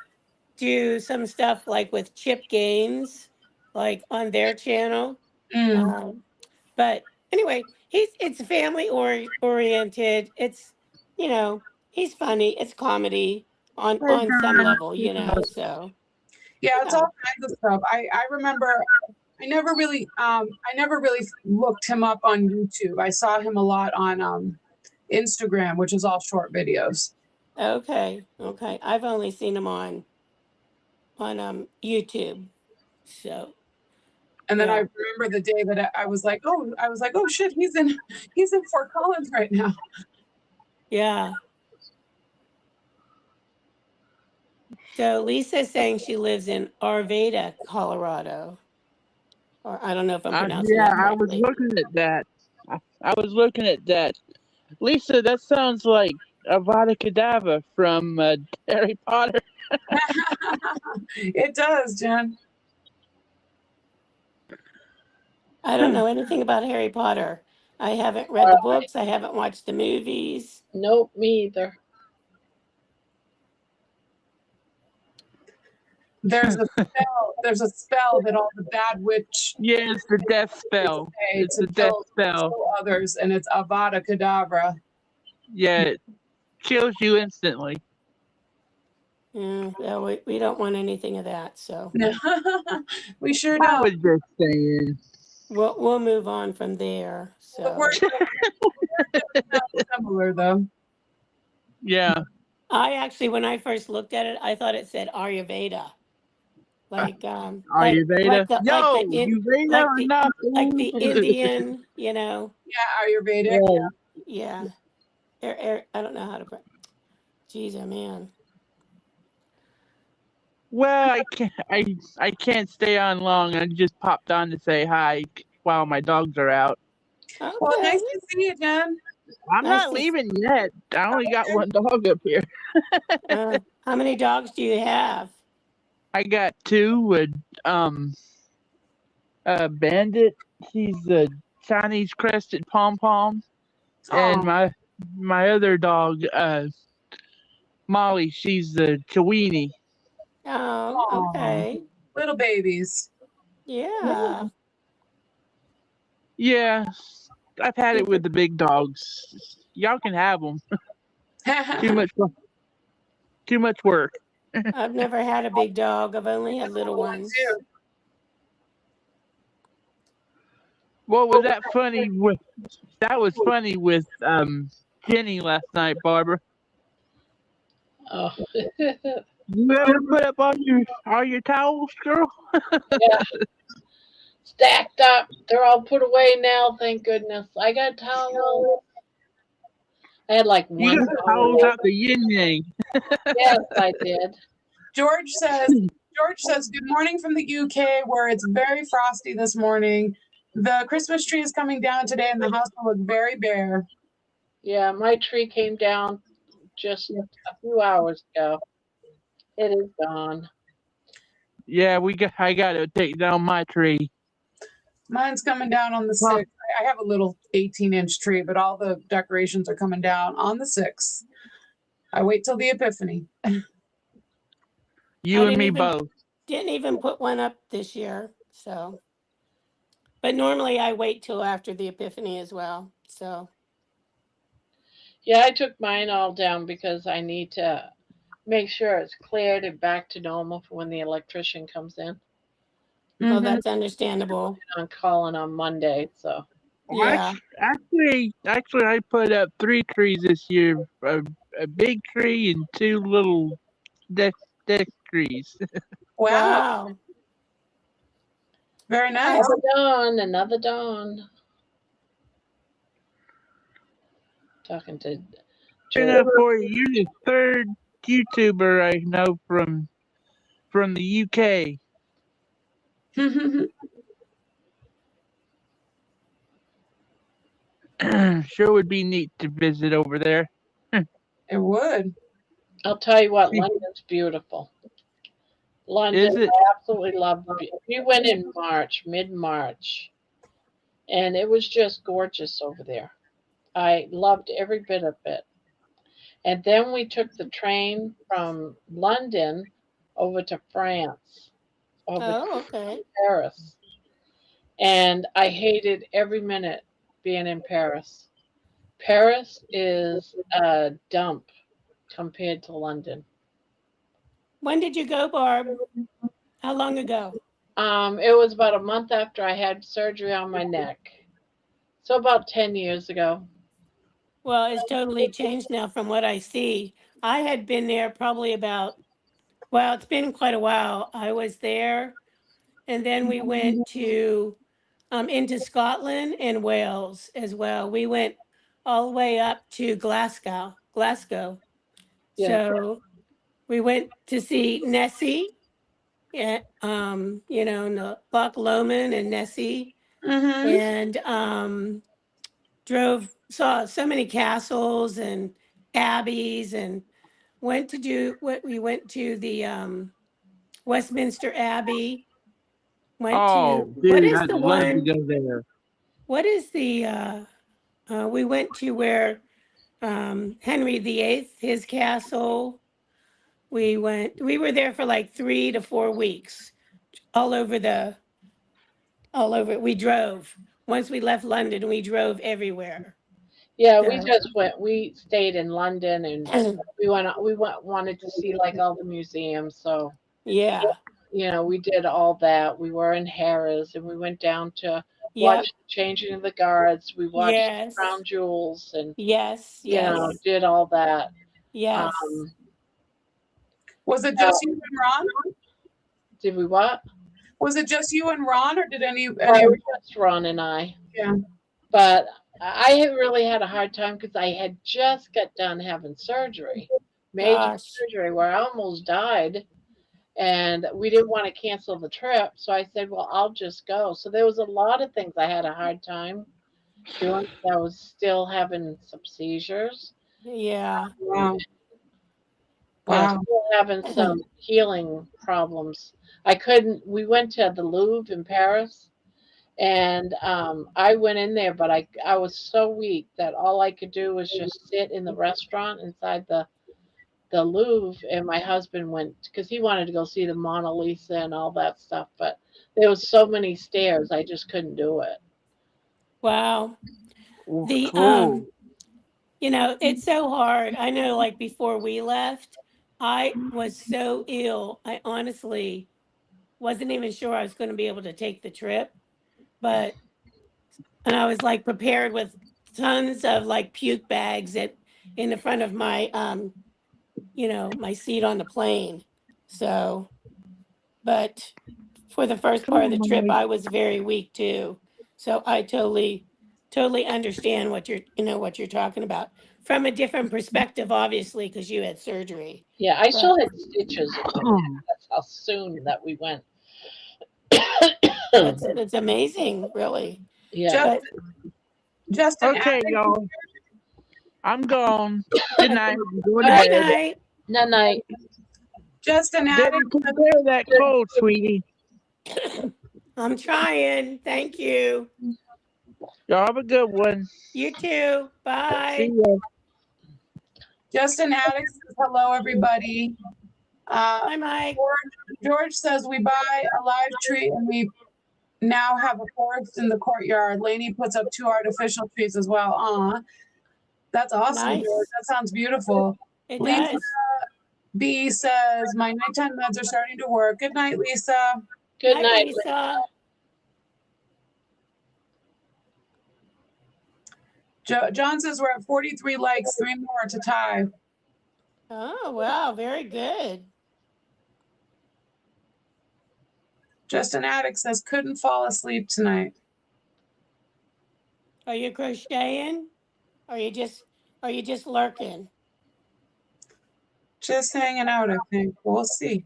do some stuff like with Chip Gaines, like on their channel. Mm. But anyway, it's family oriented. It's he's funny. It's comedy Hey, on some John. level, So Yeah, it's all yeah. kinds of stuff. I remember I never really looked him up on YouTube. I saw him a lot on Instagram, which is all short videos. Okay, I've only seen him on YouTube. So And then I yeah, remember the day that I was like, oh shit, he's in Fort Collins right now. yeah. So Lisa's saying she lives in Arvada, Colorado. Or I don't know if I'm pronouncing Yeah, that I was correctly. looking at that. I was looking at that. Lisa, that sounds like Avada Kedavra from Harry Potter. It does, Jen. I don't know anything about Harry Potter. I haven't read the books. I haven't watched the movies. Nope, me either. There's a spell that all the bad witch Yeah, it's the death spell. say It's to the death spell. kill others, and it's Avada Kedavra. Yeah, it kills you instantly. Yeah, well, we don't want anything of that. So We sure I don't. was just saying. we'll move on from there. The So word sounds similar though. Yeah. I actually, when I first looked at it, I thought it said Ayurveda, like Ayurveda. like Yo, the in you Veda like or the not? like the Fool? Indian, you know. Yeah, Ayurvedic. Yeah. Yeah, I don't know how to. Jeez, oh man. Well, I can't stay on long. I just popped on to say hi while my dogs are out. Well, Okay, nice to see you, Jen. I'm nice not to. leaving yet. I only got one dog up here. How many dogs do you have? I got two with Bandit. He's a Chinese crested pom pom, and Oh, my other dog, Molly. She's the Chiweenie. Oh, oh, okay. little babies. Yeah. Yeah, I've had it Keep with it. the big dogs. Y'all can have them. Too much too much work. I've never had a big dog. I've only had little One ones. too. What was that funny with? That was funny with Jenny last night, Barbara. Oh, You ever put up all your towels, girl? yeah, stacked up. They're all put away now. Thank goodness. I got towels. I had like You one got towel towels left. out the yin yang. Yes, I did. George says, good morning from the UK where it's very frosty this morning. The Christmas tree is coming down today and the house will look very bare. Yeah, my tree came down just a few hours ago. It is gone. Yeah, I got to take down my tree. Mine's coming down on the 6th. I have a little 18-inch tree, but all the decorations are coming down on the 6th. I wait till the Epiphany. You I and didn't me even both. put one up this year. So, but normally I wait till after the Epiphany as well. So, Yeah, I took mine all down because I need to make sure it's cleared and back to normal for when the electrician comes in. oh, Mhm. that's understandable. I'm calling on Monday, so Well, Yeah. actually, I put up 3 trees this year. A big tree and 2 little deck trees. Wow, Wow. very nice. another dawn, another dawn. Talking to And George. for you, you're the third YouTuber I know from the UK. Sure would be neat to visit over there. It would. I'll tell you what, London's beautiful. London, Is it? I absolutely loved. We went in March, mid-March, and it was just gorgeous over there. I loved every bit of it. And then we took the train from London over to France, over to Oh, okay. Paris. And I hated every minute being in Paris. Paris is a dump compared to London. When did you go, Barb? How long ago? It was about a month after I had surgery on my neck. So about 10 years ago. Well, it's totally changed now from what I see. I had been there probably about, well, it's been quite a while. I was there, and then we went to into Scotland and Wales as well. We went all the way up to Glasgow. Yeah. So we went to see Nessie, yeah, and the Loch Lomond and Nessie, Mm-hmm. and saw so many castles and abbeys, and we went to the Westminster Abbey. Went Oh, to what dude, is I'd the love to one? go there. What is the we went to where Henry VIII, his castle. We were there for like 3 to 4 weeks, all over the all over. We drove. Once we left London, we drove everywhere. Yeah, we So just went. We stayed in London, and wanted to see like all the museums. So yeah. we did all that. We were in Harrods, and we went down to Yep. watched the changing of the guards. We watched Yes. Crown Jewels and, Yes. Yes. did all that. Yes. Um, Was it so just you and Ron? did we what? Was it just you and Ron, or did any Right, it was just Ron and I. Yeah. But I had really had a hard time because I had just got done having surgery, major Gosh. surgery, where I almost died. And we didn't want to cancel the trip. So I said, well, I'll just go. So there was a lot of things I had a hard time doing. I was still having some seizures, Yeah. Wow. and Wow. still having some healing problems. We went to the Louvre in Paris, and I went in there, but I was so weak that all I could do was just sit in the restaurant inside the Louvre, and my husband went because he wanted to go see the Mona Lisa and all that stuff, but there was so many stairs, I just couldn't do it. Wow. Oh, The cool. it's so hard. I know, like before we left, I was so ill. I honestly wasn't even sure I was going to be able to take the trip, but and I was like prepared with tons of like puke bags in the front of my my seat on the plane. So, but for the first Come part of on, the trip, Mike. I was very weak too. So I totally understand what you're talking about from a different perspective, obviously, because you had surgery. Yeah, I But still had stitches in my neck. That's how soon that we went. it's amazing, really. Yeah. Just But Justin Okay, Addict. y'all. I'm gone. Good night. I'm going to night bed. night. Night night. Justin Debbie, Addict. take care of that cold, sweetie. I'm trying. Thank you. Y'all have a good one. You too. See Bye. ya. Justin Addict says hello, everybody. Bye, Mike. George says we buy a live tree and we now have a forest in the courtyard. Lainey puts up 2 artificial trees as well. Aw, that's awesome, Nice. George. That sounds beautiful. It Lisa does. B says my nighttime meds are starting to work. Good night, Lisa. Good Night, night. Lisa. John says we're at 43 likes, 3 more to tie. Oh, wow. Very good. Justin Addict says couldn't fall asleep tonight. Are you crocheting? Are you just lurking? Just hanging out, I think. We'll see.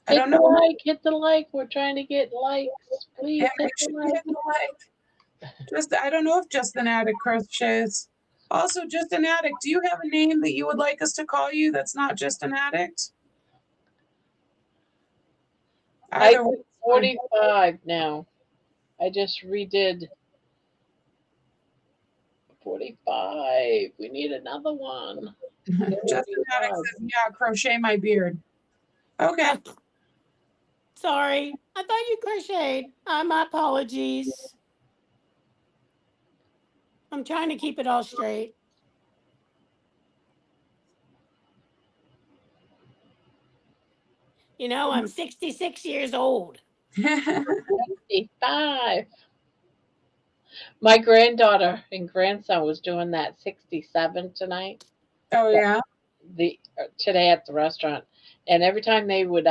I Hit don't the know. like, hit the like. We're trying to get likes. Please Yeah, hit you the should like. hit the like. I don't know if Justin Addict crochets. Also, Justin Addict, do you have a name that you would like us to call you that's not just an addict? I Either way, did 45 now. I just redid 45. We need another one. Justin Addict says, yeah, crochet my beard. Okay. Sorry. I thought you crocheted. My apologies. I'm trying to keep it all straight. I'm 66 years old. 65. My granddaughter and grandson was doing that 67 tonight. Oh, yeah. Today at the restaurant, and every time they would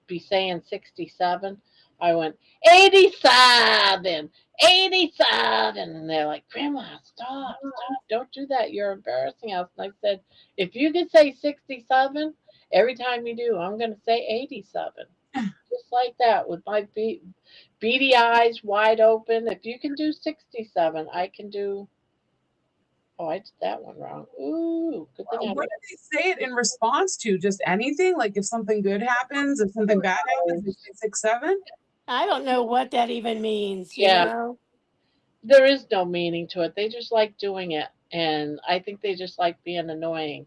be saying 67, I went 87, 87, and they're like, Grandma, stop, don't do that, you're embarrassing us. And I said, if you can say 67 every time you do, I'm going to say 87, just like that, with my beady eyes wide open. If you can do 67, I can do. Oh, I did that one wrong. Ooh, good thing I What do they say it in response to? Just anything? Like if something good happens, if something bad happens, they say 6, 7? I don't know what that even means, Yeah. There is no meaning to it. They just like doing it. And I think they just like being annoying.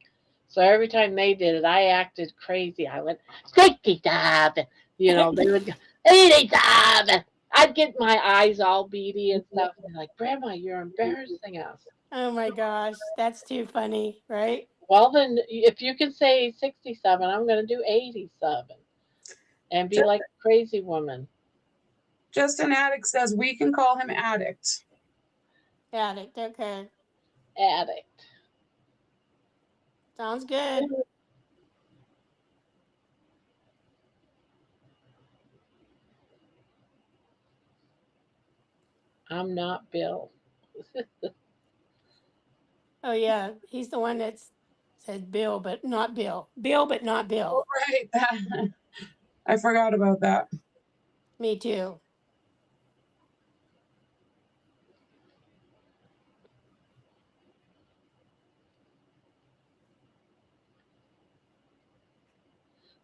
So every time they did it, I acted crazy. I went, 67. They would go, 87. I'd get my eyes all beady and stuff. And they're like, Grandma, you're embarrassing us. Oh my gosh, that's too funny, right? Well, then, if you can say 67, I'm going to do 87 and be like a crazy woman. Justin Addict says we can call him Addict. Addict. Okay. Addict. Sounds good. I'm not Bill. Oh yeah, he's the one that said Bill, but not Bill. Bill, but not Oh, Bill. right. I forgot about that. Me too.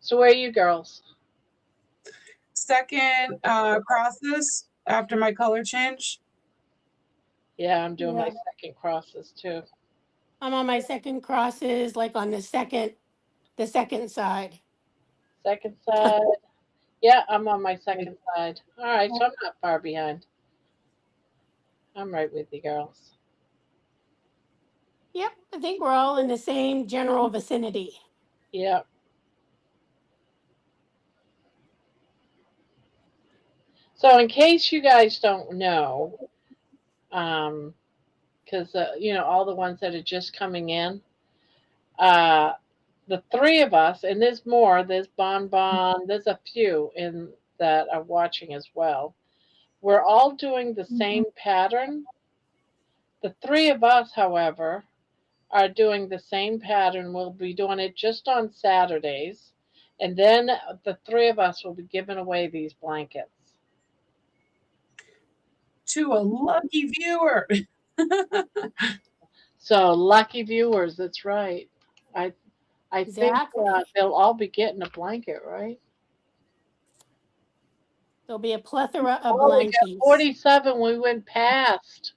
So where are you girls? Second crosses after my color change. Yeah, I'm doing my Yeah. second crosses too. I'm on my second crosses, like on the second side. Second side. Yeah, I'm on my second side. All right, so I'm not far behind. I'm right with you girls. Yep, I think we're all in the same general vicinity. Yeah. So in case you guys don't know, because you know all the ones that are just coming in, uh, the three of us, and there's more. There's Bon Bon. There's a few in that are watching as well. We're all doing the same pattern. The three of us, however, are doing the same pattern. We'll be doing it just on Saturdays, and then the three of us will be giving away these blankets To a lucky viewer. So lucky viewers, that's right. I I think Exactly. they'll all be getting a blanket, right? There'll be a plethora of Oh, we got blankies. 47. We went past.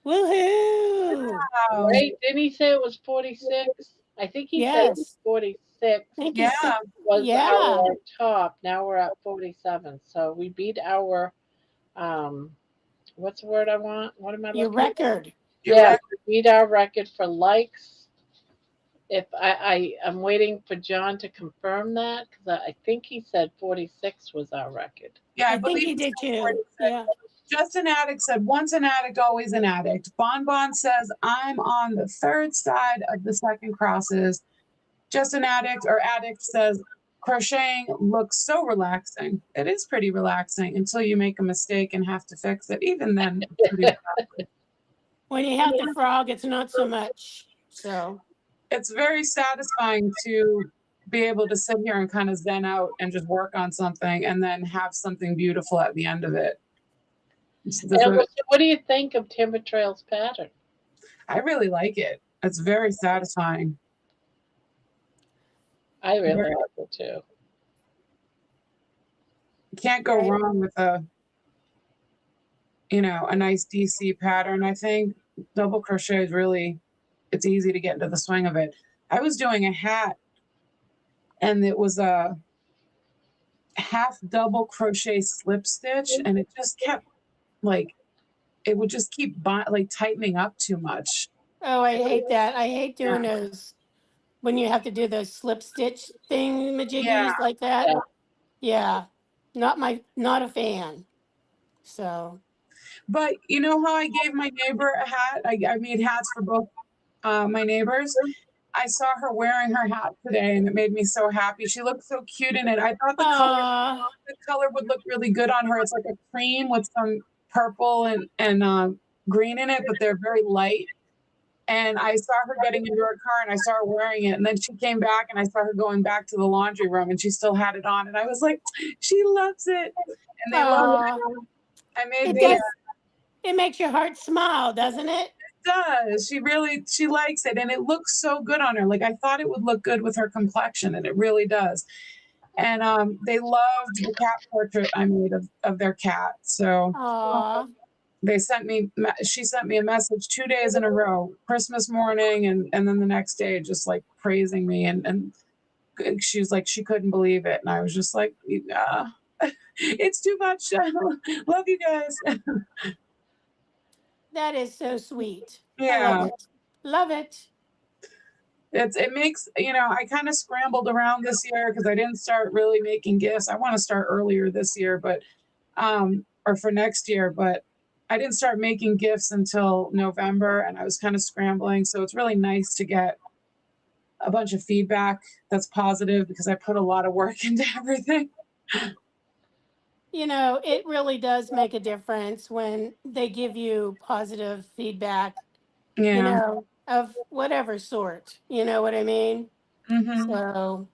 Woohoo! Wow. Right? Didn't he say it was 46? I think he said it was Yes. 46 I think Yeah. he said, was yeah, our top. Now we're at 47. So we beat our what's the word I want? What am I your looking for? record. You're Yeah, right. we beat our record for likes. If I'm waiting for John to confirm that because I think he said 46 was our record. Yeah, I I think believe he it's did too. 46. Yeah. Justin Addict said, once an addict, always an addict. Bon Bon says, I'm on the third side of the second crosses. Justin Addict or Addict says, crocheting looks so relaxing. It is pretty relaxing until you make a mistake and have to fix it. Even then, it's pretty relaxing. When you have to frog, it's not so much. So It's very satisfying to be able to sit here and kind of zen out and just work on something and then have something beautiful at the end of it. And what do you think of Timber Trail's pattern? I really like it. It's very satisfying. I really like it too. You can't go Right. wrong with a nice DC pattern. I think double crochet is really, it's easy to get into the swing of it. I was doing a hat and it was a half double crochet slip stitch and it just kept like, it would just keep like tightening up too much. Oh, I hate that. I hate Yeah. doing those when you have to do those slip stitch thing Yeah. majiggies like that. Yeah. Yeah. Not a fan. So But you know how I gave my neighbor a hat? I made hats for both my neighbors. I saw her wearing her hat today and it made me so happy. She looked so cute in it. I thought the color would look really good on her. It's like a cream with some purple and green in it, but they're very light. And I saw her getting into her car and I saw her wearing it. And then she came back and I saw her going back to the laundry room and she still had it on. And I was like, she loves it. And they love it. I made it makes your heart smile, doesn't it? does. She likes it and it looks so good on her. Like I thought it would look good with her complexion and it really does. And they loved the cat portrait I made of their cat. So she sent me a message 2 days in a row, Christmas morning and then the next day just like praising me and she was like she couldn't believe it and I was just like it's too much. Love you guys. That is so sweet. Yeah. I love it. Love it. It makes, I kind of scrambled around this year because I didn't start really making gifts. I want to start earlier this year, but or for next year, but I didn't start making gifts until November and I was kind of scrambling. So it's really nice to get a bunch of feedback that's positive because I put a lot of work into everything. You know, it really does make a difference when they give you positive feedback, you Yeah. know, of whatever sort. You know what I mean? Mm-hmm. So,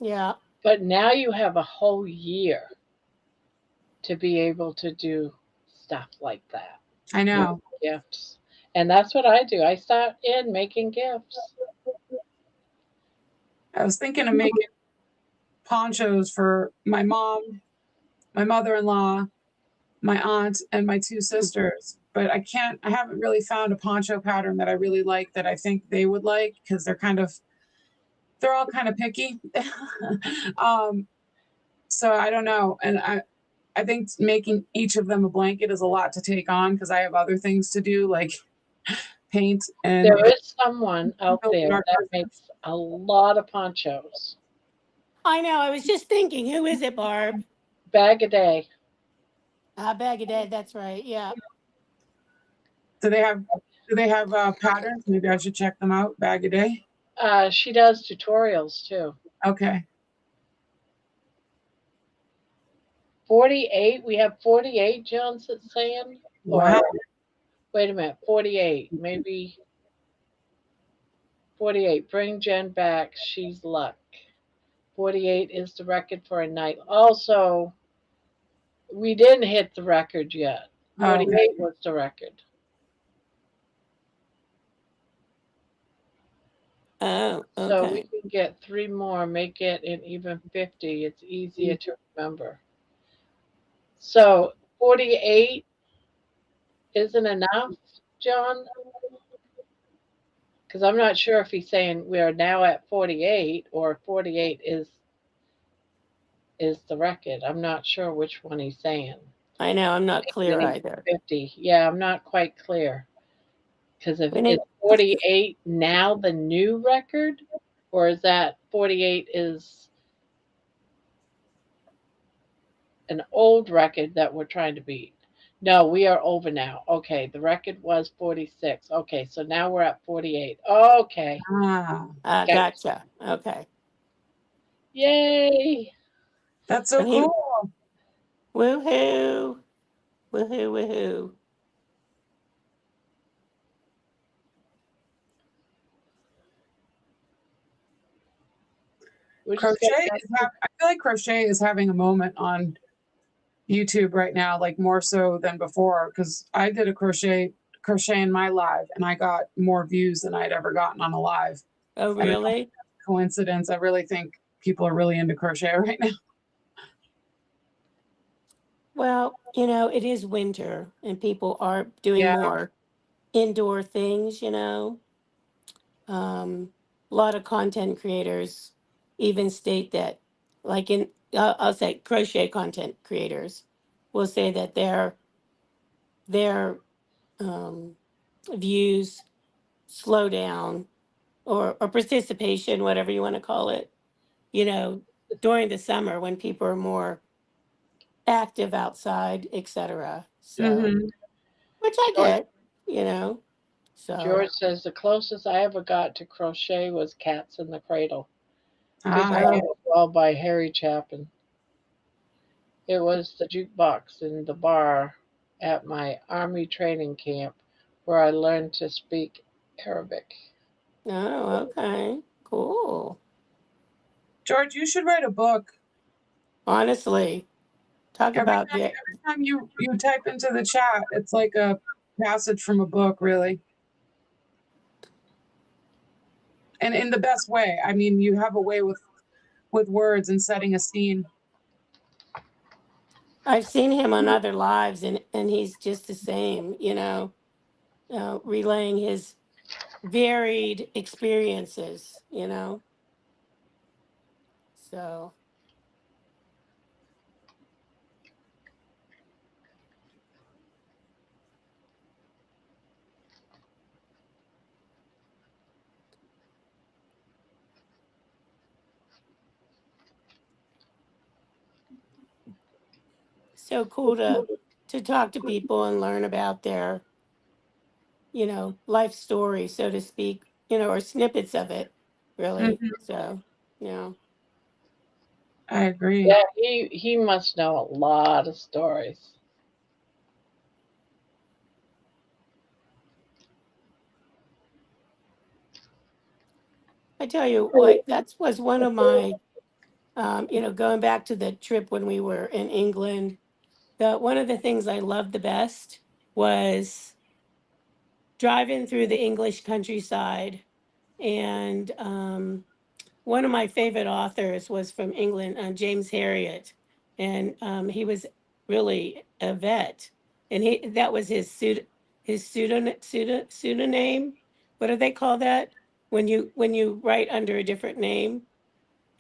yeah. But now you have a whole year to be able to do stuff like that. I know. Gifts. And that's what I do. I start in making gifts. I was thinking of making ponchos for my mom, my mother-in-law, my aunt, and my two sisters. But I haven't really found a poncho pattern that I really like that I think they would like because they're all kind of picky. So I don't know. And I think making each of them a blanket is a lot to take on because I have other things to do like paint and There is someone out build there our that Christmas. makes a lot of ponchos. I know. I was just thinking, who is it, Barb? Bag a day. Bag of Dead. That's right. Yeah. Do they have patterns? Maybe I should check them out. Bag a day. She does tutorials too. Okay. 48. We have 48, Jones, that's saying? Wow. Or wait a minute, 48. Maybe 48. Bring Jen back. She's luck. 48 is the record for a night. Also, we didn't hit the record yet. Oh, 48 was the record. Oh, So we okay. can get 3 more, make it an even 50. It's easier to remember. So 48 isn't enough, John? Because I'm not sure if he's saying we are now at 48 or 48 is the record. I'm not sure which one he's saying. I know. I'm not We clear need either. 50. Yeah, I'm not quite clear. Because if We is need. 48 now the new record, or is that 48 is an old record that we're trying to beat? No, we are over now. Okay, the record was 46. Okay, so now we're at 48. Okay, ah, got it. Gotcha. Okay. Yay! that's so So he. cool. Woohoo! Woohoo! Woohoo! We just got Crochet I feel like crochet is having a moment on YouTube right now, like more so than before, because I did a crochet in my live and I got more views than I'd ever gotten on a live. Oh, And I don't think really? that's a coincidence. I really think people are really into crochet right now. Well, you know, it is winter and people are doing Yeah. more indoor things, you know. A lot of content creators even state that, like I'll say crochet content creators will say that their um, views slow down or participation, whatever you want to call it, you know, during the summer when people are more active outside, etc. So, Mm-hmm. which I George, get, you know. So, George says the closest I ever got to crochet was Cats in the Cradle. Good Ah, job yeah. oh, as well by Harry Chapin. It was the jukebox in the bar at my army training camp where I learned to speak Arabic. oh, okay, cool. George, you should write a book. Honestly, talk about the. Every time you type into the chat, it's like a passage from a book, really. And in the best way. I mean, you have a way with words and setting a scene. I've seen him on other lives, and he's just the same, you know, relaying his varied experiences, you know. So, so cool to talk to people and learn about their, life story, so to speak, or snippets of it, really. Mhm. So, yeah. I agree. Yeah, he must know a lot of stories. I tell you what, that was one of my, going back to the trip when we were in England, one of the things I loved the best was driving through the English countryside. And one of my favorite authors was from England, James Herriot, and he was really a vet, and that was his pseudonym. What do they call that when you write under a different name?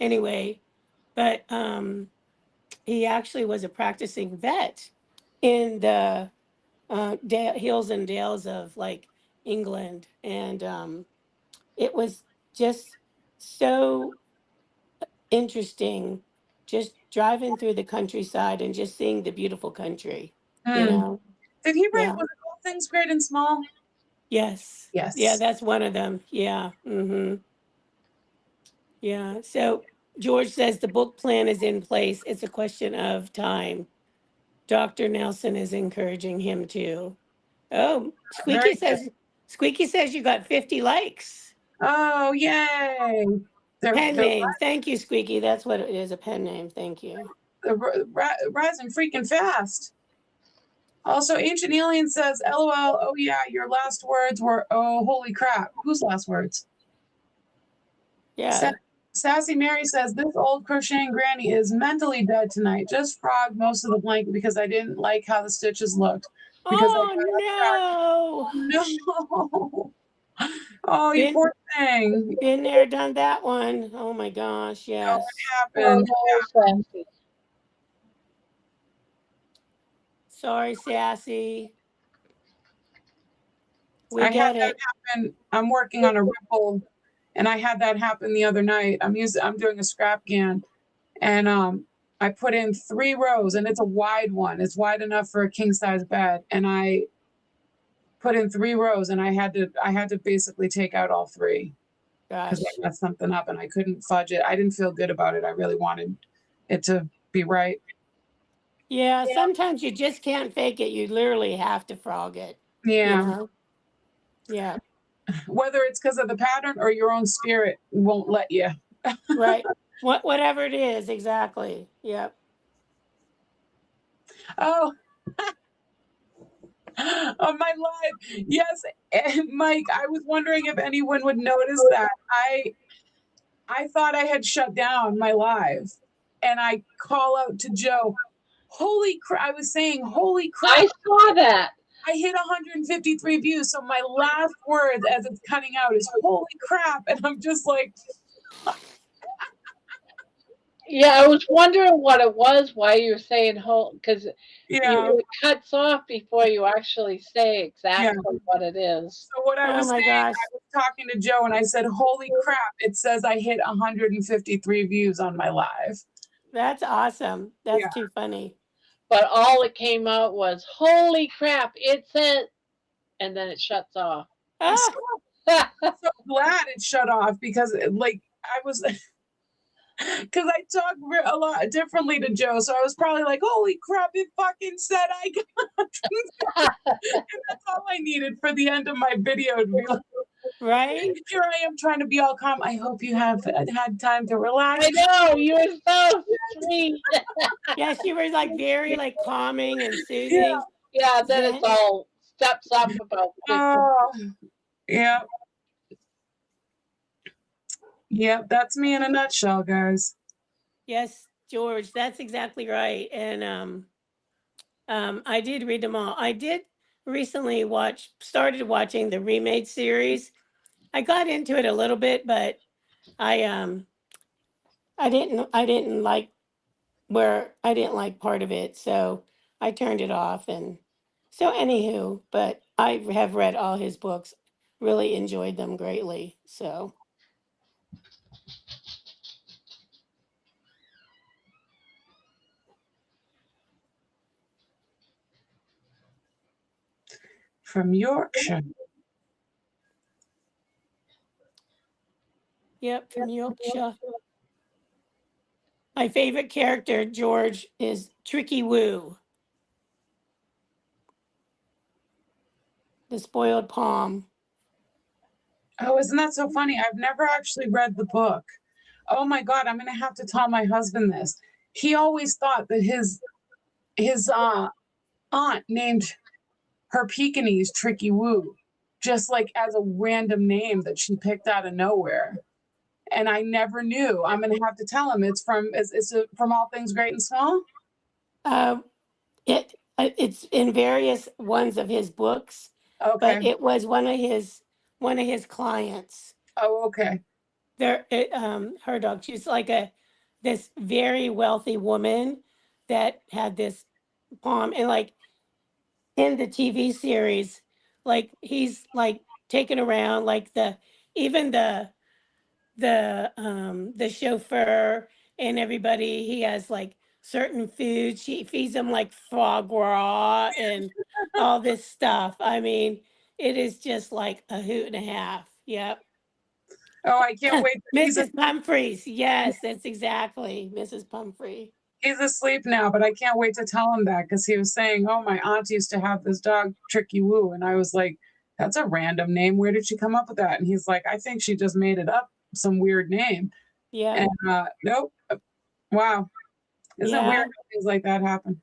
Anyway, but he actually was a practicing vet in the hills and dales of like England, and it was just so interesting, just driving through the countryside and just seeing the beautiful country, you Mm. know? Did he write, Yeah. was it All Things Great and Small? Yes. Yeah, Yes. that's one of them. Yeah. Yeah. So George says the book plan is in place. It's a question of time. Dr. Nelson is encouraging him to. Oh, Very Squeaky says you got 50 likes. Oh, yay. Pen They're name. Thank you, Squeaky. That's what it is, a pen name. Thank you. rising freaking fast. Also, Ancient Alien says, LOL, oh yeah, your last words were, oh, holy crap. Whose last words? Yeah. Sassy Mary says, this old crocheting granny is mentally dead tonight. Just frogged most of the blanket because I didn't like how the stitches looked. Because Oh, no. Oh, you Been poor thing. been there, done that one. Oh my gosh, You know what yes. happened. Oh, Sassy. Sorry, Sassy. We I had get that it. happen. I'm working on a ripple, and I had that happen the other night. I'm doing a scrap can, and I put in 3 rows, and it's a wide one. It's wide enough for a king size bed, and I put in 3 rows, and I had to basically take out all 3 because Gosh. I messed something up and I couldn't fudge it. I didn't feel good about it. I really wanted it to be right. Yeah, sometimes you just can't fake it. You literally have to frog it, you Yeah. know? Yeah, Whether it's because of the pattern or your own spirit won't let you. right. Whatever it is, exactly. Yep. Oh, on my live. Yes, and Mike, I was wondering if anyone would notice that. I thought I had shut down my live, and I call out to Joe, holy crap. I was saying, holy crap. I saw that. I hit 153 views. So my last words as it's cutting out is holy crap. And I'm just like, Yeah, I was wondering what it was, why you were saying whole, because yeah, it cuts off before you actually say yeah. exactly what it is. So what I Oh was my saying, gosh. I was talking to Joe and I said, holy crap, it says I hit 153 views on my live. That's awesome. That's Yeah. too funny. But all it came out was, holy crap, it said, and then it shuts off. I'm Ah, so glad it shut off because like I was because I talk a lot differently to Joe. So I was probably like, holy crap, it fucking said I got and that's all I needed for the end of my video to be like, right? here I am trying to be all calm. I hope you have had time to relax. I know, you were so sweet. Yeah, she was like very like calming and Yeah. soothing. Yeah, then it's Zen. all steps up about 50. Oh, yeah. Yep, that's me in a nutshell, guys. Yes, George, that's exactly right. And I did read them all. I did recently started watching the remade series. I got into it a little bit, but I I didn't like I didn't like part of it, so I turned it off. And so anywho, but I have read all his books, really enjoyed them greatly. So from Yorkshire. Yep, from Yorkshire. My favorite character, George, is Tricky Woo, the spoiled palm. Oh, isn't that so funny? I've never actually read the book. Oh my God, I'm gonna have to tell my husband this. He always thought that his aunt named her Pekingese Tricky Woo, just like as a random name that she picked out of nowhere. And I never knew. I'm gonna have to tell him it's from All Things Great and Small. Uh, it's in various ones of his books, Okay. but it was one of his clients. Oh, okay. Her dog. She's like this very wealthy woman that had this palm, and like in the TV series, like he's like taken around, like even the chauffeur and everybody. He has like certain foods. She feeds him like foie gras and all this stuff. I mean, it is just like a hoot and a half. Yep. Oh, I can't wait. Mrs. Humphreys. Yes, that's exactly Mrs. Pumphrey. He's asleep now, but I can't wait to tell him that because he was saying, "Oh, my aunt used to have this dog, Tricky Woo," and I was like, "That's a random name. Where did she come up with that?" And he's like, "I think she just made it up, some weird name." Yeah. And nope. Wow, isn't it weird Yeah. how things like that happen?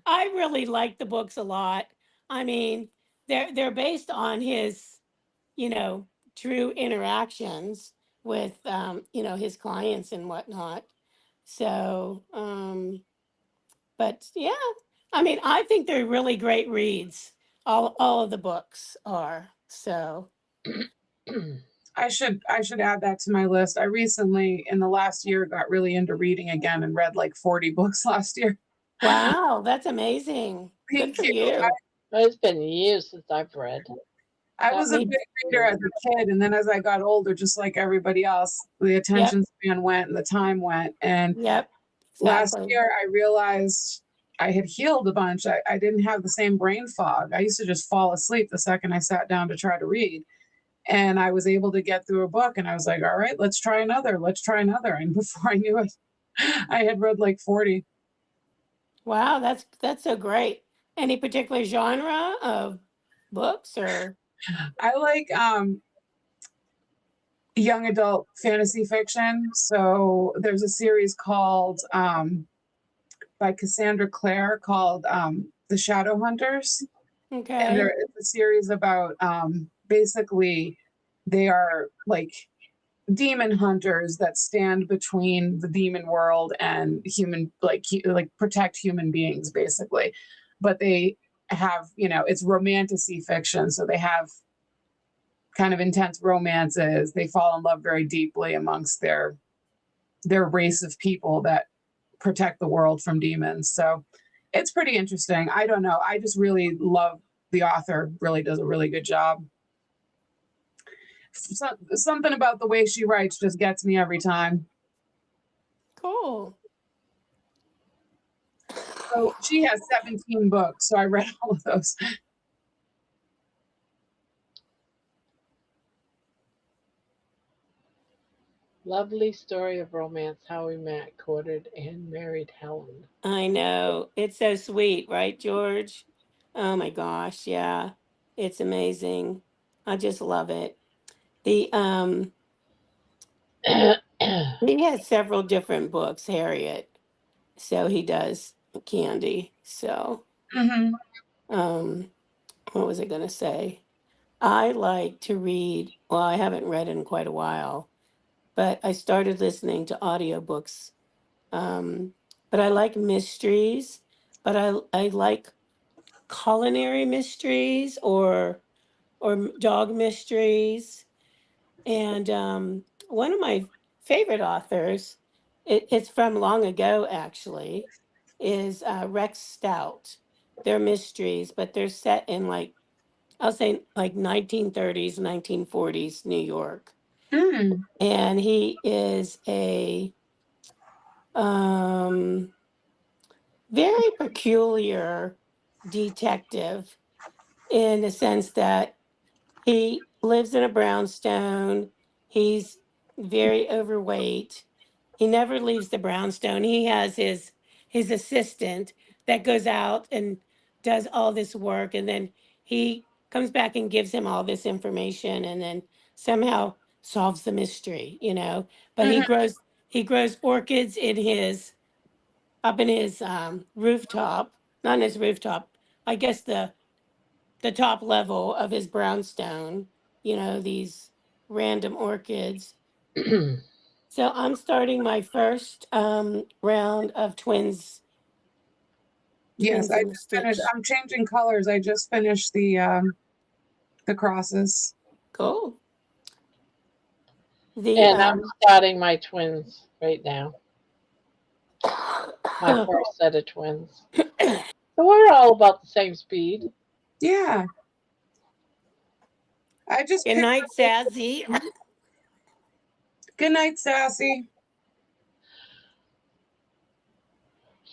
I really like the books a lot. I mean, they're based on his, true interactions with his clients and whatnot. So, but yeah, I mean, I think they're really great reads. All of the books are. So, I should add that to my list. I recently, in the last year, got really into reading again and read like 40 books last year. wow, that's amazing. Good Thank for you. you. It's been years since I've read. I was a Me- big reader as a kid, and then as I got older, just like everybody else, the attention span went and the time went. And Yep. last Exactly. year, I realized I had healed a bunch. I didn't have the same brain fog. I used to just fall asleep the second I sat down to try to read. And I was able to get through a book, and I was like, all right, let's try another. Let's try another. And before I knew it, I had read like 40. Wow, that's so great. Any particular genre of books or? I like young adult fantasy fiction. So there's a series called by Cassandra Clare called The Shadow Hunters. And Okay. it's a series about basically they are like demon hunters that stand between the demon world and human, like protect human beings basically. But they have, it's romantasy fiction, so they have kind of intense romances. They fall in love very deeply amongst their race of people that protect the world from demons. So it's pretty interesting. I don't know. I just really love the author, really does a really good job. Something about the way she writes just gets me every time. Cool. So she has 17 books, so I read all of those. Lovely story of romance, how we met, courted, and married Helen. I know. It's so sweet, right, George? Oh my gosh, yeah. It's amazing. I just love it. The he has several different books, Harriet. So he does Candy. So Mm-hmm. what was I gonna say? I like to read, well, I haven't read in quite a while, but I started listening to audiobooks. Um, but I like mysteries, but I like culinary mysteries or dog mysteries. And one of my favorite authors, it's from long ago actually, is Rex Stout. They're mysteries, but they're set in like I'll say like 1930s, 1940s New York. Mm. And he is a um, very peculiar detective. in the sense that he lives in a brownstone. He's very overweight. He never leaves the brownstone. He has his assistant that goes out and does all this work, and then he comes back and gives him all this information, and then somehow solves the mystery, you know. But he grows orchids in his up in his rooftop, not in his rooftop. I guess the top level of his brownstone, you know, these random orchids. So I'm starting my first round of Yes, twins I in the just finished. stitch. I'm changing colors. I just finished the crosses. Cool. The And I'm starting my twins right now. My first set of twins. So we're all about the same speed. Yeah. I just Good picked night, Sassy. Good night, Sassy.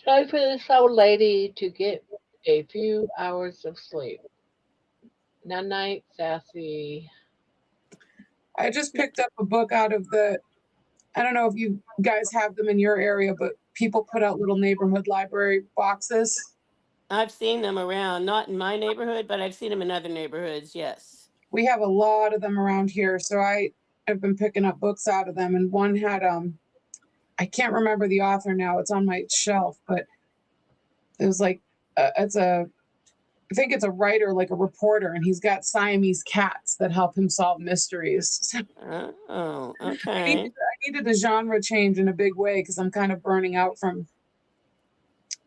Try for this old lady to get a few hours of sleep. Night night, Sassy. I just picked up a book out of I don't know if you guys have them in your area, but people put out little neighborhood library boxes. I've seen them around, not in my neighborhood, but I've seen them in other neighborhoods. Yes. We have a lot of them around here, so I've been picking up books out of them, and one had I can't remember the author now. It's on my shelf, but it was like I think it's a writer, like a reporter, and he's got Siamese cats that help him solve mysteries. Oh, I okay. needed a genre change in a big way because I'm kind of burning out from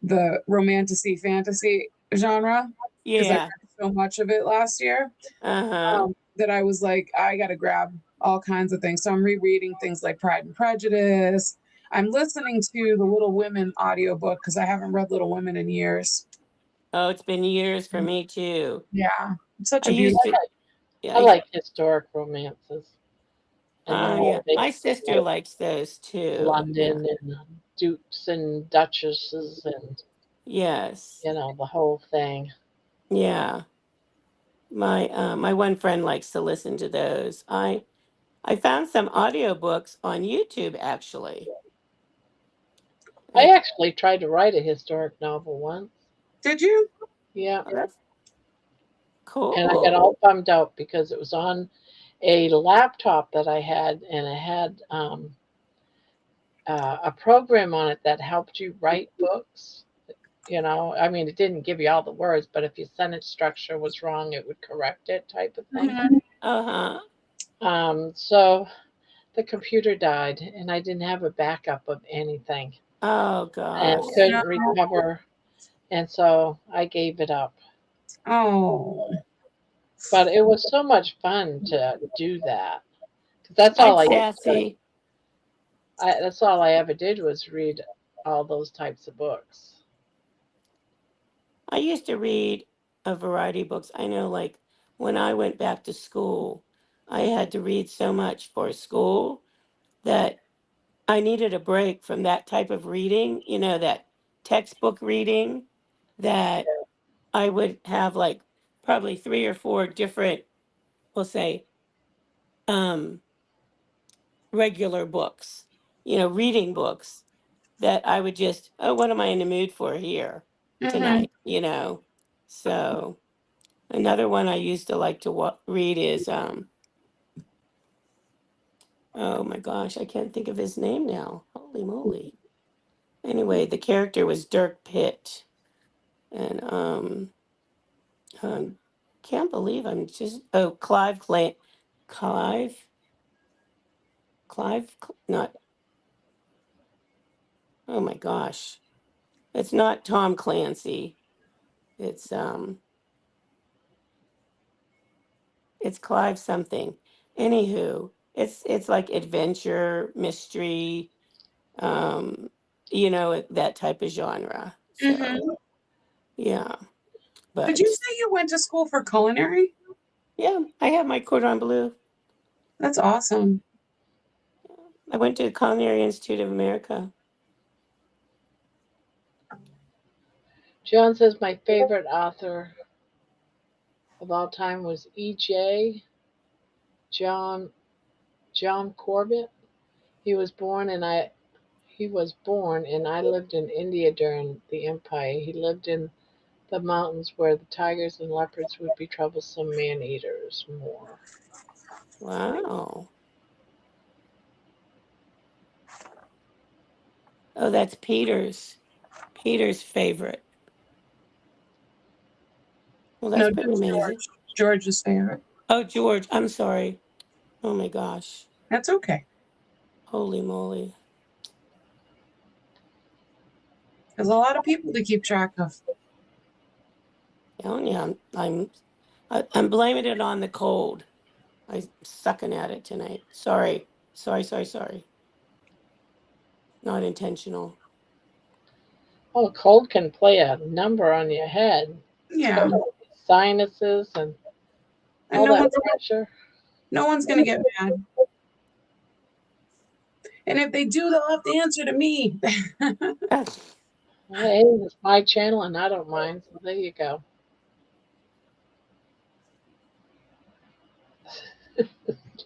the romantasy fantasy genre because I Yeah. read so much of it last year Uh-huh. that I was like, I got to grab all kinds of things. So I'm rereading things like Pride and Prejudice. I'm listening to the Little Women audiobook because I haven't read Little Women in years. Oh, it's been years for me too. Yeah, it's such I a used beautiful. to, yeah, I like historic romances. And the yeah. whole big My sister likes those too. Yeah. London and dukes and duchesses and Yes. the whole thing. Yeah. My one friend likes to listen to those. I found some audiobooks on YouTube actually. I Like, actually tried to write a historic novel once. Did you? Yeah. oh, that's And I got cool. all bummed out because it was on a laptop that I had, and it had a program on it that helped you write books. I mean, it didn't give you all the words, but if your sentence structure was wrong, it would correct it, type of thing. Mhm. Uh-huh. So the computer died, and I didn't have a backup of anything, Oh and gosh. No. couldn't recover, and so I gave it up. Oh. But it was so much fun to do that. 'Cause that's I'd all I sassy. that's all I ever did was read all those types of books. I used to read a variety of books. I know, like, when I went back to school, I had to read so much for school that I needed a break from that type of reading, you know, that textbook reading, that I would have like probably three or four different, we'll say, um, regular books, you know, reading books that I would just, oh, what am I in the mood for here Mhm. tonight, you know? So another one I used to like to read is, oh my gosh, I can't think of his name now. Holy moly. Anyway, the character was Dirk Pitt. And um can't believe I'm just, oh, Clive, not, oh my gosh. It's not Tom Clancy. It's it's Clive something. Anywho, it's like adventure, mystery, um, you know, that type of genre. So Mhm. yeah. Did you But say you went to school for culinary? yeah, I have my cordon bleu. That's awesome. I went to the Culinary Institute of America. John says my favorite author of all time was E.J. John Corbett. He was born and I he was born and I lived in India during the empire. He lived in the mountains where the tigers and leopards would be troublesome man eaters more. Wow. Oh, that's Peter's favorite. Well, that's No, pretty just amazing. George's favorite. Oh, George, I'm sorry. Oh my gosh. That's okay. Holy moly. There's a lot of people to keep track of. Telling you, I'm blaming it on the cold. I'm sucking at it tonight. Sorry. Not intentional. Oh, a cold can play a number on your head. Yeah. Sinuses and And all that pressure. no one's gonna get mad. And if they do, they'll have to answer to me. Hey, it's my channel and I don't mind. So there you go.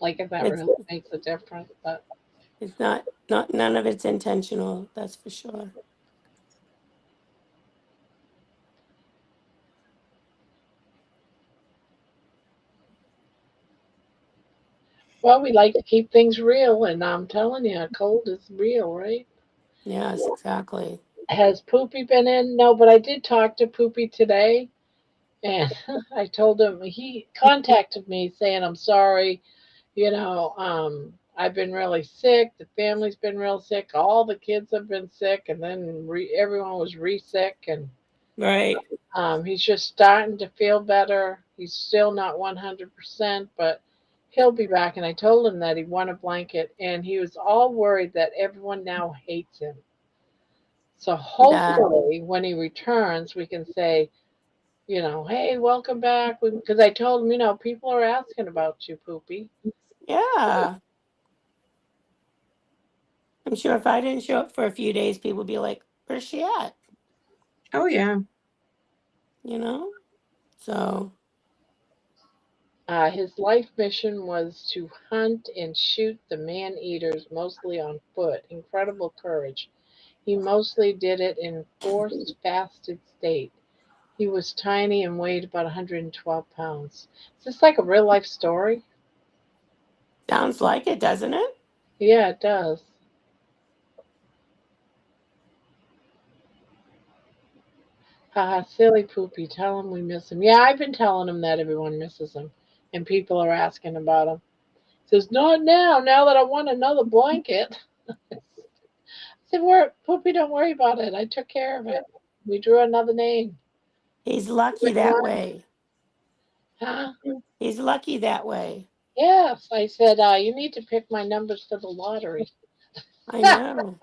Like if that It's really makes a difference, but it's not none of it's intentional, that's for sure. well, we like to keep things real, and I'm telling you, a cold is real, right? Yes, exactly. Has Poopy been in? No, but I did talk to Poopy today, and I told him he contacted me saying, "I'm sorry, I've been really sick. The family's been real sick. All the kids have been sick, and then everyone was re-sick, and Right. he's just starting to feel better. He's still not 100%, but he'll be back." And I told him that he won a blanket, and he was all worried that everyone now hates him. So Yeah. hopefully, when he returns, we can say, hey, welcome back. Because I told him, people are asking about you, Poopy. Yeah. I'm sure if I didn't show up for a few days, people would be like, where's she at? Oh yeah. You know? So His life mission was to hunt and shoot the man eaters, mostly on foot. Incredible courage. He mostly did it in forced fasted state. He was tiny and weighed about 112 pounds. Is this like a real life story? sounds like it, doesn't it? Yeah, it does. Haha, silly Poopy. Tell him we miss him. Yeah, I've been telling him that everyone misses him. And people are asking about him. He says, not now, now that I want another blanket. I said, Poopy, don't worry about it. I took care of it. We drew another name. He's lucky that way. Huh? He's lucky that way. Yes. I said, you need to pick my numbers for the lottery. I know.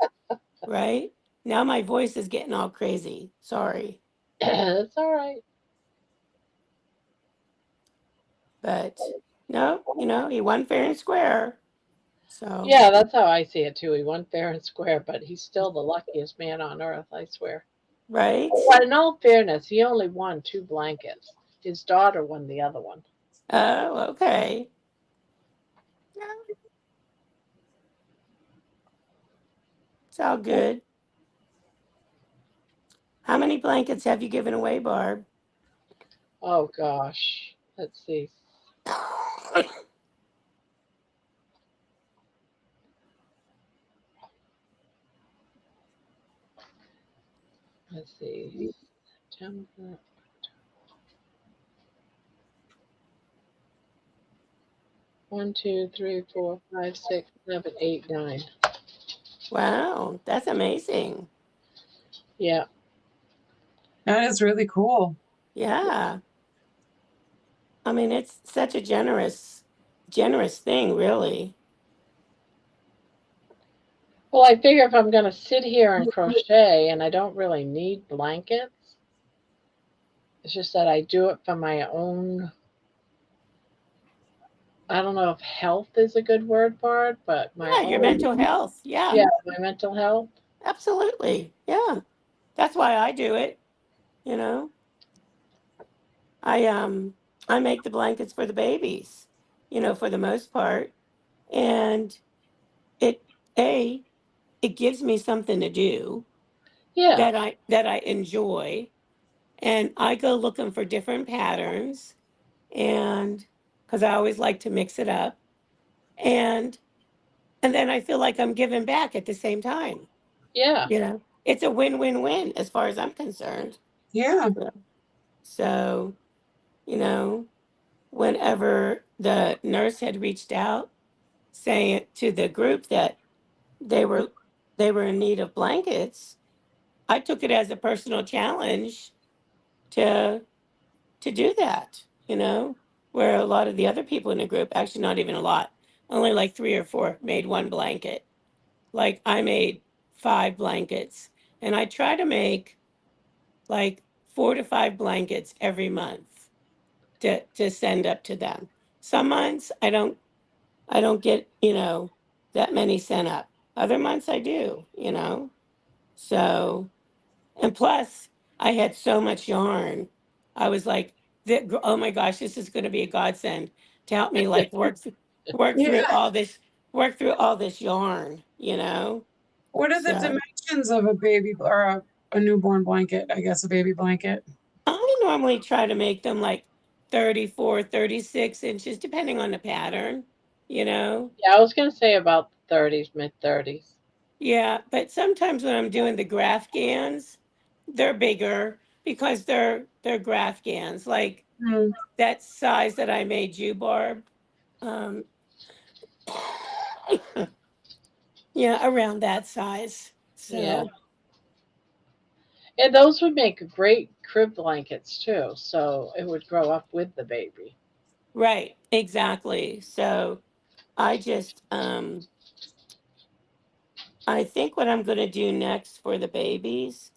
Right? Now my voice is getting all crazy. Sorry. It's all right. But no, he won fair and square. So Yeah, that's how I see it too. He won fair and square, but he's still the luckiest man on earth, I swear. right? But in all fairness, he only won 2 blankets. His daughter won the other one. Oh, okay. Yeah, it's all good. How many blankets have you given away, Barb? Oh gosh. Let's see. Let's see. September. 1, 2, 3, 4, 5, 6, 7, 8, 9. Wow, that's amazing. Yeah. That is really cool. Yeah. I mean, it's such a generous thing, really. Well, I figure if I'm going to sit here and crochet and I don't really need blankets, it's just that I do it for my own. I don't know if health is a good word for it, but my Yeah, your own. mental health. Yeah, Yeah, my mental health. absolutely. Yeah. That's why I do it, you know. I I make the blankets for the babies, for the most part. And it, A, it gives me something to do Yeah. that I enjoy. And I go looking for different patterns, and because I always like to mix it up. And then I feel like I'm giving back at the same time. Yeah. It's a win-win-win as far as I'm concerned. Yeah. Yeah. So, you know, whenever the nurse had reached out saying to the group that they were they were in need of blankets, I took it as a personal challenge to do that, where a lot of the other people in the group, actually not even a lot, only like 3 or 4 made one blanket. Like I made 5 blankets, and I try to make like 4 to 5 blankets every month to send up to them. Some months I don't get, that many sent up. Other months I do. So, and plus I had so much yarn. I was like, oh my gosh, this is going to be a godsend to help me like work Yeah. through all this, yarn. What are the So dimensions of a baby or a newborn blanket? I guess a baby blanket. I normally try to make them like 34, 36 inches, depending on the pattern, you know? Yeah, I was gonna say about the 30s, mid-30s. Yeah, but sometimes when I'm doing the graph gans, they're bigger because they're graph gans. Like Hmm. that size that I made you, Barb. Um, yeah, around that size. Yeah. So, And those would make great crib blankets too, so it would grow up with the baby. right, exactly. So I just, I think what I'm going to do next for the babies,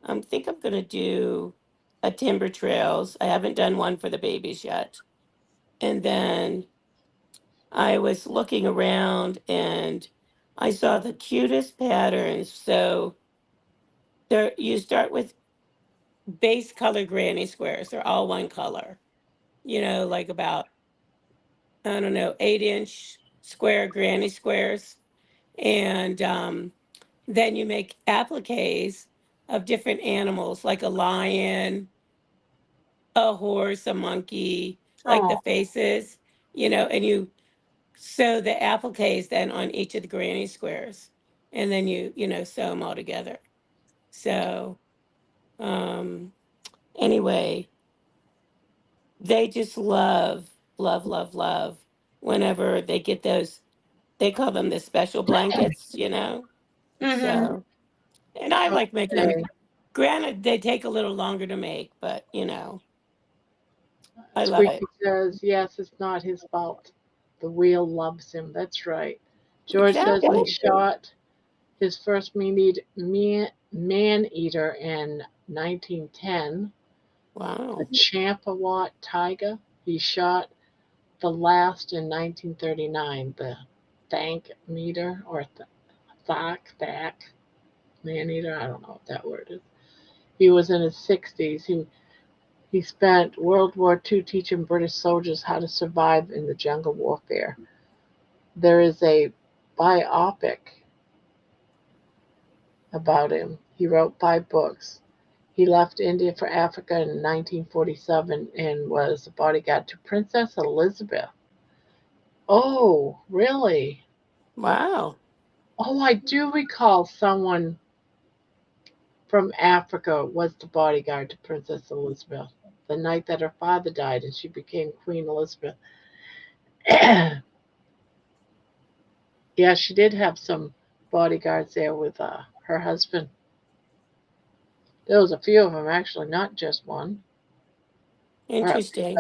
I think I'm going to do a timber trails. I haven't done one for the babies yet. And then I was looking around and I saw the cutest patterns. So there, you start with base color granny squares. They're all one color, like about, I don't know, 8-inch square granny squares. And then you make appliques of different animals, like a lion, a horse, a monkey, like Oh, the faces, and you sew the appliques then on each of the granny squares. And then you sew them all together. So, um, anyway, they just love, love, love, love whenever they get those, they call them the special blankets. mm-hmm. So, and I like making them. Okay. Granted, they take a little longer to make, but I love it. Squeaky says, yes, it's not his fault. The wheel loves him. That's right. George says he Exactly. shot his first man eater in 1910, a Wow. Champawat tiger. He shot the last in 1939, the thank meter or thack man eater. I don't know what that word is. He was in his 60s. He spent World War II teaching British soldiers how to survive in the jungle warfare. There is a biopic about him. He wrote 5 books. He left India for Africa in 1947 and was a bodyguard to Princess Elizabeth. Oh, really? Wow. Oh, I do recall someone from Africa was the bodyguard to Princess Elizabeth the night that her father died and she became Queen Elizabeth. Yeah, she did have some bodyguards there with her husband. There was a few of them actually, not just one. All right, Interesting.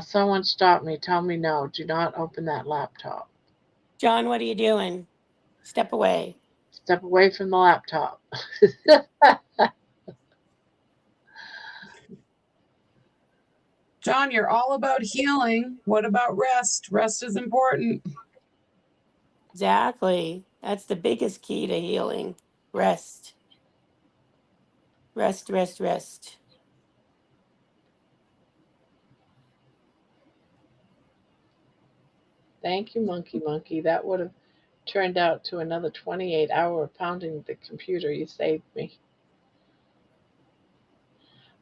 someone stop me. Tell me no. Do not open that laptop. John, what are you doing? Step away. Step away from the laptop. John, you're all about healing. What about rest? Rest is important. Exactly. That's the biggest key to healing. Rest. Rest, rest, rest. Thank you, Monkey Monkey. That would have turned out to another 28-hour pounding the computer. You saved me.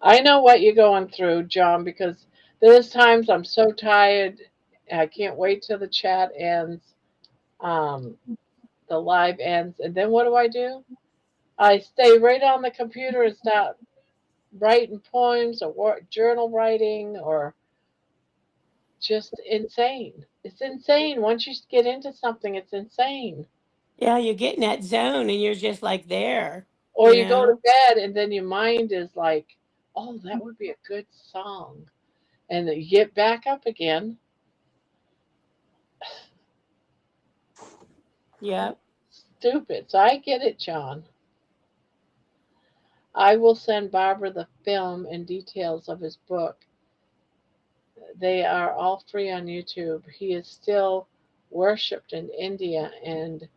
I know what you're going through, John, because there's times I'm so tired. I can't wait till the chat ends, um, the live ends, and then what do? I stay right on the computer and start writing poems or journal writing or just insane. It's insane. Once you get into something, it's insane. Yeah, you get in that zone and you're just like there, Or you you go to know? bed and then your mind is like, oh, that would be a good song. And then you get back up again. Yeah. Stupid. So I get it, John. I will send Barbara the film and details of his book. They are all free on YouTube. He is still worshipped in India and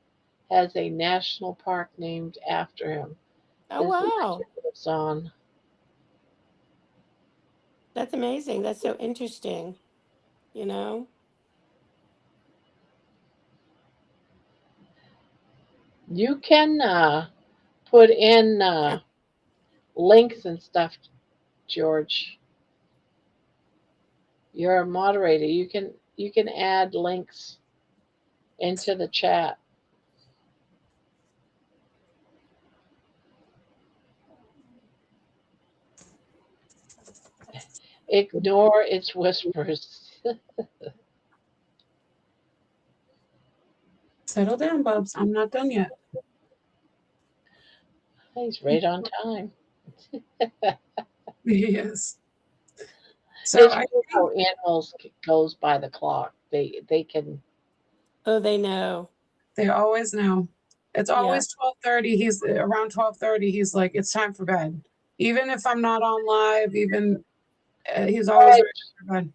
has a national park named after him. Oh, His wow. legend lives on. That's amazing. That's so interesting, you know? You can put in links and stuff, George. You're a moderator. You can add links into the chat. Ignore its whispers. Settle down, Bubs. I'm not done yet. He's right on time. Yes. So It's I weird how think animals goes by the clock. They can. Oh, they know. they always know. It's Yeah. always 12:30. He's around 12:30. He's like, it's time for bed. Even if I'm not on live, even he's All always right, ready for bed.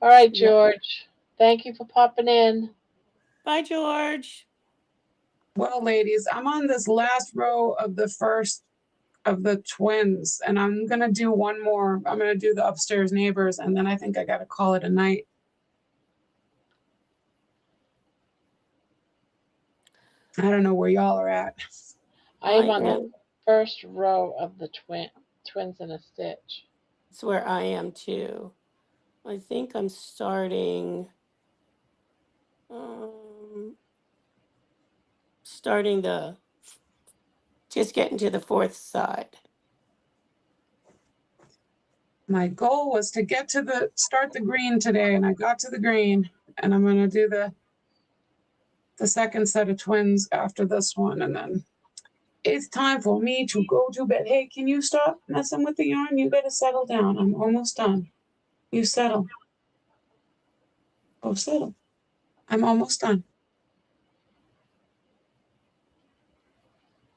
all right, Yeah. George. Thank you for popping in. Bye, George. Well, ladies, I'm on this last row of the first of the twins, and I'm gonna do one more. I'm gonna do the upstairs neighbors, and then I think I gotta call it a night. I don't know where y'all are at. I I am on the am. first row of the twins in a stitch. That's where I am too. I think I'm um, starting just getting to the fourth side. My goal was to get to start the green today, and I got to the green, and I'm gonna do the second set of twins after this one, and then it's time for me to go to bed. Hey, can you stop messing with the yarn? You gotta settle down. I'm almost done. You settle. Oh, settle. I'm almost done.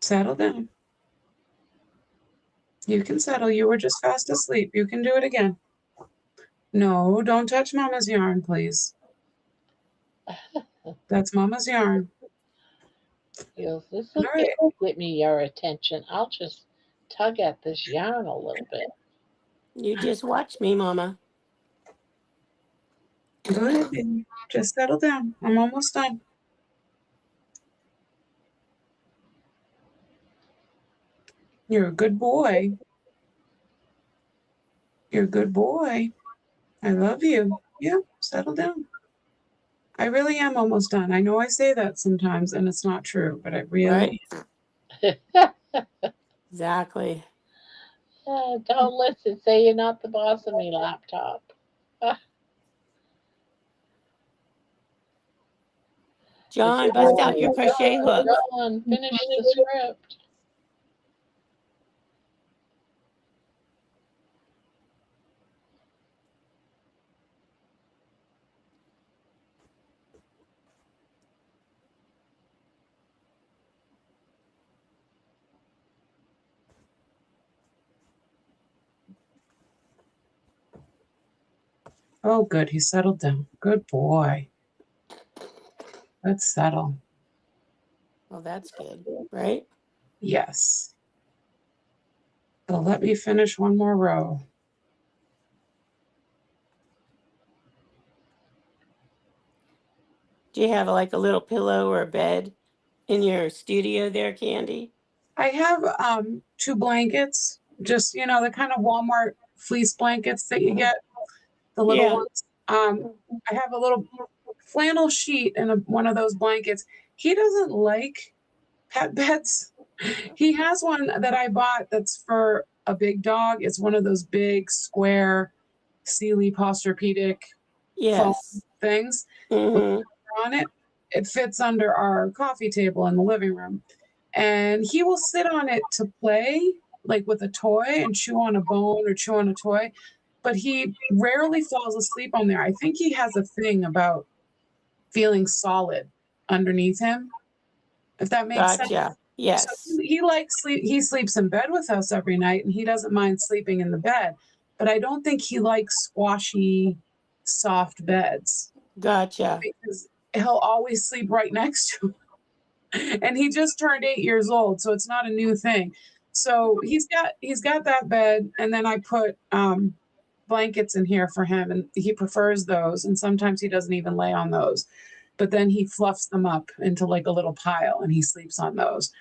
Settle down. You can settle. You were just fast asleep. You can do it again. No, don't touch Mama's yarn, please. That's Mama's yarn. This All will right. get me your attention. I'll just tug at this yarn a little bit. You just watch me, Mama. Go ahead, baby. Just settle down. I'm almost done. You're a good boy. You're a good boy. I love you. Yeah, settle down. I really am almost done. I know I say that sometimes and it's not true, but I really Right? Exactly. Don't listen. Say you're not the boss of me, laptop. John, bust out your crochet hook. John, finish the script. Oh, good. He settled down. Good boy. Let's settle. Well, that's good, right? Yes. So let me finish one more row. Do you have like a little pillow or a bed in your studio there, Candy? I have 2 blankets, just the kind of Walmart fleece blankets that you get, the little Yeah. ones. I have a little flannel sheet and one of those blankets. He doesn't like pet beds. He has one that I bought that's for a big dog. It's one of those big square Sealy Posturepedic foam Yes. things. Mm-hmm. On it, it fits under our coffee table in the living room. And he will sit on it to play, like with a toy, and chew on a bone or chew on a toy. But he rarely falls asleep on there. I think he has a thing about feeling solid underneath him, if that makes sense. Gotcha. So Yes. he likes sleep. He sleeps in bed with us every night, and he doesn't mind sleeping in the bed. But I don't think he likes squashy, soft beds Gotcha. because he'll always sleep right next to him. And he just turned 8 years old, so it's not a new thing. So he's got that bed, and then I put blankets in here for him, and he prefers those. And sometimes he doesn't even lay on those, but then he fluffs them up into like a little pile, and he sleeps on those.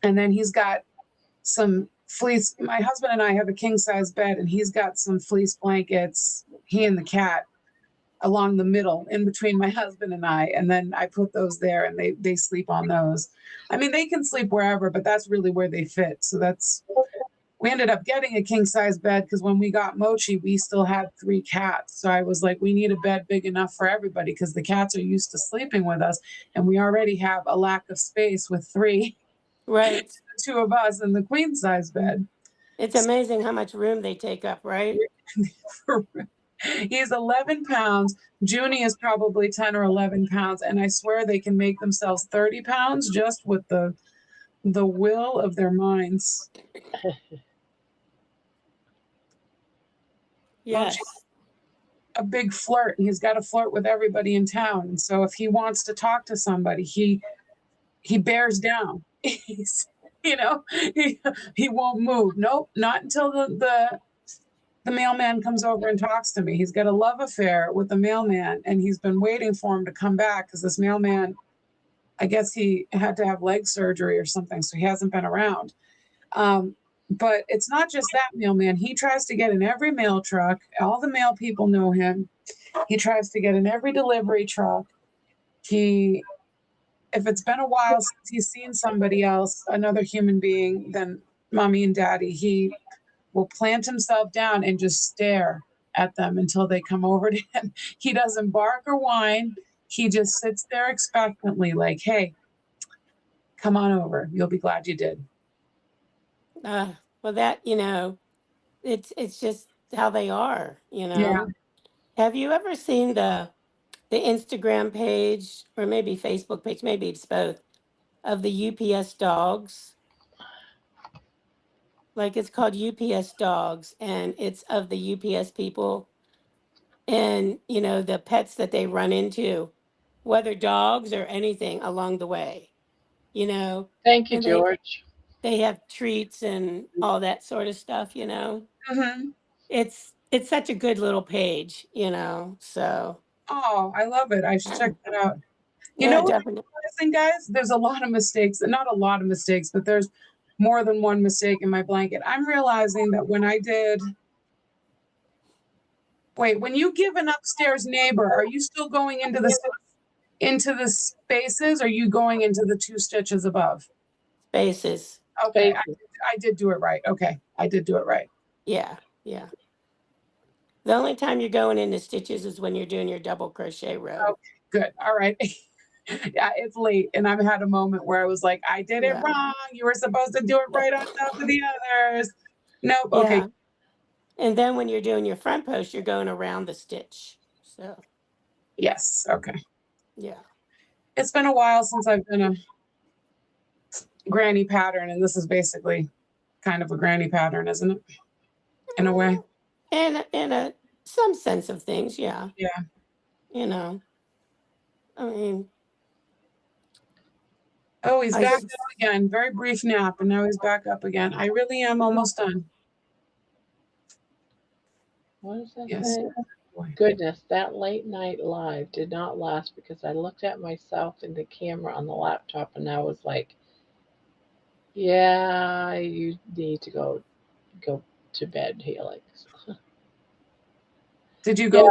And then he's got some fleece. My husband and I have a king size bed, and he's got some fleece blankets. He and the cat along the middle in between my husband and I. And then I put those there, and they sleep on those. I mean, they can sleep wherever, but that's really where they fit. So we ended up getting a king size bed because when we got Mochi, we still had 3 cats. So I was like, we need a bed big enough for everybody because the cats are used to sleeping with us. And we already have a lack of space with 3, Right. 2 of us in the queen size bed. It's amazing how much room they take up, right? He's 11 pounds. Junie is probably 10 or 11 pounds. And I swear they can make themselves 30 pounds just with the will of their minds. Yes. A big flirt. He's got to flirt with everybody in town. And so if he wants to talk to somebody, he bears down. He's, he won't move. Nope, not until the mailman comes over and talks to me. He's got a love affair with the mailman, and he's been waiting for him to come back because this mailman, I guess he had to have leg surgery or something, so he hasn't been around. But it's not just that mailman. He tries to get in every mail truck. All the mail people know him. He tries to get in every delivery truck. If it's been a while since he's seen somebody else, another human being than mommy and daddy, he will plant himself down and just stare at them until they come over to him. He doesn't bark or whine. He just sits there expectantly like, hey, come on over. You'll be glad you did. Well, that, it's just how they are, Yeah. Have you ever seen the Instagram page or maybe Facebook page, maybe it's both, of the UPS dogs? Like it's called UPS dogs, and it's of the UPS people and, the pets that they run into, whether dogs or anything along the way, Thank you, and George. they have treats and all that sort of stuff, Mm-hmm. It's such a good little page, so Oh, I love it. I should check that out. You yeah, know what I'm definitely. realizing, guys? There's a lot of mistakes, not a lot of mistakes, but there's more than one mistake in my blanket. I'm realizing that when you give an upstairs neighbor, are you still going into the spaces? Or are you going into the 2 stitches above? Spaces. Okay, Spaces. I did do it right. Okay, I did do it right. Yeah. The only time you're going into stitches is when you're doing your double crochet row. Okay, good. All right. Yeah, it's late, and I've had a moment where I was like, I did it Yeah. wrong. You were supposed to do it right on top of the others. Nope. Okay. Yeah. And then when you're doing your front post, you're going around the stitch. So Yes. Okay. yeah. It's been a while since I've done a granny pattern, and this is basically kind of a granny pattern, isn't it? In a way. And in a some sense of things, yeah. Yeah. I mean, Oh, he's I back s- up again. Very brief nap, and now he's back up again. I really am almost done. What does that Yes. say? boy. Goodness, that late night live did not last because I looked at myself in the camera on the laptop and I was like, yeah, you need to go to bed, Helix. Did you Yeah, go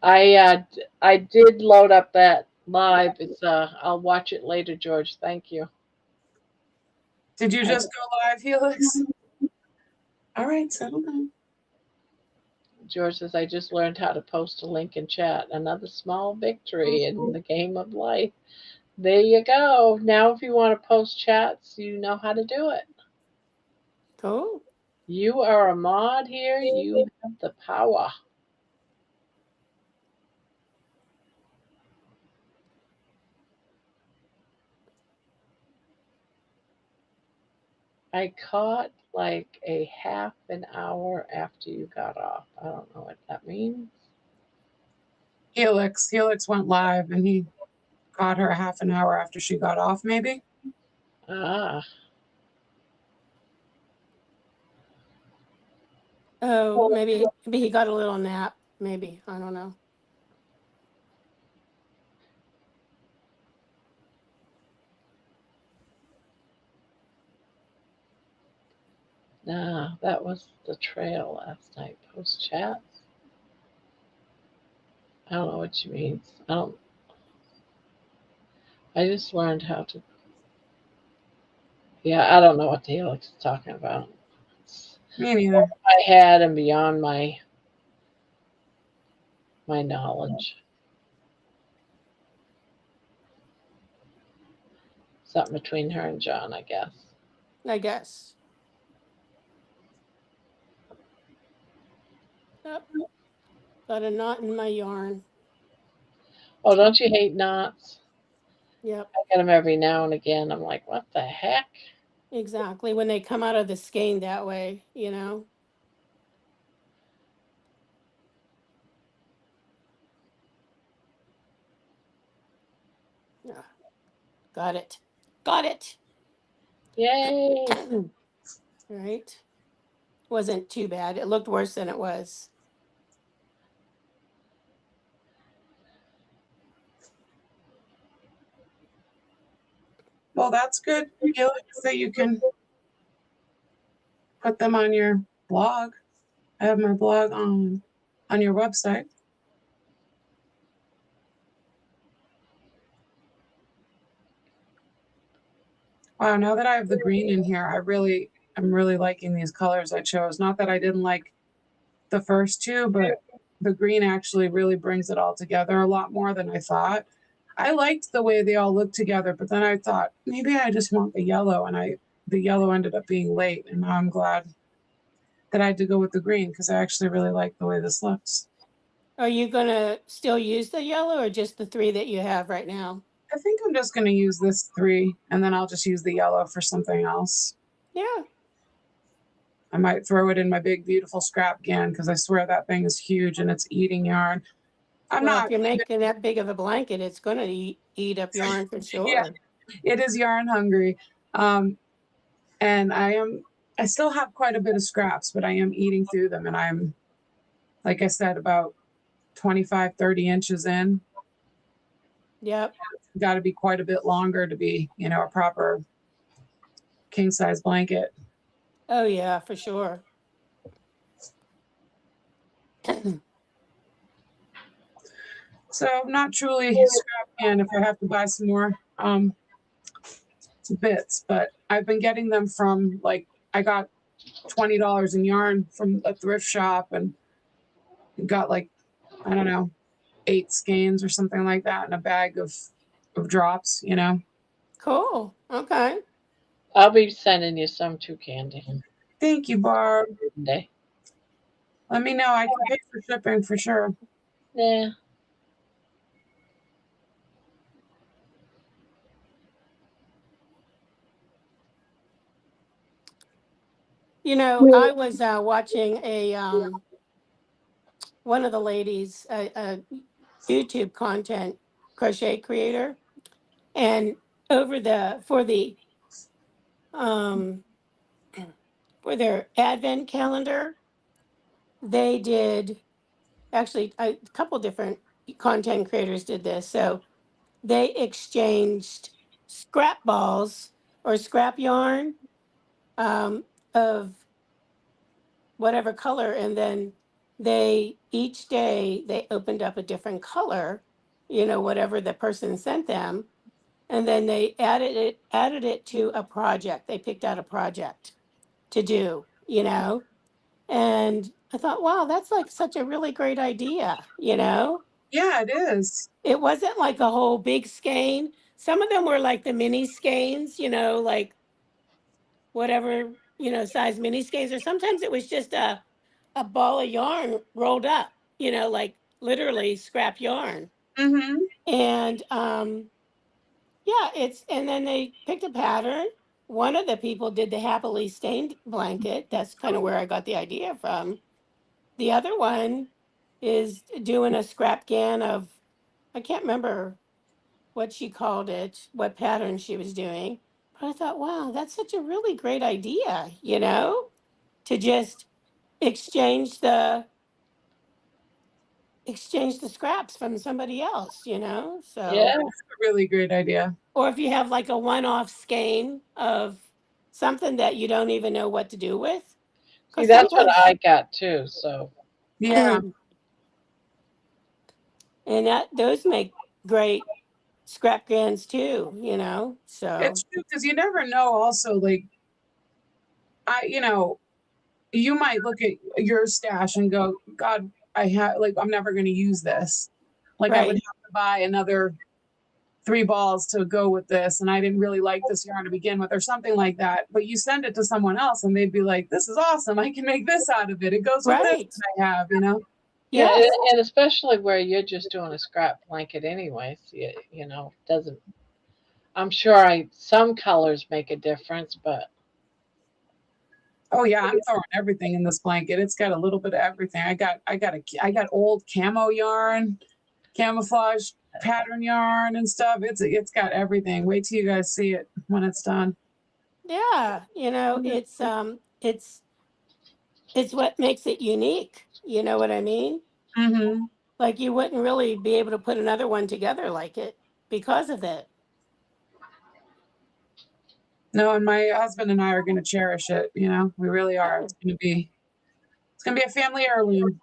live? I did load up that live. It's I'll watch it later, George. Thank you. Did you I, just go live, Helix? All right, settle down. George says I just learned how to post a link in chat. Another small victory in the game of life. There you go. Now, if you want to post chats, you know how to do it. Cool. You are a mod here. You have the power. I caught like a half an hour after you got off. I don't know what that means. Helix went live and he caught her a half an hour after she got off, maybe. Ah, Oh, maybe he got a little nap. Maybe, I don't know. nah, that was the trail last night. Post chats. I don't know what she means. I don't. I just learned how to. Yeah, I don't know what the Helix is talking about. It's Me neither. my head and beyond my knowledge. Something between her and John, I guess. I guess. Yep. Got a knot in my yarn. Oh, don't you hate knots? Yep. I get them every now and again. I'm like, what the heck? Exactly. When they come out of the skein that way, you know. Yeah. Got it. Got it. Yay! Right. Wasn't too bad. It looked worse than it was. Well, that's good, Helix, that you can put them on your blog. I have my blog on your website. Wow, now that I have the green in here, I'm really liking these colors I chose. Not that I didn't like the first two, but the green actually really brings it all together a lot more than I thought. I liked the way they all looked together, but then I thought maybe I just want the yellow, and the yellow ended up being late, and now I'm glad that I had to go with the green because I actually really like the way this looks. Are you gonna still use the yellow or just the 3 that you have right now? I think I'm just going to use this 3, and then I'll just use the yellow for something else. Yeah. I might throw it in my big, beautiful scrap can because I swear that thing is huge and it's eating yarn. I'm Well, not, if you're making that big of a blanket, it's gonna eat up yarn for yeah, sure. it is yarn hungry. And I still have quite a bit of scraps, but I am eating through them. And I'm, like I said, about 25, 30 inches in. Yep. Got to be quite a bit longer to be, a proper king size blanket. Oh yeah, for sure. So not truly scrap can if I have to buy some more bits, but I've been getting them from I got $20 in yarn from a thrift shop and got I don't know, 8 skeins or something like that in a bag of drops, Cool. Okay. I'll be sending you some too, Candy. Thank you, Barb. Day. Let me know. I can pay for shipping for sure. Yeah. You know, I was watching a one of the ladies, a YouTube content crochet creator, and over the um for their advent calendar, they did actually a couple different content creators did this. So they exchanged scrap balls or scrap yarn of whatever color, and then they each day they opened up a different color, whatever the person sent them, and then they added it to a project. They picked out a project to do. And I thought, wow, that's like such a really great idea. Yeah, it is. It wasn't like a whole big skein. Some of them were like the mini skeins, like whatever, size mini skeins, or sometimes it was just a ball of yarn rolled up, like literally scrap yarn. Mm-hmm. And yeah, and then they picked a pattern. One of the people did the happily stained blanket. That's kind of where I got the idea from. The other one is doing a scrap can of, I can't remember what she called it, what pattern she was doing. But I thought, wow, that's such a really great idea, to just exchange the scraps from somebody else. So, Yeah. That's a really great idea. or if you have like a one-off skein of something that you don't even know what to do with, See, because that's what sometimes, I got too. So Yeah, and those make great scrap cans too. So it's true because you never know. Also, like you might look at your stash and go, God, I'm never going to use this. Like I would right, have to buy another 3 balls to go with this, and I didn't really like this yarn to begin with, or something like that. But you send it to someone else, and they'd be like, "This is awesome! I can make this out of it. It goes with this right, that I have." yeah, yes, and especially where you're just doing a scrap blanket anyways, doesn't. I'm sure some colors make a difference, but Oh yeah, I'm throwing everything in this blanket. It's got a little bit of everything. I got old camo yarn, camouflage pattern yarn and stuff. It's got everything. Wait till you guys see it when it's done. yeah, it's what makes it unique. You know what I mean? Mm-hmm. Like you wouldn't really be able to put another one together like it because of it. No, and my husband and I are going to cherish it. We really are. Oh, It's gonna be a family heirloom.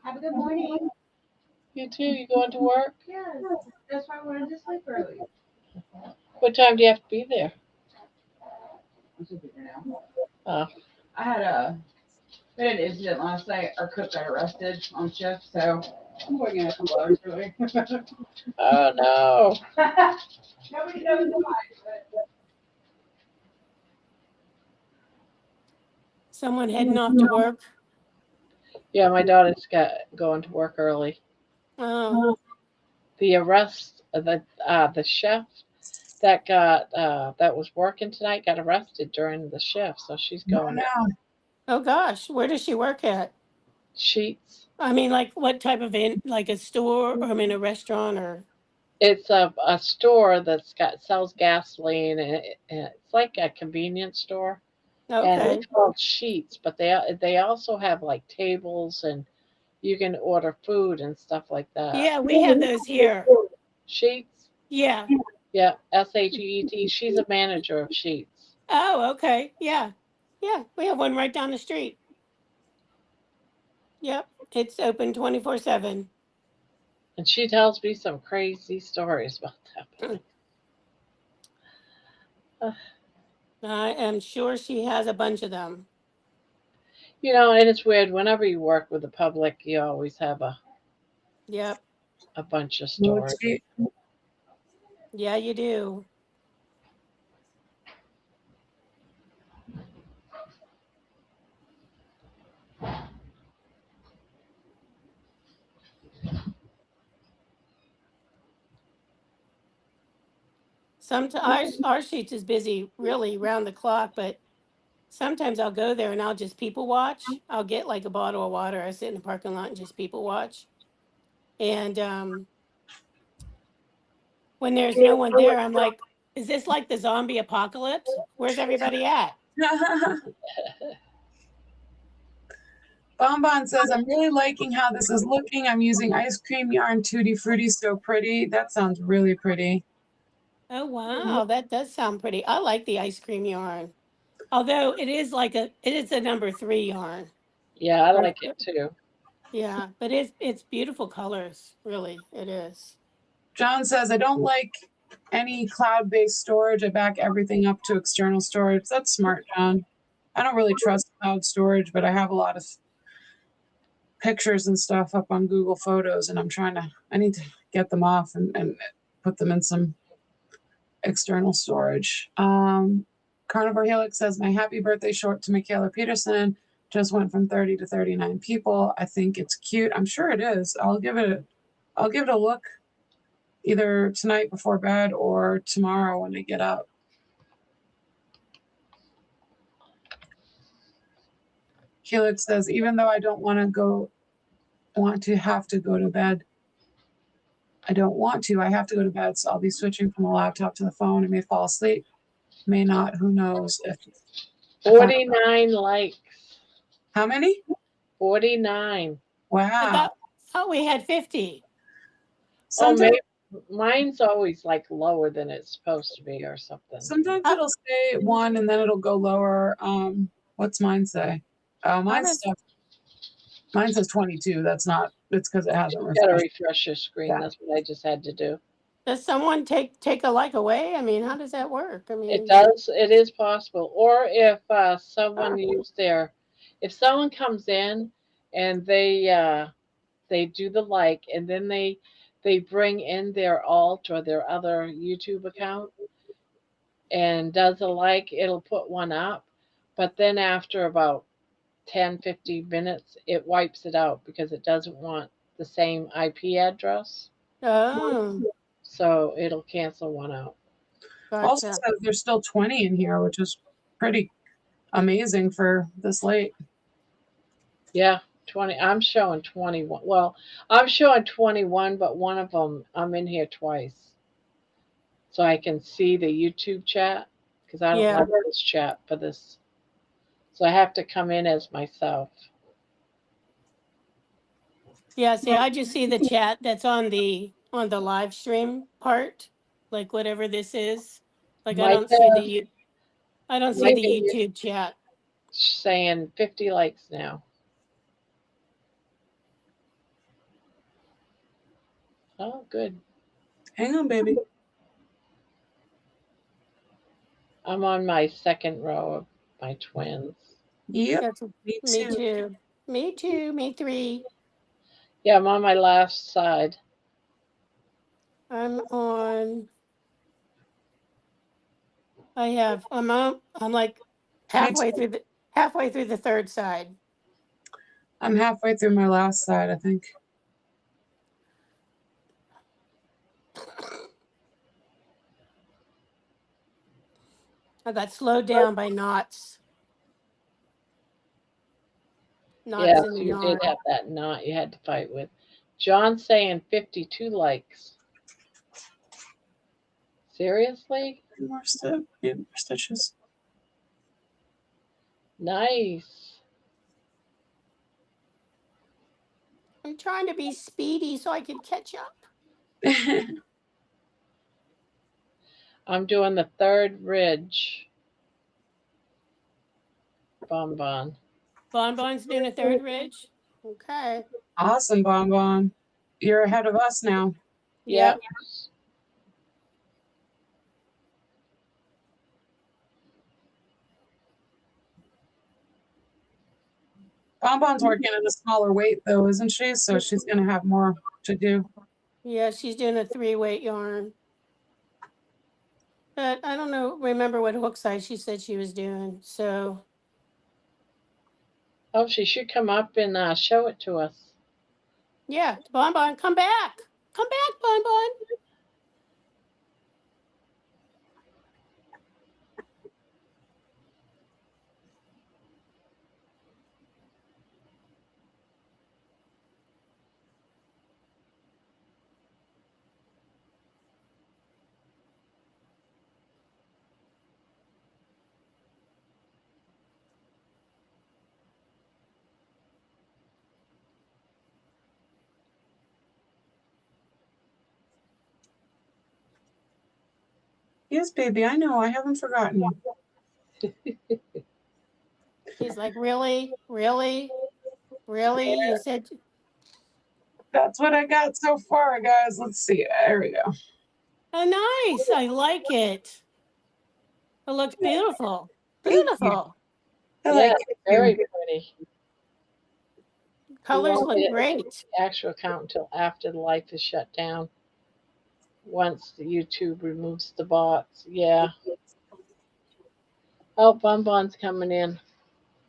Have a good morning. you too. You going to work? Yes, that's why I wanted to sleep early. What time do you have to be there? I should be there now. Oh, I had we had an incident last night. Our cook got arrested on shift, so I'm going in a couple hours early. oh no. Nobody knows why, but someone heading off to work. Yeah, my daughter's got going to work early. Oh, The arrest, the chef that was working tonight got arrested during the shift, so she's No, going to no. oh gosh, where does she work at? Sheets. I mean, like what type of like a store, or I mean, a restaurant, or It's a store that's got sells gasoline, and it's like a convenience store, and okay. it's called Sheets. But they also have like tables, and you can order food and stuff like that. Yeah, we have those here. Sheets. Yeah. Yeah, SHEET. She's a manager of Sheets. Oh, okay. Yeah. Yeah, we have one right down the street. Yep. It's open 24/7. And she tells me some crazy stories about that place. Uh, I am sure she has a bunch of them. and it's weird. Whenever you work with the public, you always have Yep. a bunch of Well, stories. Yeah, you do. Sometimes our sheets is busy really round the clock, but sometimes I'll go there and I'll just people watch. I'll get like a bottle of water. I sit in the parking lot and just people watch. And when there's no one there, I'm like, is this like the zombie apocalypse? Where's everybody at? Bonbon says, I'm really liking how this is looking. I'm using ice cream yarn, Tutti Frutti, so pretty. That sounds really pretty. Oh wow, that does sound pretty. I like the ice cream yarn. Although it is a number 3 yarn. Yeah, I Right. like it too. Yeah, but it's beautiful colors, really. It is. John says, I don't like any cloud-based storage. I back everything up to external storage. That's smart, John. I don't really trust cloud storage, but I have a lot of pictures and stuff up on Google Photos, and I need to get them off and put them in some external storage. Carnivore Helix says, my happy birthday short to Michaela Peterson just went from 30 to 39 people. I think it's cute. I'm sure it is. I'll give it a look either tonight before bed or tomorrow when I get up. Helix says, even though I don't want to have to go to bed, I don't want to. I have to go to bed, so I'll be switching from the laptop to the phone. I may fall asleep, may not. Who knows? If 49 likes. how many? 49. I Wow. thought we had 50. Oh, Sometimes, maybe mine's always like lower than it's supposed to be or something. sometimes How, it'll say 1 and then it'll go lower. What's mine say? Oh, how does mine says 22. That's not. It's because it hasn't You gotta refreshed. refresh your screen. Yeah. That's what I just had to do. does someone take a like away? I mean, how does that work? I It mean, does. It is possible. Or if someone used if someone comes in and they do the like, and then they bring in their alt or their other YouTube account and does a like, it'll put one up. But then after about 10-15 minutes, it wipes it out because it doesn't want the same IP address. oh, So it'll cancel one out. Also gotcha. says there's still 20 in here, which is pretty amazing for this late. Yeah, 20. I'm showing 21. Well, I'm showing 21, but one of them, I'm in here twice. So I can see the YouTube chat because I don't Yeah. like this chat for this. So I have to come in as myself. Yeah, see, I just see the chat that's on the live stream part, like whatever this is. Like Micah, I don't see the Micah is YouTube chat. saying 50 likes now. Oh, good. Hang on, baby. I'm on my second row of my twins. Yep, That's me me too. too. Me too. Me 3. Yeah, I'm on my last side. I'm on. I'm like Me halfway too. through the third side. I'm halfway through my last side, I think. I got slowed down by knots. Yeah, Knots in so the you did yarn. have that knot you had to fight with. John saying 52 likes. Seriously? More stitches. Nice. I'm trying to be speedy so I can catch up. I'm doing the third ridge. Bonbon. Bonbon's doing a third ridge. Okay. Awesome, Bonbon. You're ahead of us now. Yep. Yep. Bonbon's working at a smaller weight, though, isn't she? So she's going to have more to do. Yeah, she's doing a 3-weight yarn. But I don't remember what hook size she said she was doing. So Oh, she should come up and show it to us. yeah, Bonbon, come back. Come back, Bonbon. Yes, baby, I know. I haven't forgotten you. He's like, really? Really? Really? You said, That's what I got so far, guys. Let's see. There we go. oh, nice. I like it. It looks beautiful. Thank you. Beautiful. I Yeah, like it. very Too. pretty. You Colors won't look get great. the actual account until after the life is shut down. Once the YouTube removes the bots. Yeah. Oh, Bonbon's coming in.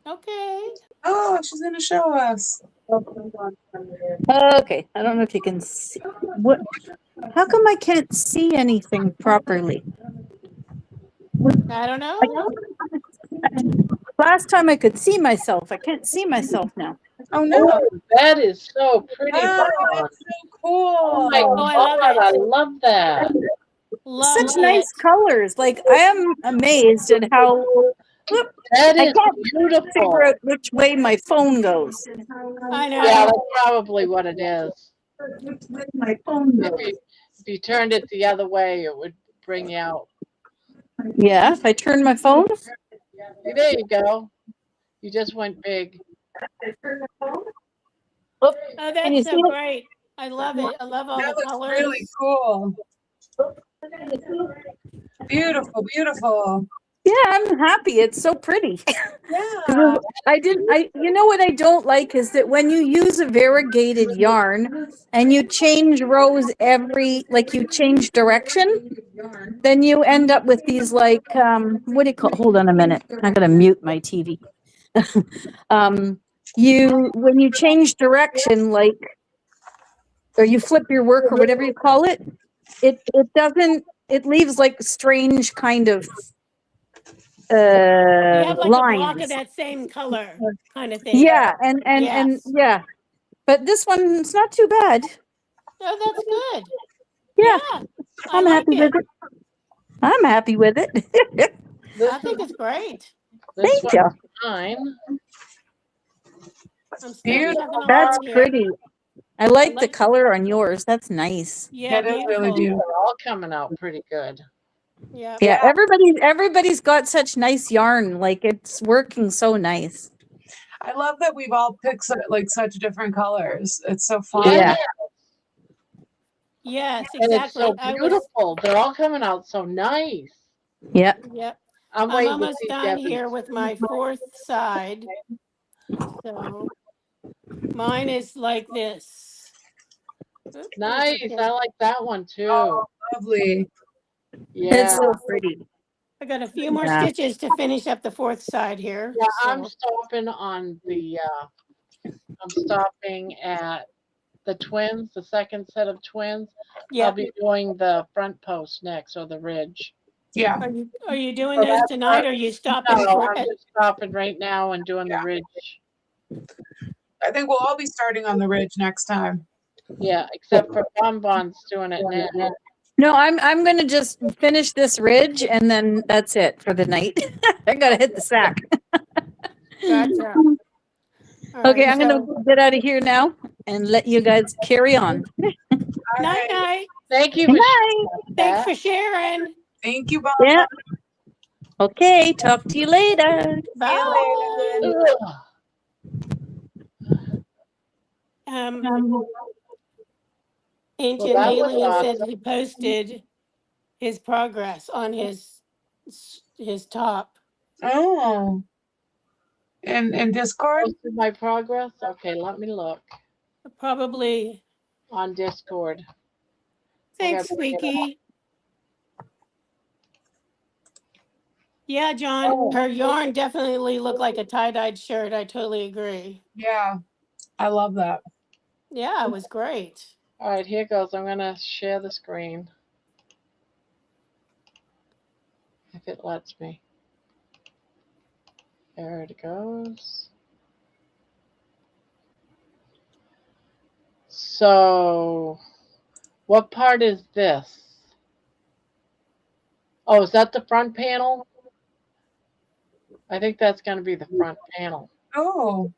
Okay. Oh, she's gonna show us. Okay, I don't know if you can see. What? How come I can't see anything properly? I don't I, know. last time I could see myself. I can't see myself now. Oh no. Oh, that is so pretty, Wow, Bon. that's so Oh cool. my Oh, I love God, I it. love that. Love Such nice it. colors. Like I am amazed at how. Whoop, That I is can't figure beautiful. out which way my phone goes. I Yeah, know. that's probably what it is. My phone If goes. you turned it the other way, it would bring you out. Yeah, if I turn my phone. There you go. You just went big. Oh, Oh, can you that's see so it? great. I love it. I love all That the looks really colors. cool. Beautiful, beautiful. Yeah, I'm happy. It's so pretty. Yeah. I didn't, you know what I don't like is that when you use a variegated yarn and you change rows like you change direction, then you end up with these like, what do you call, hold on a minute. I'm going to mute my TV. When you change direction, like, or you flip your work or whatever you call it, it doesn't, it leaves like strange kind of, You have like a block of lines. that same color kind of thing. Yeah, and Yes. yeah, but this one's not too bad. Oh, that's good. Yeah, Yeah. I I'm like happy with it. it. I'm happy with it. This I think is it's great. this Thank you. one's mine. I'm still Beautiful. checking them That's all here. pretty. I I like the like, color on yours. That's nice. yeah, That is really beautiful. These beautiful. are all coming out pretty good. Yeah. Yeah, Yeah. everybody's got such nice yarn. Like it's working so nice. I love that we've all picked like such different colors. It's so fun. Yeah, Yeah, Yes, and it's exactly. so beautiful. They're all coming out so nice. yeah. Yep. I'm I'm waiting to almost see done Debbie's. here with my fourth side. So mine is like this. Oop, Nice. okay. I like that one too. Oh, lovely. Yeah. It's so pretty. I got a few more Yeah. stitches to finish up the fourth side here. Yeah, I'm So stopping on the I'm stopping at the twins, the second set of twins. I'll yeah. be doing the front post next or the ridge. Yeah. Are you doing So those that's tonight or are you stopping no, for I'm just stopping right now and doing the ridge. I think we'll all be starting on the ridge next time. Yeah, except for Bonbon's doing it now. No, I'm gonna just finish this ridge and then that's it for the night. I gotta hit the sack. Gotcha. All Okay, right. I'm gonna So get out of here now and let you guys carry on. All night right. night. Thank you Good for night. Thanks that. for sharing. Thank you, Bob. Yeah. Okay, talk to you later. See you Bye. later. Ugh. Ancient that was Alien said awesome. he posted his progress on his top. Oh. And Discord? Posted my progress. Okay, let me look Probably. on Discord. Thanks, Squeaky. Yeah, John, her yarn definitely looked like a tie-dyed shirt. I totally agree. Yeah. I love that. Yeah, it was great. All right, here goes. I'm gonna share the screen if it lets me. There it goes. So, what part is this? Oh, is that the front panel? I think that's going to be the front panel. Oh.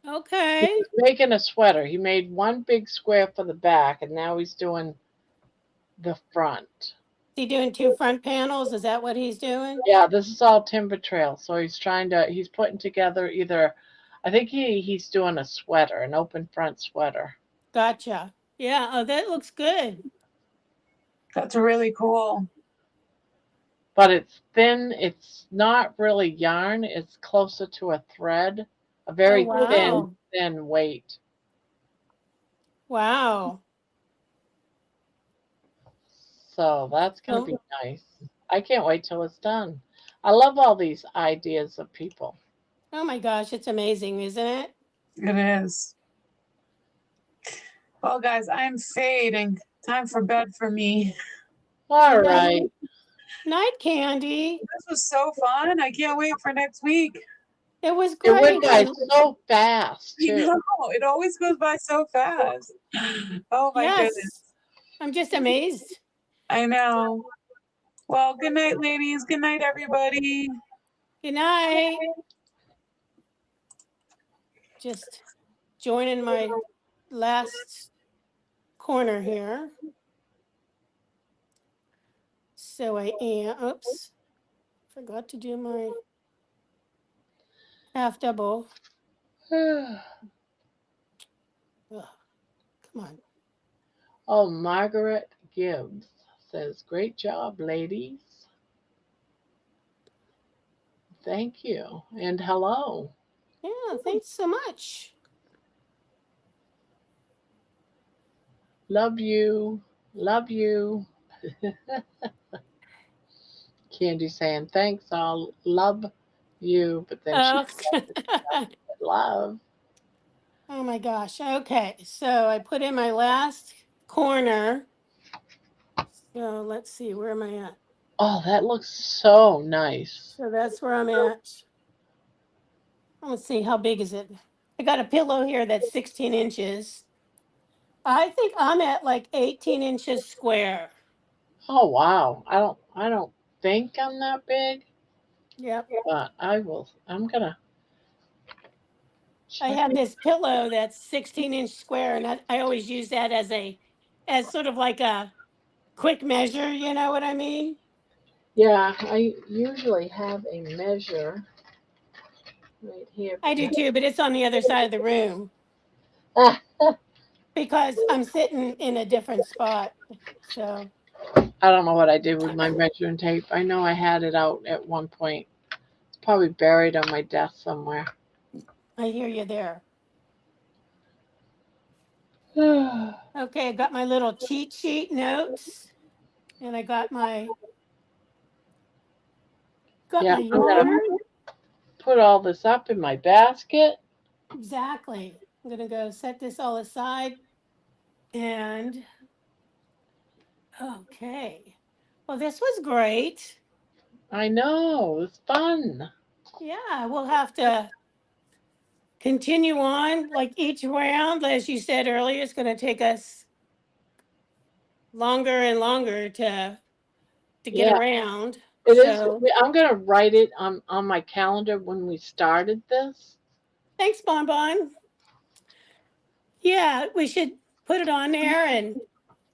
Okay. He's making a sweater. He made one big square for the back, and now he's doing the front. he doing 2 front panels? Is that what he's doing? Yeah, this is all timber trail. So he's putting together either, I think he's doing a sweater, an open front sweater. Gotcha. Yeah. Oh, that looks good. That's really cool. But it's thin. It's not really yarn. It's closer to a thread, a very wow. thin weight. Wow. So that's going to be So, nice. I can't wait till it's done. I love all these ideas of people. oh my gosh, it's amazing, isn't it? It is. Well, guys, I'm fading. Time for bed for me. All right. Night, Candy. This was so fun. I can't wait for next week. It was It went great. by so fast, You too. know, it always goes by so fast. Oh my goodness. Yes. I'm just amazed. I know. Well, good night, ladies. Good night, everybody. Good night. Just joining my last corner here. So I am, oops, forgot to do my half double. Ugh, come on. Oh, Margaret Gibbs says, great job, ladies. Thank you. And hello. Yeah, thanks so much. Love you. Love you. Candy saying, thanks, I'll love you. But then she Oh. love. Oh my gosh. Okay. So I put in my last corner. So let's see, where am I at? Oh, that looks so nice. So that's where I'm at. Let's see, how big is it? I got a pillow here that's 16 inches. I think I'm at like 18 inches square. Oh wow. I don't think I'm that big, Yep. but I'm gonna I check have it. this pillow that's 16-inch square, and I always use that as sort of like a quick measure. You know what I mean? Yeah, I usually have a measure right here. I do too, but it's on the other side of the room Ah, because I'm sitting in a different spot. So I don't know what I did with my measuring tape. I know I had it out at one point. It's probably buried on my desk somewhere. I hear you there. Yeah, Okay, I got my little cheat sheet notes, and I got my I'm gonna yarn. put all this up in my basket. Exactly. I'm gonna go set this all aside, and okay. Well, this was great. I know, it's fun. Yeah, we'll have to continue on. Like each round, as you said earlier, it's going to take us longer and longer to get Yeah, around. it is. So I'm gonna write it on my calendar when we started this. thanks, Bonbon. Yeah, we should put it on there. And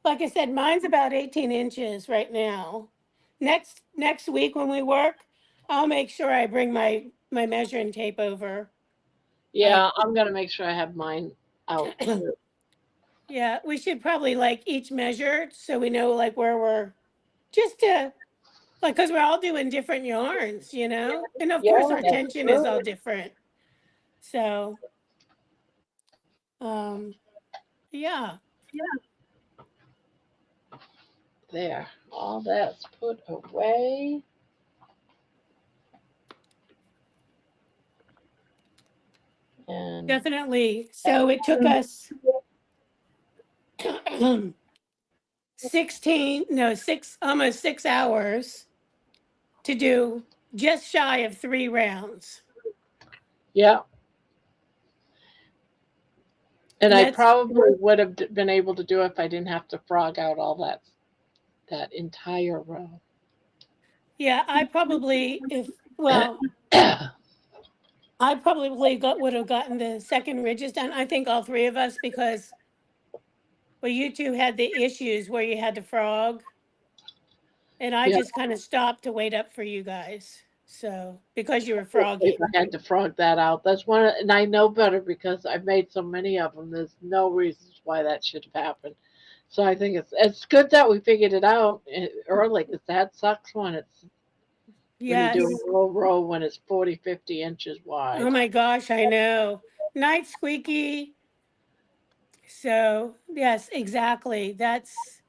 like I said, mine's about 18 inches right now. Next week when we work, I'll make sure I bring my measuring tape over. Like, Yeah, I'm gonna make sure I have mine out too. yeah, we should probably like each measure so we know like where we're just to like because we're all doing different yarns, you know, and of Yeah, course our that's tension is true. all different. So, um, yeah, There, all that's put away. And definitely. So it took us 16, no, almost 6 hours to do just shy of 3 rounds. yeah, and And I that's, probably would have been able to do it if I didn't have to frog out all that entire row. yeah, I probably, well, I probably would have gotten the second ridges done. I think all three of us because well, you two had the issues where you had to frog. and I Yeah, just kind of stopped to wait up for you guys. So because you were if frogging. I had to frog that out. That's one, and I know better because I've made so many of them. There's no reasons why that should have happened. So I think it's good that we figured it out early because that sucks when you do Yes. a row when it's 40, 50 inches Oh wide. my gosh, I know. Night squeaky. So yes, exactly. That's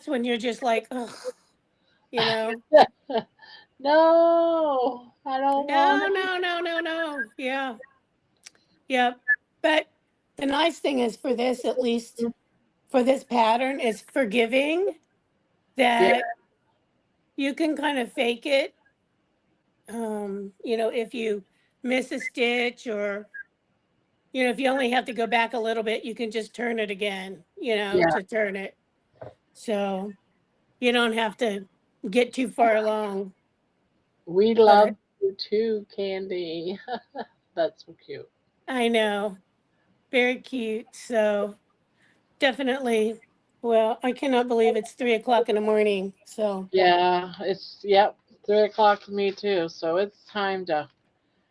when you're just like, ugh, you know. No, I don't want No, no, no, no, no. Yeah. Yep. But the nice thing is for this, at least it. for this pattern, is forgiving Yeah, that you can kind of fake it. If you miss a stitch or, if you only have to go back a little bit, you can just turn it again, yeah. to turn it. So you don't have to get too far along. We love But you too, Candy. That's so cute. I know, very cute. So definitely, well, I cannot believe it's 3 o'clock in the morning. So Yeah, it's yep, 3 o'clock for me too. So it's time to.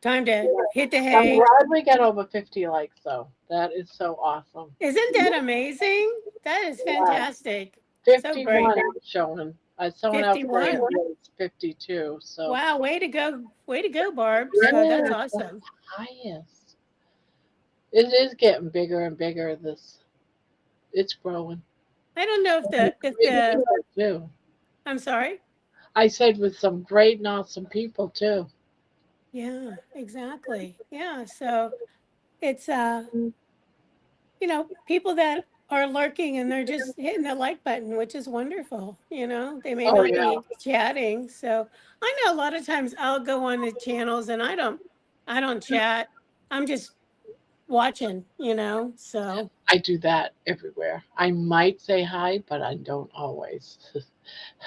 time to hit the I'm hay. glad we got over 50 likes though. That is so awesome. Isn't that amazing? That is Yeah, fantastic. So great. 51 I'm showing. Someone else saying 51. it's 52. So Wow, way to go. Way to go, Barb. So yeah, that's it's the awesome. highest. It is getting bigger and bigger. It's growing. I don't know if the if Great the people too. I'm sorry. I said with some great and awesome people too. Yeah, exactly. Yeah. So it's people that are lurking and they're just hitting the like button, which is wonderful. They may Oh not yeah, be chatting. So I know a lot of times I'll go on the channels and I don't chat. I'm just watching. So I do that everywhere. I might say hi, but I don't always.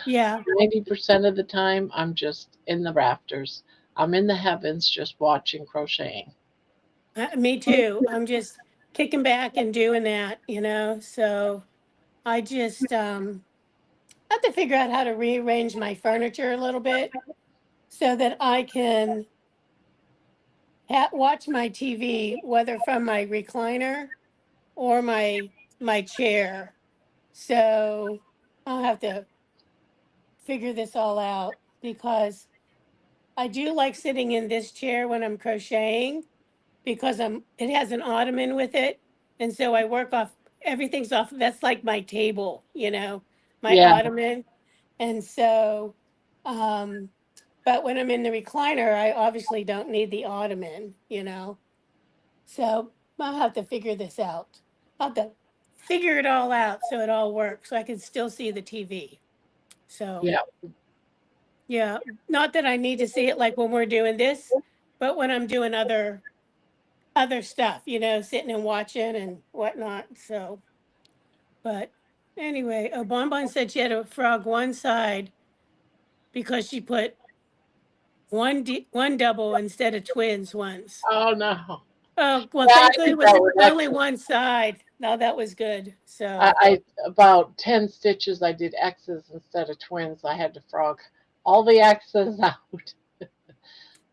yeah, 90% of the time, I'm just in the rafters. I'm in the heavens just watching crocheting. me too. I'm just kicking back and doing that. So I just have to figure out how to rearrange my furniture a little bit so that I can watch my TV, whether from my recliner or my chair. So I'll have to figure this all out because I do like sitting in this chair when I'm crocheting because it has an ottoman with it, and so I work off everything's off. That's like my table, my Yeah, ottoman, and so. Um, but when I'm in the recliner, I obviously don't need the ottoman. So I'll have to figure this out. I'll have to figure it all out so it all works so I can still see the TV. So yeah, yeah, not that I need to see it like when we're doing this, but when I'm doing other stuff, sitting and watching and whatnot. So, but anyway, Bonbon said she had to frog one side because she put one double instead of twins once. oh no. Oh, well, Yeah, I thankfully did it was that with only X's. one side. Now that was good. I, So, I about 10 stitches. I did X's instead of twins. I had to frog all the X's out.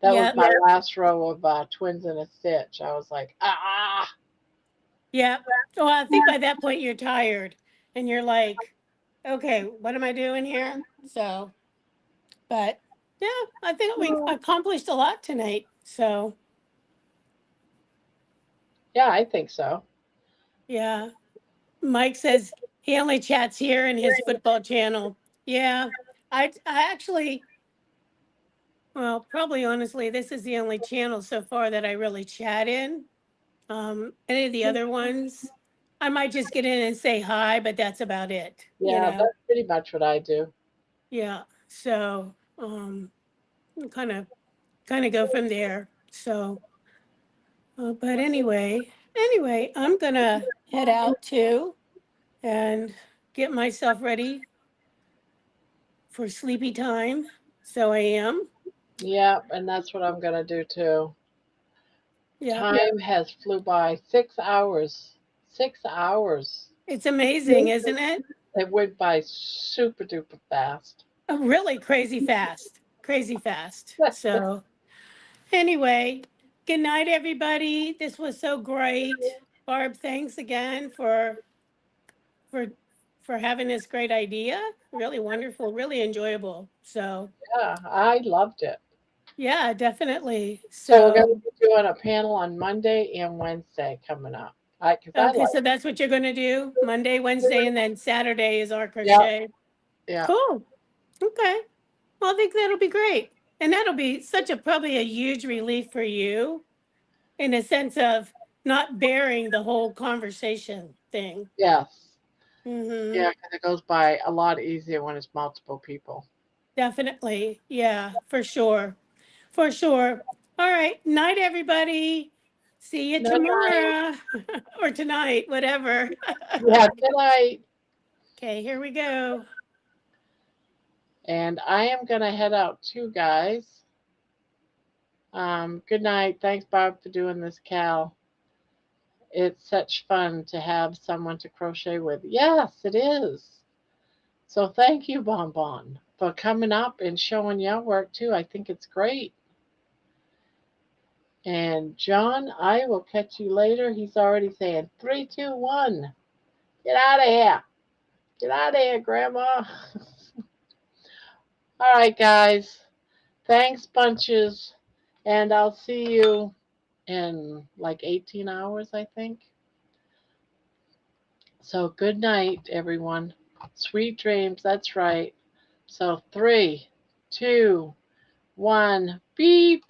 That was yeah, my last row of twins in a stitch. I was like, ah. yeah. Well, I think by that point you're tired and you're like, okay, what am I doing here? So, but yeah, I think we accomplished a lot tonight. So, Yeah, I think so. yeah. Mike says he only chats here in his football channel. Yeah. I actually, well, probably honestly, this is the only channel so far that I really chat in. Any of the other ones, I might just get in and say hi, but that's about it, you Yeah, know? that's pretty much what I do. Yeah. So, kind of go from there. So, but anyway, I'm gonna head out too and get myself ready for sleepy time. So I am. Yeah, and that's what I'm gonna do too. Yeah. Time has flew by 6 hours. 6 hours. It's amazing, isn't it? It went by super duper fast. really crazy fast. Crazy fast. So anyway, good night, everybody. This was so great. Barb, thanks again for for having this great idea. Really wonderful, really enjoyable. So Yeah, I loved it. yeah, definitely. So we're going So to be doing a panel on Monday and Wednesday coming up. Because I okay, like so that's what you're gonna do Monday, Wednesday, and then Saturday is our Yeah, crochet. yeah, Cool. Okay. Well, I think that'll be great. And that'll be such a probably a huge relief for you in a sense of not bearing the whole conversation thing. yes. Mm-hmm. Yeah, because it goes by a lot easier when it's multiple people. Definitely. Yeah, for sure. For sure. All right. Night, everybody. See you Good night. tomorrow or tonight, whatever. Yeah, good night. Okay, here we go. And I am going to head out too, guys. Good night. Thanks, Bob, for doing this, Cal. It's such fun to have someone to crochet with. Yes, it is. So thank you, Bonbon, for coming up and showing your work too. I think it's great. And John, I will catch you later. He's already saying 3, 2, 1. Get out of here. Get out of here, Grandma. All right, guys. Thanks, bunches. And I'll see you in like 18 hours, I think. So good night, everyone. Sweet dreams. That's right. So 3, 2, 1. Beep.